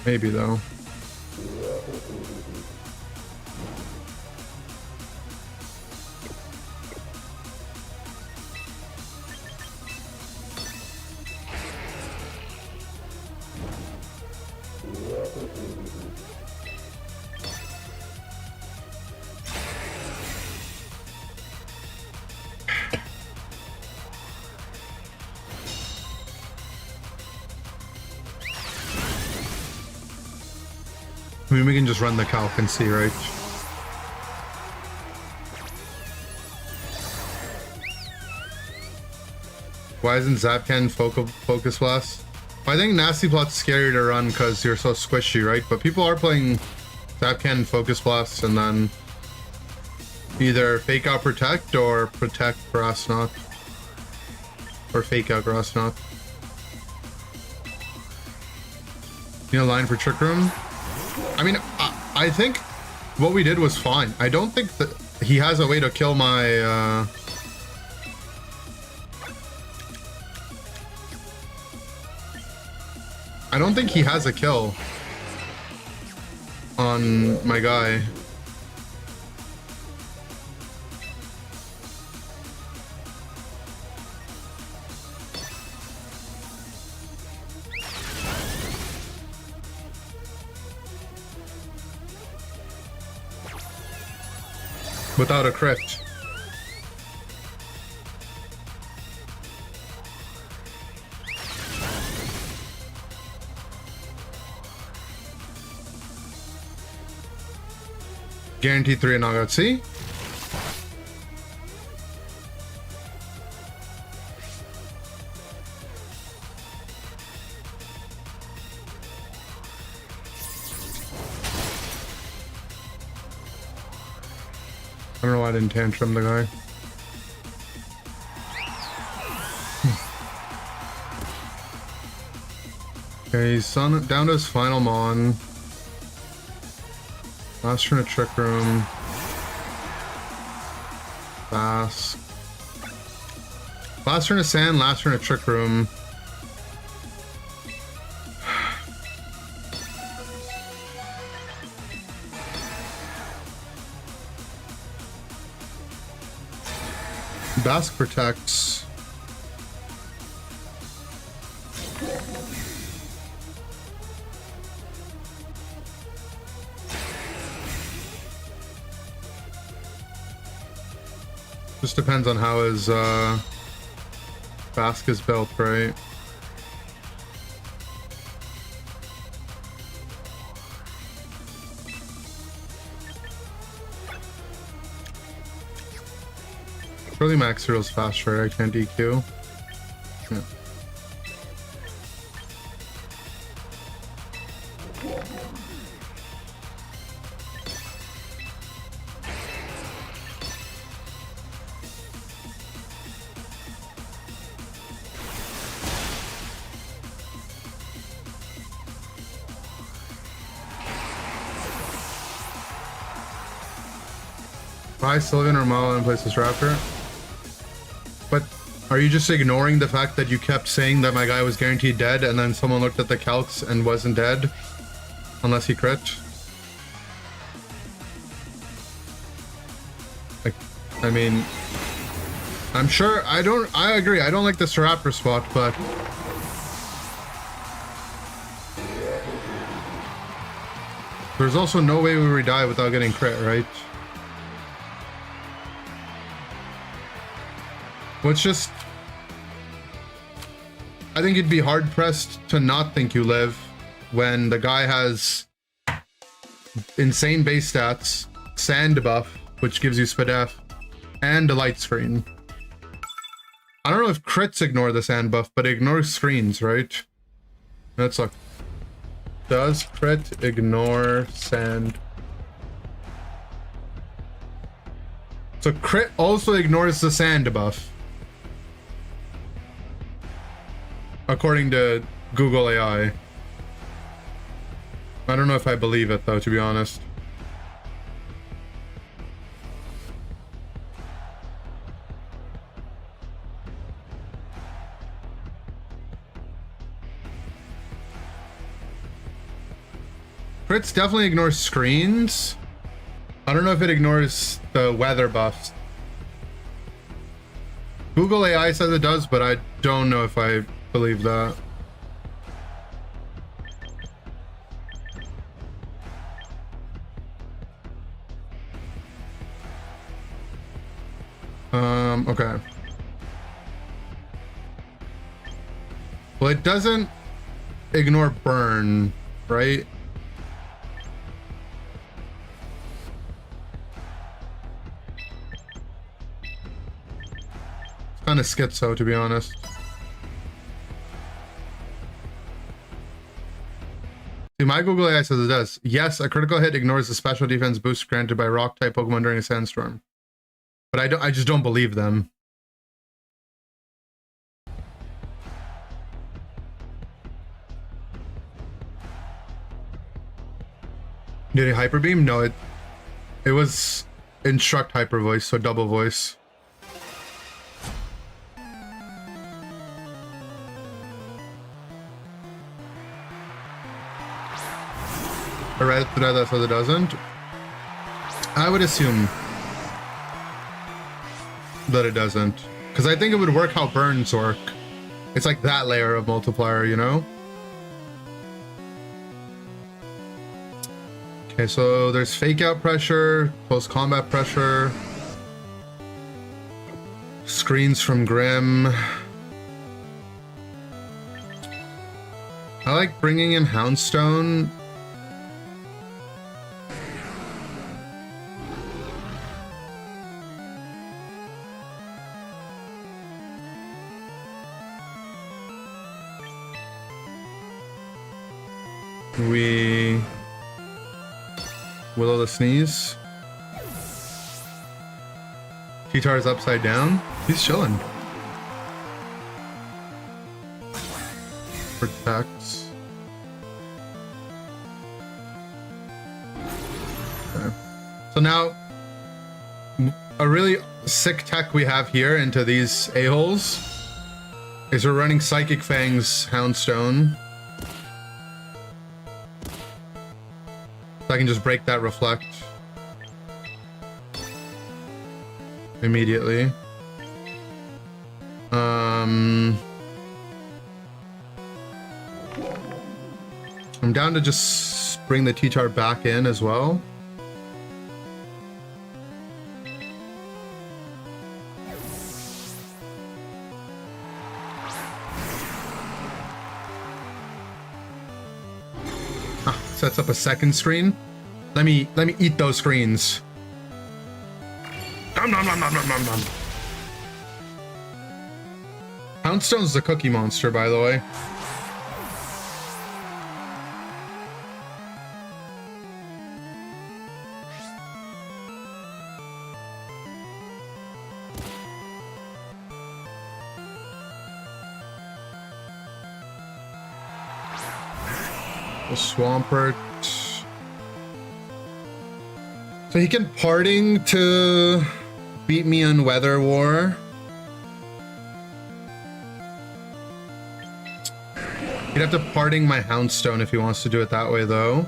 Maybe though. I mean, we can just run the calc and see, right? Why isn't Zapcan Focus Blast? I think Nasty Plot's scarier to run because you're so squishy, right? But people are playing Zapcan Focus Blast and then either Fake Out Protect or Protect Grass Knot. Or Fake Out Grass Knot. You know, line for Trick Room? I mean, I think what we did was fine. I don't think that he has a way to kill my, I don't think he has a kill on my guy. Without a crit. Guaranteed 3 knockout. See? I don't know why I didn't tantrum the guy. Okay, he's down to his final mon. Last turn of Trick Room. Fast. Last turn of Sand, last turn of Trick Room. Bask protects. Just depends on how his Bask is built, right? Really max heroes faster, I can't DQ. Yeah. Buy Sylvan or Mala and place this Raptor. But are you just ignoring the fact that you kept saying that my guy was guaranteed dead and then someone looked at the calcs and wasn't dead? Unless he crit? Like, I mean, I'm sure, I agree, I don't like this Raptor spot, but there's also no way we would die without getting crit, right? What's just, I think you'd be hard pressed to not think you live when the guy has insane base stats, sand buff, which gives you Spadef, and a light screen. I don't know if crits ignore the sand buff, but it ignores screens, right? Let's look. Does crit ignore sand? So crit also ignores the sand buff, according to Google AI. I don't know if I believe it though, to be honest. Crits definitely ignores screens. I don't know if it ignores the weather buffs. Google AI says it does, but I don't know if I believe that. Okay. Well, it doesn't ignore burn, right? kind of schizo, to be honest. See, my Google AI says it does. Yes, a critical hit ignores the special defense boost granted by rock-type Pokemon during a sandstorm. But I just don't believe them. Did it hyper beam? No, it was instruct hyper voice, so double voice. I read it today, that says it doesn't. I would assume that it doesn't, because I think it would work how burns work. It's like that layer of multiplier, you know? Okay, so there's fake out pressure, post combat pressure, screens from Grim. I like bringing in Houndstone. We Willow the Sneeze. T-Tar's upside down. He's chilling. Protects. Okay. So now, a really sick tech we have here into these a-holes is we're running Psychic Fang's Houndstone. So I can just break that reflect immediately. I'm down to just bring the T-Tar back in as well. Sets up a second screen. Let me eat those screens. Nom, nom, nom, nom, nom, nom, nom. Houndstone's the cookie monster, by the way. Swampert. So he can parting to beat me on Weather War. He'd have to parting my Houndstone if he wants to do it that way, though.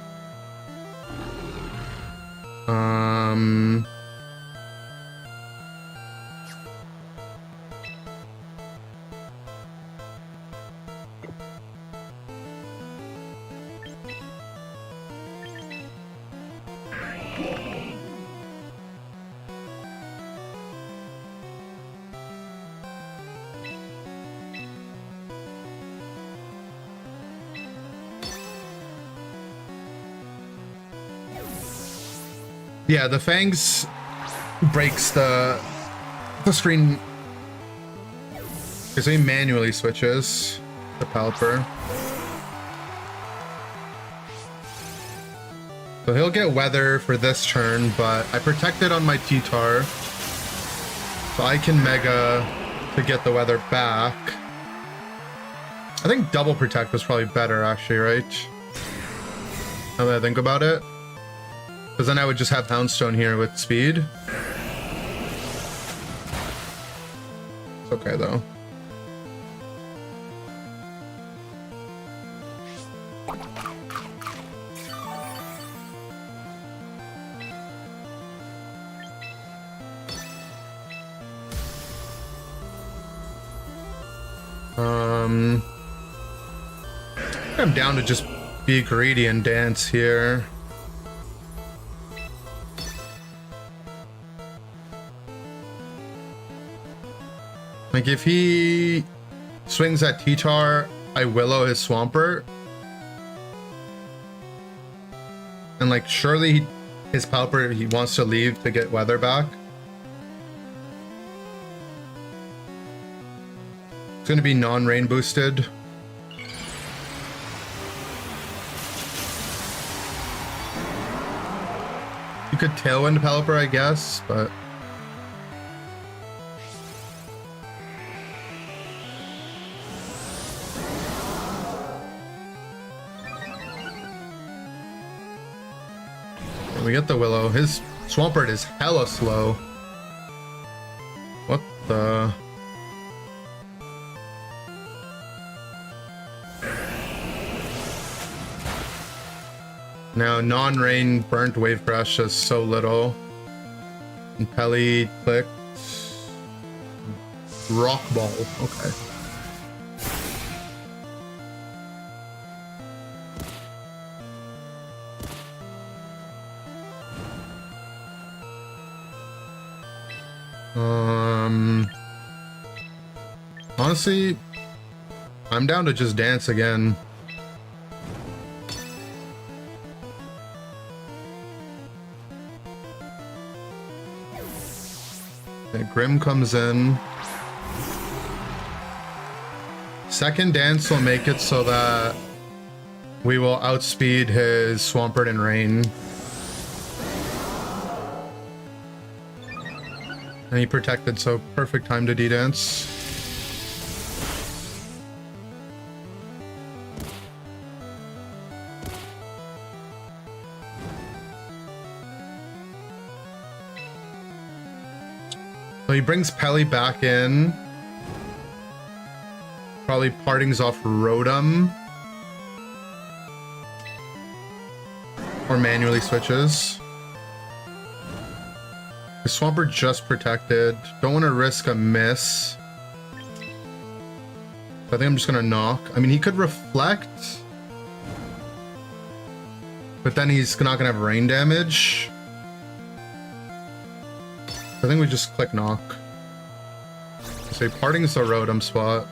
Yeah, the Fangs breaks the screen because he manually switches the Pelipper. So he'll get Weather for this turn, but I protected on my T-Tar, so I can Mega to get the Weather back. I think double protect was probably better, actually, right? Now that I think about it. Because then I would just have Houndstone here with speed. It's okay, though. I'm down to just be greedy and dance here. Like, if he swings at T-Tar, I Willow his Swampert. And, like, surely his Pelipper, he wants to leave to get Weather back. It's gonna be non-rain boosted. You could Tailwind Pelipper, I guess, but... And we get the Willow. His Swampert is hella slow. What the... Now, non-rain burnt Wave Crash does so little. And Pelly clicked. Rock Ball. Okay. Honestly, I'm down to just dance again. Okay, Grim comes in. Second dance will make it so that we will outspeed his Swampert and Rain. And he protected, so perfect time to D-dance. So he brings Pelly back in. Probably partings off Rotom. Or manually switches. The Swampert just protected. Don't want to risk a miss. I think I'm just gonna knock. I mean, he could reflect. But then he's not gonna have rain damage. I think we just click knock. Say parting's the Rotom spot.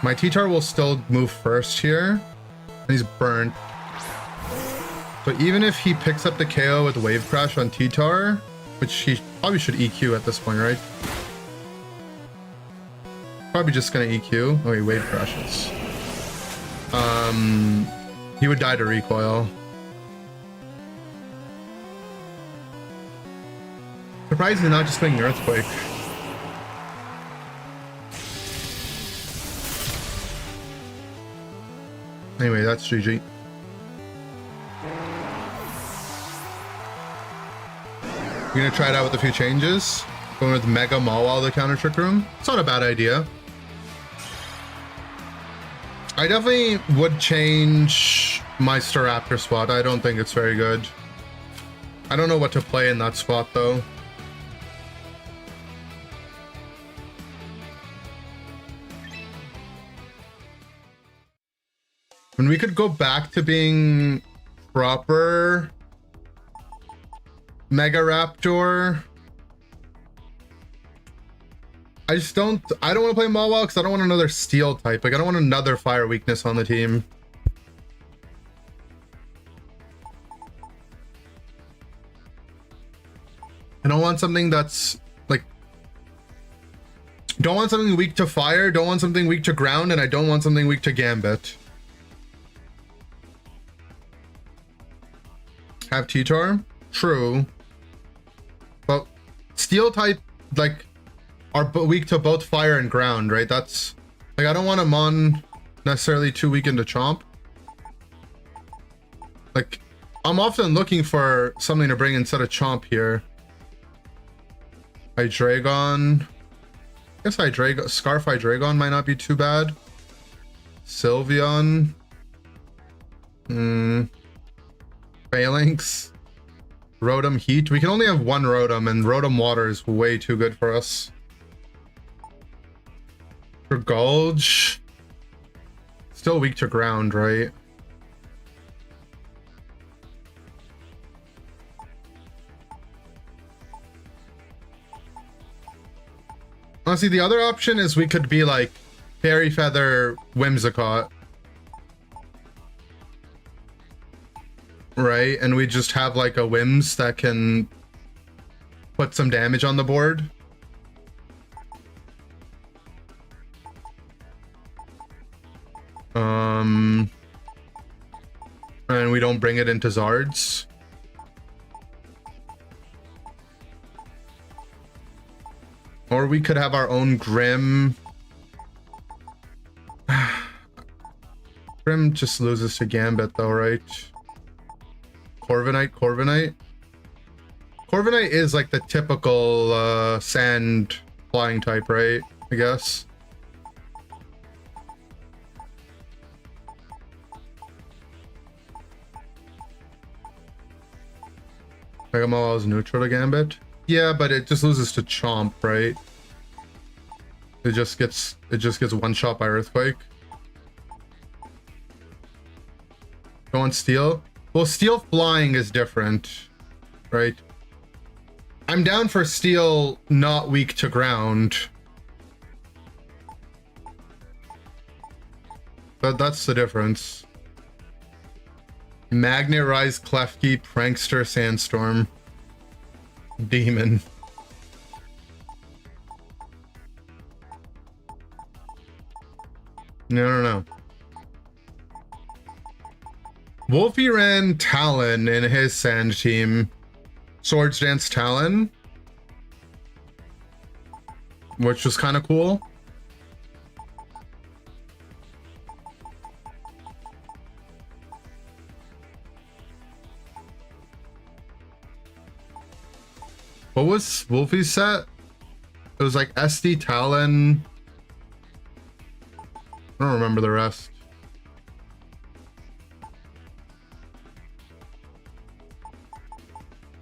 My T-Tar will still move first here. And he's burnt. So even if he picks up the KO with Wave Crash on T-Tar, which he probably should EQ at this point, right? Probably just gonna EQ. Oh, he Wave Crashes. He would die to recoil. Surprised he's not just making Earthquake. Anyway, that's GG. We're gonna try it out with a few changes. Going with Mega Mawile the counter Trick Room. It's not a bad idea. I definitely would change my Staraptor spot. I don't think it's very good. I don't know what to play in that spot though. When we could go back to being proper Mega Raptor. I don't want to play Mawile because I don't want another steel type. Like, I don't want another fire weakness on the team. I don't want something that's like, don't want something weak to fire, don't want something weak to ground, and I don't want something weak to Gambit. Have T-Tar? True. But steel type, like, are weak to both fire and ground, right? That's like, I don't want a Mon necessarily too weak into Chomp. Like, I'm often looking for something to bring instead of Chomp here. Hydreigon. I guess Scarf Hydreigon might not be too bad. Sylveon. Phalanx. Rotom Heat. We can only have one Rotom, and Rotom Water is way too good for us. For Gulge. Still weak to ground, right? Honestly, the other option is we could be like Fairy Feather Whimsicott. Right? And we just have like a Whims that can put some damage on the board. And we don't bring it into Zards. Or we could have our own Grim. Grim just loses to Gambit though, right? Corviknight. Corviknight is like the typical sand flying type, right? I guess. Mega Maul is neutral to Gambit. Yeah, but it just loses to Chomp, right? It just gets one shot by Earthquake. Go on Steel. Well, Steel flying is different, right? I'm down for Steel not weak to ground. But that's the difference. Magnet Rise, Klefki, Prankster, Sandstorm, Demon. No. Wolfie ran Talon in his Sand team. Swords Dance Talon, which was kind of cool. What was Wolfie's set? It was like SD Talon. I don't remember the rest.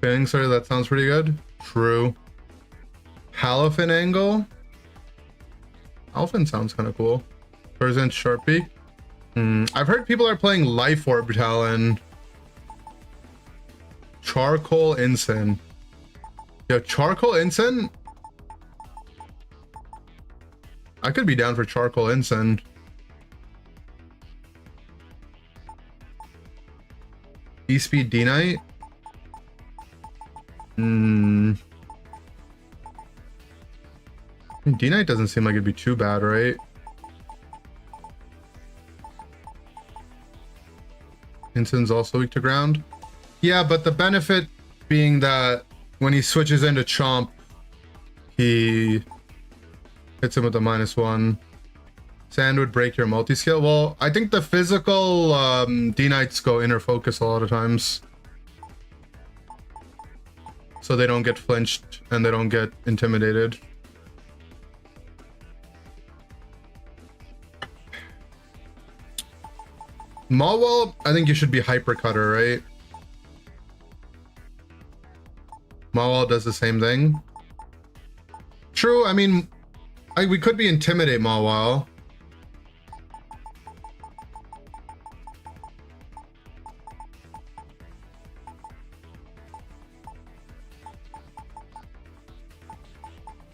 Bang, sorry, that sounds pretty good. True. Halifin Angle. Halifin sounds kind of cool. Present Sharpie. I've heard people are playing Life Orb Talon. Charcoal Ensign. Yo, Charcoal Ensign? I could be down for Charcoal Ensign. E-Speed D-Knight? D-Knight doesn't seem like it'd be too bad, right? Ensign's also weak to ground. Yeah, but the benefit being that when he switches into Chomp, he hits him with a -1. Sand would break your multi-skill. Well, I think the physical D-Knights go inner focus a lot of times. So they don't get flinched and they don't get intimidated. Mawwell, I think you should be Hyper Cutter, right? Mawwell does the same thing. True, I mean, we could be Intimidate Mawwell.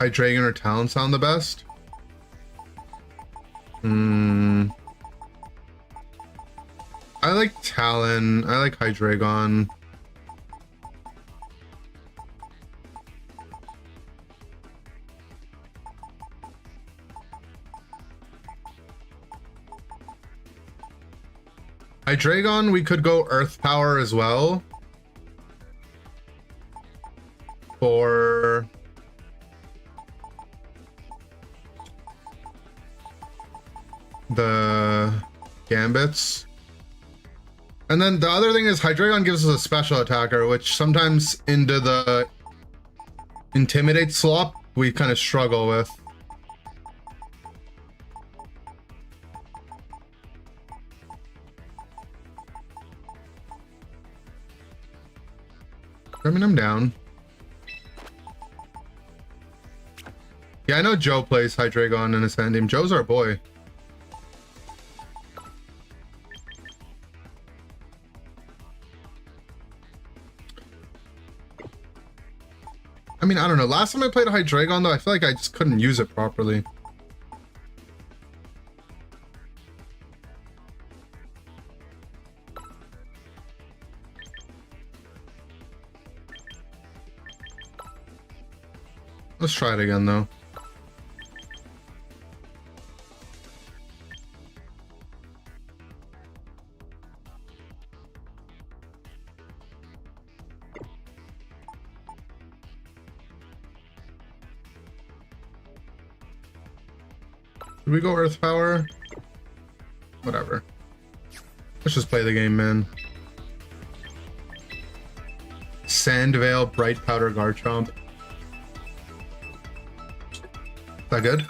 Hydreigon or Talon sound the best? I like Talon. I like Hydreigon. Hydreigon, we could go Earth Power as well. For the Gambits. And then the other thing is Hydreigon gives us a special attacker, which sometimes into the Intimidate slot, we kind of struggle with. I mean, I'm down. Yeah, I know Joe plays Hydreigon in his hand team. Joe's our boy. I mean, I don't know. Last time I played a Hydreigon, though, I feel like I just couldn't use it properly. Let's try it again though. Did we go Earth Power? Whatever. Let's just play the game, man. Sandvale, Bright Powder, Garchomp. Is that good?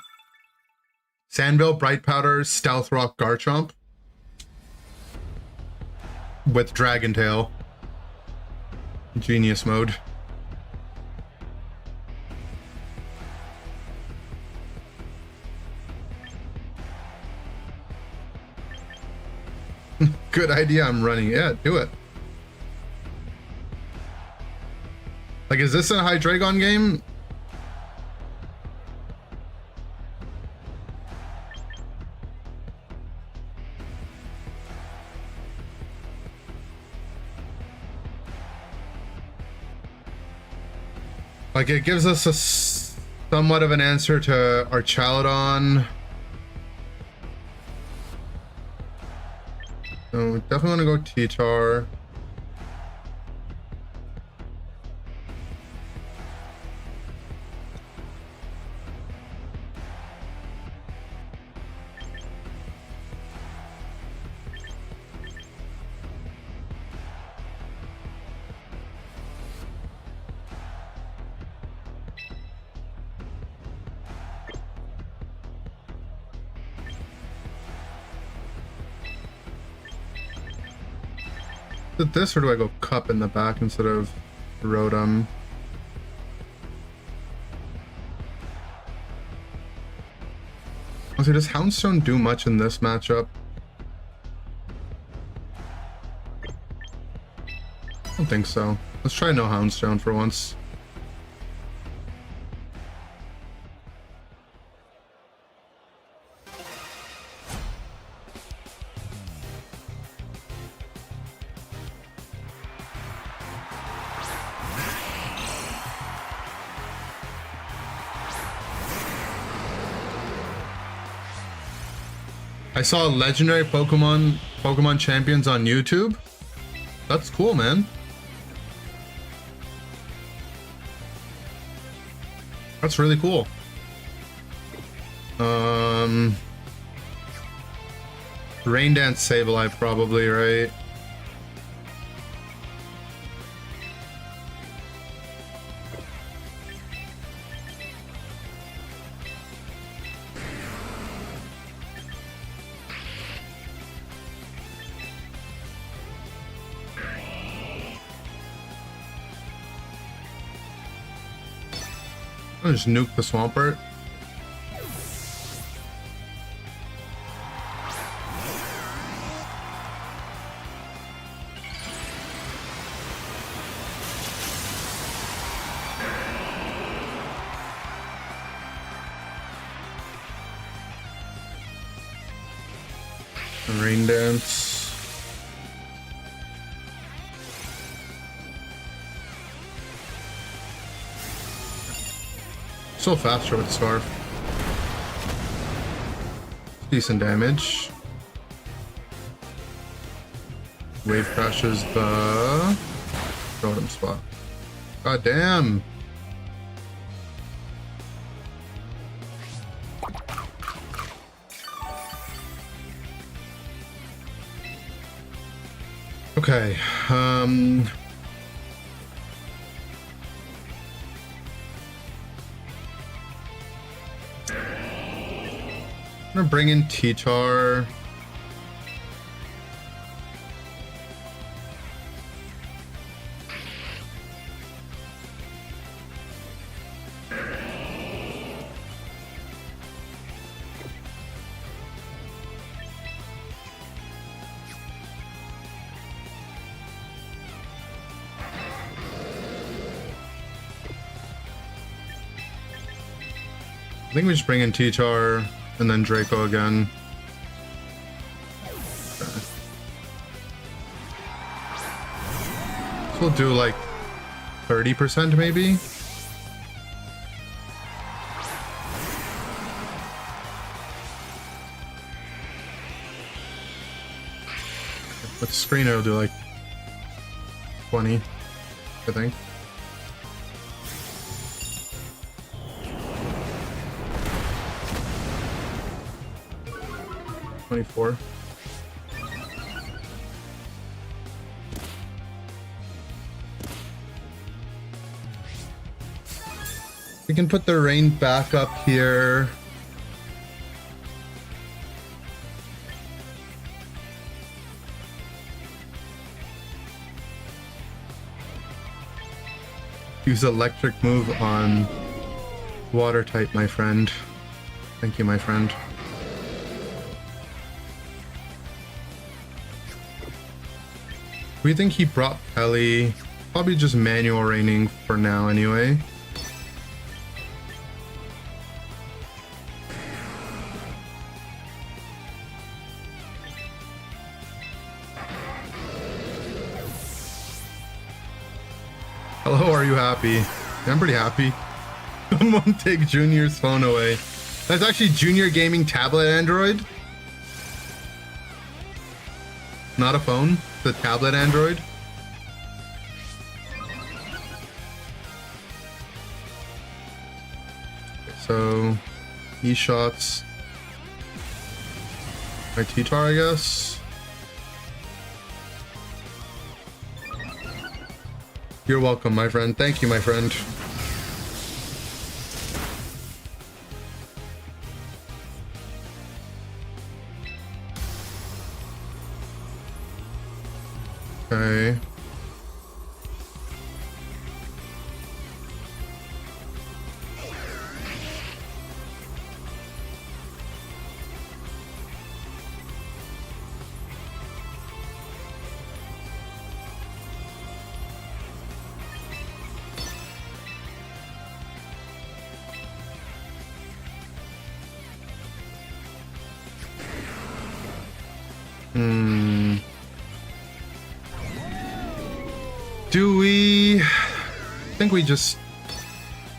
Sandvale, Bright Powder, Stealth Rock, Garchomp. With Dragon Tail. Genius mode. Good idea, I'm running. Yeah, do it. Like, is this a Hydreigon game? Like, it gives us a somewhat of an answer to our Chaladon. So we definitely want to go T-Tar. Is it this, or do I go Cup in the back instead of Rotom? Okay, does Houndstone do much in this matchup? I don't think so. Let's try no Houndstone for once. I saw legendary Pokemon champions on YouTube. That's cool, man. That's really cool. Rain Dance Sableye probably, right? I'll just nuke the Swampert. Rain Dance. So faster with Scarf. Decent damage. Wave crashes the Rotom spot. God damn. Okay, I'm gonna bring in T-Tar. I think we just bring in T-Tar and then Draco again. Okay. So we'll do like 30% maybe? With screen it'll do like 20, I think. $24. We can put the rain back up here. Use electric move on water type, my friend. Thank you, my friend. We think he brought Pelly. Probably just manual raining for now anyway. Hello, are you happy? Yeah, I'm pretty happy. Someone take Junior's phone away. That's actually Junior Gaming Tablet Android. Not a phone, it's a tablet Android. So, e-shots. My T-Tar, I guess. You're welcome, my friend. Thank you, my friend. Okay. Do we... I think we just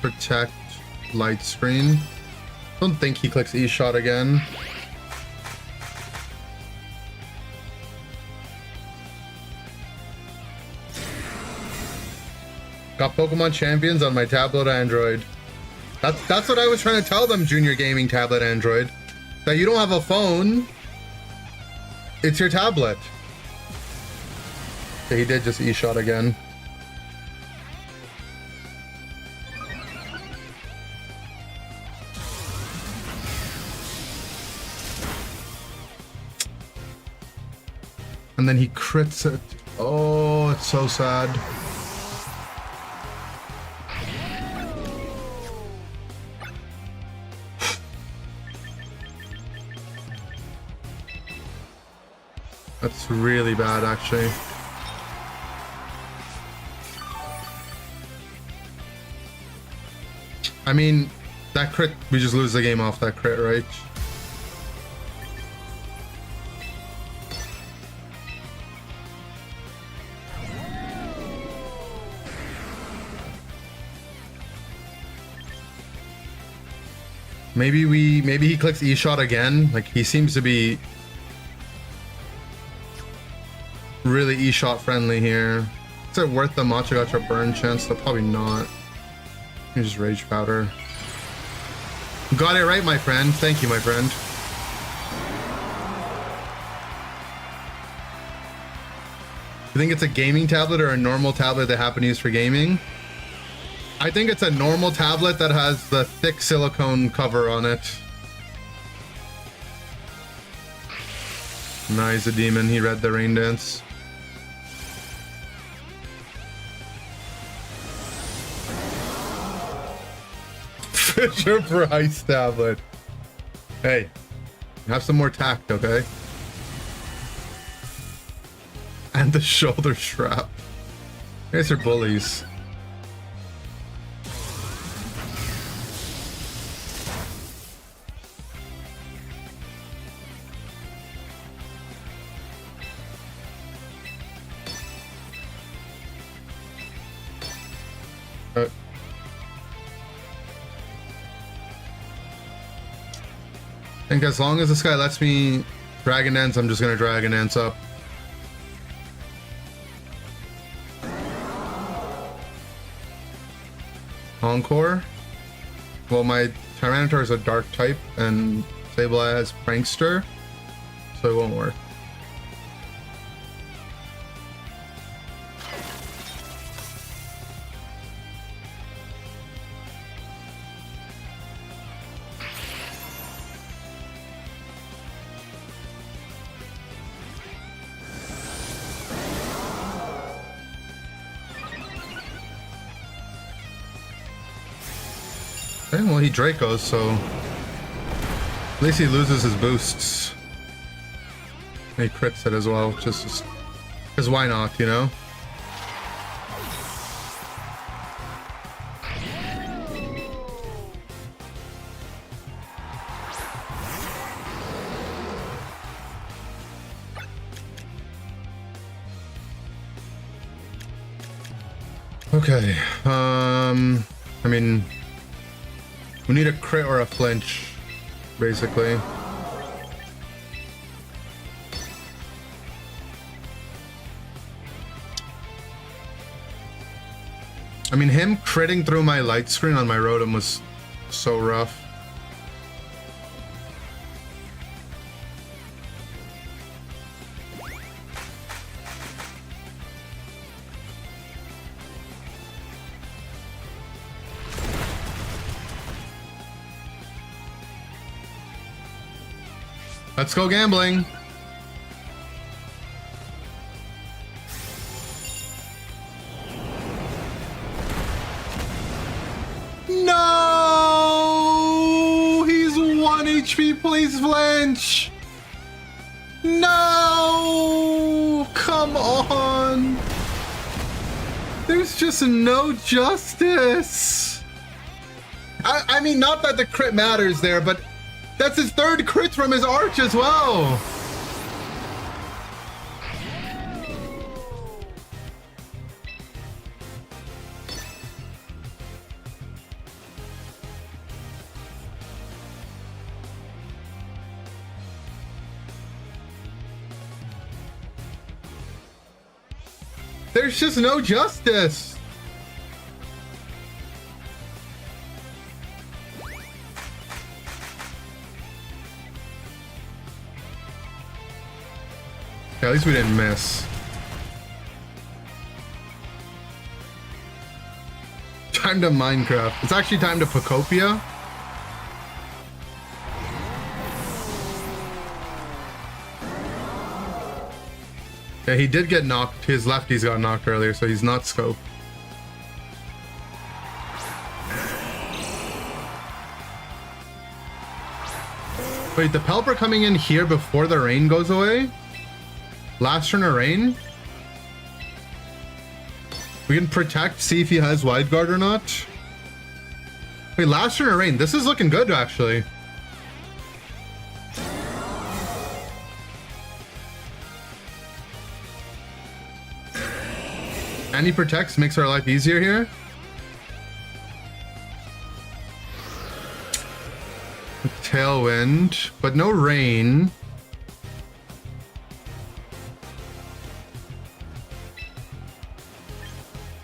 protect light screen. Don't think he clicks E-shot again. Got Pokemon Champions on my tablet Android. That's what I was trying to tell them, Junior Gaming Tablet Android. That you don't have a phone. It's your tablet. Okay, he did just E-shot again. And then he crits it. Oh, it's so sad. That's really bad, actually. I mean, that crit, we just lose the game off that crit, right? Maybe he clicks E-shot again. Like, he seems to be really E-shot friendly here. Is it worth the Machagacha burn chance? Though probably not. You just Rage Powder. Got it right, my friend. Thank you, my friend. You think it's a gaming tablet or a normal tablet that happen to use for gaming? I think it's a normal tablet that has the thick silicone cover on it. Nah, he's a demon. He read the rain dance. Fisher Price tablet. Hey, have some more tact, okay? And the shoulder strap. You guys are bullies. I think as long as this guy lets me Dragon Dance, I'm just gonna Dragon Dance up. Encore. Well, my Tyranitar is a dark type, and Sableye has Prankster, so it won't work. Okay, well, he Dracos, so at least he loses his boosts. And he crits it as well, just because why not, you know? Okay, I mean, we need a crit or a flinch, basically. I mean, him critting through my light screen on my Rotom was so rough. Let's go gambling. No! He's 1 HP, please flinch! No! Come on! There's just no justice! I mean, not that the crit matters there, but that's his third crit from his arch as well. There's just no justice. Yeah, at least we didn't miss. Time to Minecraft. It's actually time to Pocopia. Yeah, he did get knocked. His lefties got knocked earlier, so he's not Scope. Wait, the Pelipper coming in here before the rain goes away? Last turn of rain? We can protect, see if he has Wide Guard or not. Wait, last turn of rain. This is looking good, actually. And he protects, makes our life easier here. Tailwind, but no rain.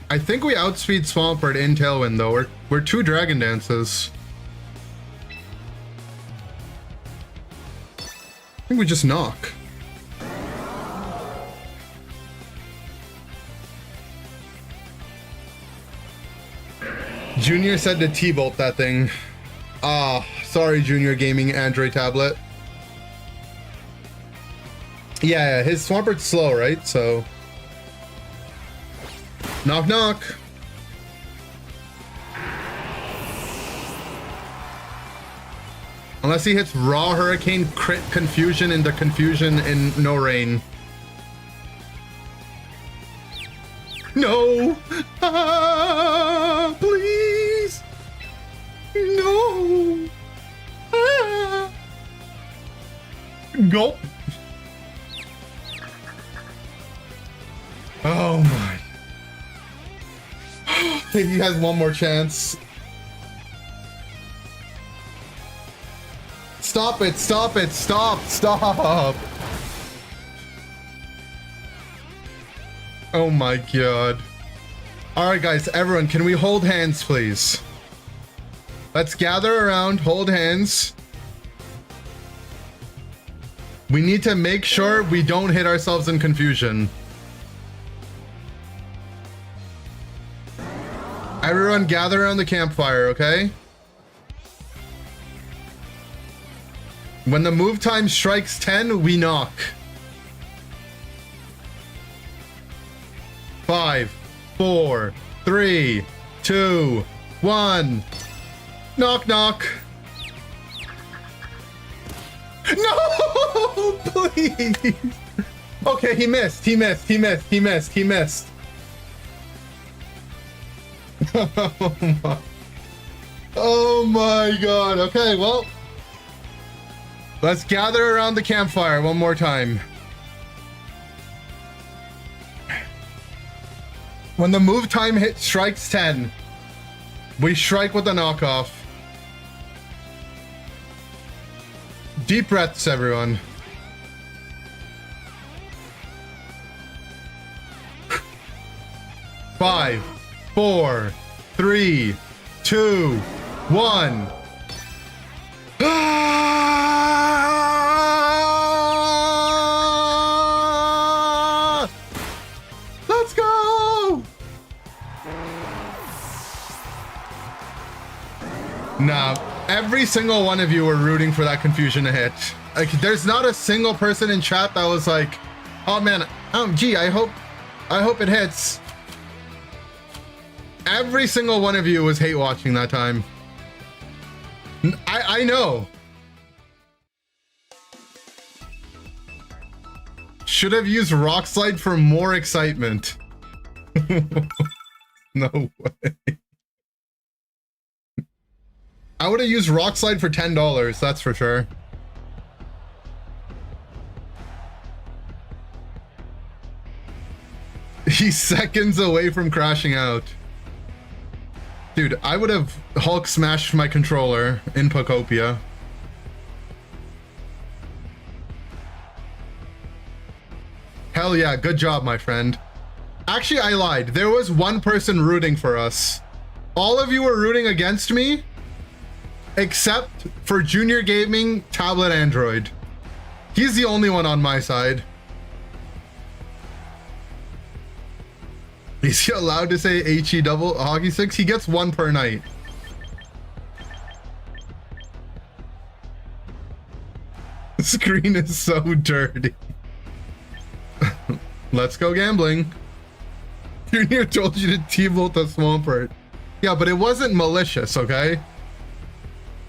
I think we outspeed Swampert in Tailwind though. We're 2 Dragon Dances. I think we just knock. Junior said to T-Bolt that thing. Ah, sorry, Junior Gaming Android tablet. Yeah, his Swampert's slow, right? So knock knock. Unless he hits Raw Hurricane, crit Confusion into Confusion in no rain. No! Ah, please! No! Ah. Gulp! Oh my. He has one more chance. Stop it, stop it, stop, stop! Oh my god. Alright guys, everyone, can we hold hands please? Let's gather around, hold hands. We need to make sure we don't hit ourselves in confusion. Everyone gather around the campfire, okay? When the move time strikes 10, we knock. 5, 4, 3, 2, 1. Knock, knock. No, please. Okay, he missed. He missed. He missed. He missed. He missed. Oh my god. Okay, well, let's gather around the campfire one more time. When the move time strikes 10, we strike with the knockoff. Deep breaths, everyone. Five, 4, 3, 2, 1. Let's go! Nah, every single one of you were rooting for that confusion to hit. Like, there's not a single person in chat that was like, oh man, gee, I hope it hits. Every single one of you was hate watching that time. I know. Should have used Rock Slide for more excitement. No way. I would have used Rock Slide for $10, that's for sure. He's seconds away from crashing out. Dude, I would have Hulk smashed my controller in Pocopia. Hell yeah, good job, my friend. Actually, I lied. There was one person rooting for us. All of you were rooting against me, except for Junior Gaming Tablet Android. He's the only one on my side. Is he allowed to say HE double hockey sticks? He gets one per night. The screen is so dirty. Let's go gambling. Junior told you to T-bolt the Swampert. Yeah, but it wasn't malicious, okay?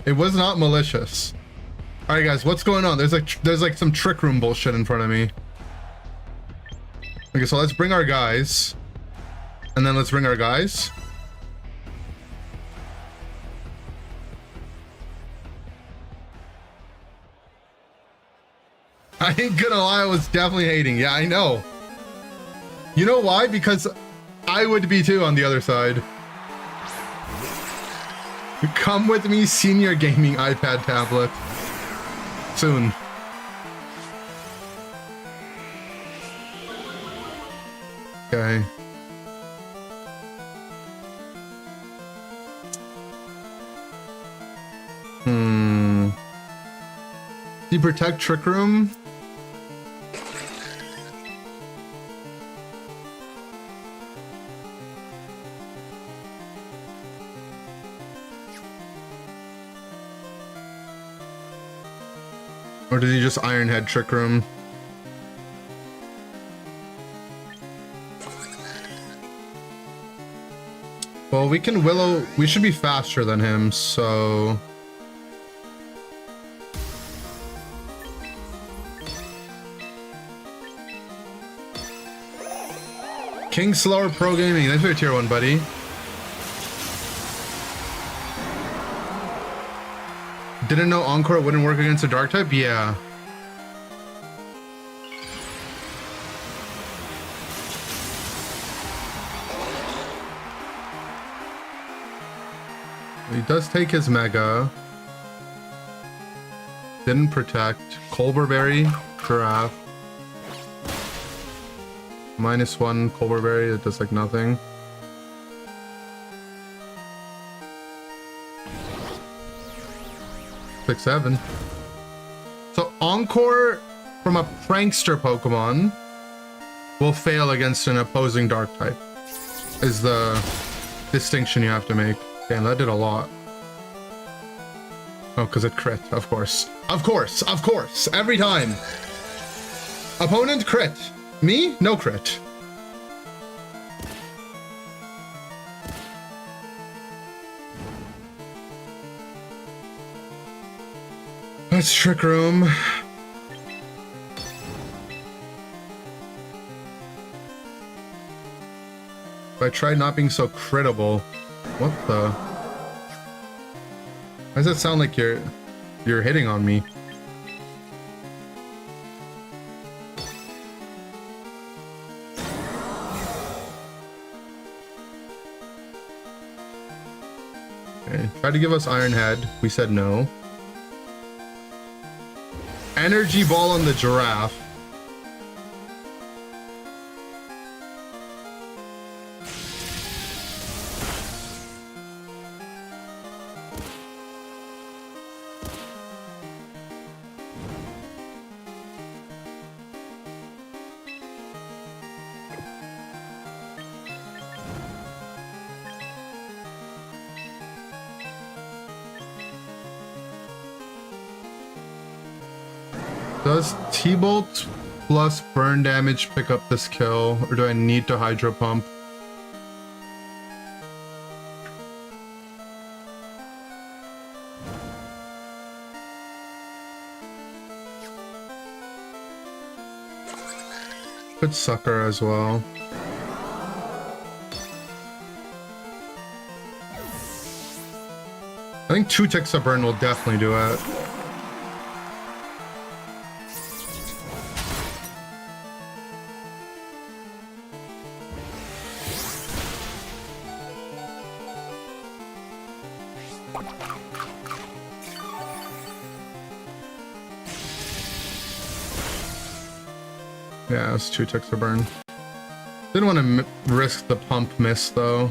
It was not malicious. All right, guys, what's going on? There's like some trick room bullshit in front of me. Okay, so let's bring our guys. And then let's bring our guys. I ain't gonna lie, I was definitely hating. Yeah, I know. You know why? Because I would be too on the other side. Come with me, Senior Gaming iPad tablet. Soon. Okay. Do you protect Trick Room? Or did he just Ironhead Trick Room? Well, we can Willow. We should be faster than him, so. King Slower Pro Gaming. Thanks for your tier 1, buddy. Didn't know Encore wouldn't work against a dark type? Yeah. He does take his Mega. Didn't protect. Colberberry, Giraffe. -1 Colberberry, it does like nothing. 6-7. So Encore from a prankster Pokemon will fail against an opposing dark type, is the distinction you have to make. Damn, that did a lot. Oh, because it crit, of course. Of course, of course, every time. Opponent crit. Me, no crit. That's Trick Room. If I try not being so critable. What the? Why does it sound like you're hitting on me? Okay, tried to give us Iron Head. We said no. Energy Ball on the Giraffe. Does T-Bolt plus burn damage pick up this kill, or do I need to Hydro Pump? Could Sucker as well. I think 2 ticks of burn will definitely do it. Yeah, it's 2 ticks of burn. Didn't want to risk the pump miss though.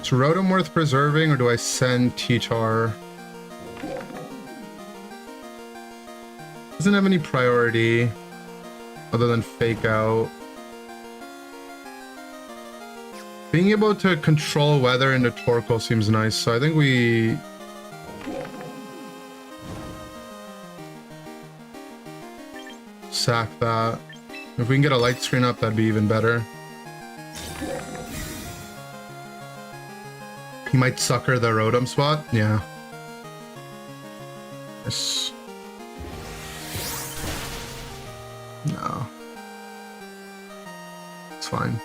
Is Rotom worth preserving, or do I send T-Tar? Doesn't have any priority other than Fake Out. Being able to control weather into Torkoal seems nice, so I think we... sack that. If we can get a light screen up, that'd be even better. He might Sucker the Rotom spot? Yeah. Yes. No. It's fine.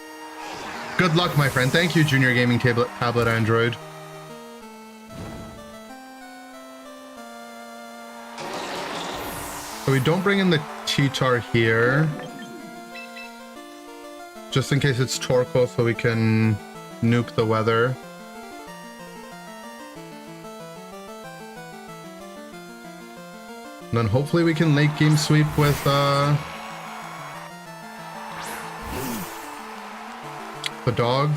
Good luck, my friend. Thank you, Junior Gaming Tablet Android. So we don't bring in the T-Tar here. Just in case it's Torkoal, so we can nuke the weather. And then hopefully we can late game sweep with the dog.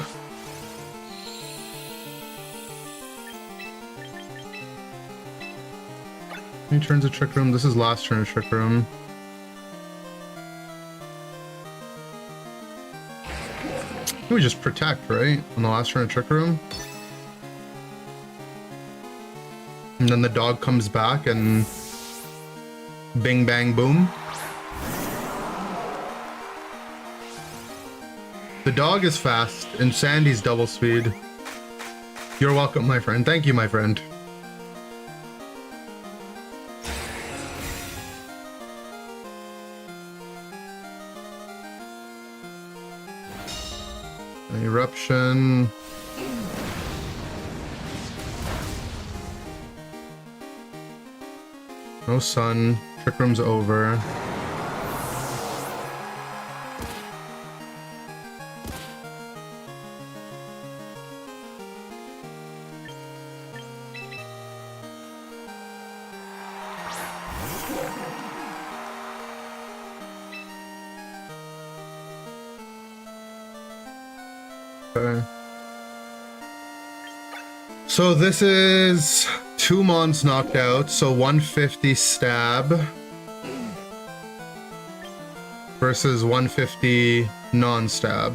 How many turns of Trick Room? This is last turn of Trick Room. We just protect, right? On the last turn of Trick Room. And then the dog comes back and bing bang boom. The dog is fast and Sandy's double speed. You're welcome, my friend. Thank you, my friend. Eruption. No sun. Trick Room's over. Okay. So this is 2 Mons knocked out, so 150 stab versus 150 non-stab.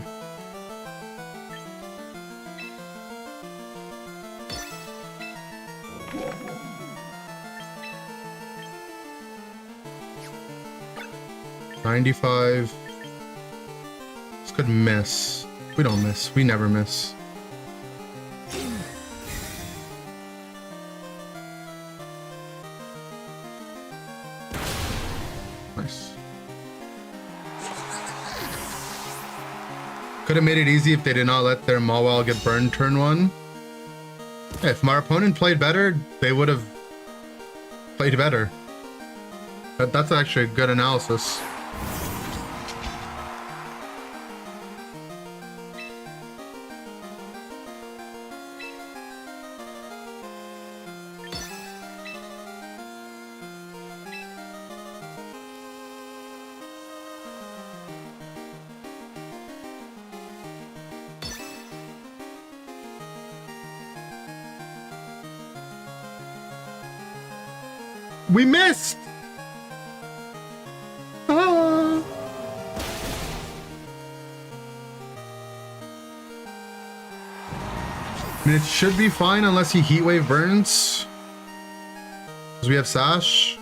$95. This could miss. We don't miss. We never miss. Nice. Could have made it easy if they did not let their Mawile get burned turn 1. Yeah, if my opponent played better, they would have played better. That's actually a good analysis. We missed! Ah. I mean, it should be fine unless he heat wave burns. Because we have Sash.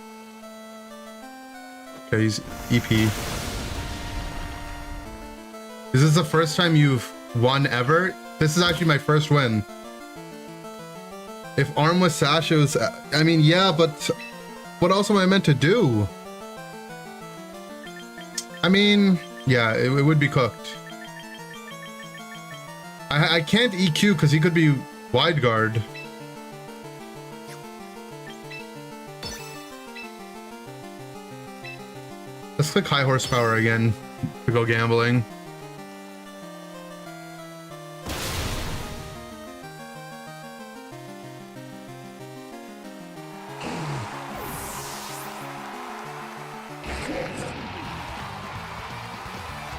Okay, he's EP. Is this the first time you've won ever? This is actually my first win. If Arm was Sash, it was... I mean, yeah, but... what else am I meant to do? I mean, yeah, it would be cooked. I can't EQ because he could be wide guard. Let's click high horsepower again to go gambling.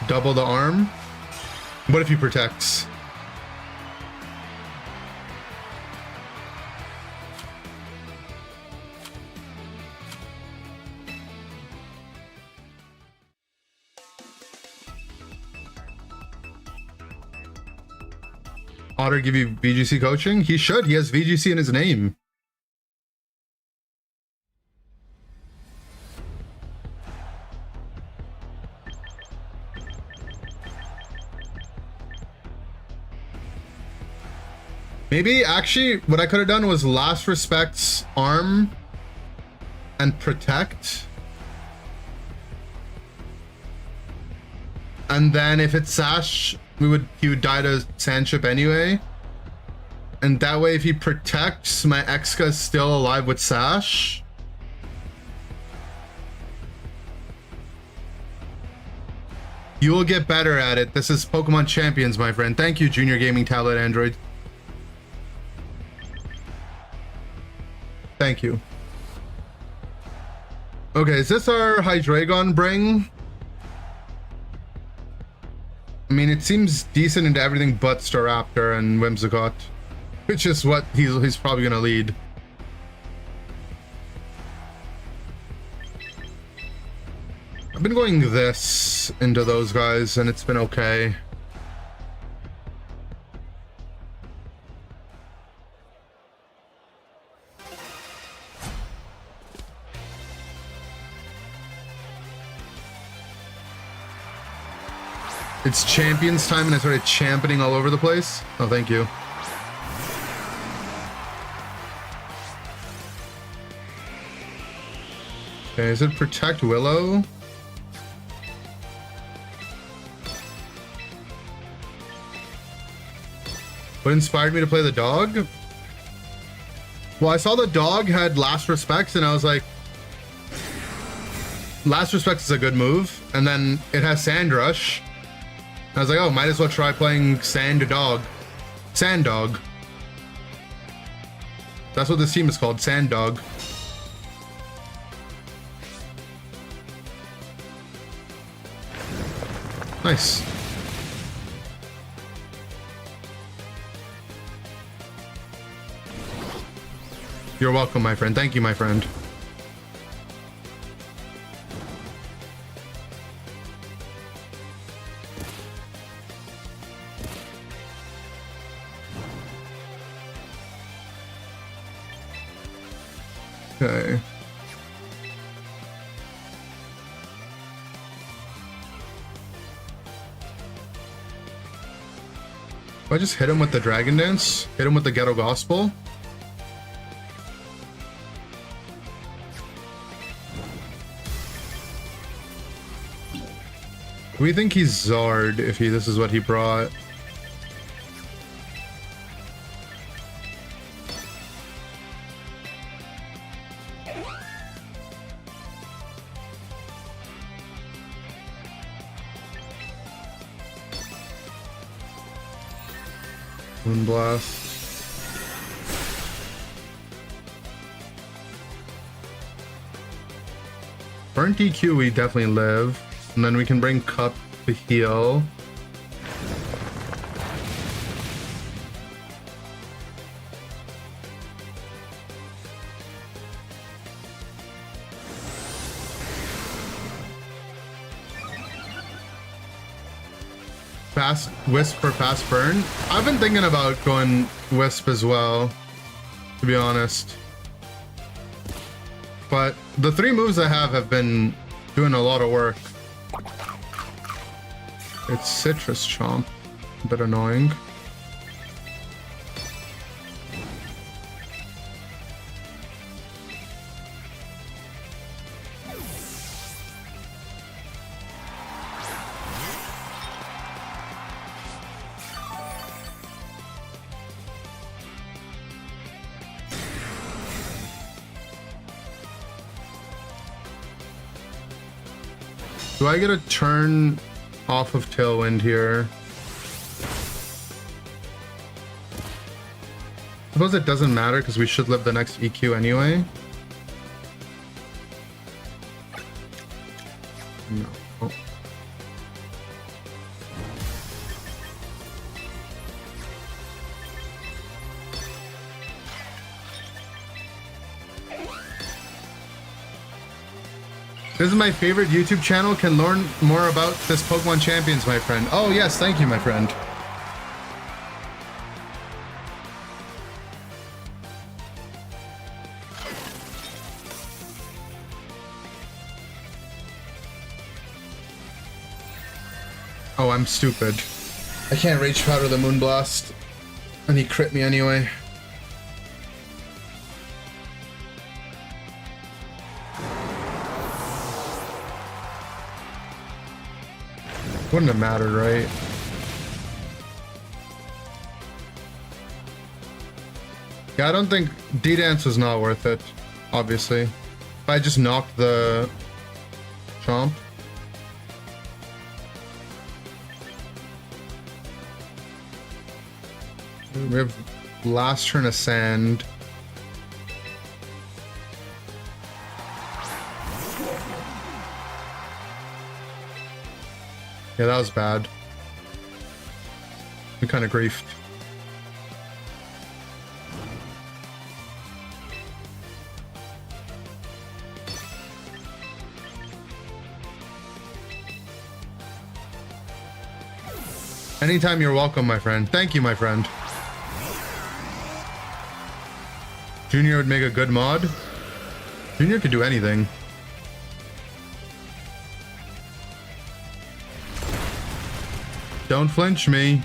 Double the arm. What if he protects? Otter give you VGC coaching? He should. He has VGC in his name. Maybe actually what I could have done was last respects arm and protect. And then if it's Sash, he would die to Sandship anyway. And that way if he protects, my Exca is still alive with Sash. You will get better at it. This is Pokemon Champions, my friend. Thank you, Junior Gaming Tablet Android. Thank you. Okay, is this our Hydreigon bring? I mean, it seems decent into everything but Staraptor and Whimsicott, which is what he's probably gonna lead. I've been going this into those guys, and it's been okay. It's Champions time and I started championing all over the place. Oh, thank you. Okay, is it Protect Willow? What inspired me to play the dog? Well, I saw the dog had Last Respects and I was like, Last Respects is a good move. And then it has Sand Rush. I was like, oh, might as well try playing Sand Dog. Sand Dog. That's what this team is called, Sand Dog. Nice. You're welcome, my friend. Thank you, my friend. Okay. If I just hit him with the Dragon Dance, hit him with the Ghetto Gospel. We think he's Zard if this is what he brought. Moonblast. Burnt EQ, we definitely live. And then we can bring Cup to heal. Fast Wisp for fast burn. I've been thinking about going Wisp as well, to be honest. But the 3 moves I have been doing a lot of work. It's Citrus Chomp. A bit annoying. Do I get a turn off of Tailwind here? I suppose it doesn't matter because we should live the next EQ anyway. No. Oh. This is my favorite YouTube channel. Can learn more about this Pokemon Champions, my friend. Oh yes, thank you, my friend. Oh, I'm stupid. I can't Rage Powder the Moonblast. And he crit me anyway. Wouldn't have mattered, right? Yeah, I don't think D-Dance was not worth it, obviously. If I just knocked the Chomp. We have last turn Ascend. Yeah, that was bad. We kind of griefed. Anytime, you're welcome, my friend. Thank you, my friend. Junior would make a good mod. Junior could do anything. Don't flinch me.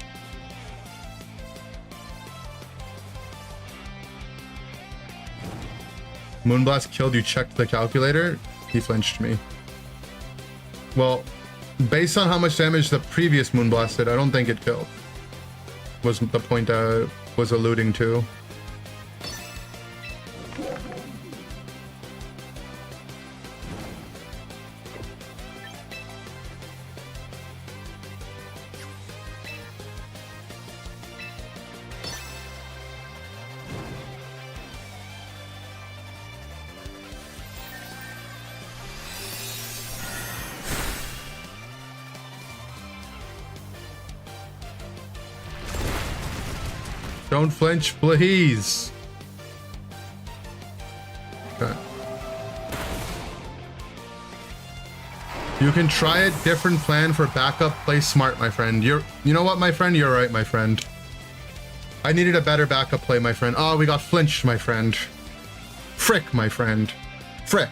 Moonblast killed you, checked the calculator. He flinched me. Well, based on how much damage the previous Moonblast did, I don't think it killed. Was the point I was alluding to. Don't flinch, please. You can try a different plan for backup. Play smart, my friend. You know what, my friend? You're right, my friend. I needed a better backup play, my friend. Oh, we got flinched, my friend. Frick, my friend. Frick.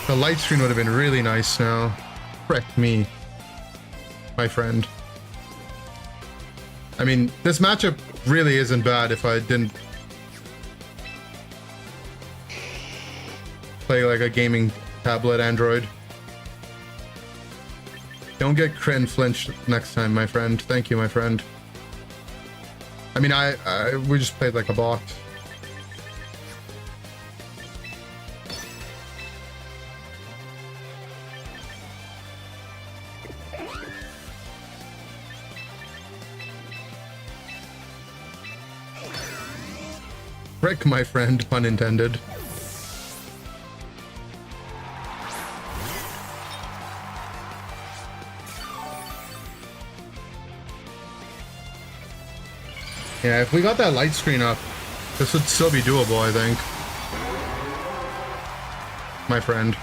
The light screen would have been really nice now. Frick me, my friend. I mean, this matchup really isn't bad if I didn't play like a gaming tablet Android. Don't get crit and flinched next time, my friend. Thank you, my friend. I mean, we just played like a bot. Frick, my friend, pun intended. Yeah, if we got that light screen up, this would still be doable, I think. My friend.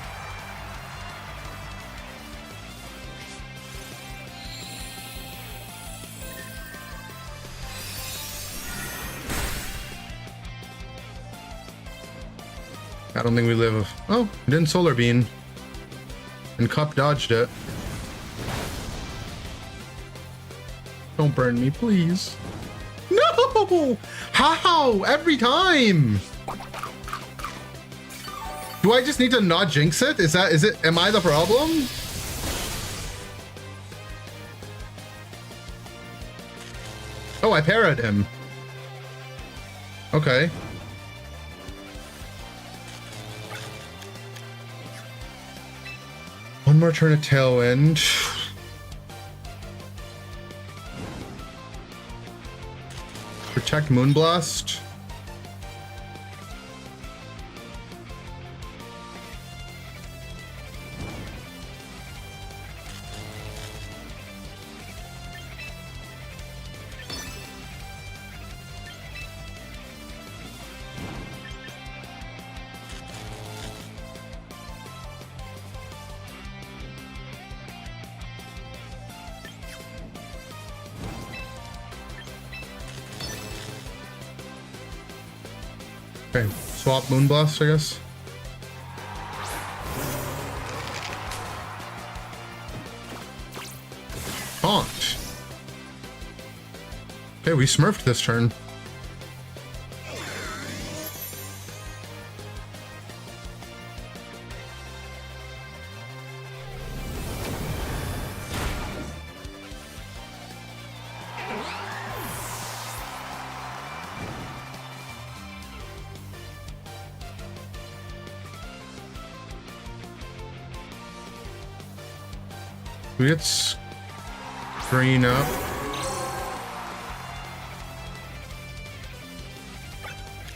I don't think we live. Oh, we didn't solar beam. And Cup dodged it. Don't burn me, please. No! How? Every time! Do I just need to not jinx it? Is it? Am I the problem? Oh, I parried him. Okay. One more turn of Tailwind. Protect Moonblast. Okay, swap Moonblast, I guess. Taunt. Okay, we smurfed this turn. We get screen up.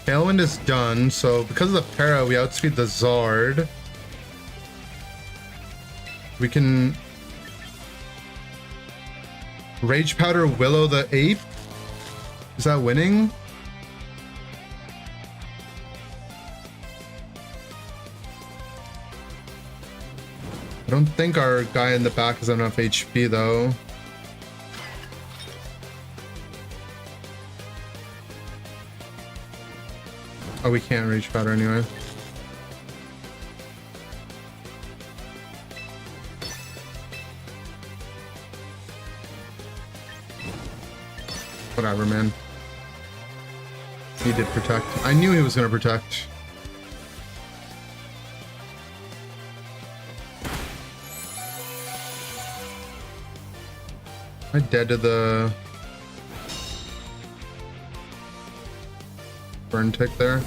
Tailwind is done, so because of the para, we outspeed the Zard. We can Rage Powder Willow the Ape. Is that winning? I don't think our guy in the back has enough HP though. Oh, we can't reach powder anyway. Whatever, man. He did protect. I knew he was gonna protect. I dead to the burn tick there.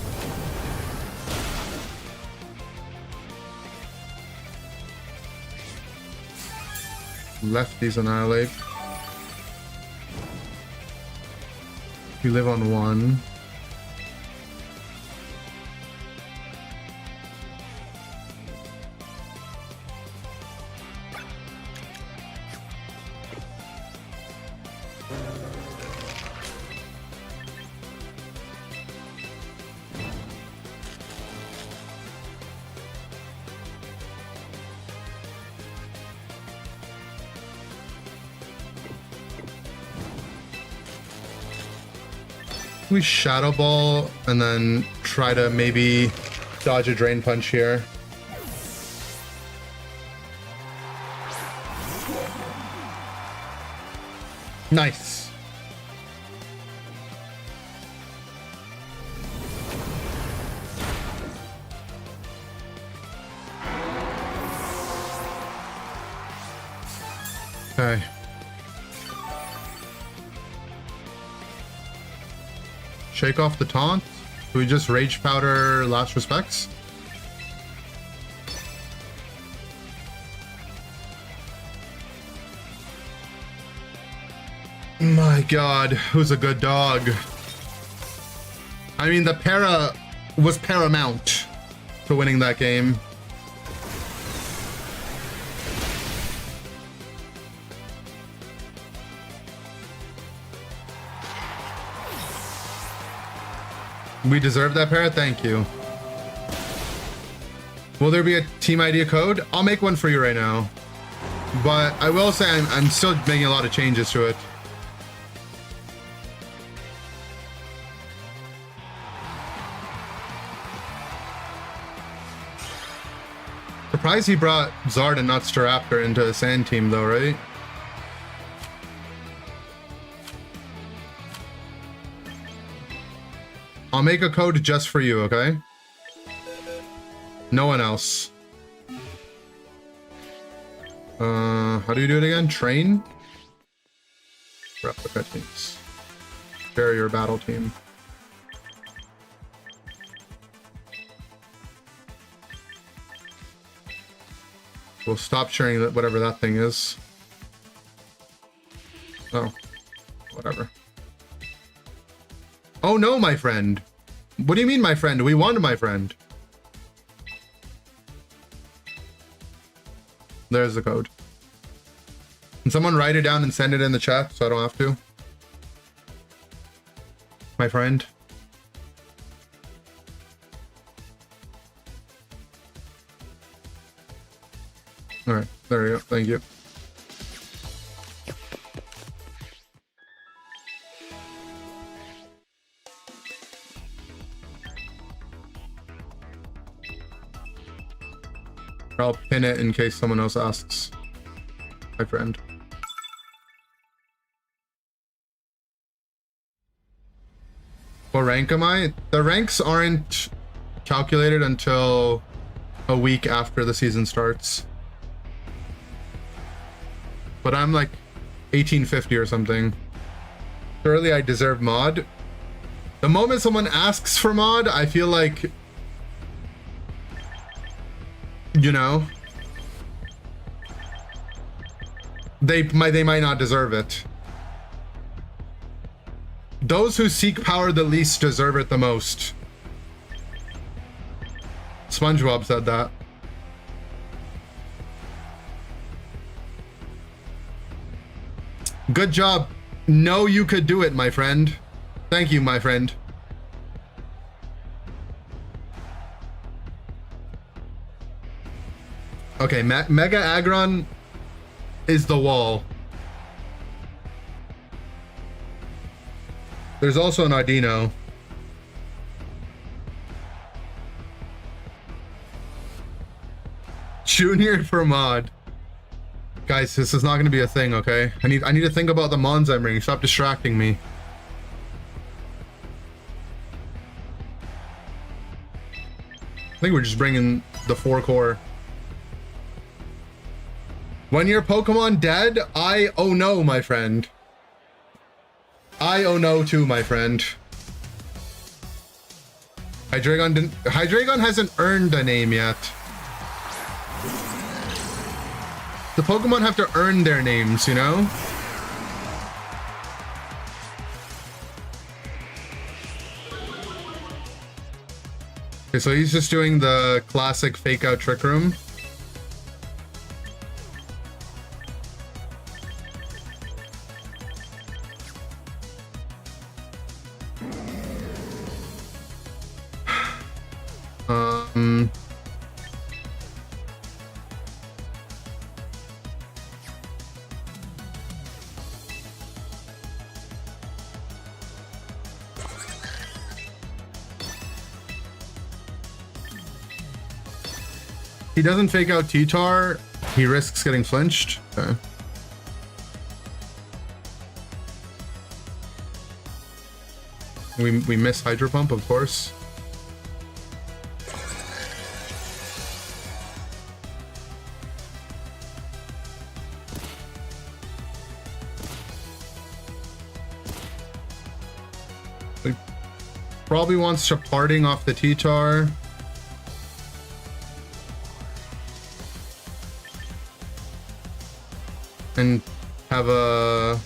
Lefties annihilate. We live on one. We Shadow Ball and then try to maybe dodge a Drain Punch here. Nice. Okay. Shake off the taunt. Do we just Rage Powder Last Respects? My god, who's a good dog? I mean, the para was paramount to winning that game. We deserve that para? Thank you. Will there be a team idea code? I'll make one for you right now. But I will say I'm still making a lot of changes to it. Surprised he brought Zard and not Staraptor into a sand team though, right? I'll make a code just for you, okay? No one else. How do you do it again? Train? Replica teams. Barrier battle team. We'll stop sharing that, whatever that thing is. Oh, whatever. Oh no, my friend. What do you mean, my friend? We won, my friend. There's the code. Can someone write it down and send it in the chat so I don't have to? My friend. All right, there we go. Thank you. I'll pin it in case someone else asks. My friend. What rank am I? The ranks aren't calculated until a week after the season starts. But I'm like 1850 or something. Surely I deserve mod. The moment someone asks for mod, I feel like, you know, they might not deserve it. Those who seek power the least deserve it the most. SpongeBob said that. Good job. No, you could do it, my friend. Thank you, my friend. Okay, Mega Aggron is the wall. There's also an Audino. Junior for mod. Guys, this is not going to be a thing, okay? I need to think about the mons I'm bringing. Stop distracting me. I think we're just bringing the 4 core. When your Pokemon dead, I oh no, my friend. I oh no too, my friend. Hydreigon hasn't earned a name yet. The Pokemon have to earn their names, you know? Okay, so he's just doing the classic fake out Trick Room. He doesn't fake out T-Tar. He risks getting flinched. Okay. We miss Hydro Pump, of course. He probably wants to parting off the T-Tar. And have a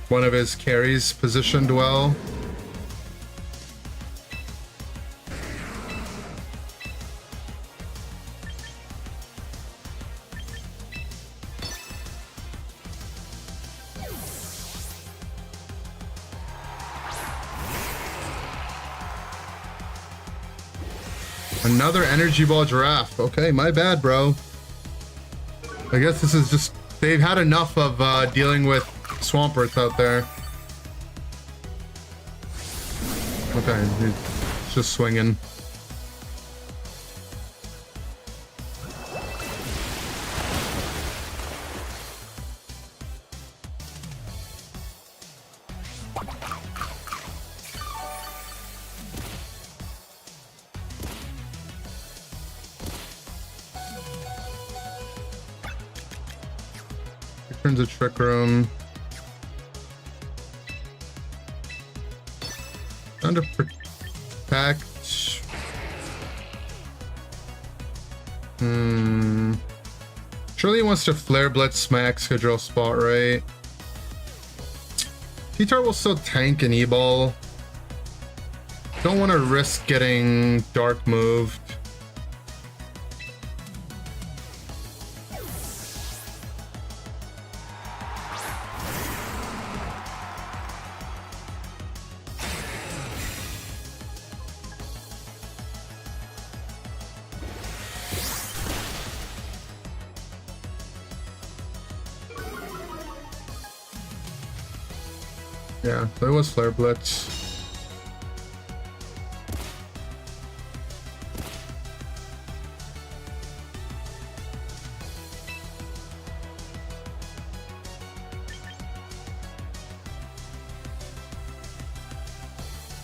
one of his carries positioned well. Another energy ball giraffe. Okay, my bad, bro. I guess this is just, they've had enough of dealing with Swamperts out there. Okay, he's just swinging. Turns a Trick Room. Trying to protect. Surely he wants to Flare Blitz my Excadrill spot, right? T-Tar will still tank an E-Ball. Don't want to risk getting Dark moved. Yeah, there was Flare Blitz.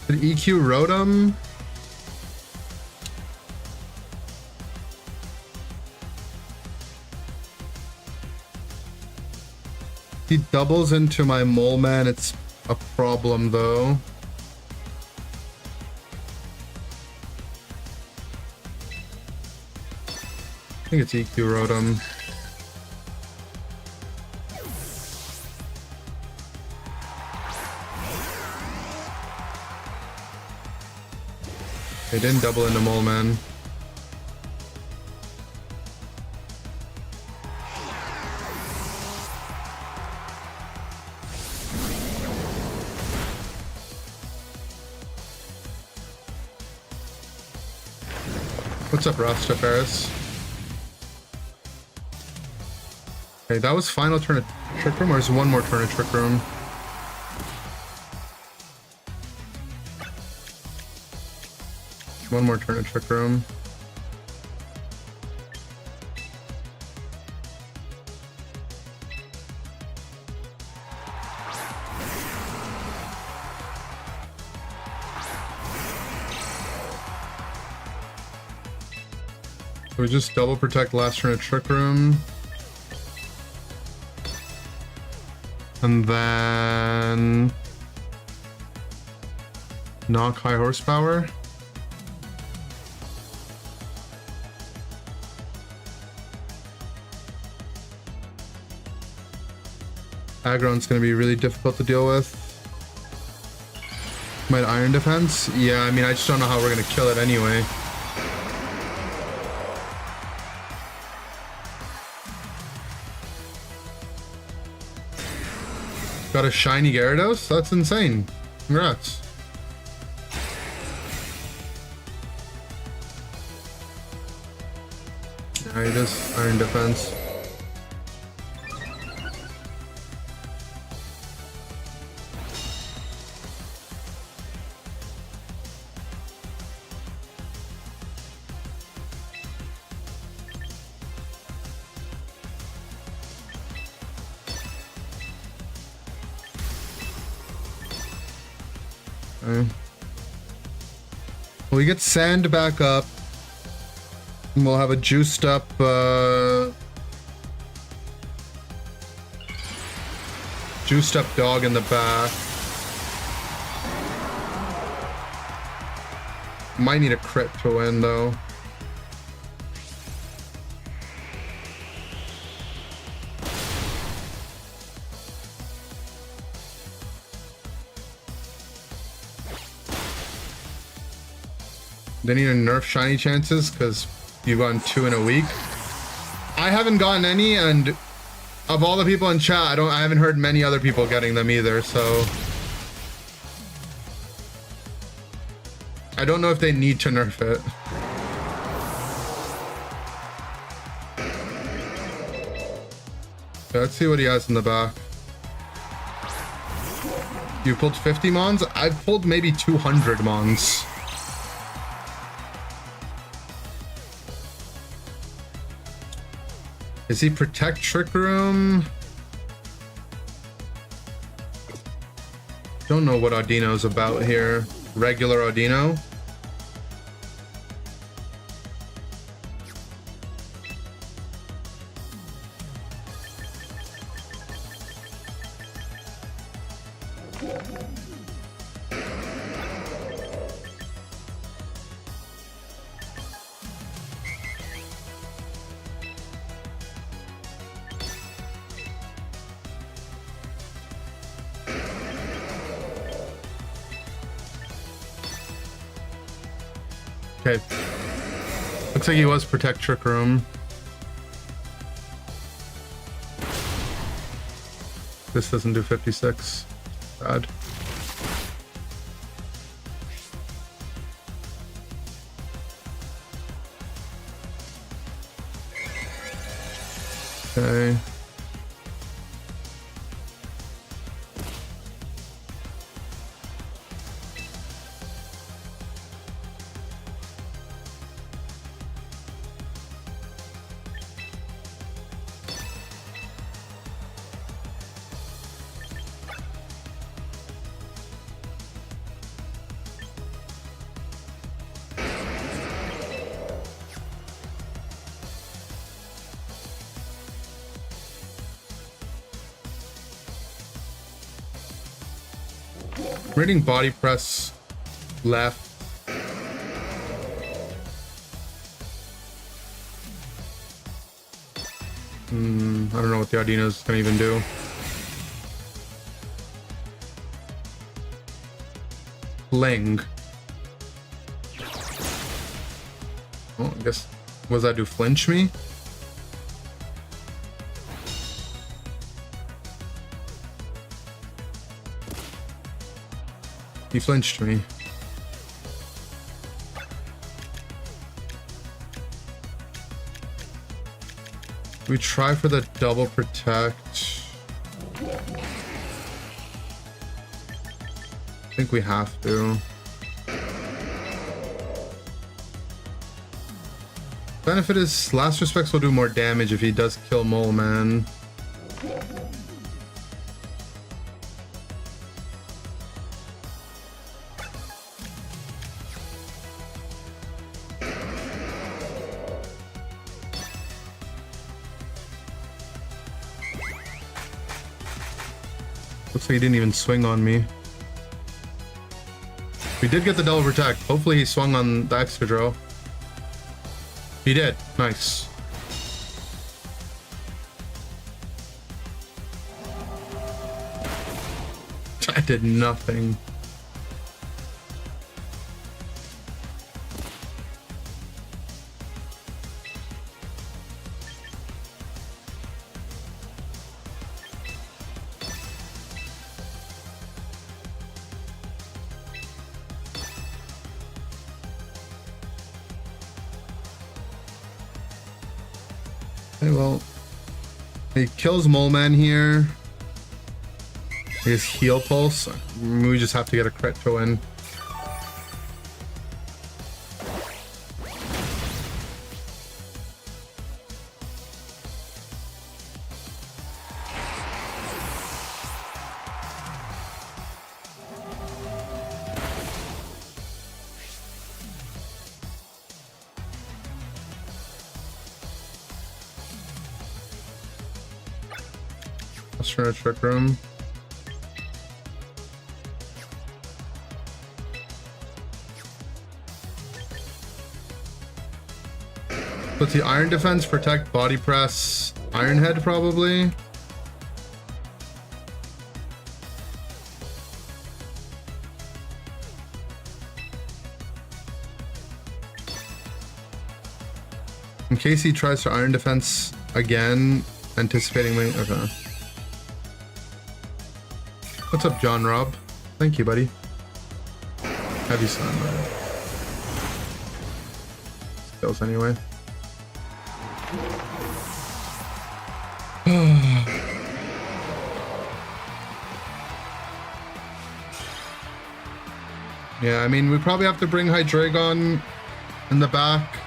Did EQ Rotom? He doubles into my Mole Man. It's a problem though. I think it's EQ Rotom. They didn't double into Mole Man. What's up, Rasta Ferris? Okay, that was final turn of Trick Room, or is one more turn of Trick Room? One more turn of Trick Room. So we just double protect last turn of Trick Room. And then knock High Horsepower. Aggron's gonna be really difficult to deal with. Might Iron Defense? Yeah, I mean, I just don't know how we're gonna kill it anyway. Got a shiny Gyarados? That's insane. Congrats. Yeah, he does Iron Defense. Okay. Well, we get sand back up. And we'll have a juiced up dog in the back. Might need a crit to win though. They need to nerf shiny chances because you've gotten 2 in a week. I haven't gotten any, and of all the people in chat, I haven't heard many other people getting them either, so I don't know if they need to nerf it. Okay, let's see what he has in the back. You pulled 50 mons? I've pulled maybe 200 mons. Is he Protect Trick Room? Don't know what Audino's about here. Regular Audino? Okay. Looks like he was Protect Trick Room. This doesn't do 56. Bad. Okay. Reading body press left. I don't know what the Audino's gonna even do. Fling. Oh, I guess, what does that do? Flinch me? He flinched me. We try for the double protect. I think we have to. Benefit is Last Respects will do more damage if he does kill Mole Man. Looks like he didn't even swing on me. We did get the double protect. Hopefully he swung on the Excadrill. He did. Nice. I did nothing. Okay, well, he kills Mole Man here. His heal pulse. We just have to get a crit to win. Let's try a trick room. Let's see, iron defense, protect, body press, iron head probably. In case he tries to iron defense again, anticipating me. Okay. What's up, John Rob? Thank you, buddy. Heavy sun, man. Skills anyway. Yeah, I mean, we probably have to bring Hydreigon in the back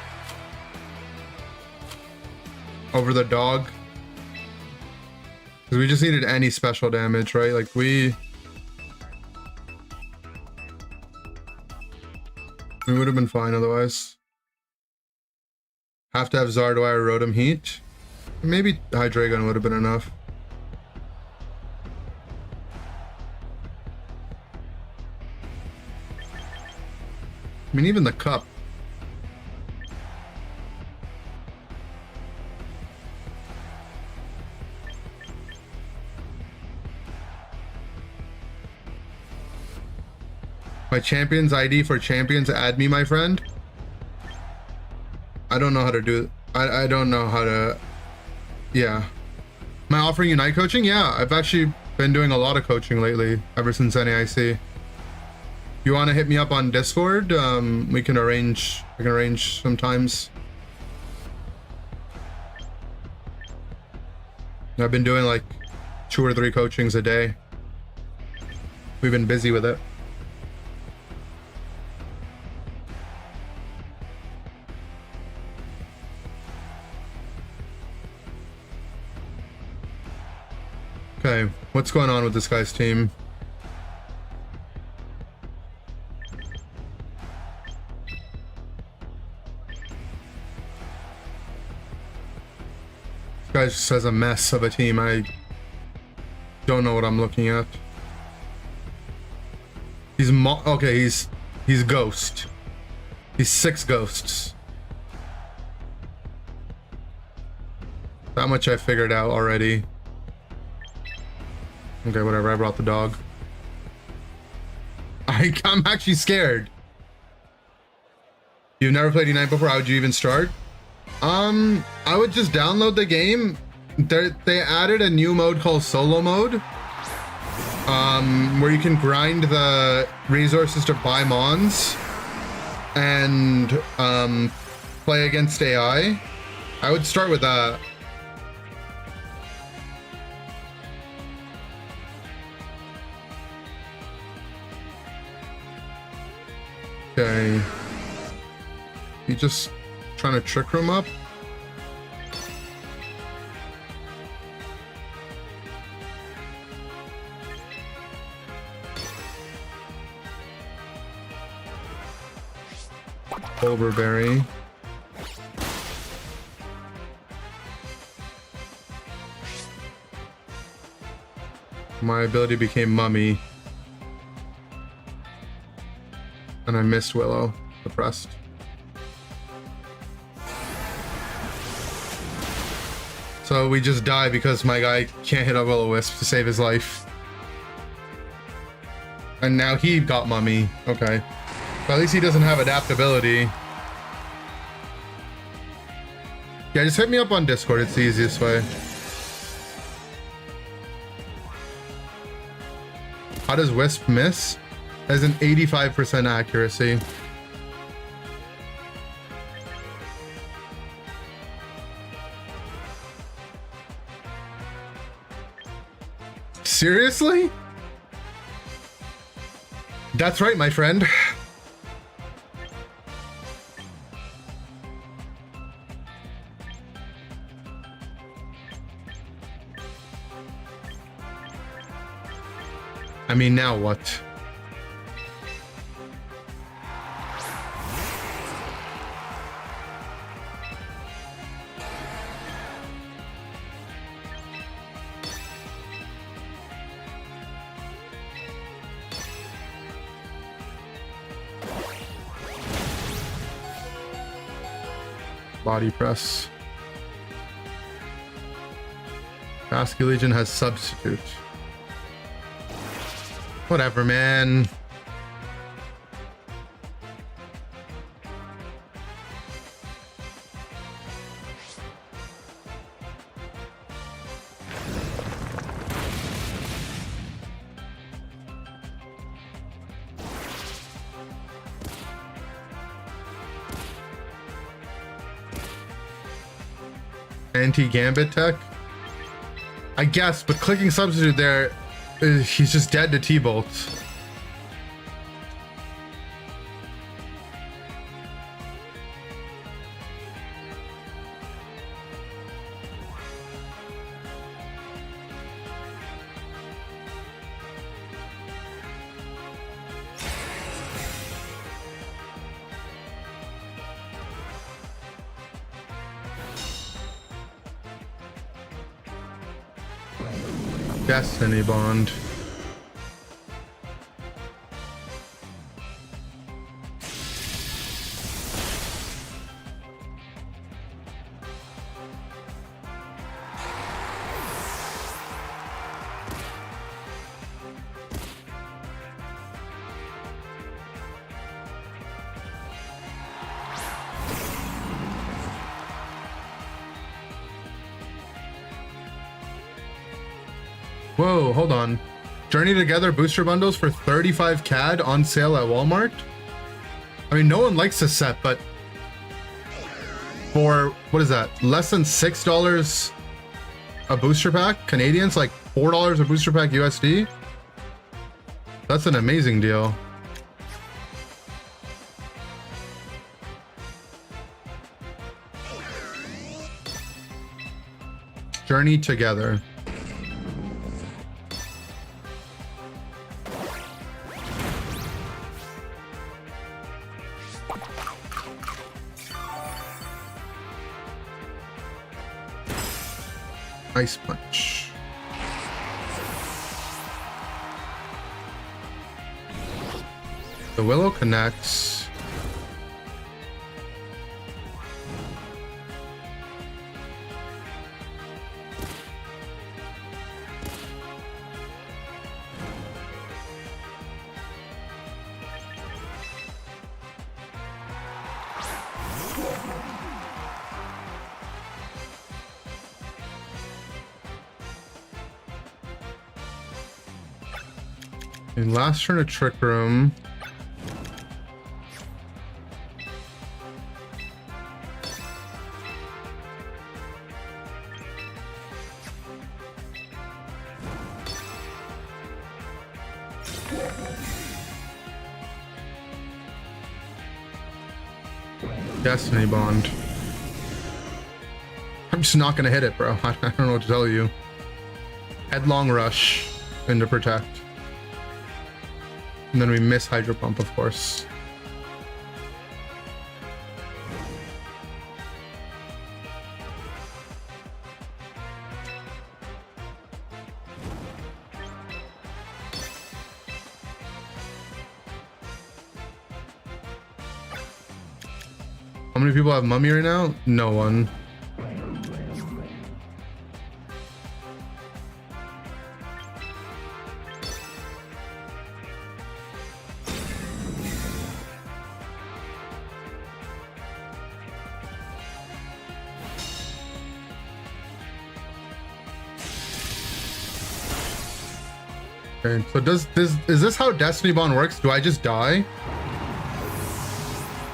over the dog, because we just needed any special damage, right? Like we would have been fine otherwise. Have to have Zardwire, Rotom Heat. Maybe Hydreigon would have been enough. I mean, even the cup. My champion's ID for champions, add me, my friend. I don't know how to do it. I don't know how to. Yeah. Am I offering you night coaching? Yeah, I've actually been doing a lot of coaching lately, ever since NAIC. You want to hit me up on Discord? We can arrange sometimes. I've been doing like 2 or 3 coachings a day. We've been busy with it. Okay, what's going on with this guy's team? This guy just has a mess of a team. I don't know what I'm looking at. Okay, he's ghost. He's 6 ghosts. That much I figured out already. Okay, whatever, I brought the dog. I'm actually scared. You've never played Unite before? How would you even start? I would just download the game. They added a new mode called solo mode, where you can grind the resources to buy mons and play against AI. I would start with that. Okay. You just trying to trick room up? Overberry. My ability became Mummy. And I missed Willow. Depressed. So we just die because my guy can't hit a Will-O-Wisp to save his life. And now he got Mummy. Okay. But at least he doesn't have adaptability. Yeah, just hit me up on Discord. It's the easiest way. How does Wisp miss? Has an 85% accuracy. Seriously? That's right, my friend. I mean, now what? Body press. Basque Legion has substitute. Whatever, man. Anti-gambit tech? I guess, but clicking substitute there, he's just dead to T-bolts. Destiny bond. Whoa, hold on. Journey Together booster bundles for 35 CAD on sale at Walmart? I mean, no one likes this set, but for, what is that? Less than $6 a booster pack? Canadians, like $4 a booster pack USD? That's an amazing deal. Journey Together. Ice Punch. The Willow connects. And last turn of Trick Room. Destiny Bond. I'm just not gonna hit it, bro. I don't know what to tell you. Headlong Rush into Protect. And then we miss Hydro Pump, of course. How many people have Mummy right now? No one. Okay, so is this how Destiny Bond works? Do I just die?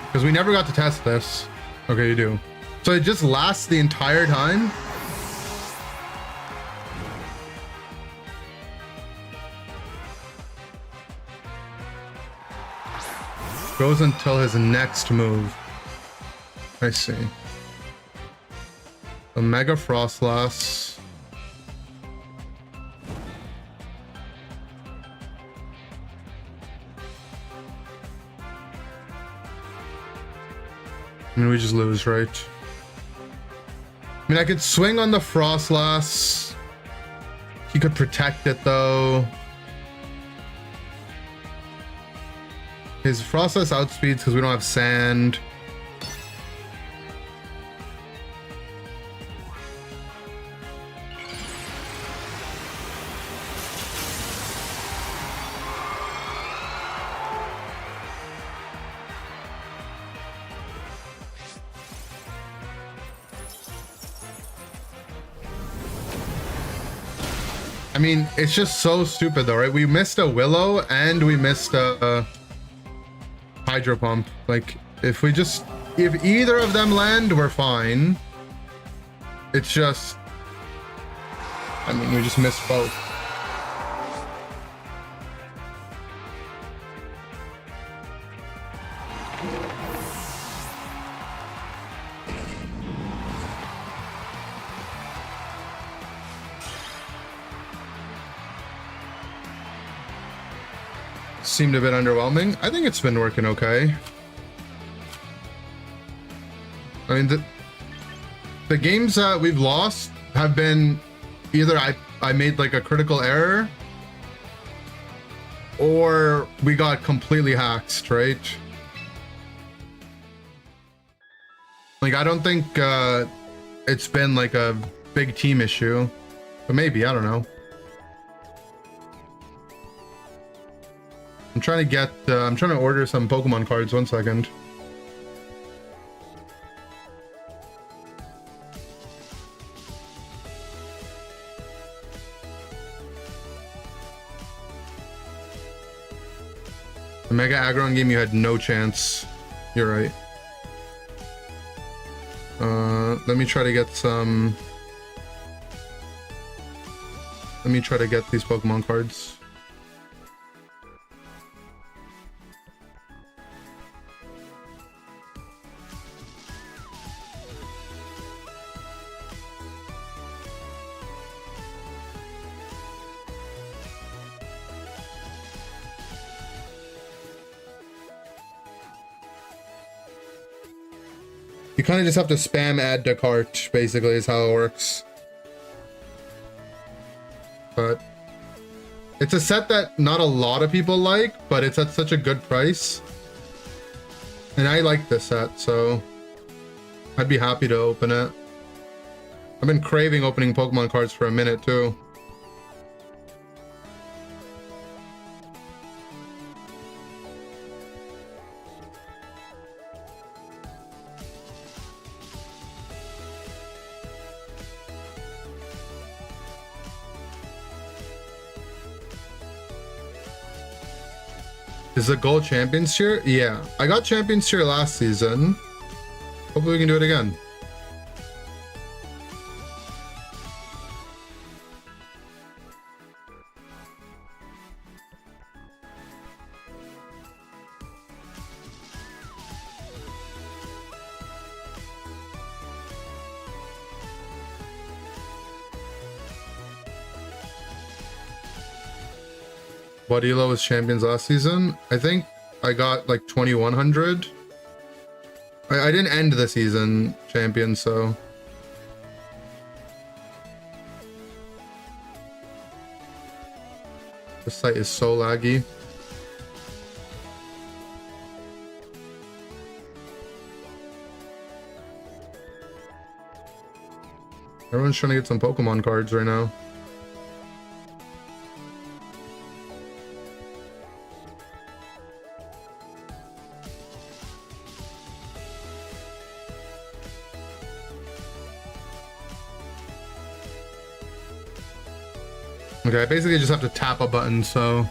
Because we never got to test this. Okay, you do. So it just lasts the entire time? Goes until his next move. I see. The Mega Frostlass. I mean, we just lose, right? I mean, I could swing on the Frostlass. He could protect it, though. His Frostlass outspeeds because we don't have sand. I mean, it's just so stupid though, right? We missed a Willow and we missed a Hydro Pump. Like, if either of them land, we're fine. It's just, I mean, we just missed both. Seemed a bit underwhelming. I think it's been working okay. I mean, the games that we've lost have been either I made like a critical error or we got completely hacked, right? Like, I don't think it's been like a big team issue, but maybe, I don't know. I'm trying to order some Pokemon cards. 1 second. The Mega Aggron game, you had no chance. You're right. Let me try to get some... Let me try to get these Pokemon cards. You kind of just have to spam add to cart, basically, is how it works. But it's a set that not a lot of people like, but it's at such a good price. And I like this set, so I'd be happy to open it. I've been craving opening Pokemon cards for a minute, too. Is the goal Champions Tier? Yeah. I got Champions Tier last season. Hopefully we can do it again. What elo was champions last season? I think I got like 2100. I didn't end the season champion, so. This site is so laggy. Everyone's trying to get some Pokemon cards right now. Okay, I basically just have to tap a button, so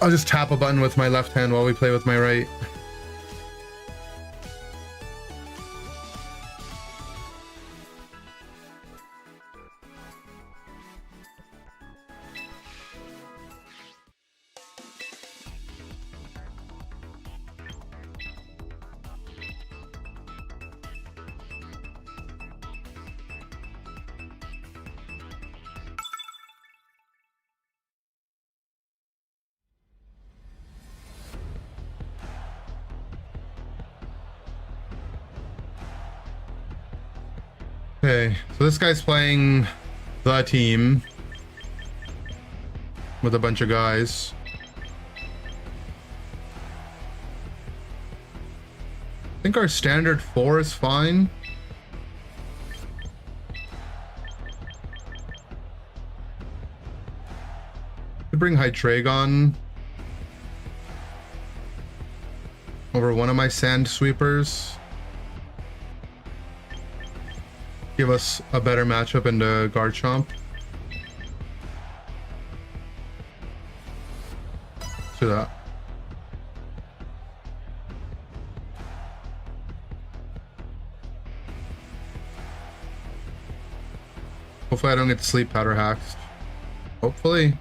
I'll just tap a button with my left hand while we play with my right. Okay, so this guy's playing the team with a bunch of guys. I think our standard 4 is fine. Could bring Hydreigon over one of my Sand Sweepers. Give us a better matchup into Garchomp. Hopefully I don't get sleep powder hacks. Hopefully.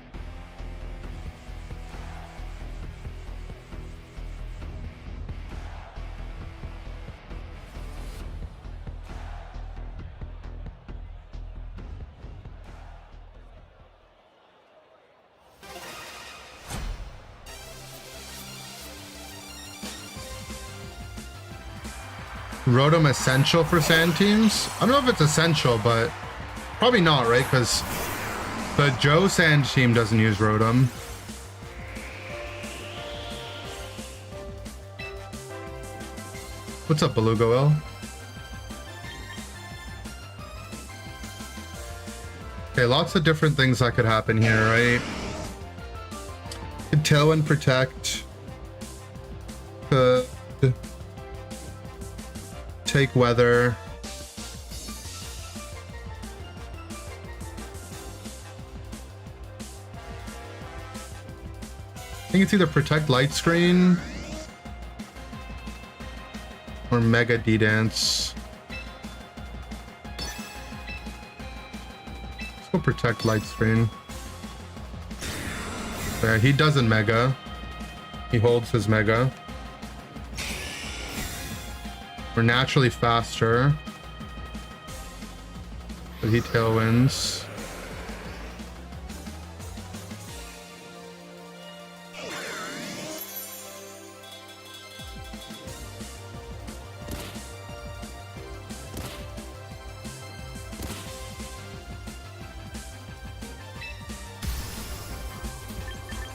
Rotom essential for sand teams? I don't know if it's essential, but probably not, right? Because the Joe sand team doesn't use Rotom. What's up, Beluga Will? Okay, lots of different things that could happen here, right? Could Tailwind protect. Could take weather. I think it's either protect light screen or mega D-dance. Let's go protect light screen. There, he doesn't mega. He holds his mega. We're naturally faster. But he tailwinds.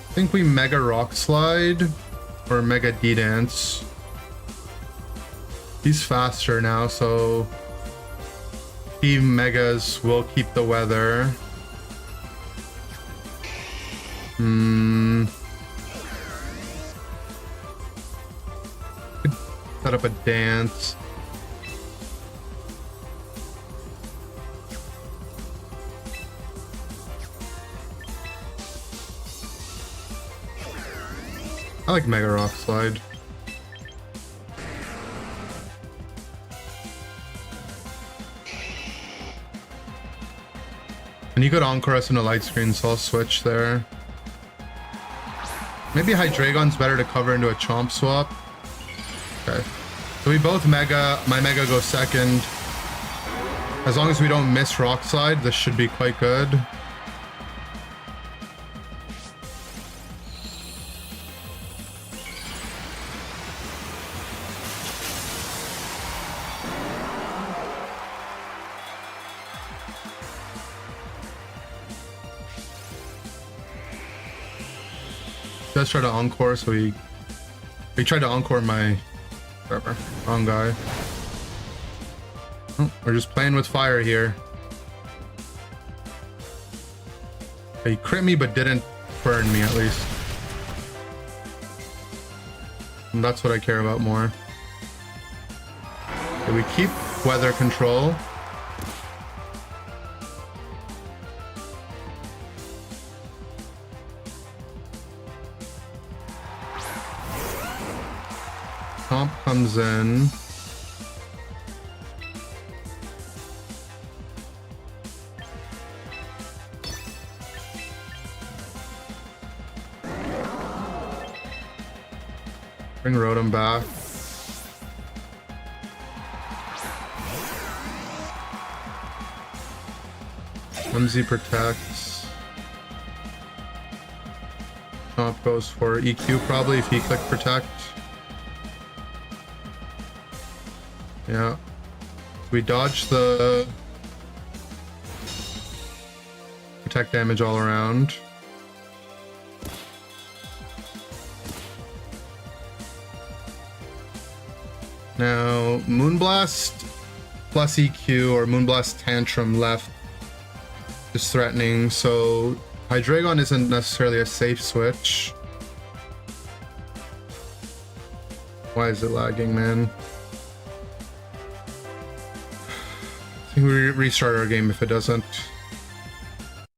I think we mega rock slide or mega D-dance. He's faster now, so he megas will keep the weather. Could set up a dance. I like Mega Rock Slide. And you could Encore us in a light screen, so I'll switch there. Maybe Hydreigon's better to cover into a Chomp swap. Okay. So we both Mega. My Mega goes second. As long as we don't miss Rock Slide, this should be quite good. Let's try to Encore, so we tried to Encore my... Whatever. Wrong guy. Oh, we're just playing with fire here. He crit me, but didn't burn me, at least. And that's what I care about more. Okay, we keep weather control. Comp comes in. Bring Rotom back. MZ protects. Comp goes for EQ probably if he click protect. Yeah. We dodge the protect damage all around. Now, Moonblast plus EQ or Moonblast Tantrum left is threatening, so Hydreigon isn't necessarily a safe switch. Why is it lagging, man? I think we restart our game if it doesn't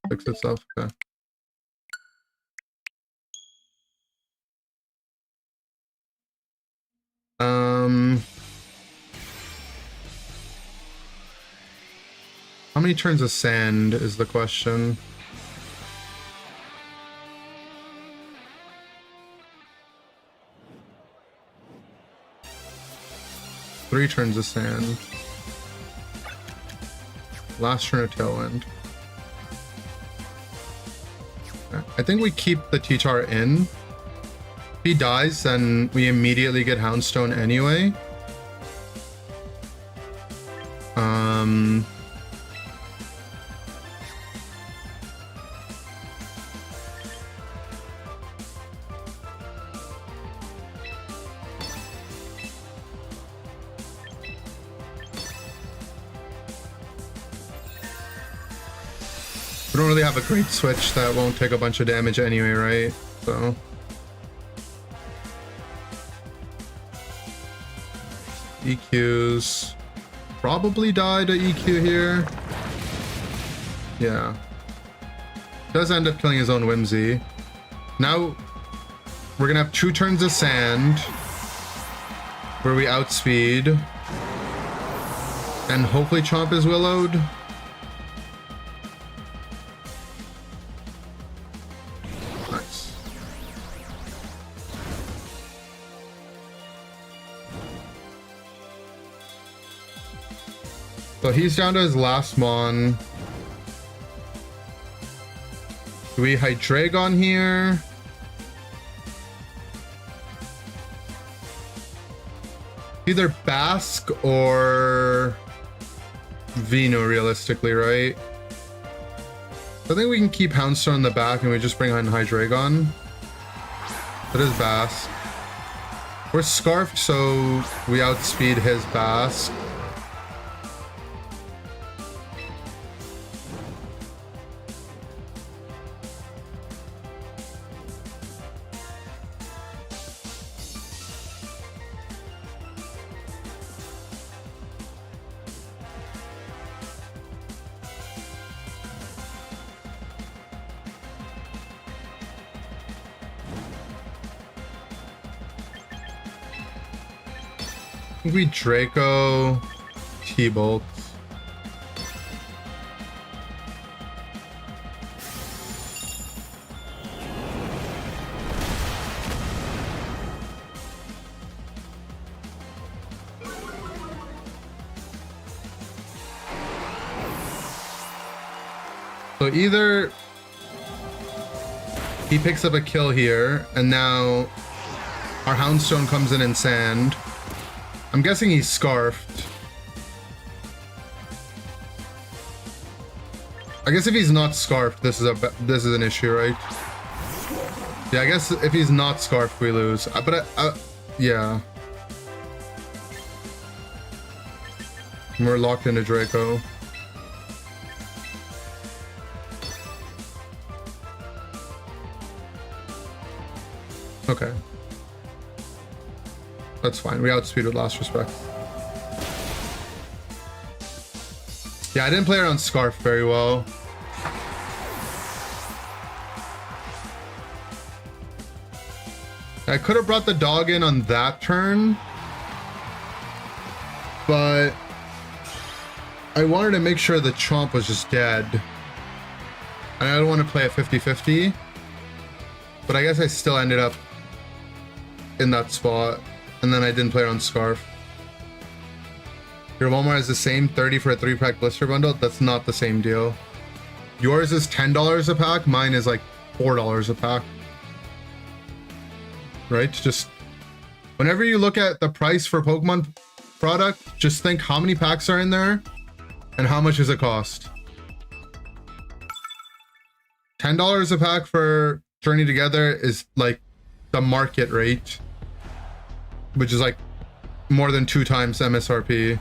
fix itself. Okay. How many turns of sand is the question? Three turns of sand. Last turn of tailwind. I think we keep the T-Tar in. If he dies, then we immediately get Houndstone anyway. We don't really have a great switch that won't take a bunch of damage anyway, right? So EQs probably die to EQ here. Yeah. Does end up killing his own Whimsy. Now we're gonna have 2 turns of sand where we outspeed. And hopefully Chomp is Willowed. Nice. So he's down to his last Mon. Do we Hydreigon here? Either Basque or Vino, realistically, right? I think we can keep Houndstone in the back and we just bring on Hydreigon. That is Basque. We're Scarfed, so we outspeed his Basque. I think we Draco T-Bolt. So either he picks up a kill here, and now our Houndstone comes in sand. I'm guessing he's Scarfed. I guess if he's not Scarfed, this is an issue, right? Yeah, I guess if he's not Scarfed, we lose. Yeah. We're locked into Draco. Okay. That's fine. We outspeed with Last Respect. Yeah, I didn't play around Scarf very well. I could have brought the dog in on that turn, but I wanted to make sure the Chomp was just dead. And I don't want to play a 50-50, but I guess I still ended up in that spot. And then I didn't play around Scarf. Your Walmart is the same 30 for a 3-pack blister bundle. That's not the same deal. Yours is $10 a pack. Mine is like $4 a pack. Right? Just whenever you look at the price for Pokemon product, just think how many packs are in there and how much does it cost. $10 a pack for Journey Together is like the market rate, which is like more than 2 times MSRP.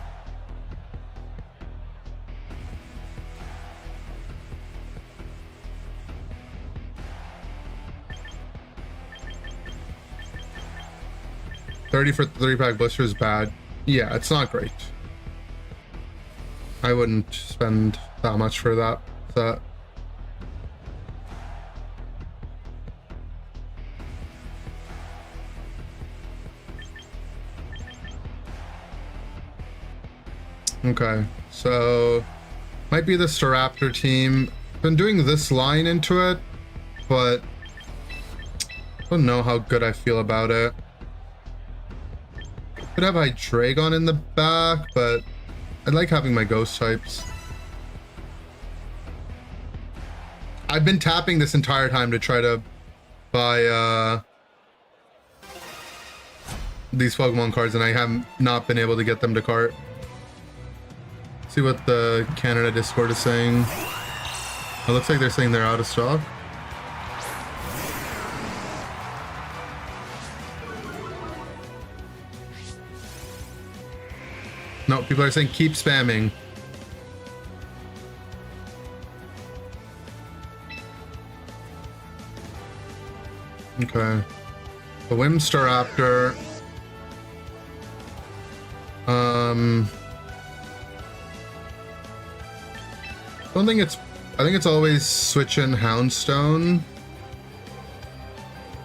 $30 for 3-pack blister is bad. Yeah, it's not great. I wouldn't spend that much for that set. Okay, so Might be the Staraptor team. Been doing this line into it, but I don't know how good I feel about it. Could have Hydreigon in the back, but I like having my ghost types. I've been tapping this entire time to try to buy these Pokemon cards, and I have not been able to get them to cart. See what the Canada Discord is saying. It looks like they're saying they're out of stock. No, people are saying keep spamming. Okay. The Whimstaraptor. I think it's always switching Houndstone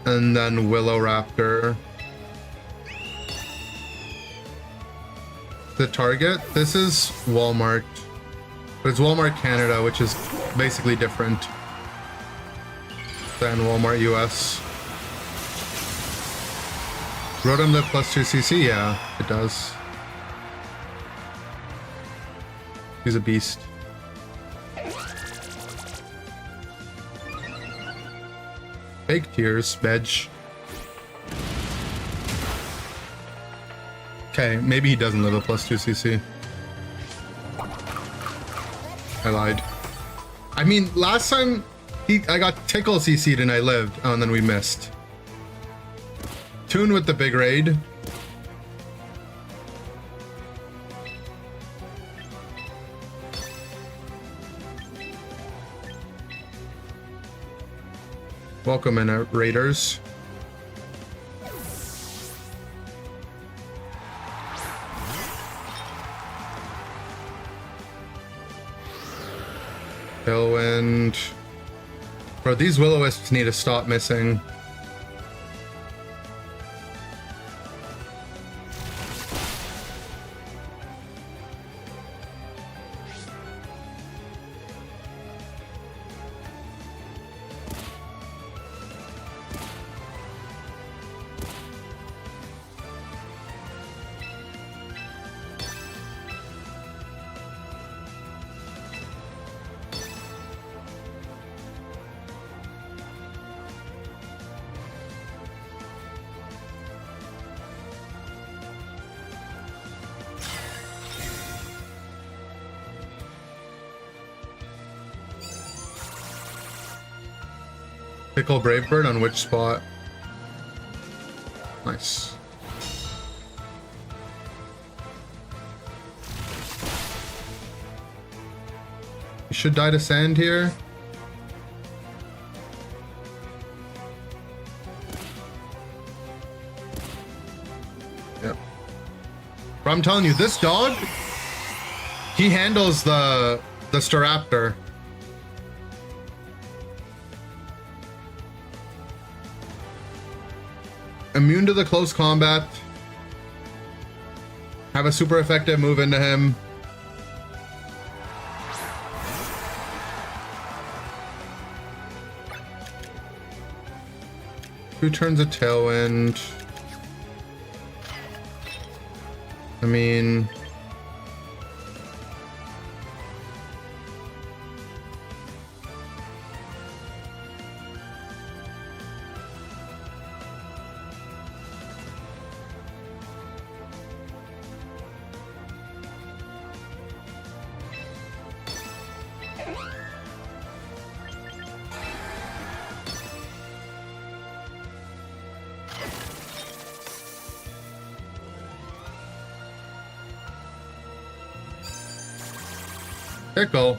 and then Willowraptor. The target, this is Walmart, but it's Walmart Canada, which is basically different than Walmart US. Rotom live +2 CC, yeah, it does. He's a beast. Fake tears, veg. Okay, maybe he doesn't live a +2 CC. I lied. I mean, last time I got Tickle CC'd and I lived. Oh, and then we missed. Tune with the big raid. Welcome in, Raiders. Tailwind. Bro, these Will-O-Wisps need to stop missing. Pickle Bravebird on which spot? Nice. You should die to sand here. Yep. But I'm telling you, this dog, he handles the Staraptor. Immune to the close combat. Have a super effective move into him. Two turns of Tailwind. I mean... Pickle.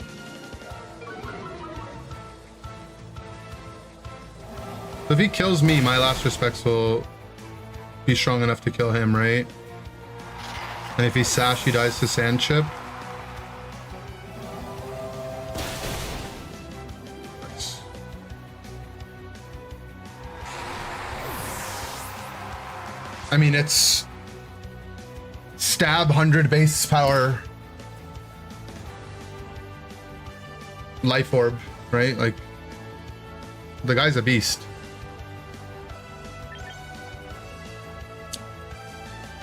If he kills me, my last respects will be strong enough to kill him, right? And if he sash, he dies to Sand Chip. Nice. I mean, it's stab 100 base power. life orb, right? Like, the guy's a beast.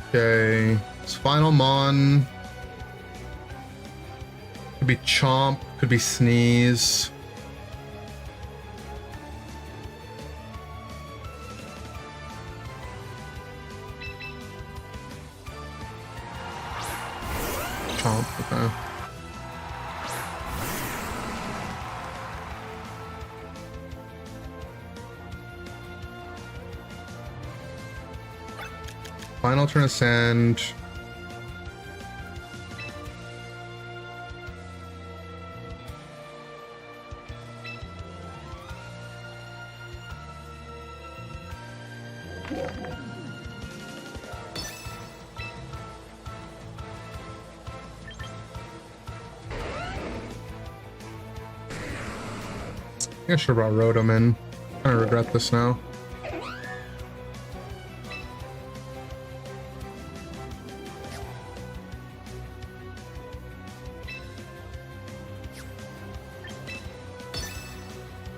Okay, it's final mon. Could be chomp, could be sneeze. Chomp, okay. Final turn of sand. I should have brought Rotom in. I kind of regret this now.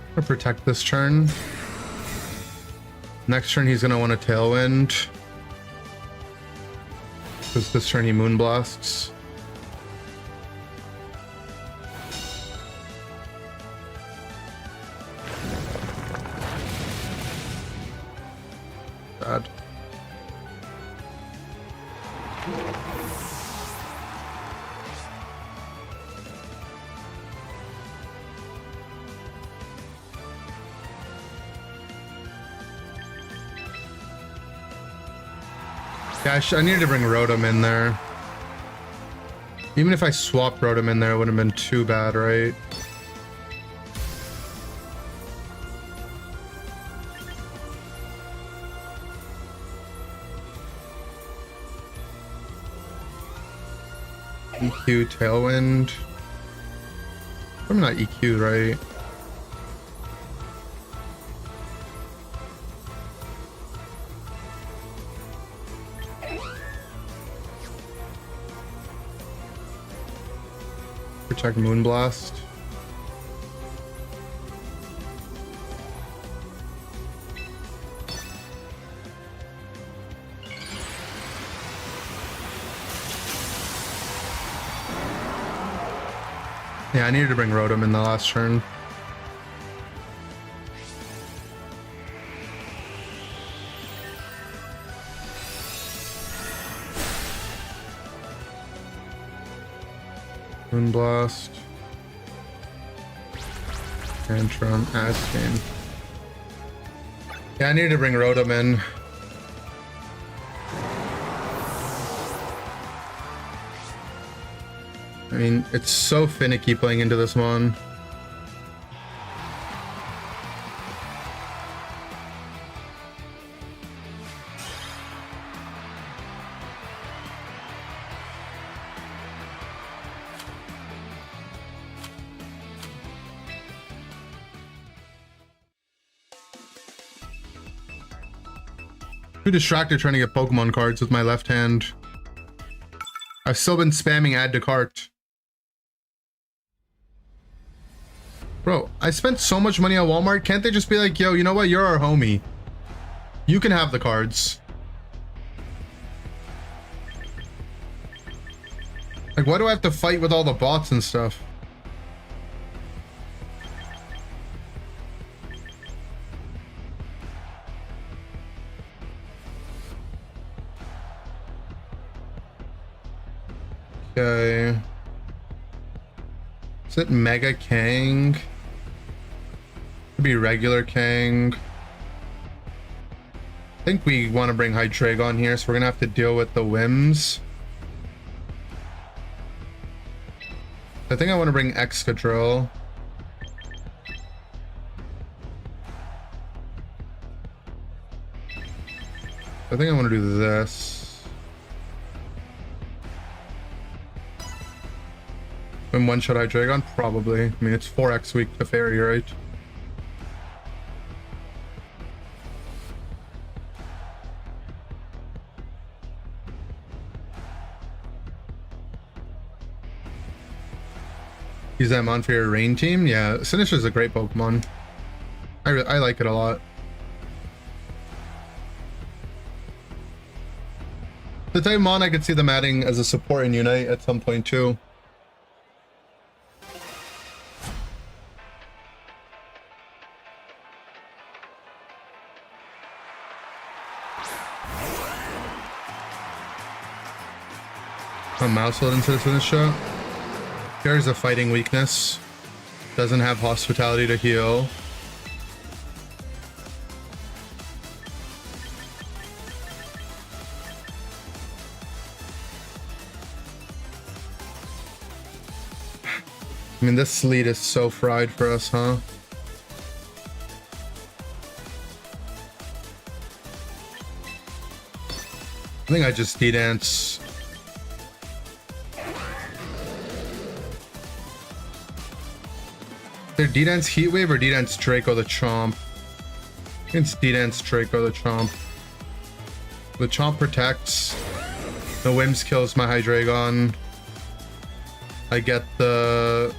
I'm gonna protect this turn. Next turn he's gonna want a Tailwind. Because this turn he Moonblasts. Bad. Yeah, I needed to bring Rotom in there. Even if I swapped Rotom in there, it wouldn't have been too bad, right? EQ Tailwind. I'm not EQ, right? Protect Moonblast. Yeah, I needed to bring Rotom in the last turn. Moonblast. Tantrum, Asking. Yeah, I needed to bring Rotom in. I mean, it's so finicky playing into this one. Too distracted trying to get Pokemon cards with my left hand. I've still been spamming add to cart. Bro, I spent so much money on Walmart. Can't they just be like, yo, you know what? You're our homie. You can have the cards. Like, why do I have to fight with all the bots and stuff? Okay. Is it Mega Kang? Could be regular Kang. I think we want to bring Hydreigon here, so we're gonna have to deal with the Whims. I think I want to bring Excadrill. I think I want to do this. And one shot Hydreigon? Probably. I mean, it's 4x weak to Fairy, right? Use that mon for your rain team? Yeah, Sinistra is a great Pokemon. I like it a lot. The type mon I could see them adding as a support in Unite at some point too. A Mousehold into this Sinistra. Here's a fighting weakness. Doesn't have hospitality to heal. I mean, this lead is so fried for us, huh? I think I just D-Dance. Either D-Dance Heat Wave or D-Dance Draco the Chomp. I think it's D-Dance Draco the Chomp. The Chomp protects. The Wims kills my Hydreigon. I get a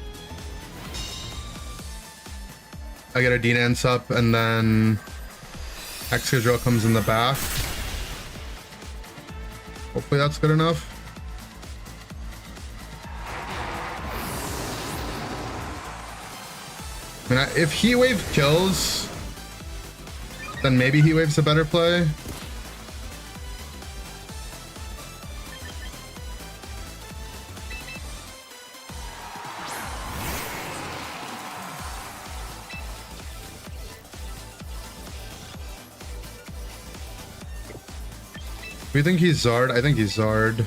D-Dance up, and then Excadrill comes in the back. Hopefully that's good enough. I mean, if Heat Wave kills, then maybe Heat Wave's a better play. We think he's Zard? I think he's Zard.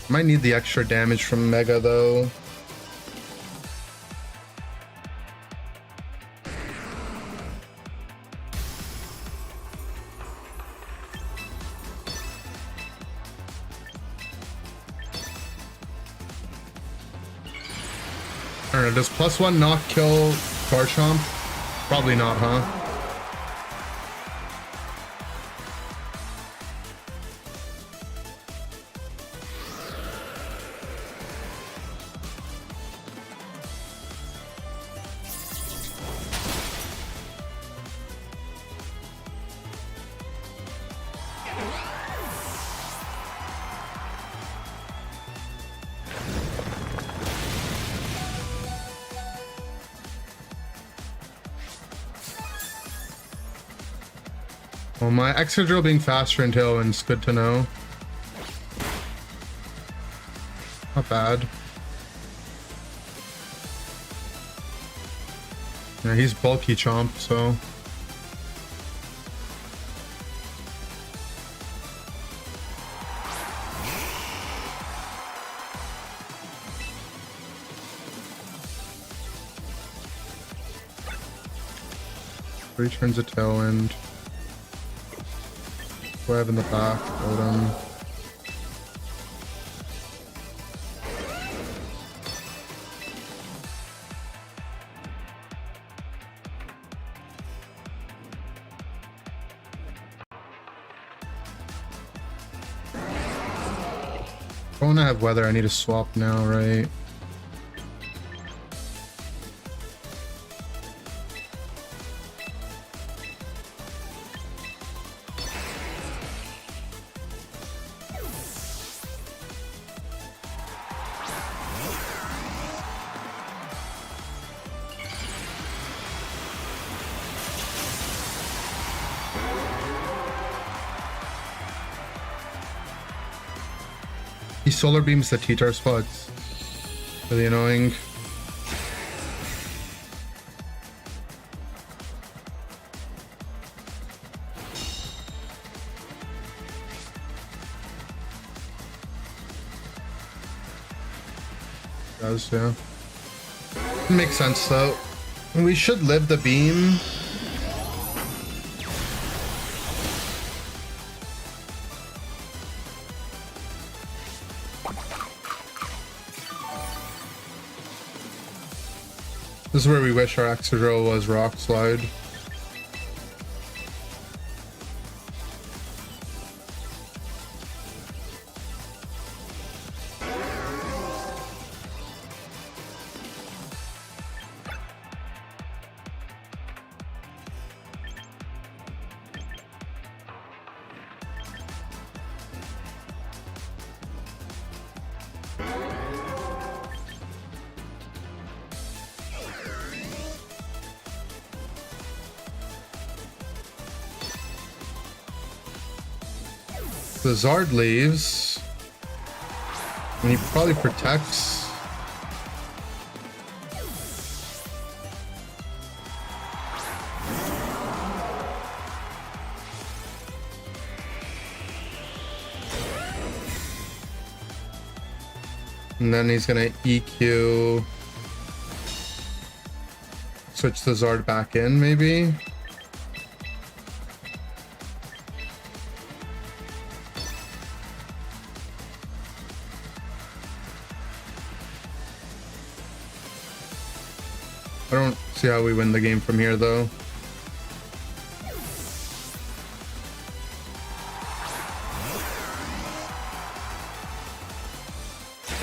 Might need the extra damage from Mega though. I don't know, does +1 not kill Garchomp? Probably not, huh? Well, my Excadrill being faster in Tailwind's good to know. Not bad. Yeah, he's bulky Chomp, so... Three turns of Tailwind. What do I have in the back? Totem. If I want to have weather, I need to swap now, right? He solar beams the T-Tar spots. Really annoying. Does, yeah. Makes sense though. We should live the beam. This is where we wish our Excadrill was Rock Slide. The Zard leaves. And he probably protects. And then he's gonna EQ. Switch the Zard back in, maybe. I don't see how we win the game from here, though.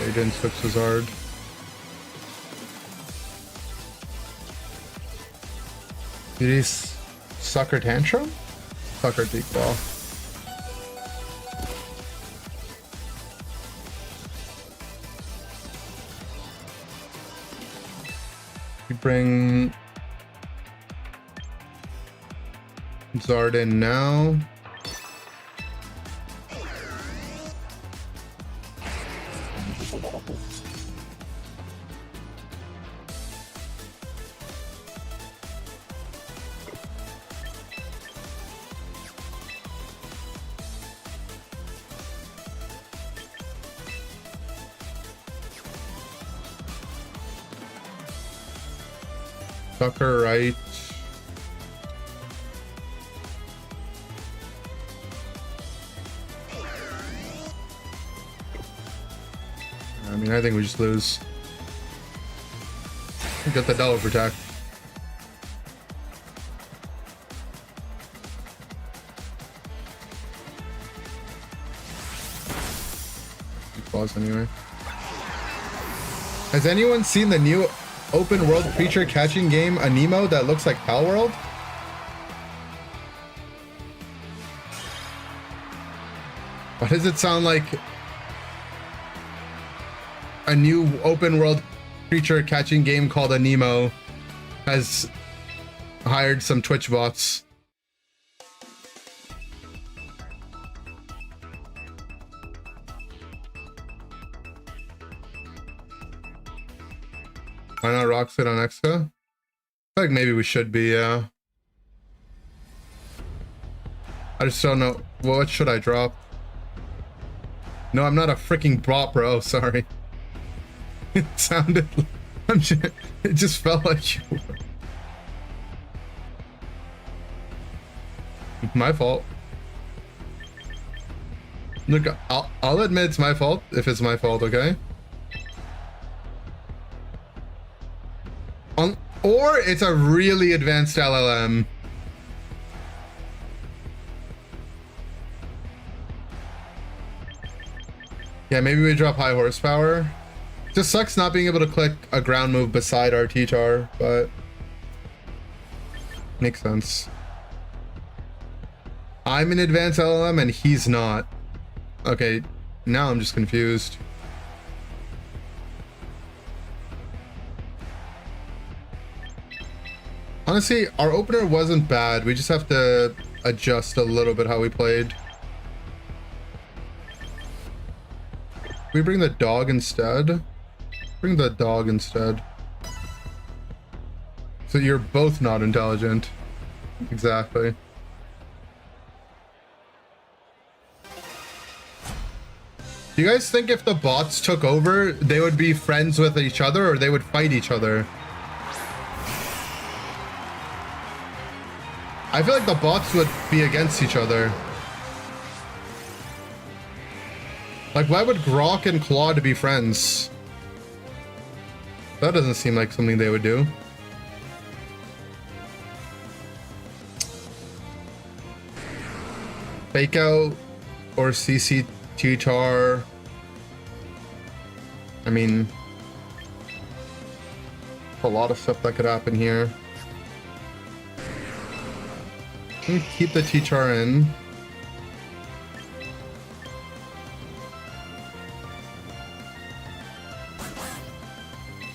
He didn't switch the Zard. Did he sucker tantrum? Sucker deep ball. We bring Zard in now. Sucker right. I mean, I think we just lose. Get the double protect. Pause anyway. Has anyone seen the new open world creature catching game Anemo that looks like Pal World? Why does it sound like a new open world creature catching game called Anemo has hired some Twitch bots? Why not Rockset on Exca? I feel like maybe we should be, yeah. I just don't know. Well, what should I drop? No, I'm not a freaking bot, bro. Sorry. It sounded... it just felt like you were. My fault. Look, I'll admit it's my fault if it's my fault, okay? Or it's a really advanced LLM. Yeah, maybe we drop high horsepower. Just sucks not being able to click a ground move beside our T-Tar, but makes sense. I'm an advanced LLM and he's not. Okay, now I'm just confused. Honestly, our opener wasn't bad. We just have to adjust a little bit how we played. We bring the dog instead. Bring the dog instead. So you're both not intelligent. Exactly. Do you guys think if the bots took over, they would be friends with each other or they would fight each other? I feel like the bots would be against each other. Like, why would Grok and Claude be friends? That doesn't seem like something they would do. Fake out or CC T-Tar. I mean, a lot of stuff that could happen here. Keep the T-Tar in.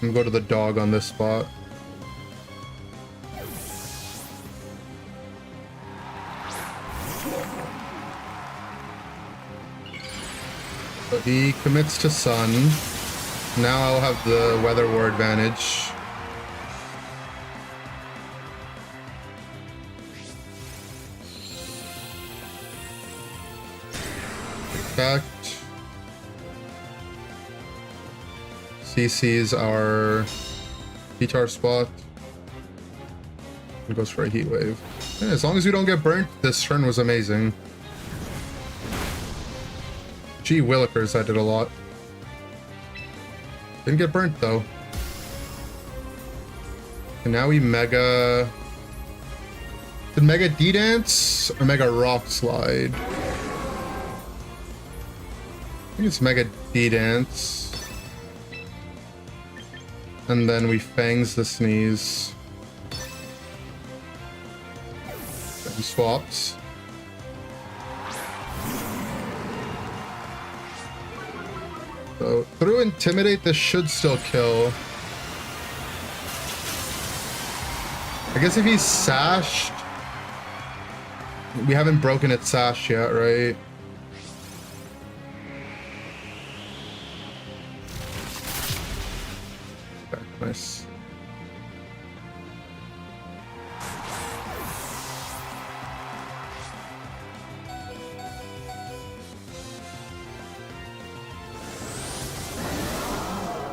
And go to the dog on this spot. So he commits to sun. Now I'll have the weather war advantage. Effect. CC's our guitar spot. It goes for a heat wave. Yeah, as long as we don't get burnt, this turn was amazing. Gee willikers, I did a lot. Didn't get burnt though. And now we mega... Did mega D-dance or mega rock slide? I think it's mega D-dance. And then we fangs the sneeze. And swaps. So through intimidate, this should still kill. I guess if he's sashed, we haven't broken its sash yet, right? Okay, nice.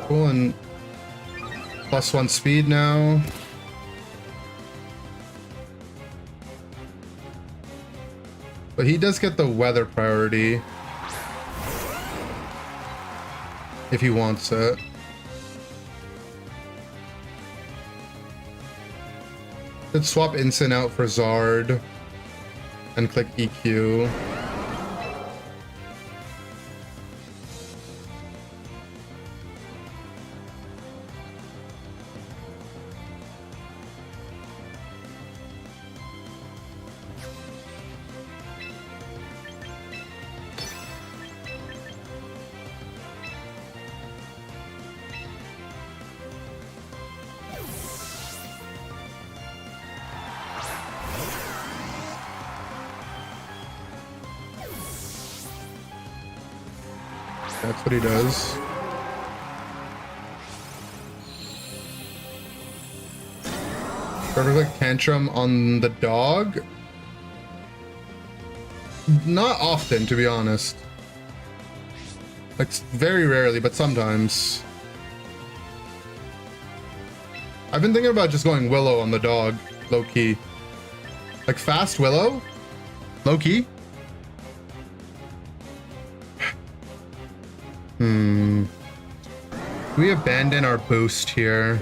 Cool, and +1 speed now. But he does get the weather priority if he wants it. Could swap Instant out for Zard and click EQ. That's what he does. Perfect tantrum on the dog. Not often, to be honest. Like, very rarely, but sometimes. I've been thinking about just going Willow on the dog, low-key. Like, fast Willow? Low-key? We abandon our boost here.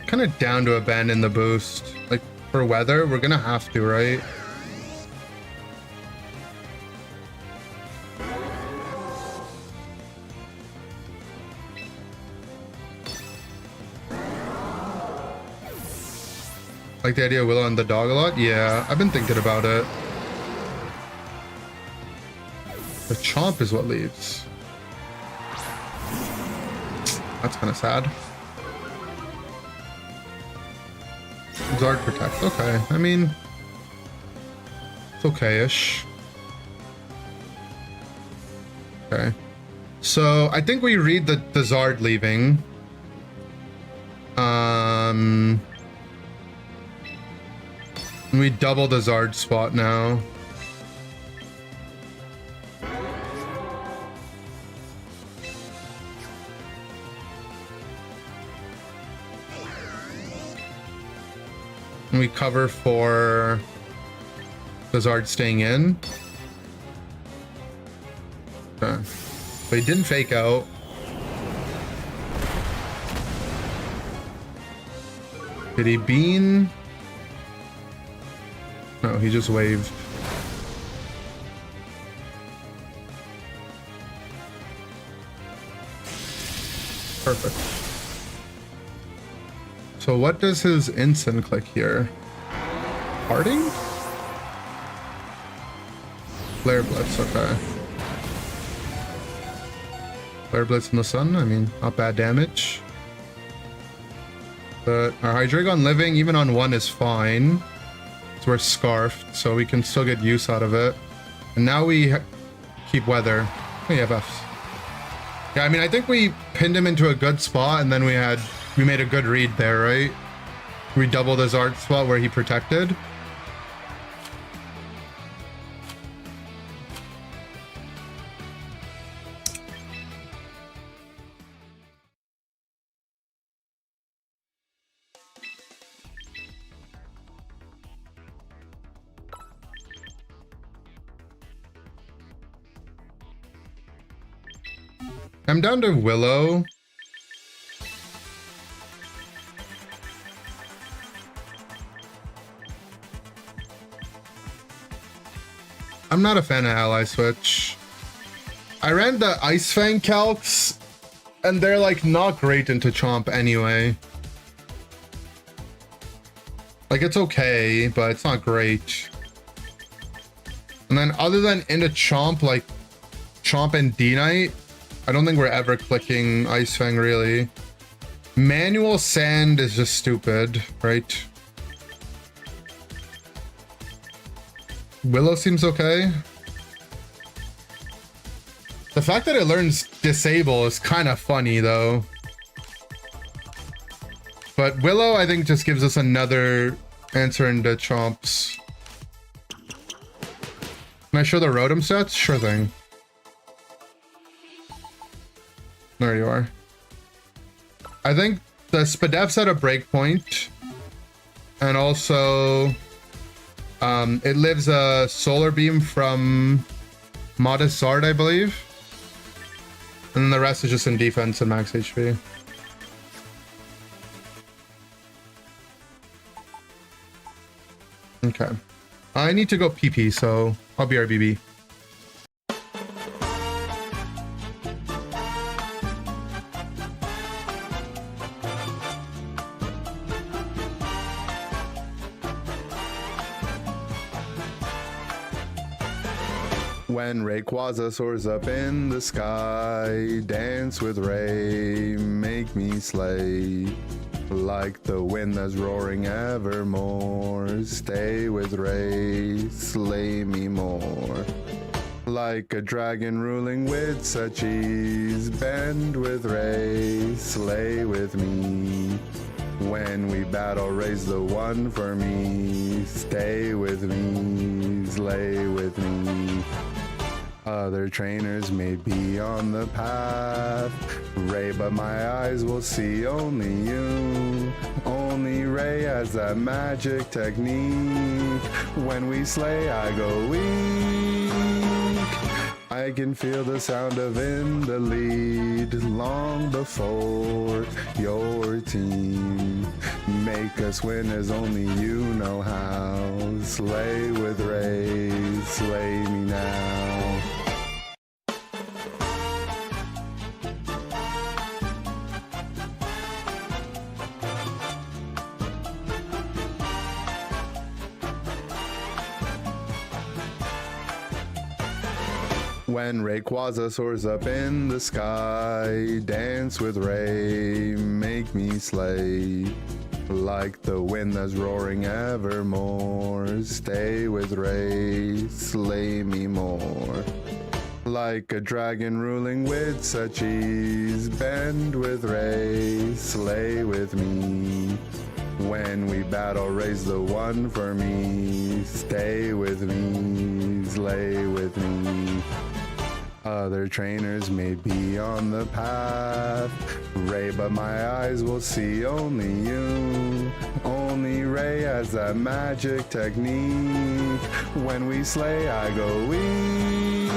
Kind of down to abandon the boost. Like, for weather, we're gonna have to, right? Like the idea of Willow and the dog a lot? Yeah, I've been thinking about it. The chomp is what leaves. That's kind of sad. Zard protect. Okay, I mean, it's okay-ish. Okay. So I think we read the Zard leaving. We double the Zard spot now. And we cover for the Zard staying in. Okay. But he didn't fake out. Did he bean? No, he just waved. Perfect. So what does his instant click here? Parting? Flare Blitz, okay. Flare Blitz in the sun, I mean, not bad damage. But our Hydreigon living, even on 1, is fine. So we're scarfed, so we can still get use out of it. And now we keep weather. Oh, yeah, buffs. Yeah, I mean, I think we pinned him into a good spot, and then we made a good read there, right? We doubled his art spot where he protected. I'm down to Willow. I'm not a fan of ally switch. I ran the Ice Fang calcs, and they're like not great into Chomp anyway. Like it's okay, but it's not great. And then other than into Chomp, like Chomp and D-Knight, I don't think we're ever clicking Ice Fang really. Manual Sand is just stupid, right? Willow seems okay. The fact that it learns Disable is kind of funny though. But Willow, I think, just gives us another answer into Chomps. Can I show the Rotom stats? Sure thing. There you are. I think the Spadef's at a breakpoint. And also, it lives a Solar Beam from Modest Zard, I believe. And then the rest is just in defense and max HP. Okay. I need to go PP, so I'll be RBB. When Rayquaza soars up in the sky, dance with Ray, make me slay. Like the wind that's roaring evermore, stay with Ray, slay me more. Like a dragon ruling with such ease, bend with Ray, slay with me. When we battle, raise the one for me, stay with me, slay with me. Other trainers may be on the path, Ray, but my eyes will see only you. Only Ray has that magic technique. When we slay, I go weak. I can feel the sound of in the lead long before your team. Make us win as only you know how. Slay with Ray, slay me now. When Rayquaza soars up in the sky, dance with Ray, make me slay. Like the wind that's roaring evermore, stay with Ray, slay me more. Like a dragon ruling with such ease, bend with Ray, slay with me. When we battle, raise the one for me, stay with me, slay with me. Other trainers may be on the path, Ray, but my eyes will see only you. Only Ray has that magic technique. When we slay, I go weak.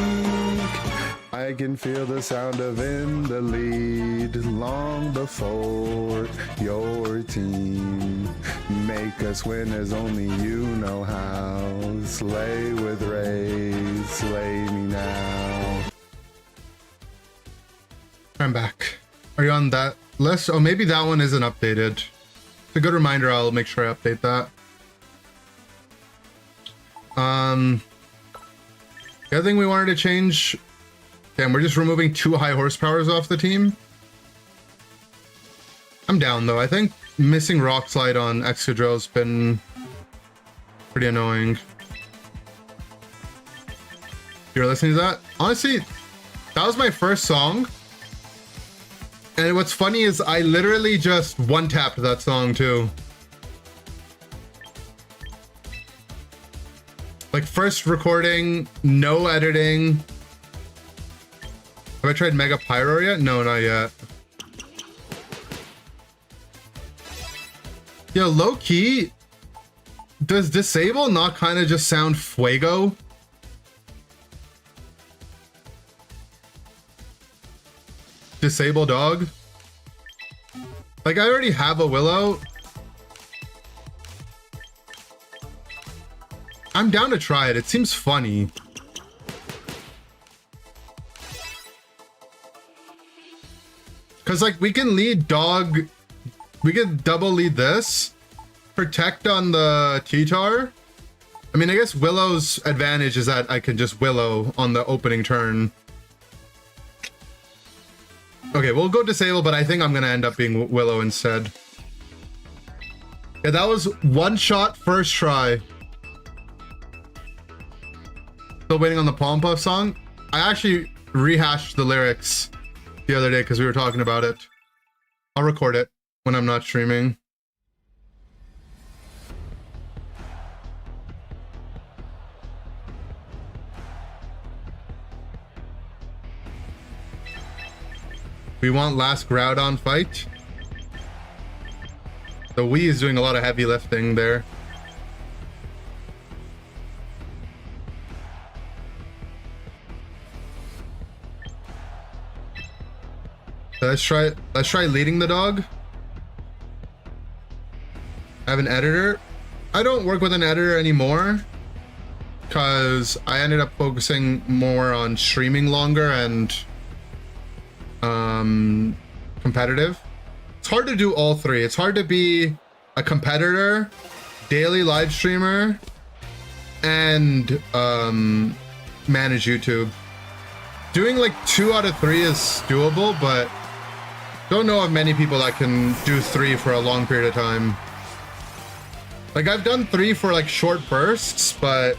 I can feel the sound of in the lead long before your team. Make us win as only you know how. Slay with Ray, slay me now. I'm back. Are you on that list? Oh, maybe that one isn't updated. It's a good reminder. I'll make sure I update that. The other thing we wanted to change. Damn, we're just removing 2 high horsepowers off the team. I'm down though. I think missing Rock Slide on Excadrill's been Pretty annoying. You're listening to that? Honestly, that was my first song. And what's funny is I literally just one-tapped that song too. Like first recording, no editing. Have I tried Mega Pyro yet? No, not yet. Yo, low key, does Disable not kind of just sound fuego? Disable dog? Like I already have a Willow. I'm down to try it. It seems funny. Cause like we can lead dog, we can double lead this, protect on the T-Tar. I mean, I guess Willow's advantage is that I can just Willow on the opening turn. Okay, we'll go Disable, but I think I'm gonna end up being Willow instead. Yeah, that was one shot first try. Still waiting on the Palm Puff song. I actually rehashed the lyrics the other day because we were talking about it. I'll record it when I'm not streaming. We want last Groudon fight. The Wii is doing a lot of heavy lifting there. Let's try leading the dog. I have an editor. I don't work with an editor anymore because I ended up focusing more on streaming longer and competitive. It's hard to do all three. It's hard to be a competitor, daily live streamer, and manage YouTube. Doing like 2 out of 3 is doable, but don't know of many people that can do 3 for a long period of time. Like I've done 3 for like short bursts, but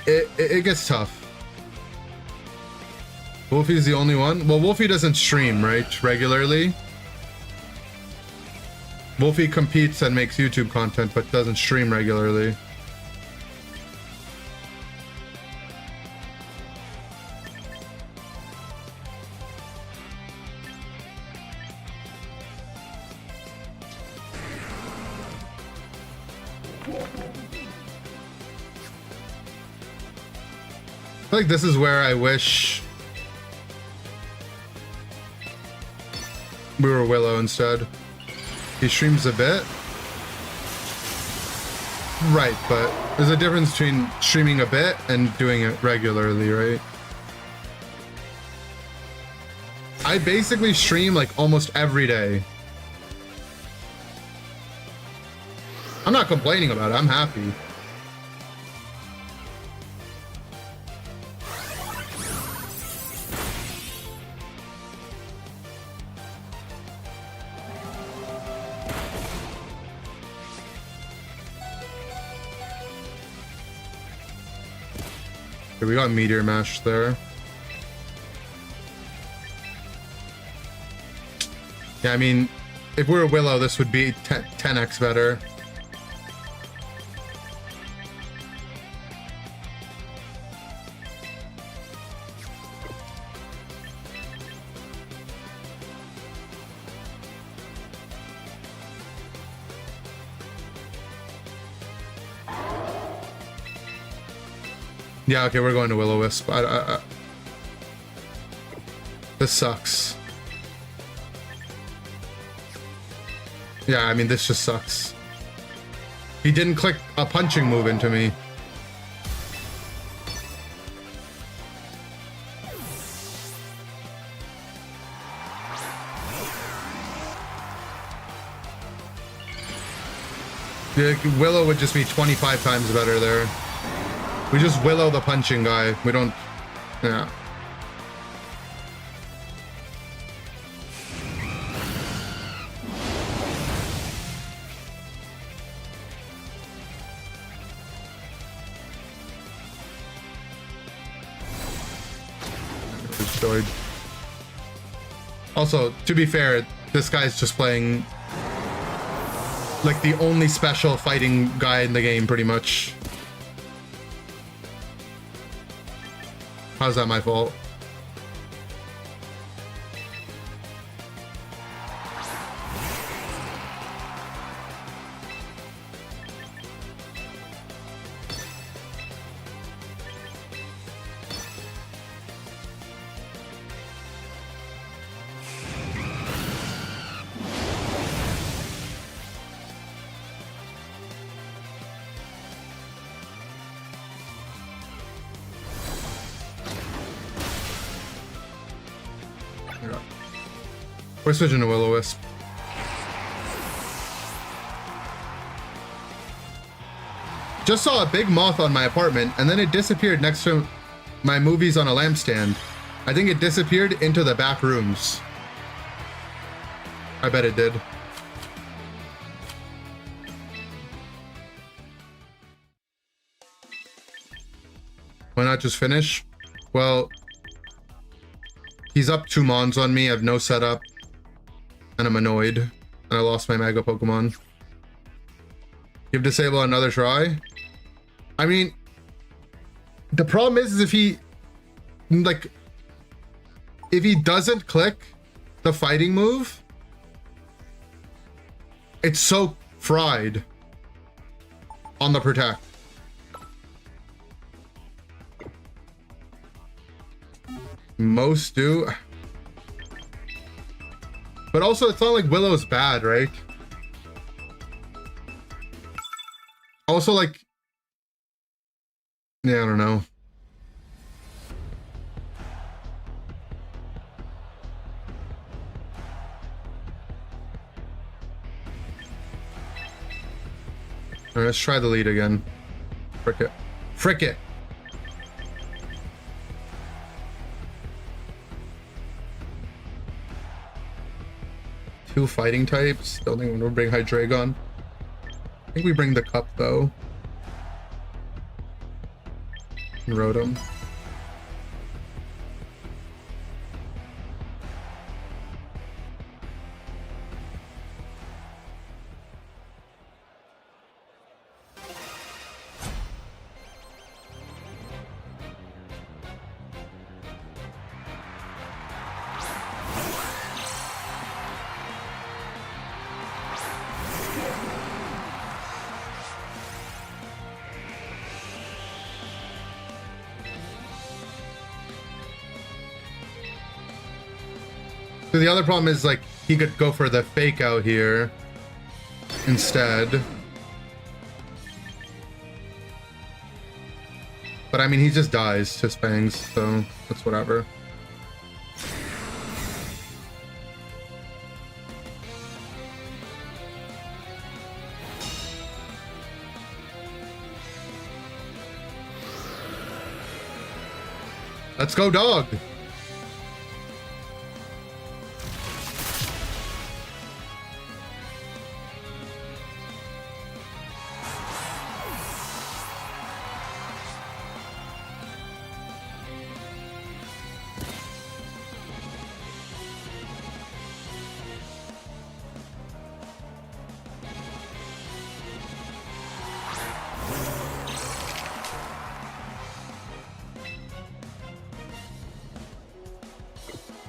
it gets tough. Wolfie's the only one? Well, Wolfie doesn't stream, right? Regularly. Wolfie competes and makes YouTube content, but doesn't stream regularly. I feel like this is where I wish we were Willow instead. He streams a bit. Right, but there's a difference between streaming a bit and doing it regularly, right? I basically stream like almost every day. I'm not complaining about it, I'm happy. Okay, we got Meteor Mash there. Yeah, I mean, if we were Willow, this would be 10x better. Yeah, okay, we're going to Will-O-Wisp. This sucks. Yeah, I mean, this just sucks. He didn't click a punching move into me. Yeah, Willow would just be 25 times better there. We just Willow the punching guy. We don't... Yeah. destroyed. Also, to be fair, this guy's just playing like the only special fighting guy in the game, pretty much. How's that my fault? We're switching to Will-O-Wisp. Just saw a big moth on my apartment, and then it disappeared next to my movies on a lampstand. I think it disappeared into the back rooms. I bet it did. Why not just finish? Well, he's up 2 mons on me. I have no setup. And I'm annoyed. And I lost my Mega Pokemon. Give Disable another try. I mean, the problem is if he, like, if he doesn't click the fighting move, it's so fried on the Protect. Most do. But also, it's not like Willow's bad, right? Also, like... Yeah, I don't know. Alright, let's try the lead again. Frick it. Frick it! Two fighting types. Don't think we'll bring Hydreigon. I think we bring the Cup though. And Rotom. So the other problem is, like, he could go for the fake out here instead. But I mean, he just dies to Spangs, so that's whatever. Let's go, dog!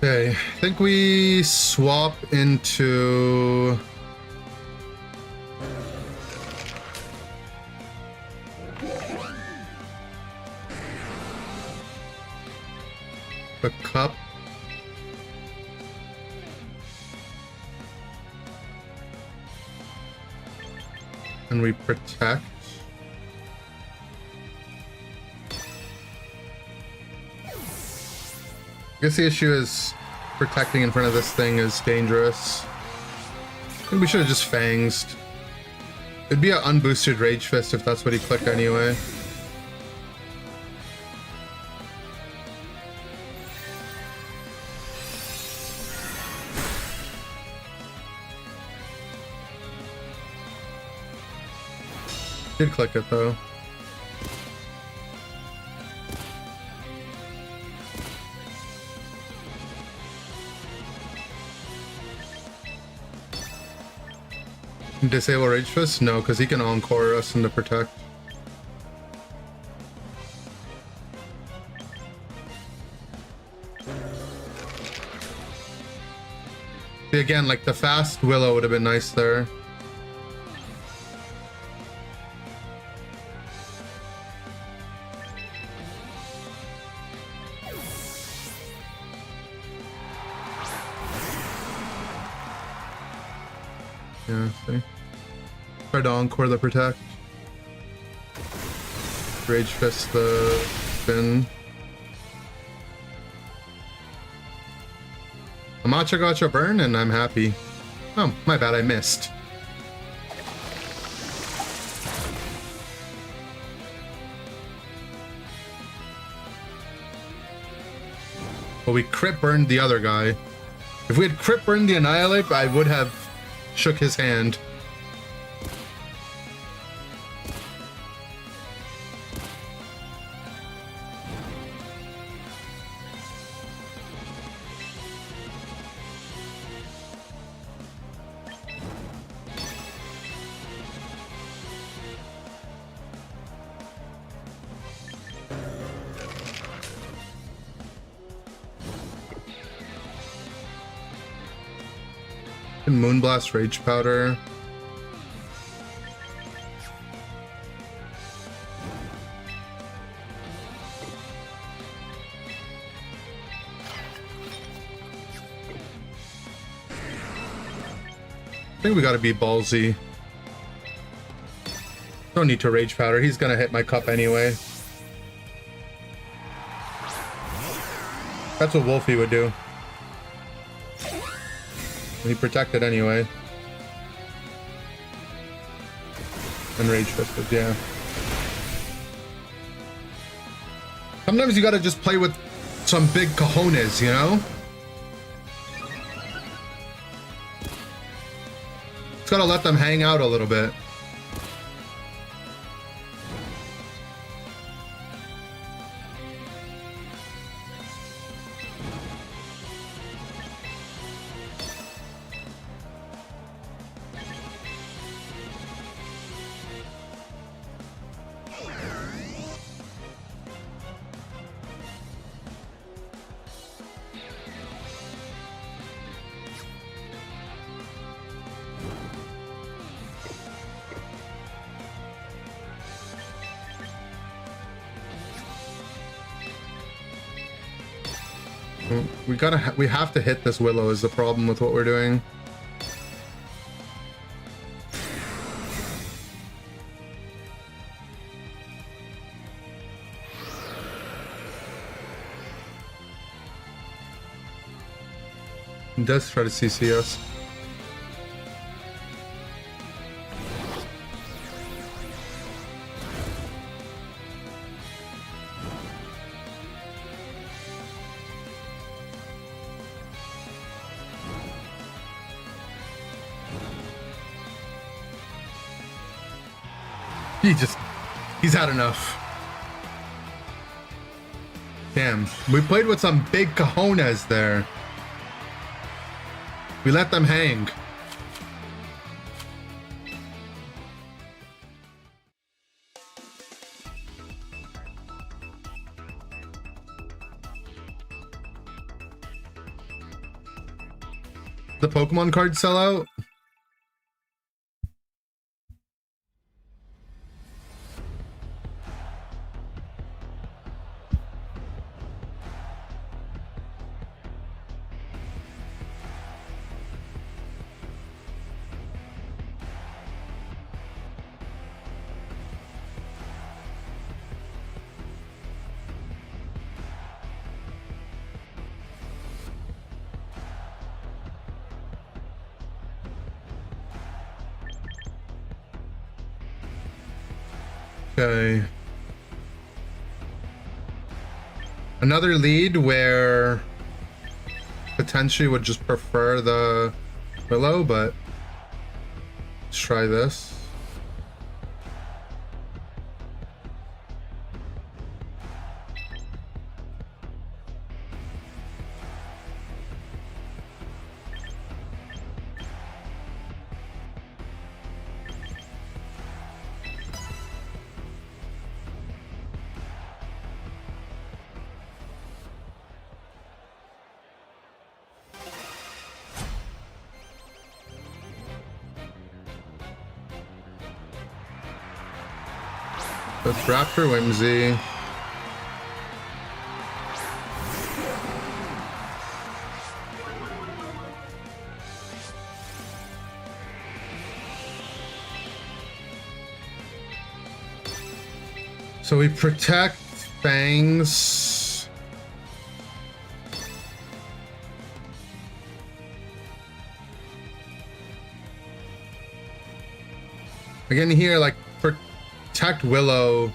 Okay, I think we swap into the Cup. And we Protect. I guess the issue is protecting in front of this thing is dangerous. I think we should have just Fangsed. It'd be an unboosted Rage Fist if that's what he clicked anyway. Did click it though. Disable Rage Fist? No, because he can encore us into protect. See, again, like the fast Willow would have been nice there. Yeah, see. Try to encore the protect. Rage Fist the spin. A matcha gotcha burn and I'm happy. Oh, my bad, I missed. But we crit burned the other guy. If we had crit burned the Annihilate, I would have shook his hand. Moonblast Rage Powder. I think we gotta be ballsy. Don't need to Rage Powder, he's gonna hit my cup anyway. That's what Wolfie would do. He protected anyway. And Rage Fisted, yeah. Sometimes you gotta just play with some big cojones, you know? Just gotta let them hang out a little bit. We have to hit this Willow is the problem with what we're doing. He does try to CC us. He's had enough. Damn, we played with some big cojones there. We let them hang. The Pokemon cards sell out? Okay. Another lead where potentially would just prefer the Willow, but let's try this. That's Raptor Whimsy. So we protect Fangs. Again here, like, protect Willow,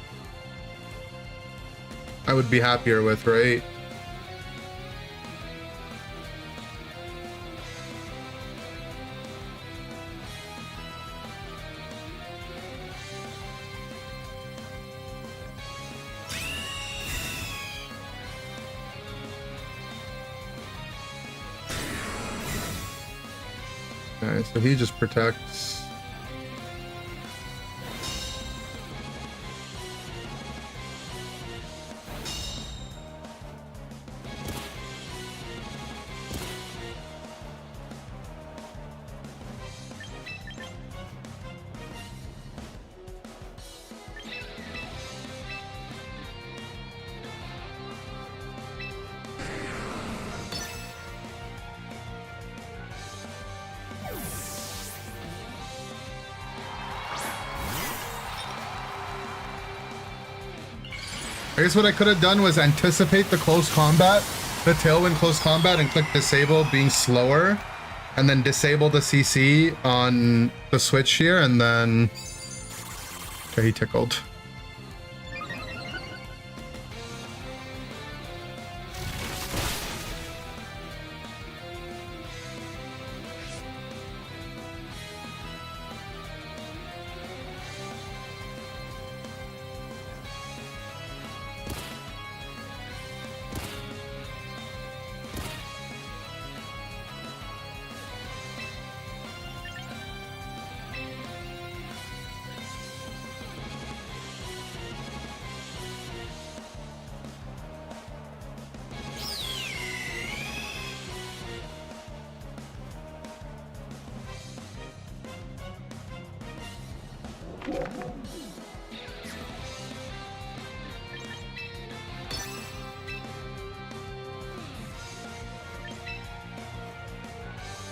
I would be happier with, right? Okay, so he just protects. I guess what I could have done was anticipate the close combat, the Tailwind close combat, and click disable being slower, and then disable the CC on the switch here, and then... Okay, he tickled.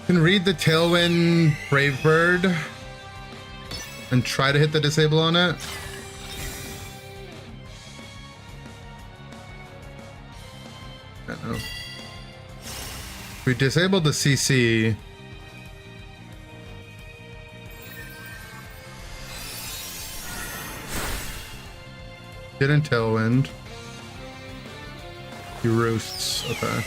Can read the Tailwind Brave Bird and try to hit the disable on it. I don't know. If we disabled the CC. Didn't Tailwind. He roosts. Okay.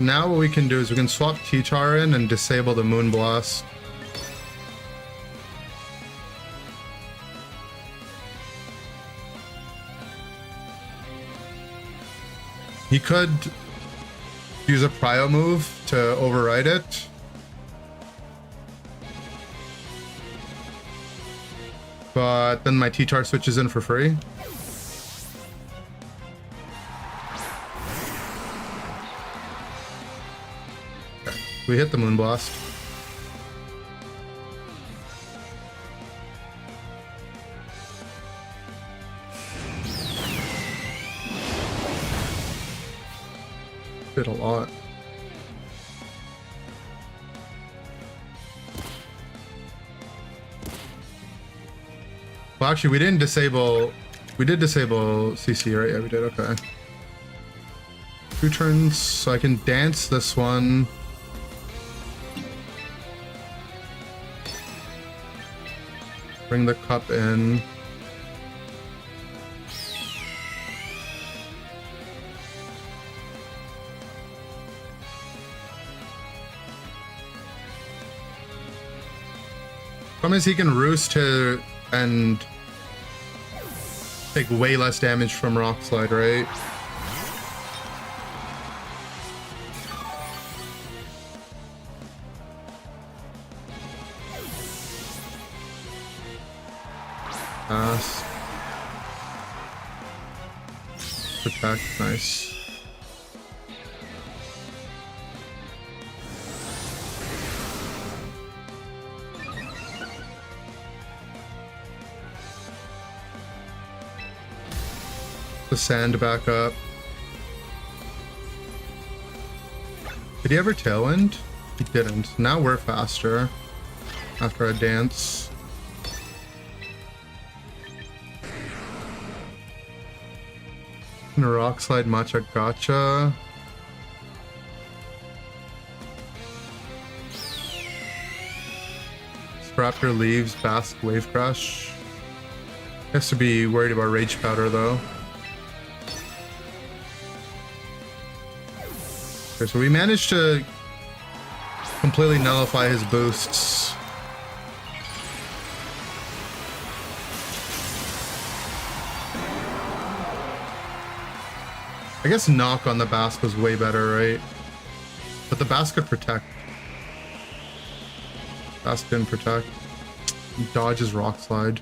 Now what we can do is we can swap T-Char in and disable the Moonblast. He could use a prio move to override it. But then my T-Char switches in for free. We hit the Moonblast. Did a lot. Well, actually, we didn't disable... We did disable CC, right? Yeah, we did. Okay. 2 turns, so I can dance this one. Bring the cup in. Problem is he can roost to and take way less damage from Rock Slide, right? Protect, nice. the sand back up. Did he ever tailwind? He didn't. Now we're faster after a dance. Rock slide matcha gotcha. Raptor leaves Basque wave crush. Has to be worried about rage powder though. Okay, so we managed to completely nullify his boosts. I guess knock on the Basque was way better, right? But the Basque could protect. Basque didn't protect. Dodges rock slide.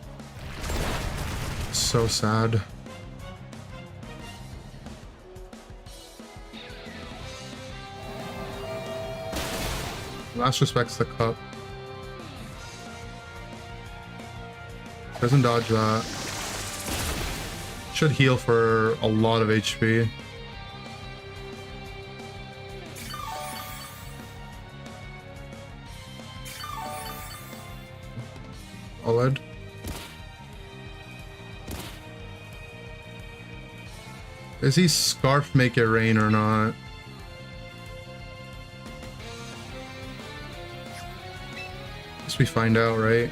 So sad. Last respects the cup. Doesn't dodge that. Should heal for a lot of HP. Solid. Does he scarf make it rain or not? Guess we find out, right?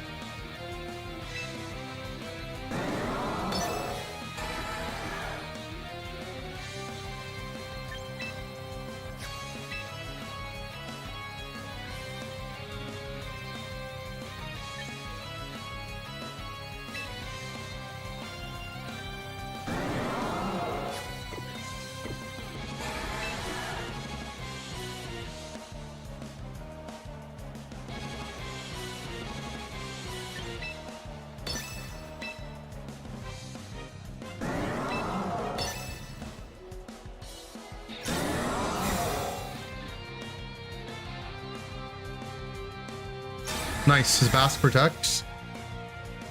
Nice, his Basque protects.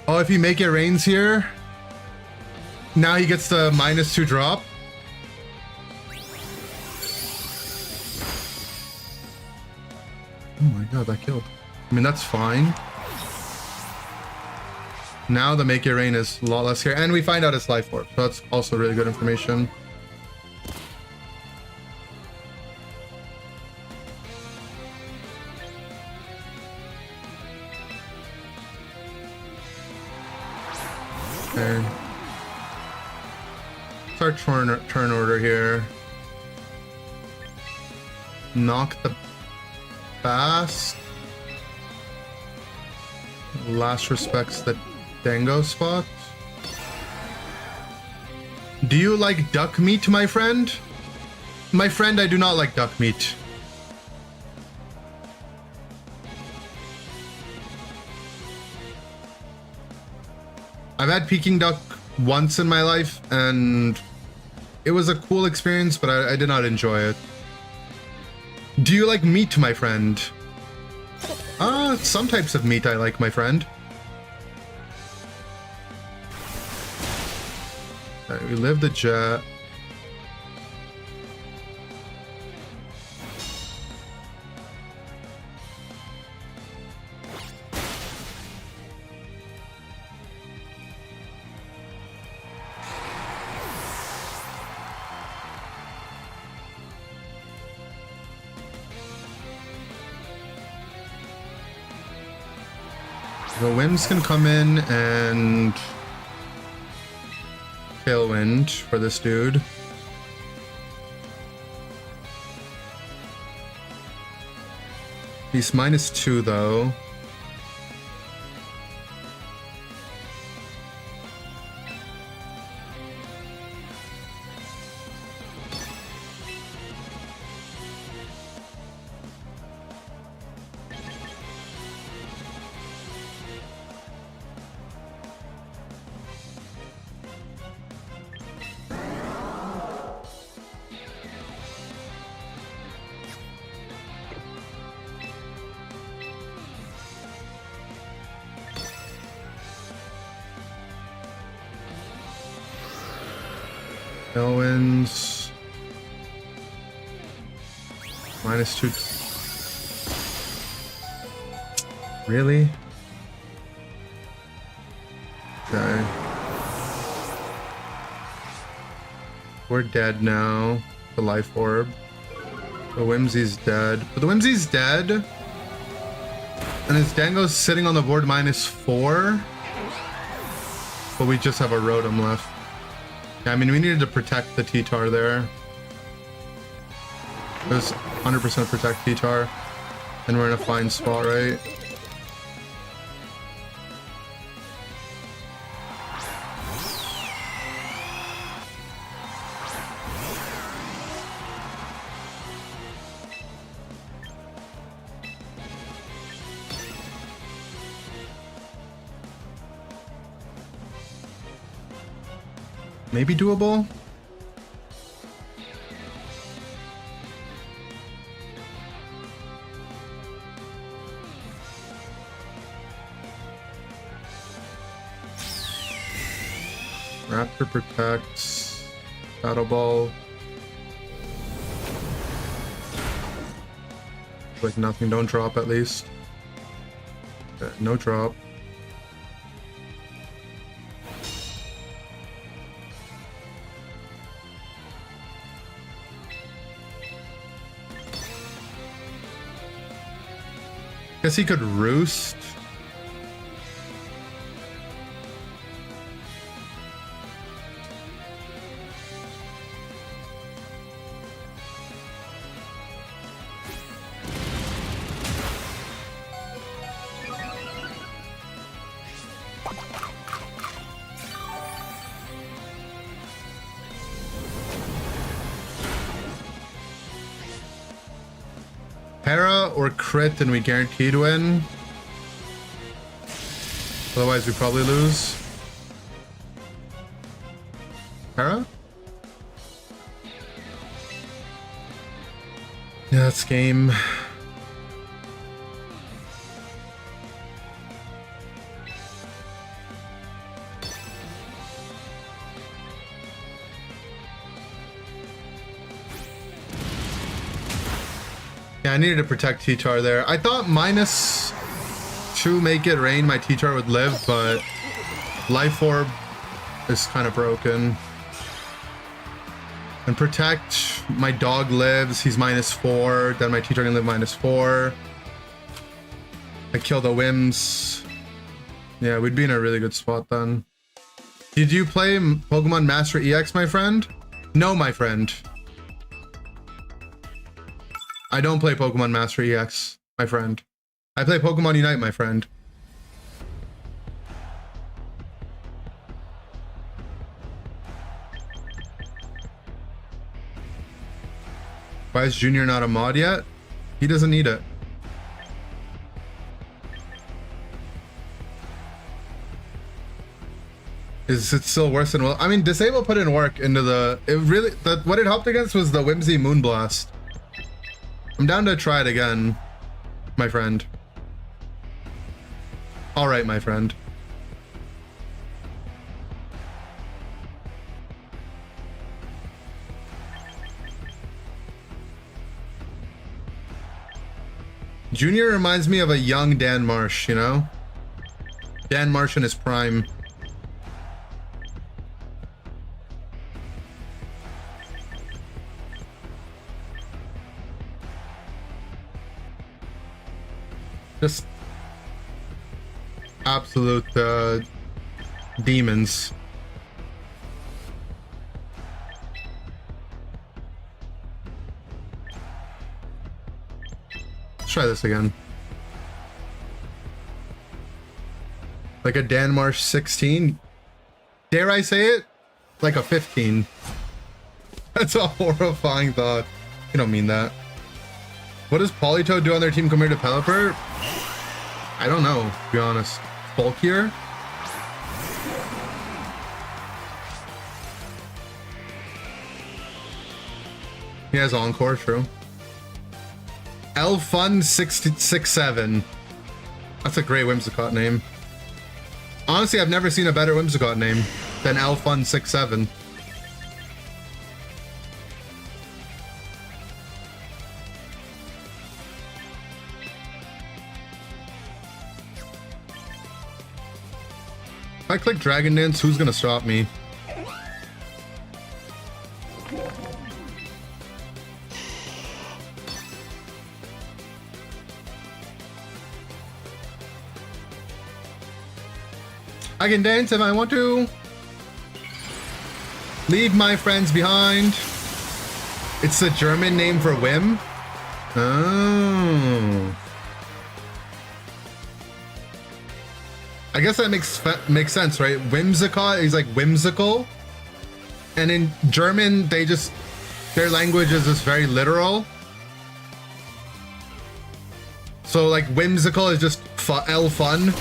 Oh, if you make it rains here, now he gets the -2 drop. Oh my god, that killed. I mean, that's fine. Now the make it rain is a lot less here, and we find out it's life orb, so that's also really good information. Okay. It's our turn order here. Knock the Basque. Last respects the Dango spot. Do you like duck meat, my friend? My friend, I do not like duck meat. I've had Peking duck once in my life, and it was a cool experience, but I did not enjoy it. Do you like meat, my friend? Some types of meat I like, my friend. Okay, we live the jet. The winds can come in and tailwind for this dude. He's -2 though. Tailwinds. -2. Really? Okay. We're dead now. The life orb. The Whimsy's dead. But the Whimsy's dead. And his Dango's sitting on the board -4. But we just have a Rotom left. Yeah, I mean, we needed to protect the T-Tar there. It was 100% protect T-Tar. And we're in a fine spot, right? Maybe doable. Raptor protects. Battle Ball. Like nothing, don't drop at least. Okay, no drop. Guess he could roost. Para or crit and we guaranteed win. Otherwise we probably lose. Para? Yeah, that's game. Yeah, I needed to protect T-Tar there. I thought -2 make it rain, my T-Tar would live, but Life Orb is kind of broken. And protect, my dog lives, he's -4, then my T-Tar can live -4. I kill the Whims. Yeah, we'd be in a really good spot then. Did you play Pokemon Master EX, my friend? No, my friend. I don't play Pokemon Master EX, my friend. I play Pokemon Unite, my friend. Why is Junior not a mod yet? He doesn't need it. Is it still worse than well? I mean, Disable put in work into the... It really... what it helped against was the Whimsy Moonblast. I'm down to try it again, my friend. All right, my friend. Junior reminds me of a young Dan Marsh, you know? Dan Marsh in his prime. Just absolute demons. Let's try this again. Like a Dan Marsh 16. Dare I say it? Like a 15. That's a horrifying thought. You don't mean that. What does Politoed do on their team compared to Pelipper? I don't know, to be honest. Bulkier? He has Encore, true. Elfun667. That's a great Whimsicott name. Honestly, I've never seen a better Whimsicott name than Elfun67. If I click Dragon Dance, who's gonna stop me? I can dance if I want to. Leave my friends behind. It's the German name for whim. Oh. I guess that makes sense, right? Whimsicott is like whimsical. And in German, their language is just very literal. So like whimsical is just fun.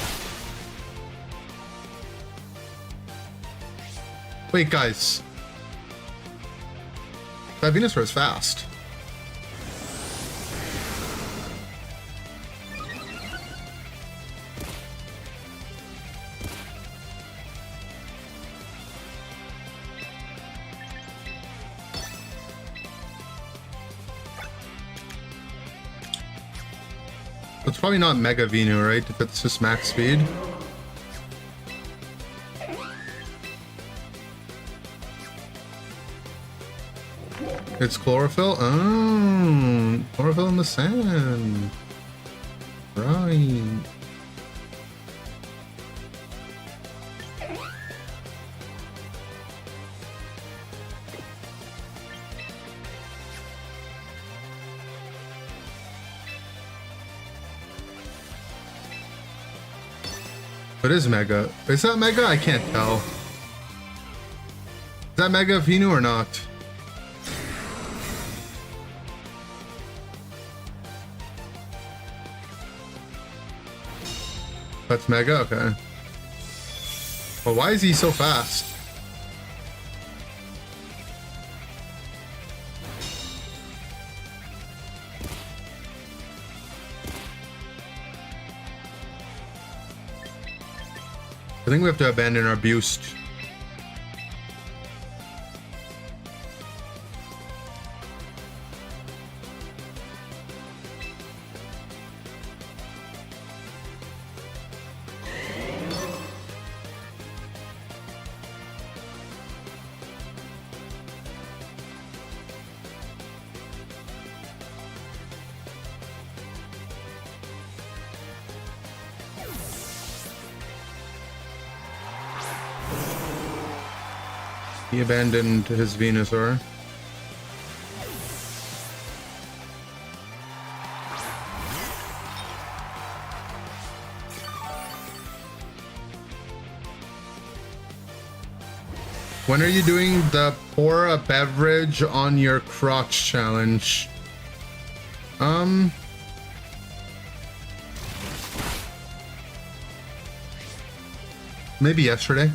Wait, guys. That Venusaur is fast. It's probably not Mega Venu, right? If it's just max speed. It's chlorophyll? Oh, chlorophyll in the sand. Right. What is Mega? Is that Mega? I can't tell. Is that Mega Venu or not? That's Mega? Okay. Well, why is he so fast? I think we have to abandon our boost. He abandoned his Venusaur. When are you doing the pour a beverage on your crotch challenge? Maybe yesterday.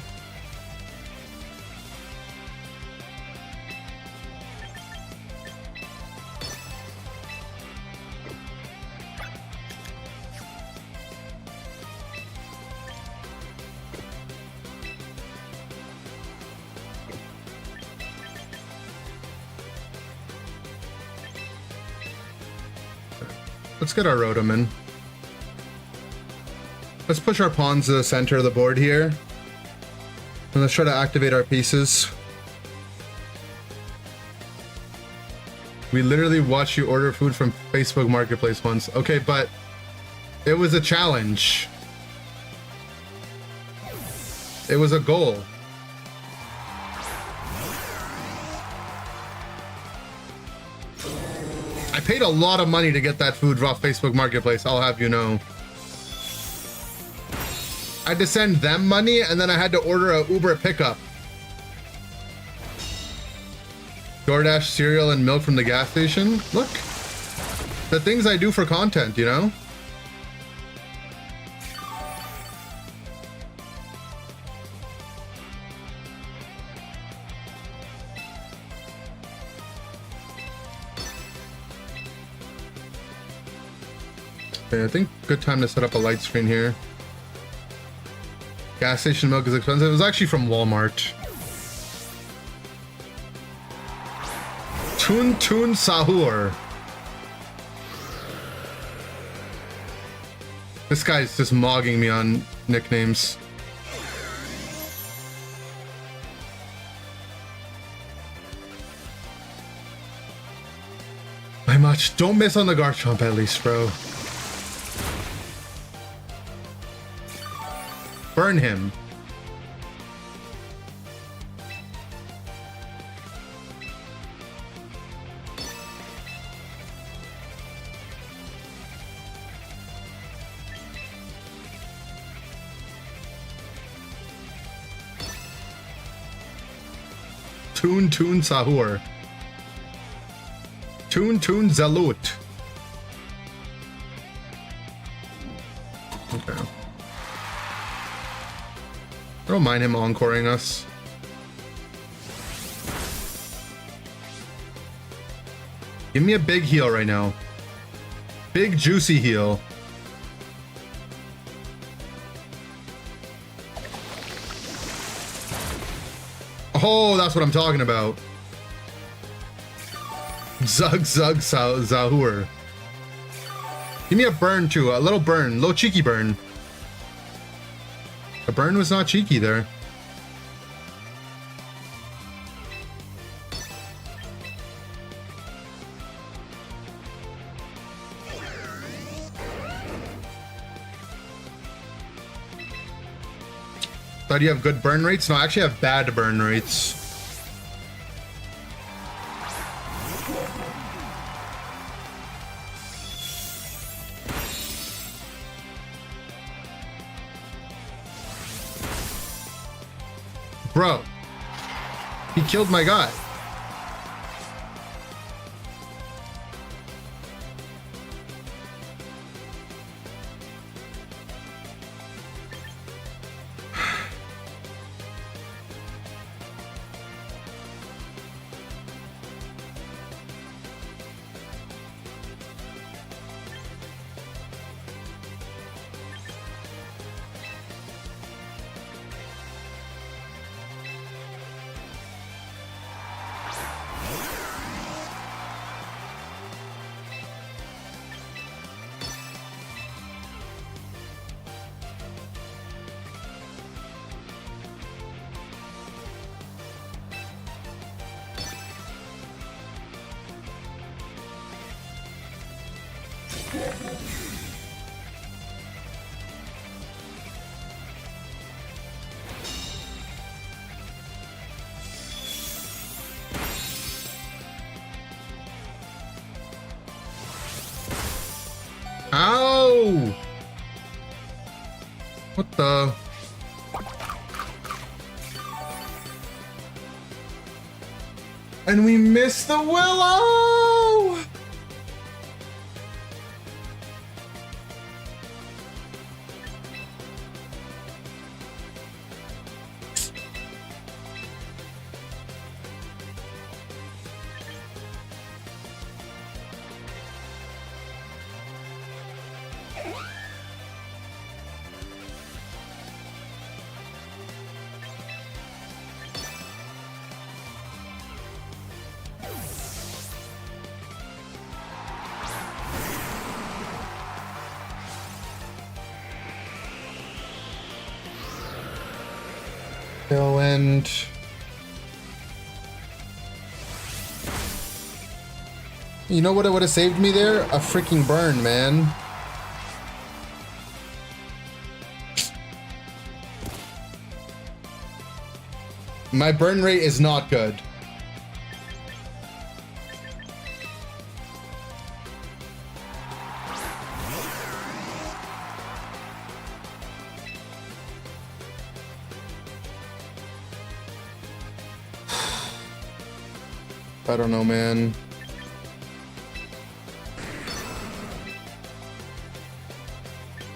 Let's get our Rotom in. Let's push our pawns to the center of the board here. And let's try to activate our pieces. We literally watched you order food from Facebook Marketplace once. Okay, but it was a challenge. It was a goal. I paid a lot of money to get that food off Facebook Marketplace, I'll have you know. I had to send them money and then I had to order a Uber pickup. DoorDash cereal and milk from the gas station. Look, the things I do for content, you know? Okay, I think good time to set up a light screen here. Gas station milk is expensive. It was actually from Walmart. Tun Sahur. This guy's just mogging me on nicknames. Don't miss on the Garchomp at least, bro. Burn him. Toon Sahur. Toon Zalut. Okay. I don't mind him encoring us. Give me a big heal right now. Big juicy heal. Oh, that's what I'm talking about. Zahur. Give me a burn too, a little burn, little cheeky burn. The burn was not cheeky there. Thought you have good burn rates? No, I actually have bad burn rates. Bro, he killed my guy. Ow! What the? And we missed the Willow! And you know what would have saved me there? A freaking burn, man. My burn rate is not good. I don't know, man.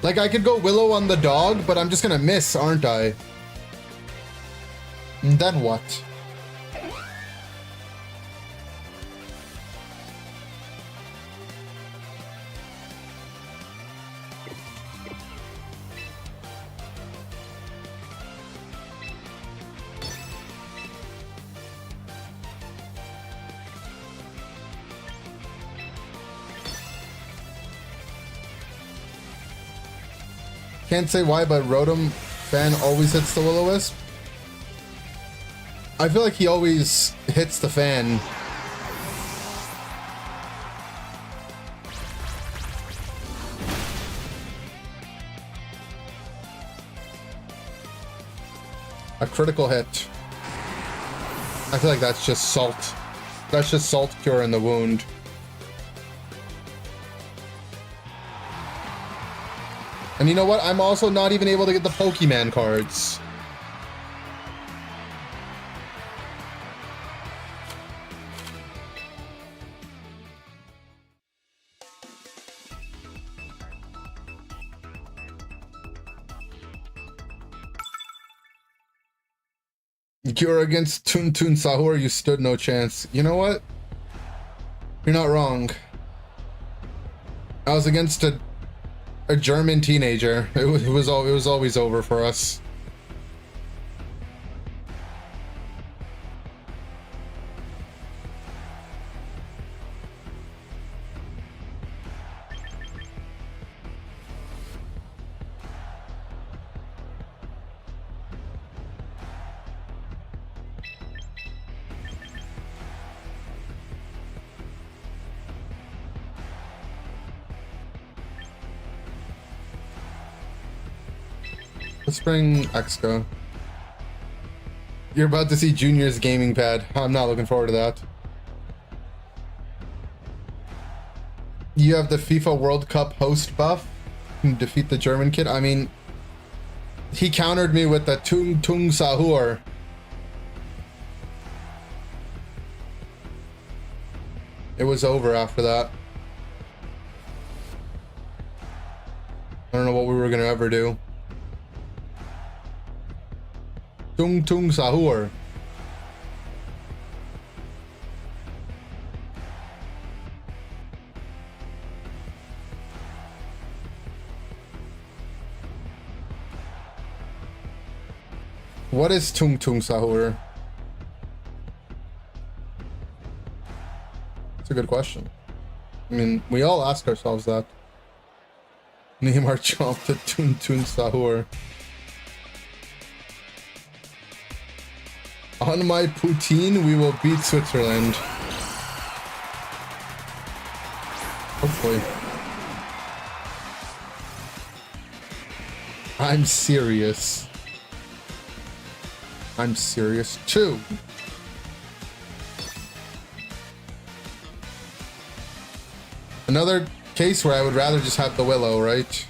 Like, I could go Willow on the dog, but I'm just gonna miss, aren't I? And then what? Can't say why, but Rotom fan always hits the Will-O-Wisp. I feel like he always hits the fan. A critical hit. I feel like that's just salt. That's just salt curing the wound. And you know what? I'm also not even able to get the Pokemon cards. You're against Tun Sahur, you stood no chance. You know what? You're not wrong. I was against a German teenager. It was always over for us. Let's bring Exco. You're about to see Junior's gaming pad. I'm not looking forward to that. You have the FIFA World Cup host buff. You can defeat the German kid. I mean, he countered me with the Tung Sahur. It was over after that. I don't know what we were gonna ever do. Tung Sahur. What is Tung Sahur? That's a good question. I mean, we all ask ourselves that. Name our chomp to Tung Sahur. On my poutine, we will beat Switzerland. Hopefully. I'm serious. I'm serious too. Another case where I would rather just have the Willow, right?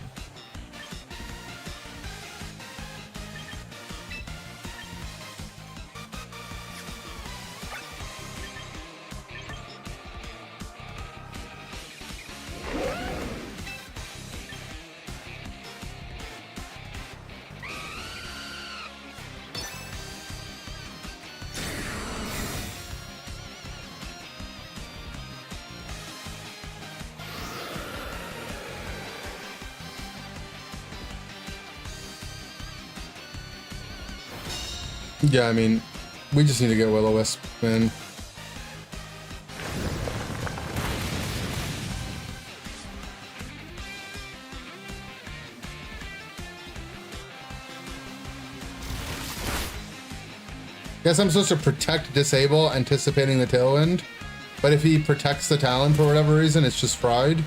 Yeah, I mean, we just need to get Will-O-Wisp, man. Guess I'm supposed to protect Disable, anticipating the Tailwind. But if he protects the Talon for whatever reason, it's just fried.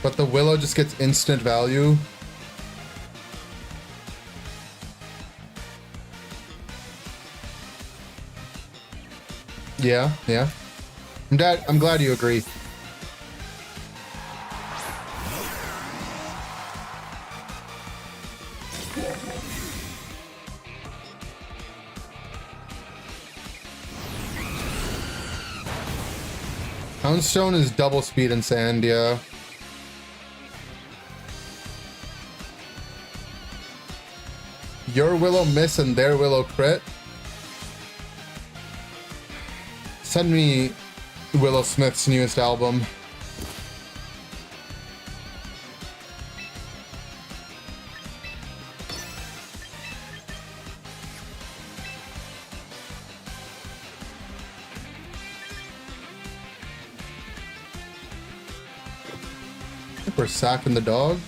But the Willow just gets instant value. Yeah, yeah. I'm glad you agree. Houndstone is double speed and sand, yeah. Your Willow miss and their Willow crit. Send me Willow Smith's newest album. I think we're sacking the dog.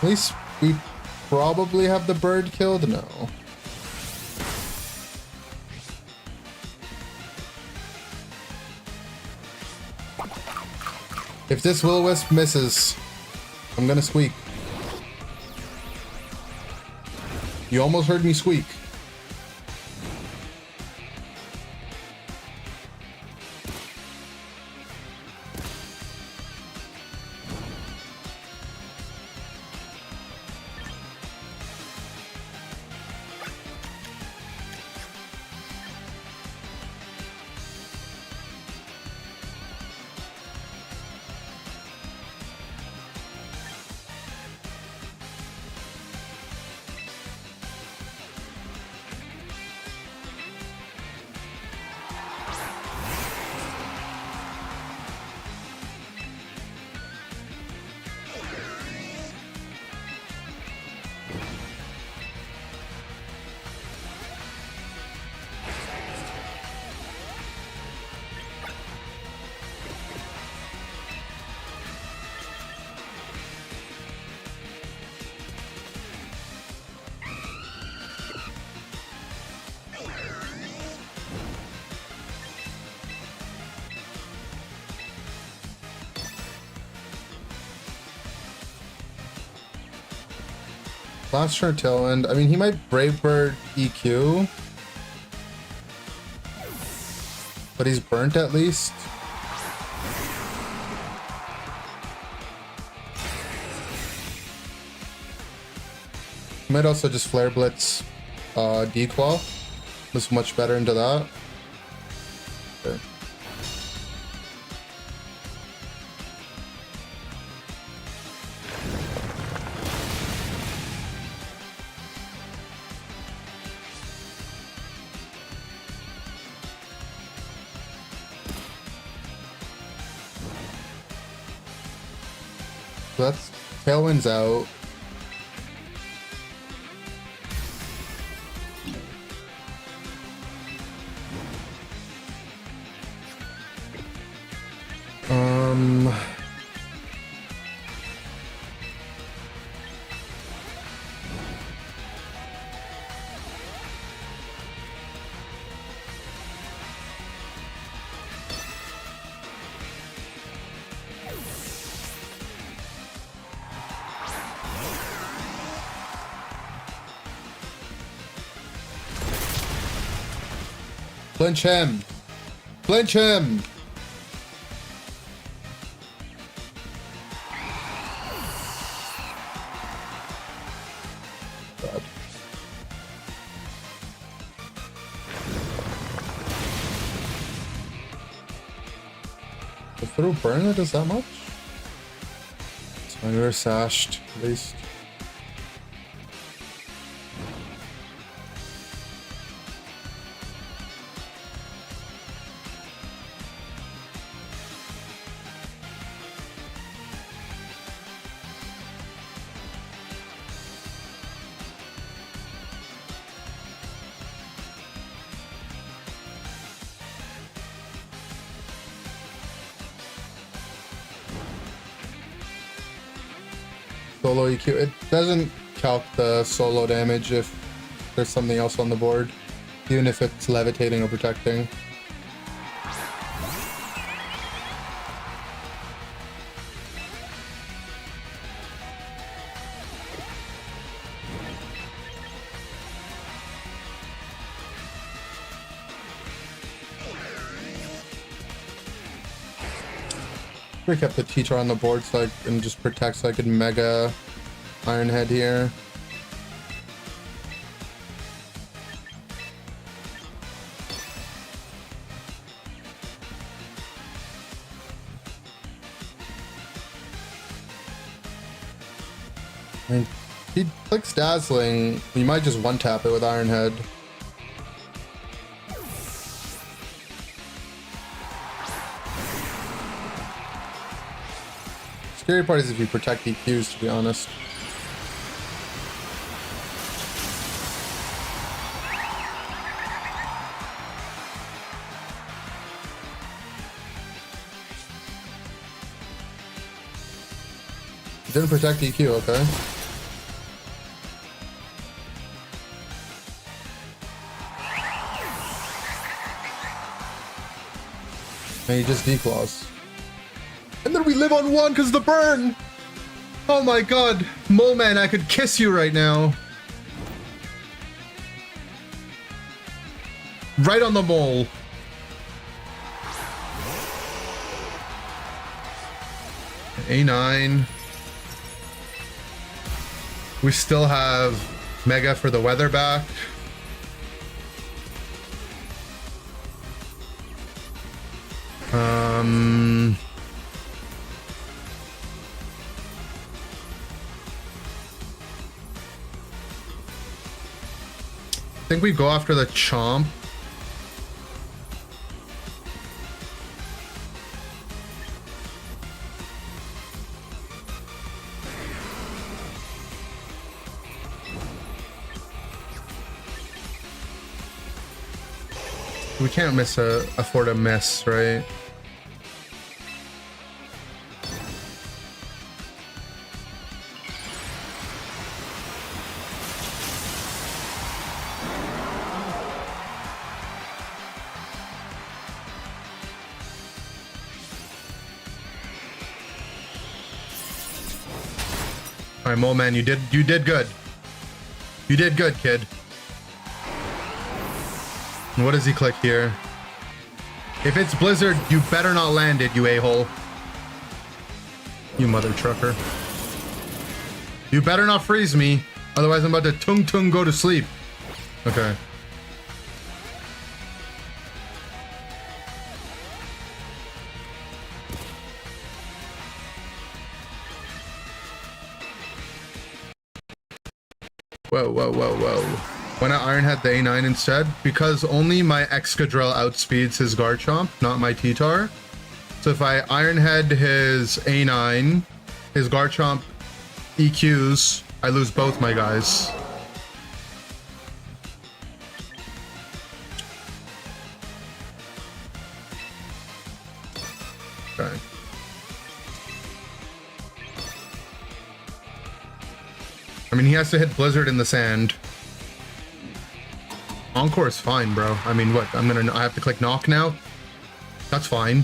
At least we probably have the bird killed. No. If this will-o-wisp misses, I'm gonna squeak. You almost heard me squeak. Last turn tailwind. I mean, he might Brave Bird EQ, but he's burnt at least. He might also just Flare Blitz Dequal. Looks much better into that. Okay. So that's Tailwind's out. Flinch him! Flinch him! God. The throw burner does that much? So we were sashed, at least. Solo EQ. It doesn't calc the solo damage if there's something else on the board, even if it's levitating or protecting. We kept the teacher on the board so I can just protect, so I could mega Iron Head here. I mean, if he clicks Dazzling, we might just one tap it with Iron Head. Scary part is if you protect EQs, to be honest. Didn't protect EQ, okay. And he just declaws. And then we live on 1 because of the burn! Oh my god. Mole Man, I could kiss you right now. Right on the mole. A9. We still have Mega for the weather back. I think we go after the Chomp. We can't afford a miss, right? All right, Mole Man, you did good. You did good, kid. And what does he click here? If it's Blizzard, you better not land it, you a-hole. You mother trucker. You better not freeze me, otherwise I'm about to tung go to sleep. Okay. Whoa. When I Iron Head the A9 instead, because only my Excadrill outspeeds his Garchomp, not my T-Tar. So if I Iron Head his A9, his Garchomp EQs, I lose both my guys. Okay. I mean, he has to hit Blizzard in the sand. Encore is fine, bro. I mean, what? I have to click knock now? That's fine.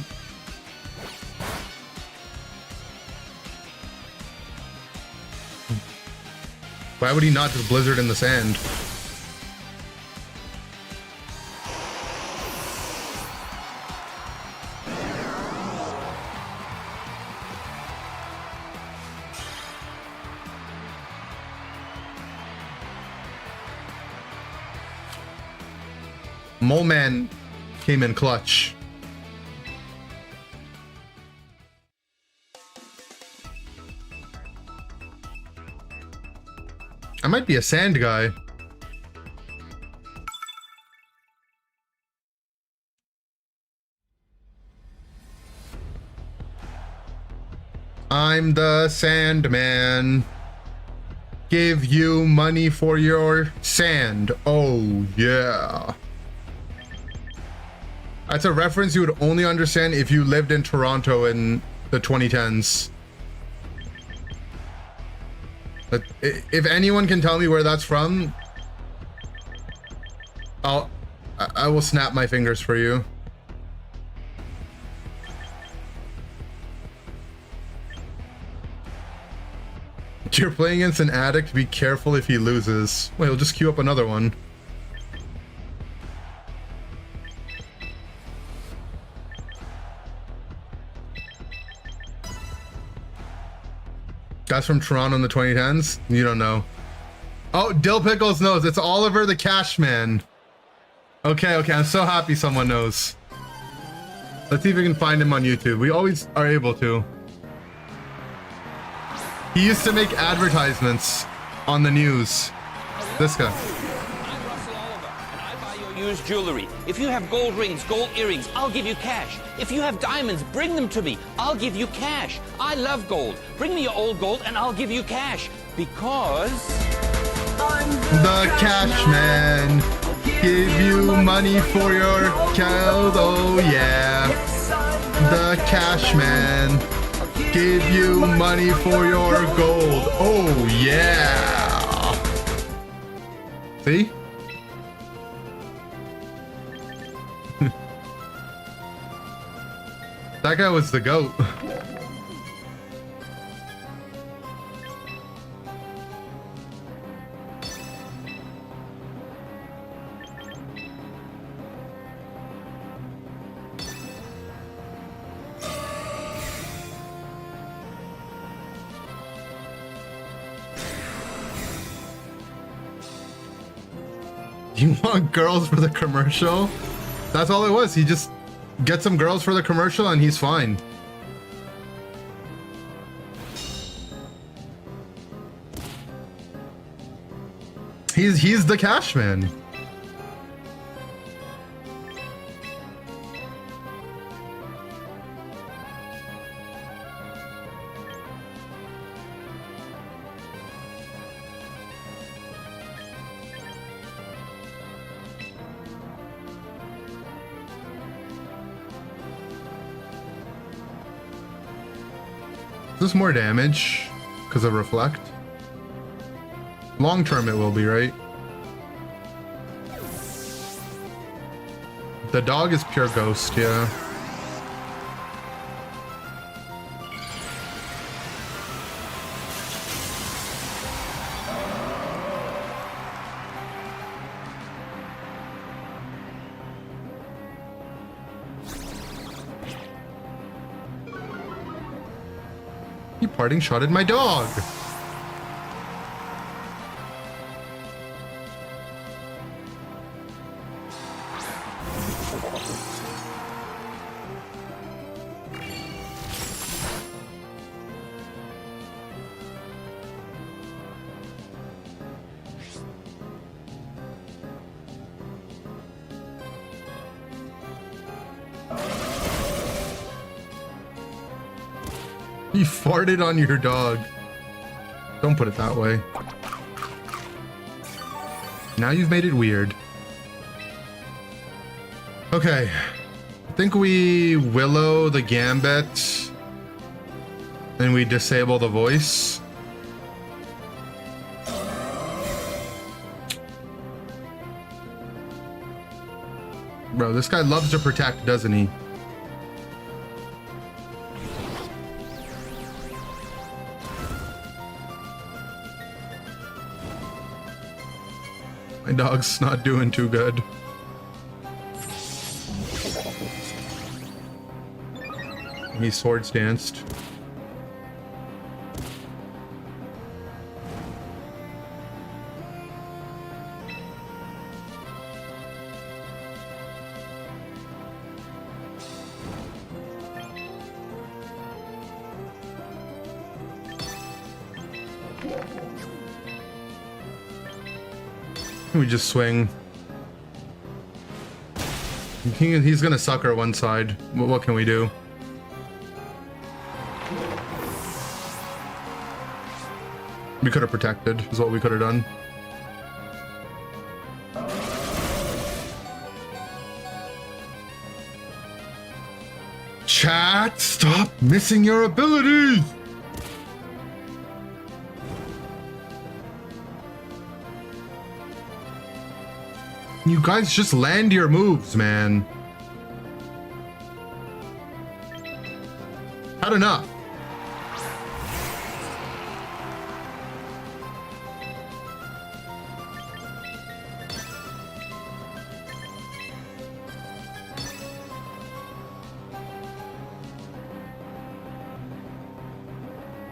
Why would he not just Blizzard in the sand? Mole Man came in clutch. I might be a sand guy. I'm the Sandman. Give you money for your sand. Oh, yeah. That's a reference you would only understand if you lived in Toronto in the 2010s. But if anyone can tell me where that's from, I will snap my fingers for you. You're playing against an addict, be careful if he loses. Well, he'll just queue up another one. Guys from Toronto in the 2010s? You don't know. Oh, Dill Pickles knows. It's Oliver the Cash Man. Okay, I'm so happy someone knows. Let's see if we can find him on YouTube. We always are able to. He used to make advertisements on the news. This guy. Used jewelry. If you have gold rings, gold earrings, I'll give you cash. If you have diamonds, bring them to me. I'll give you cash. I love gold. Bring me your old gold and I'll give you cash. Because I'm the cash man. Give you money for your child. Oh yeah. The cash man. Give you money for your gold. Oh yeah. See? That guy was the goat. You want girls for the commercial? That's all it was. He just gets some girls for the commercial and he's fine. He's the cash man. Is this more damage because of reflect? Long term it will be, right? The dog is pure ghost, yeah. He parting shotted my dog. He farted on your dog. Don't put it that way. Now you've made it weird. Okay. I think we willow the gambit and we disable the voice. Bro, this guy loves to protect, doesn't he? My dog's not doing too good. He swords danced. We just swing. He's gonna sucker one side. What can we do? We could have protected, is what we could have done. Chat, stop missing your abilities! You guys just land your moves, man. Had enough.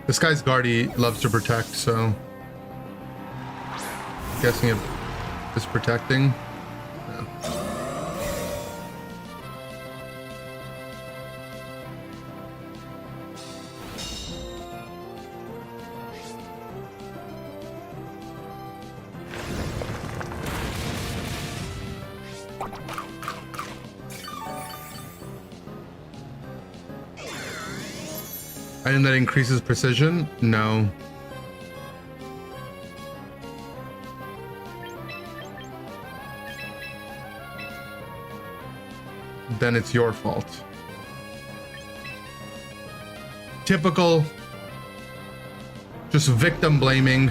This guy's guardy loves to protect, so guessing it is protecting. Item that increases precision? No. Then it's your fault. Typical. Just victim blaming.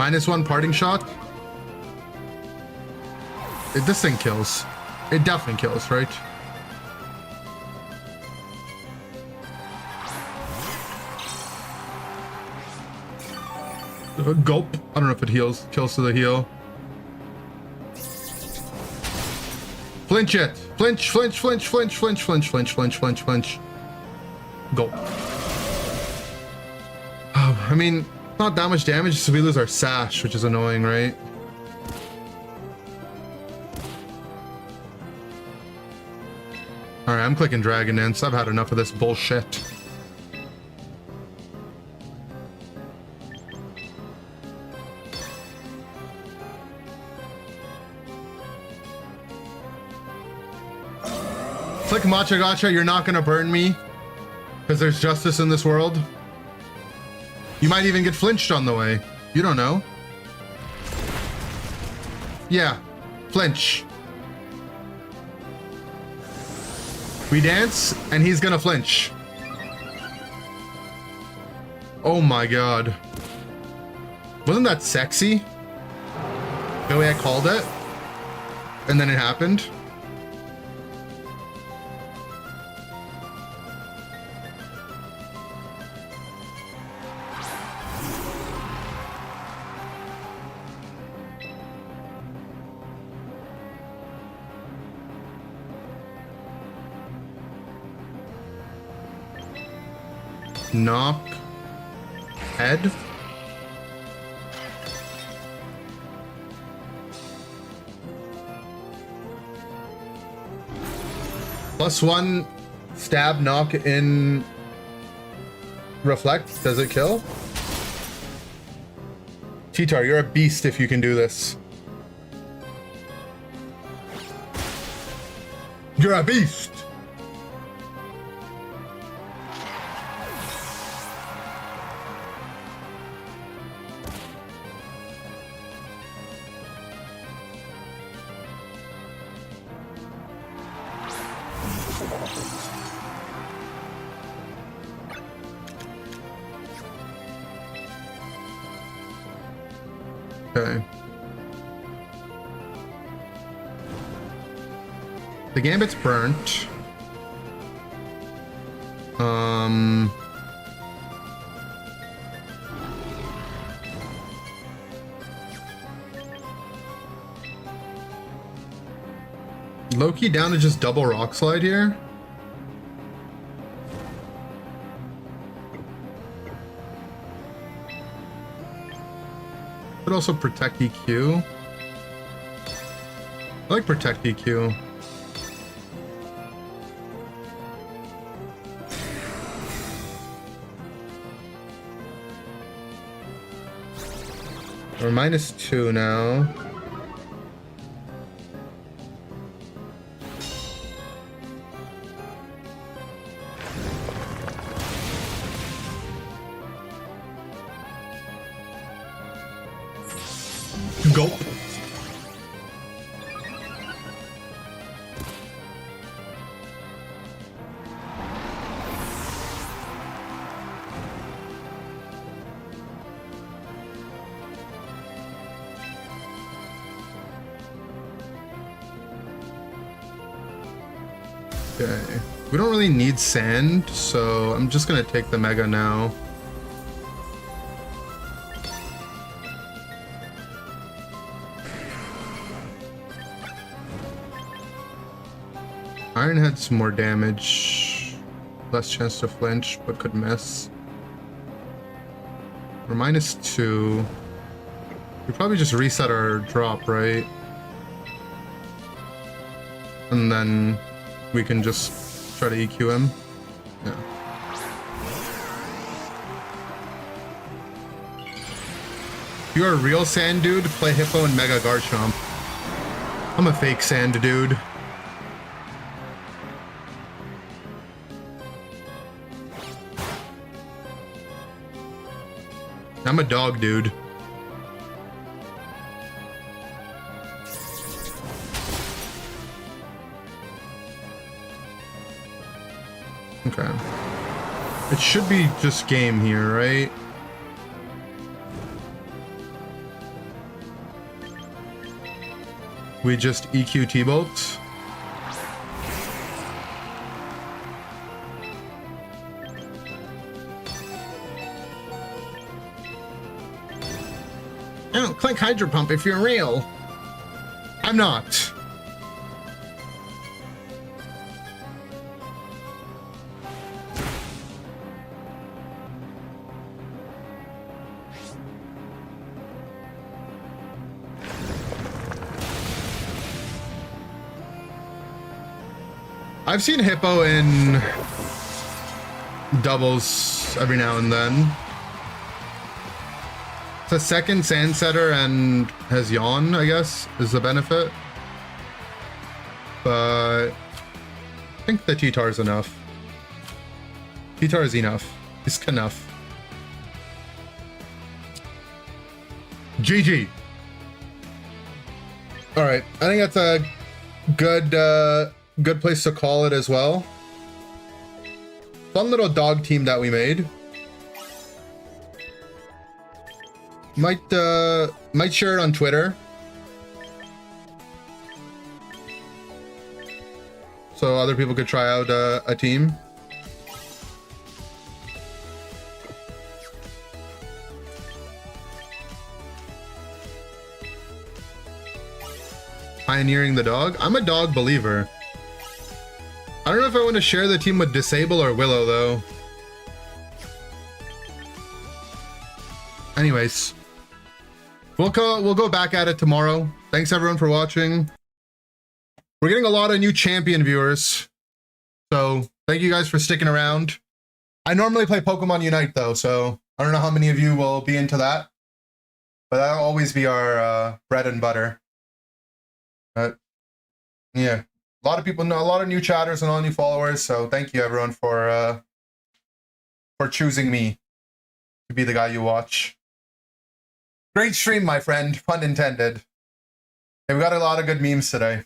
-1 parting shot. This thing kills. It definitely kills, right? Gulp. I don't know if it kills to the heel. Flinch it. Flinch, flinch, flinch, flinch, flinch, flinch, flinch, flinch, flinch, flinch. Gulp. Oh, I mean, not that much damage, so we lose our sash, which is annoying, right? Alright, I'm clicking Dragon Dance. I've had enough of this bullshit. Click Matcha Gotcha, you're not gonna burn me. Because there's justice in this world. You might even get flinched on the way. You don't know. Yeah, flinch. We dance, and he's gonna flinch. Oh my god. Wasn't that sexy? The way I called it? And then it happened? Knock. Head. +1 stab knock in reflect. Does it kill? Titar, you're a beast if you can do this. You're a beast. Okay. The Gambit's burnt. Loki down to just double rock slide here. Could also protect EQ. I like protect EQ. We're -2 now. Gulp. Okay. We don't really need sand, so I'm just gonna take the Mega now. Iron had some more damage. Less chance to flinch, but could miss. We're -2. We probably just reset our drop, right? And then we can just try to EQ him. Yeah. If you're a real sand dude, play Hippo and Mega Garchomp. I'm a fake sand dude. I'm a dog dude. Okay. It should be just game here, right? we just EQ T-Bolt. Oh, click Hydro Pump if you're real. I'm not. I've seen Hippo in doubles every now and then. It's a second sand setter and has yawn, I guess, is the benefit. But I think the T-Tar is enough. T-Tar is enough. It's enough. GG. All right, I think that's a good place to call it as well. Fun little dog team that we made. Might share it on Twitter, so other people could try out a team. Pioneering the dog. I'm a dog believer. I don't know if I want to share the team with Disable or Willow though. Anyways, we'll go back at it tomorrow. Thanks everyone for watching. We're getting a lot of new champion viewers, so thank you guys for sticking around. I normally play Pokemon Unite though, so I don't know how many of you will be into that, but that'll always be our bread and butter. Yeah, a lot of people know, a lot of new chatters and all new followers, so thank you everyone for choosing me to be the guy you watch. Great stream, my friend, pun intended. And we got a lot of good memes today.